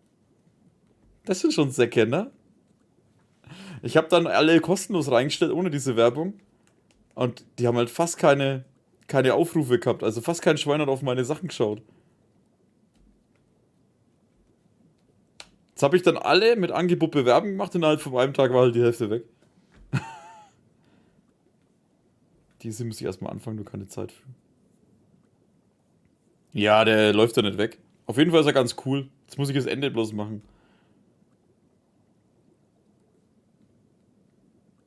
Das sind schon Säcke, ne? Ich habe dann alle kostenlos reingestellt, ohne diese Werbung. Und die haben halt fast keine Aufrufe gehabt. Also fast kein Schwein hat auf meine Sachen geschaut. Jetzt habe ich dann alle mit Angebot bewerben gemacht. Innerhalb von einem Tag war halt die Hälfte weg. Diese muss ich erstmal anfangen, nur keine Zeit für. Ja, der läuft ja nicht weg. Auf jeden Fall ist er ganz cool. Jetzt muss ich das Ende bloß machen.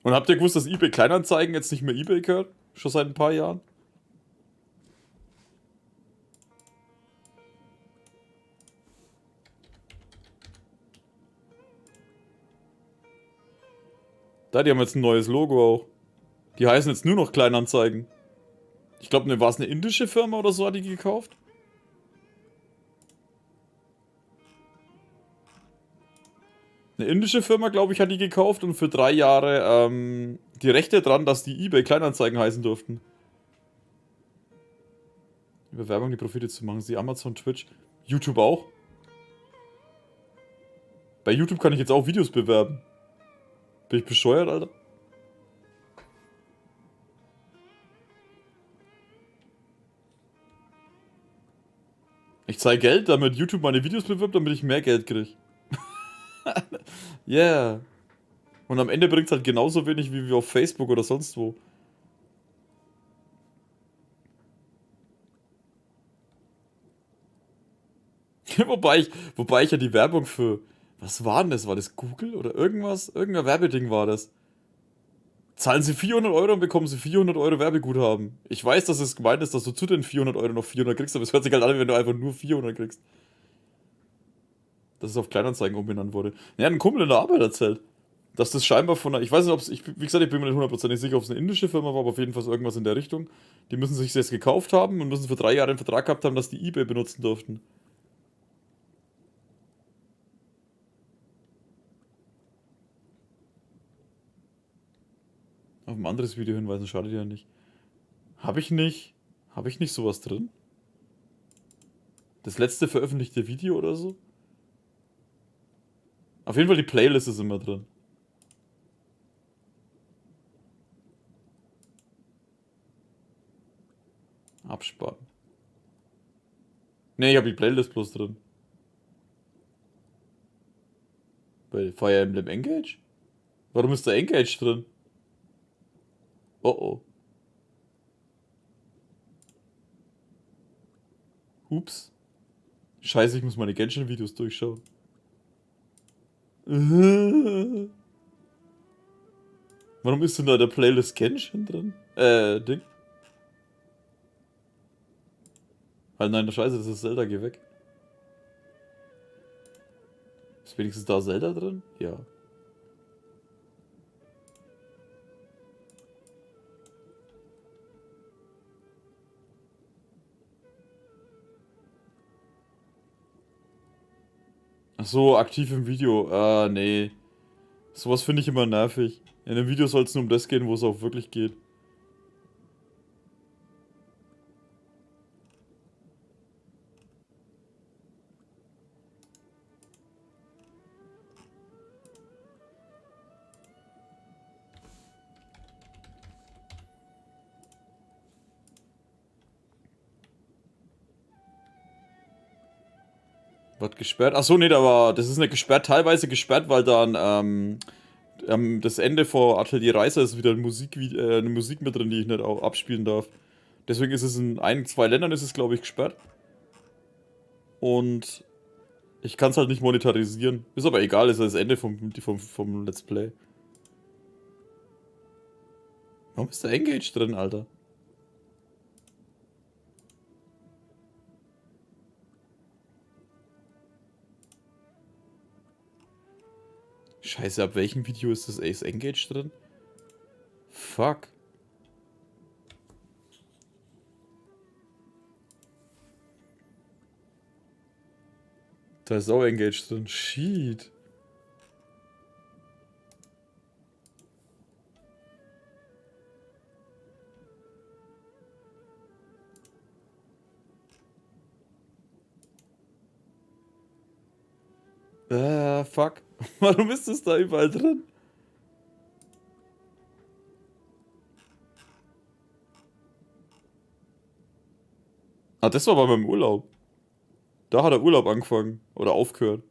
Und habt ihr gewusst, dass eBay Kleinanzeigen jetzt nicht mehr eBay gehört? Schon seit ein paar Jahren? Da, die haben jetzt ein neues Logo auch. Die heißen jetzt nur noch Kleinanzeigen. Ich glaube, ne, war es eine indische Firma oder so, hat die gekauft? Eine indische Firma, glaube ich, hat die gekauft und für 3 Jahre die Rechte dran, dass die eBay Kleinanzeigen heißen durften. Über Werbung die Profite zu machen. Sie Amazon, Twitch, YouTube auch. Bei YouTube kann ich jetzt auch Videos bewerben. Bin ich bescheuert, Alter? Ich zahle Geld, damit YouTube meine Videos bewirbt, damit ich mehr Geld kriege. Yeah. Und am Ende bringt es halt genauso wenig wie auf Facebook oder sonst wo. wobei ich ja die Werbung für... Was war denn das? War das Google oder irgendwas? Irgendein Werbeding war das. Zahlen Sie 400 Euro und bekommen Sie 400 Euro Werbeguthaben. Ich weiß, dass es gemeint ist, dass du zu den 400 Euro noch 400 kriegst, aber es hört sich halt an, wenn du einfach nur 400 kriegst. Dass es auf Kleinanzeigen umbenannt wurde. Ja, ein Kumpel in der Arbeit erzählt, dass das scheinbar von einer... Ich weiß nicht, ob es... Wie gesagt, ich bin mir nicht hundertprozentig sicher, ob es eine indische Firma war, aber auf jeden Fall irgendwas in der Richtung. Die müssen sich das gekauft haben und müssen für 3 Jahre einen Vertrag gehabt haben, dass die eBay benutzen durften. Auf ein anderes Video hinweisen, schadet ja nicht. Habe ich nicht sowas drin? Das letzte veröffentlichte Video oder so? Auf jeden Fall die Playlist ist immer drin. Absparen. Ne, ich habe die Playlist bloß drin. Bei Fire Emblem Engage? Warum ist da Engage drin? Oh oh. Ups. Scheiße, ich muss meine Genshin-Videos durchschauen. Warum ist denn da der Playlist Genshin drin? Ding. Halt nein, Scheiße, das ist Zelda, geh weg. Ist wenigstens da Zelda drin? Ja. Ach so, aktiv im Video. Ah, nee. Sowas finde ich immer nervig. In einem Video soll es nur um das gehen, wo es auch wirklich geht. Wird gesperrt? Achso, nee, das ist nicht gesperrt, teilweise gesperrt, weil dann das Ende vor Atelier Reise ist wieder eine Musik mit drin, die ich nicht auch abspielen darf. Deswegen ist es in 1, 2 Ländern ist es, glaube ich, gesperrt. Und ich kann es halt nicht monetarisieren. Ist aber egal, ist ja das Ende vom Let's Play. Warum ist da Engage drin, Alter? Scheiße, ab welchem Video ist das Ace Engage drin? Fuck. Da ist auch Engage drin. Shit. Fuck. Warum ist das da überall drin? Ah, das war bei meinem Urlaub. Da hat der Urlaub angefangen. Oder aufgehört.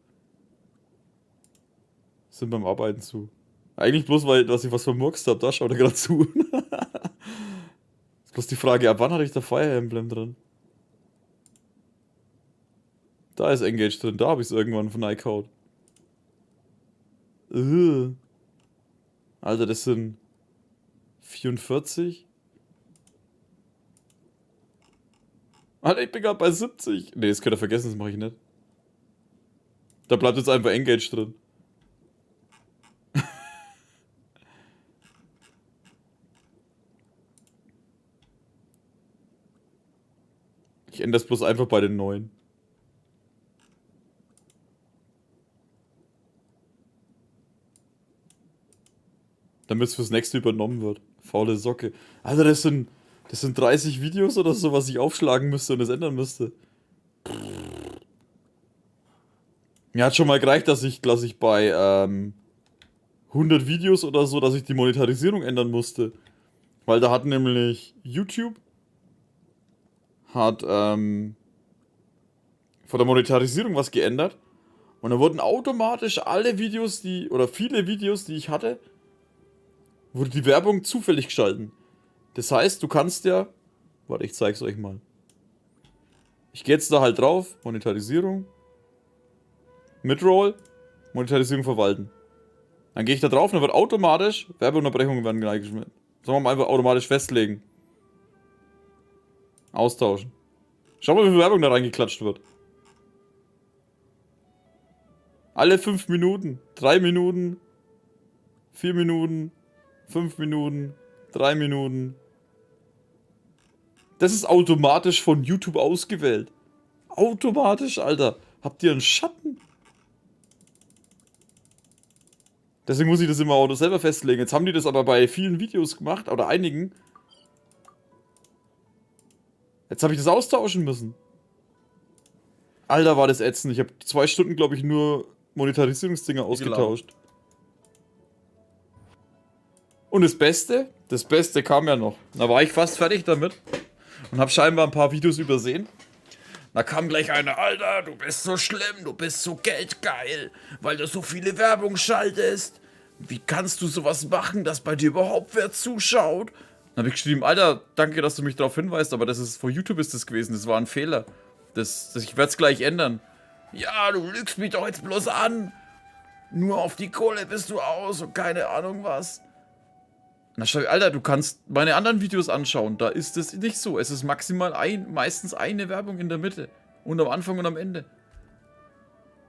Sind beim Arbeiten zu. Eigentlich bloß, weil dass ich was vermurkst habe. Da schaut er gerade zu. Ist bloß die Frage, ab wann hatte ich da Fire Emblem drin? Da ist Engage drin. Da habe ich es irgendwann von Nikeout. Alter, das sind 44. Alter, ich bin gerade bei 70. Ne, das könnt ihr vergessen, das mache ich nicht. Da bleibt jetzt einfach Engage drin. Ich ändere das bloß einfach bei den neuen. Damit es fürs nächste übernommen wird. Faule Socke. Alter, das sind 30 Videos oder so, was ich aufschlagen müsste und es ändern müsste. Mir hat schon mal gereicht, dass ich bei 100 Videos oder so, dass ich die Monetarisierung ändern musste. Weil da hat nämlich YouTube von der Monetarisierung was geändert. Und da wurden automatisch alle Videos, viele Videos, die ich hatte, wurde die Werbung zufällig geschalten. Das heißt, du kannst ja... Warte, ich zeig's euch mal. Ich gehe jetzt da halt drauf. Monetarisierung. Midroll. Monetarisierung verwalten. Dann gehe ich da drauf und dann wird automatisch... Werbeunterbrechungen werden reingeschmissen. Sollen wir mal einfach automatisch festlegen. Austauschen. Schau mal, wie viel Werbung da reingeklatscht wird. Alle 5 Minuten. 3 Minuten. 4 Minuten. 5 Minuten. 3 Minuten. Das ist automatisch von YouTube ausgewählt. Automatisch, Alter. Habt ihr einen Schatten? Deswegen muss ich das immer auch selber festlegen. Jetzt haben die das aber bei vielen Videos gemacht, oder einigen. Jetzt habe ich das austauschen müssen. Alter, war das ätzend. Ich habe 2 Stunden, glaube ich, nur Monetarisierungsdinger ausgetauscht. Und das Beste kam ja noch. Da war ich fast fertig damit und habe scheinbar ein paar Videos übersehen. Da kam gleich einer, Alter, du bist so schlimm, du bist so geldgeil, weil du so viele Werbung schaltest. Wie kannst du sowas machen, dass bei dir überhaupt wer zuschaut? Dann habe ich geschrieben, Alter, danke, dass du mich darauf hinweist, aber vor YouTube ist das gewesen, das war ein Fehler. Ich werde es gleich ändern. Ja, du lügst mich doch jetzt bloß an. Nur auf die Kohle bist du aus und keine Ahnung was. Na schau, Alter, du kannst meine anderen Videos anschauen. Da ist es nicht so. Es ist maximal meistens eine Werbung in der Mitte. Und am Anfang und am Ende.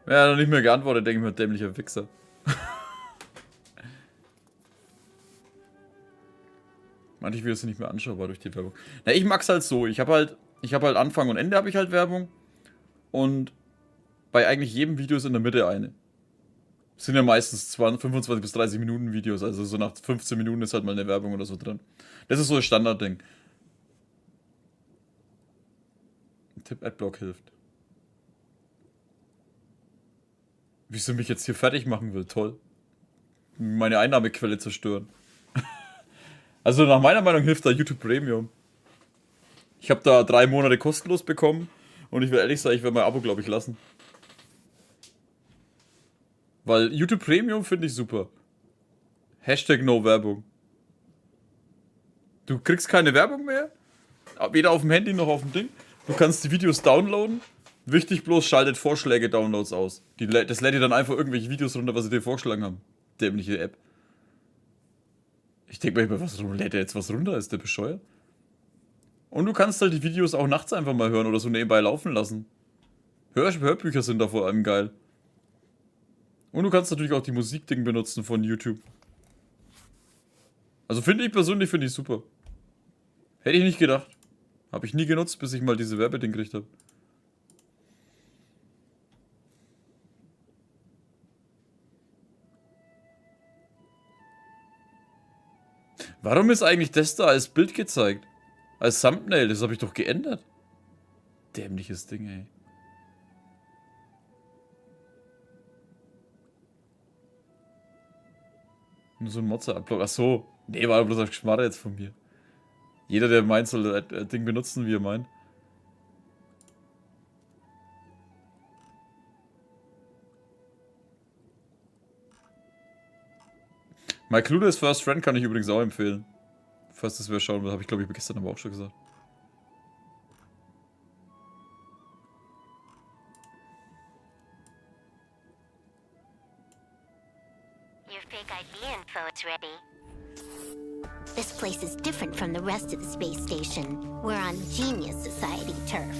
Ja, noch nicht mehr geantwortet, denke ich mir, dämlicher Wichser. Manche Videos sind nicht mehr anschaubar durch die Werbung. Na, ich mag's halt so. Ich habe halt Anfang und Ende habe ich halt Werbung. Und bei eigentlich jedem Video ist in der Mitte eine. Das sind ja meistens 25 bis 30 Minuten Videos, also so nach 15 Minuten ist halt mal eine Werbung oder so drin. Das ist so das Standardding. Tipp Adblock hilft. Wie sie mich jetzt hier fertig machen will, toll. Meine Einnahmequelle zerstören. Also nach meiner Meinung hilft da YouTube Premium. Ich habe da 3 Monate kostenlos bekommen und ich will ehrlich sagen, ich werde mein Abo, glaube ich, lassen. Weil YouTube Premium finde ich super. Hashtag No Werbung. Du kriegst keine Werbung mehr. Weder auf dem Handy noch auf dem Ding. Du kannst die Videos downloaden. Wichtig bloß, schaltet Vorschläge-Downloads aus. Das lädt dir dann einfach irgendwelche Videos runter, was sie dir vorgeschlagen haben. Dämliche App. Ich denke mir, was lädt der jetzt was runter? Ist der bescheuert? Und du kannst halt die Videos auch nachts einfach mal hören oder so nebenbei laufen lassen. Hörbücher sind da vor allem geil. Und du kannst natürlich auch die Musikding benutzen von YouTube. Also finde ich super. Hätte ich nicht gedacht. Habe ich nie genutzt, bis ich mal diese Werbeding gekriegt habe. Warum ist eigentlich das da als Bild gezeigt? Als Thumbnail, das habe ich doch geändert. Dämliches Ding, ey. Nur so ein Mozza-Upload. Achso. Nee, war bloß ein Geschmarre jetzt von mir. Jeder, der meint, soll das Ding benutzen, wie er meint. My Clueless First Friend kann ich übrigens auch empfehlen. Falls das wer schauen will, habe ich glaube ich gestern aber auch schon gesagt. Your fake ID info is ready. This place is different from the rest of the space station. We're on Genius Society turf.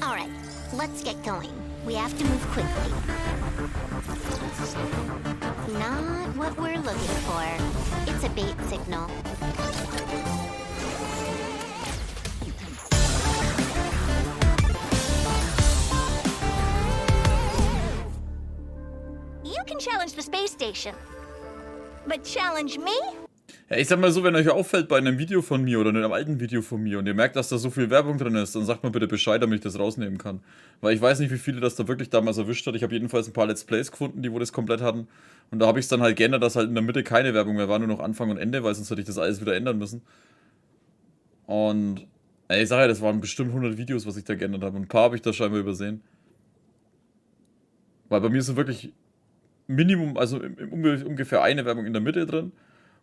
Alright, let's get going. We have to move quickly. Not what we're looking for. It's a bait signal. You can challenge the space station. But challenge me? Ja, ich sag mal so, wenn euch auffällt bei einem Video von mir oder in einem alten Video von mir und ihr merkt, dass da so viel Werbung drin ist, dann sagt mal bitte Bescheid, damit ich das rausnehmen kann. Weil ich weiß nicht, wie viele das da wirklich damals erwischt hat. Ich habe jedenfalls ein paar Let's Plays gefunden, die wo das komplett hatten. Und da habe ich es dann halt geändert, dass halt in der Mitte keine Werbung mehr war, nur noch Anfang und Ende, weil sonst hätte ich das alles wieder ändern müssen. Und ich sage ja, das waren bestimmt 100 Videos, was ich da geändert habe. Und ein paar habe ich da scheinbar übersehen. Weil bei mir sind wirklich Minimum, also ungefähr eine Werbung in der Mitte drin.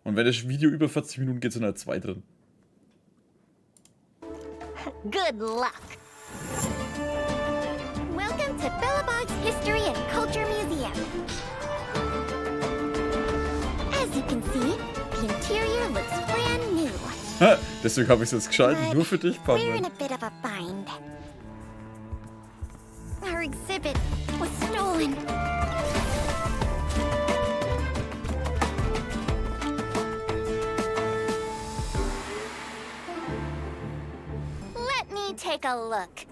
Und wenn das Video über 40 Minuten geht, sind halt 2 drin. Good luck. Welcome to Billabong's History and Culture Museum. As you can see, the interior looks brand new. Deswegen habe ich es jetzt geschaltet, nur für dich, Pablo. We're in a bit of a bind. Our exhibit was stolen. Let me take a look.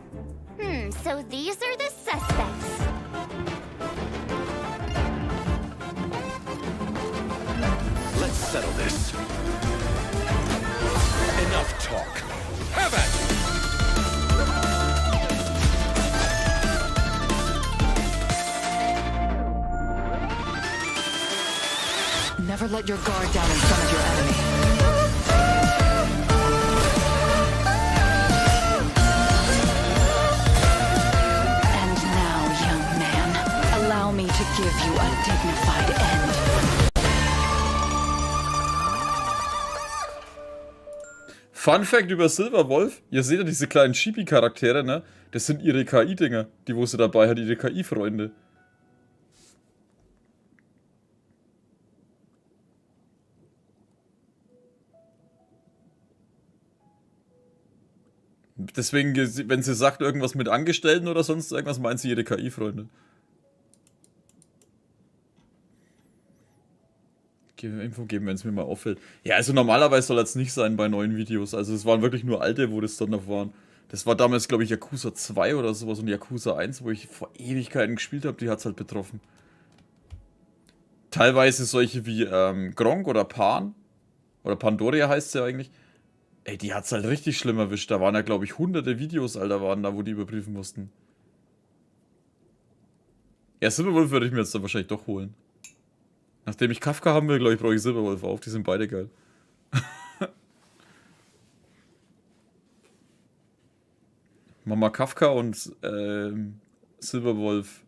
So these are the suspects. Let's settle this. Enough talk. Have it! Never let your guard down in front of your enemy. And now, young man, allow me to give you a dignified end. Fun Fact über Silverwolf: Ihr seht ja diese kleinen Chibi-Charaktere, ne? Das sind ihre KI-Dinger, die wo sie dabei hat, ihre KI-Freunde. Deswegen, wenn sie sagt irgendwas mit Angestellten oder sonst irgendwas, meint sie ihre KI-Freunde. Info geben, wenn es mir mal auffällt. Ja, also normalerweise soll das nicht sein bei neuen Videos. Also es waren wirklich nur alte, wo das dann noch waren. Das war damals, glaube ich, Yakuza 2 oder sowas und Yakuza 1, wo ich vor Ewigkeiten gespielt habe, die hat es halt betroffen. Teilweise solche wie Gronk oder Pan, oder Pandoria heißt sie ja eigentlich. Ey, die hat's halt richtig schlimm erwischt. Da waren ja, glaube ich, hunderte Videos, Alter, waren da, wo die überprüfen mussten. Ja, Silverwolf würde ich mir jetzt dann wahrscheinlich doch holen. Nachdem ich Kafka haben will, glaube ich, brauche ich Silverwolf auf. Die sind beide geil. Mama Kafka und Silverwolf.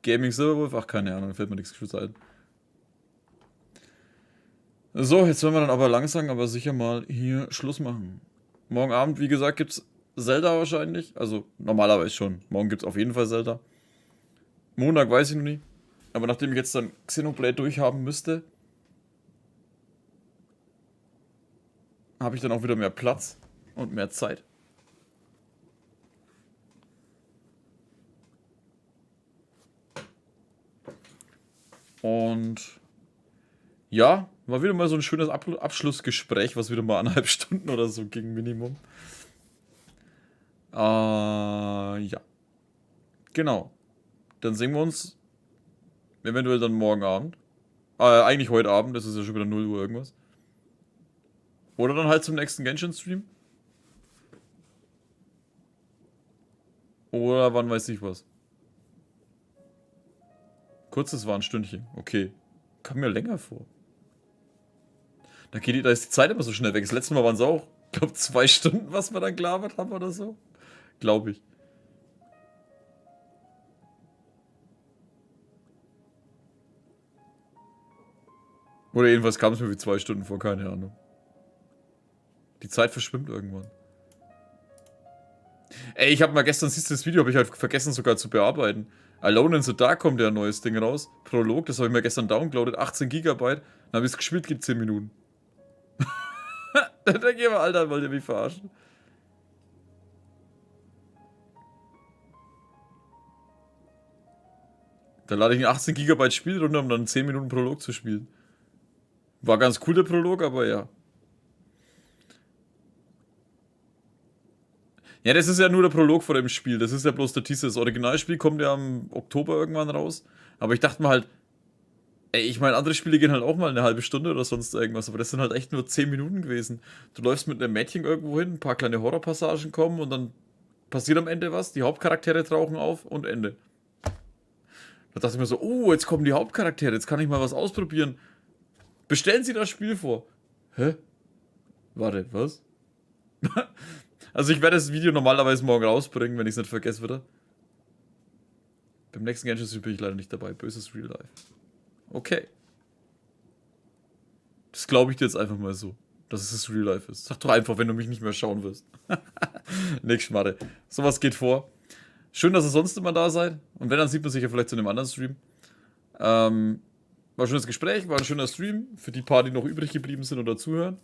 Gaming Silverwolf? Ach, keine Ahnung, fällt mir nichts Gutes ein. So, jetzt wollen wir dann aber langsam, aber sicher mal hier Schluss machen. Morgen Abend, wie gesagt, gibt's Zelda wahrscheinlich. Also, normalerweise schon. Morgen gibt's auf jeden Fall Zelda. Montag weiß ich noch nie. Aber nachdem ich jetzt dann Xenoblade durchhaben müsste, habe ich dann auch wieder mehr Platz und mehr Zeit. Und ja, war wieder mal so ein schönes Abschlussgespräch, was wieder mal 1,5 Stunden oder so ging, Minimum. Ja. Genau. Dann sehen wir uns eventuell dann morgen Abend. Eigentlich heute Abend, das ist ja schon wieder 0 Uhr irgendwas. Oder dann halt zum nächsten Genshin-Stream. Oder wann weiß ich was. Kurzes war ein Stündchen. Okay. Kam mir länger vor. Da ist die Zeit immer so schnell weg. Das letzte Mal waren es auch, ich glaube, 2 Stunden, was wir dann gelabert haben oder so. Glaube ich. Oder jedenfalls kam es mir wie 2 Stunden vor, keine Ahnung. Die Zeit verschwimmt irgendwann. Ey, ich habe mal gestern, siehst du, das Video habe ich halt vergessen sogar zu bearbeiten. Alone in the Dark kommt ja ein neues Ding raus. Prolog, das habe ich mir gestern downloadet, 18 GB. Dann habe ich es gespielt, geht 10 Minuten. Dann denke ich mir, Alter, wollt ihr mich verarschen? Da lade ich ein 18 GB Spiel runter, um dann 10 Minuten Prolog zu spielen. War ganz cool, der Prolog, aber ja. Ja, das ist ja nur der Prolog vor dem Spiel. Das ist ja bloß der Teaser. Das Originalspiel kommt ja im Oktober irgendwann raus. Aber ich dachte mir halt, Ey, ich meine, andere Spiele gehen halt auch mal eine halbe Stunde oder sonst irgendwas, aber das sind halt echt nur 10 Minuten gewesen. Du läufst mit einem Mädchen irgendwo hin, ein paar kleine Horrorpassagen kommen und dann passiert am Ende was, die Hauptcharaktere tauchen auf und Ende. Da dachte ich mir so, oh, jetzt kommen die Hauptcharaktere, jetzt kann ich mal was ausprobieren. Bestellen Sie das Spiel vor. Hä? Warte, was? Also ich werde das Video normalerweise morgen rausbringen, wenn ich es nicht vergesse wieder. Beim nächsten Genshin Stream bin ich leider nicht dabei. Böses Real Life. Okay. Das glaube ich dir jetzt einfach mal so, dass es das Real Life ist. Sag doch einfach, wenn du mich nicht mehr schauen wirst. Nix Schmarre. Sowas geht vor. Schön, dass ihr sonst immer da seid. Und wenn, dann sieht man sich ja vielleicht zu einem anderen Stream. War ein schönes Gespräch, war ein schöner Stream. Für die paar, die noch übrig geblieben sind oder zuhören.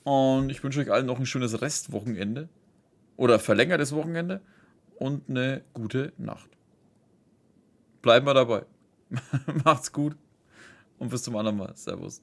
Und ich wünsche euch allen noch ein schönes Restwochenende. Oder verlängertes Wochenende. Und eine gute Nacht. Bleiben wir dabei. Macht's gut. Und bis zum anderen Mal. Servus.